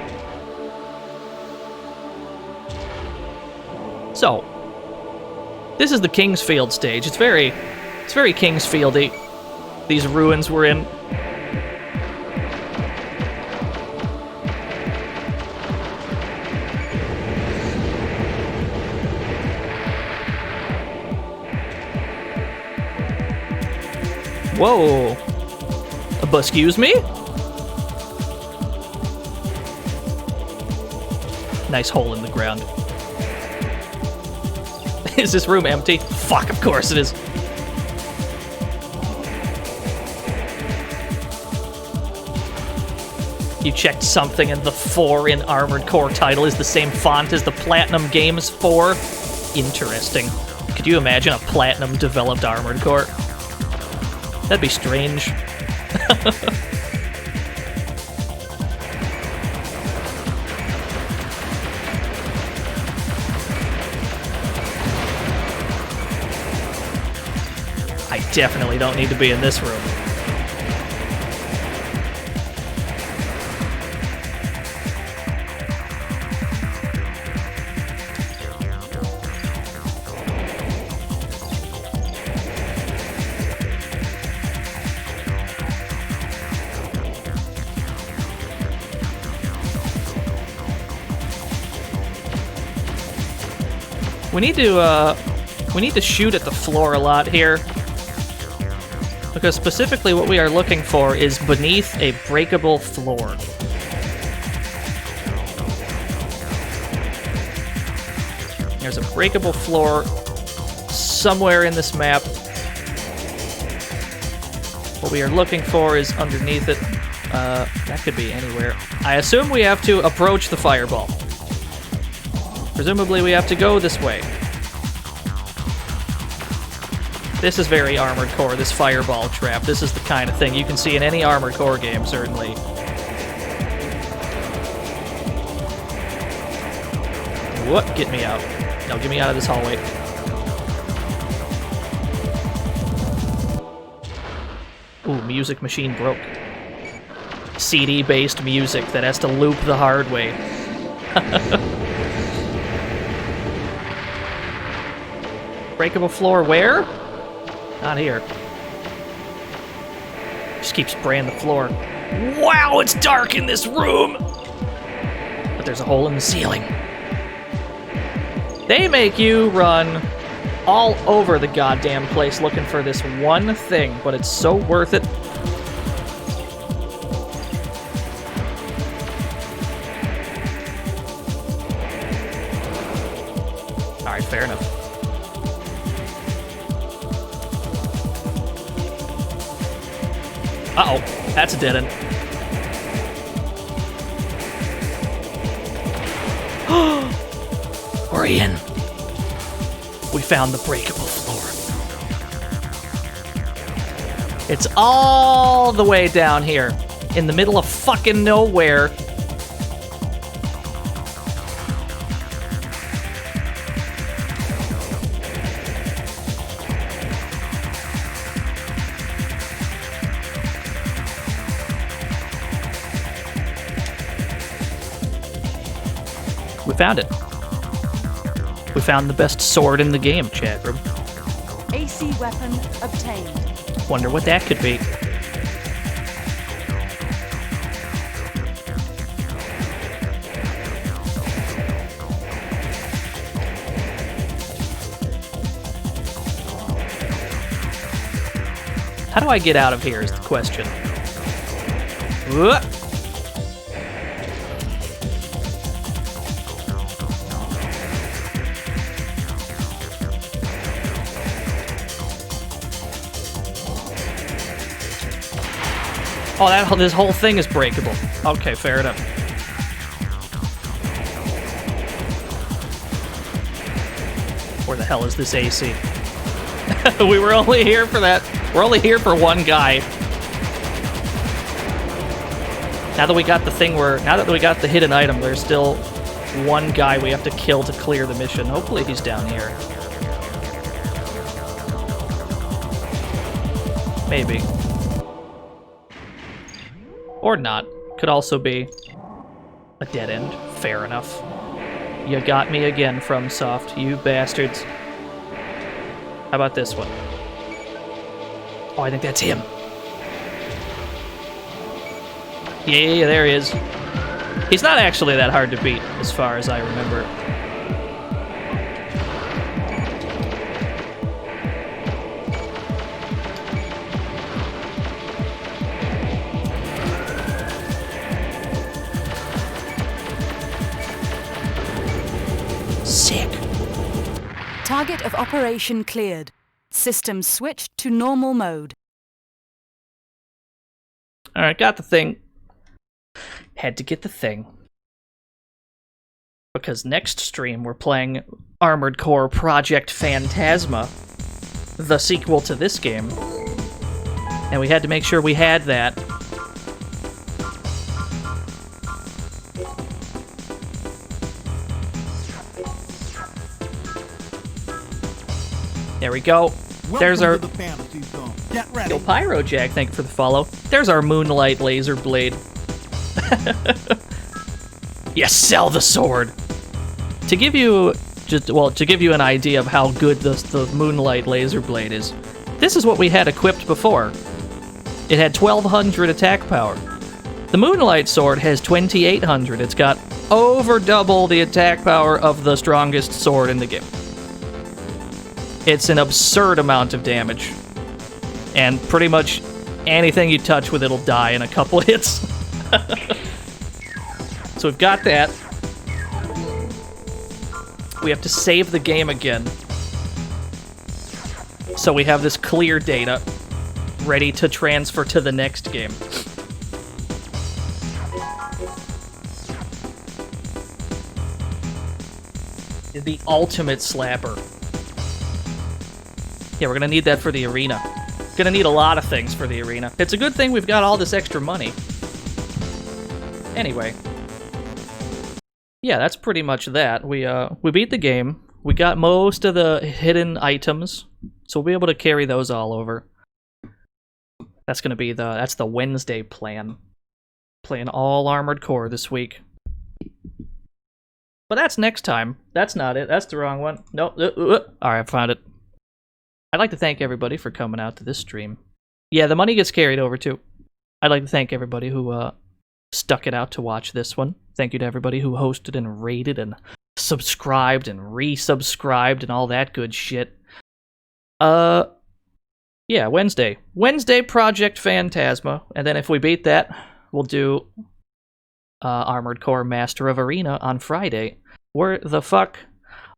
So, this is the Kingsfield stage. It's very Kingsfield-y. These ruins we're in. Whoa. Excuse me? Nice hole in the ground. Is this room empty? Fuck, of course it is. You checked something and the 4 in Armored Core title is the same font as the Platinum Games 4? Interesting. Could you imagine a Platinum developed Armored Core? That'd be strange. I definitely don't need to be in this room. We need to shoot at the floor a lot here. Because specifically what we are looking for is beneath a breakable floor. There's a breakable floor somewhere in this map. What we are looking for is underneath it. That could be anywhere. I assume we have to approach the fireball. Presumably we have to go this way. This is very Armored Core, this fireball trap. This is the kind of thing you can see in any Armored Core game, certainly. What? Get me out. No, get me out of this hallway. Ooh, music machine broke. CD-based music that has to loop the hard way. Breakable floor where? Not here. Just keep spraying the floor. Wow, it's dark in this room! But there's a hole in the ceiling. They make you run all over the goddamn place looking for this one thing, but it's so worth it. Alright, fair enough. Uh-oh, that's a dead end. We're in. We found the breakable floor. It's all the way down here, in the middle of fucking nowhere. We found it. We found the best sword in the game, chat room. AC weapon obtained. Wonder what that could be. How do I get out of here is the question. Whoop. Oh, this whole thing is breakable. Okay, fair enough. Where the hell is this AC? We were only here for that. We're only here for one guy. Now that we got the thing now that we got the hidden item, there's still one guy we have to kill to clear the mission. Hopefully he's down here. Or not. Could also be a dead end. Fair enough. You got me again, FromSoft, you bastards. How about this one? Oh, I think that's him. Yeah, there he is. He's not actually that hard to beat, as far as I remember. Sick. Target of operation cleared. System switched to normal mode. Alright, got the thing. Had to get the thing. Because next stream we're playing Armored Core Project Phantasma, the sequel to this game. And we had to make sure we had that. There we go. There's our... Welcome to the Fantasy Zone. Get ready. Yo, Pyro Jack, thank you for the follow. There's our Moonlight Laser Blade. Yes, sell the sword. To give you an idea of how good the Moonlight Laser Blade is, this is what we had equipped before. It had 1200 attack power. The Moonlight Sword has 2800. It's got over double the attack power of the strongest sword in the game. It's an absurd amount of damage. And pretty much anything you touch with it'll die in a couple hits. So we've got that. We have to save the game again. So we have this clear data ready to transfer to the next game. The ultimate slapper. Yeah, we're gonna need that for the arena. Gonna need a lot of things for the arena. It's a good thing we've got all this extra money. Anyway. Yeah, that's pretty much that. We beat the game. We got most of the hidden items, so we'll be able to carry those all over. That's gonna be that's the Wednesday plan. Playing all Armored Core this week. But that's next time. That's not it. That's the wrong one. Nope. Alright, I found it. I'd like to thank everybody for coming out to this stream. Yeah, the money gets carried over too. I'd like to thank everybody who stuck it out to watch this one. Thank you to everybody who hosted and rated and subscribed and resubscribed and all that good shit. Yeah, Wednesday. Wednesday, Project Phantasma. And then if we beat that, we'll do Armored Core Master of Arena on Friday. Where the fuck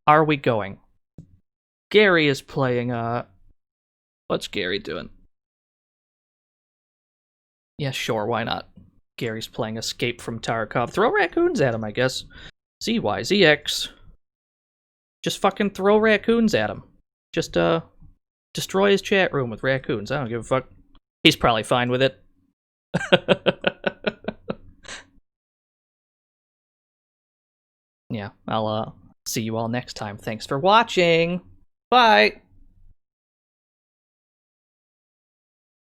are we going? Gary is playing, what's Gary doing? Yeah, sure, why not? Gary's playing Escape from Tarkov. Throw raccoons at him, I guess. ZYZX. Just fucking throw raccoons at him. Just, destroy his chat room with raccoons. I don't give a fuck. He's probably fine with it. Yeah, I'll, see you all next time. Thanks for watching. Bye!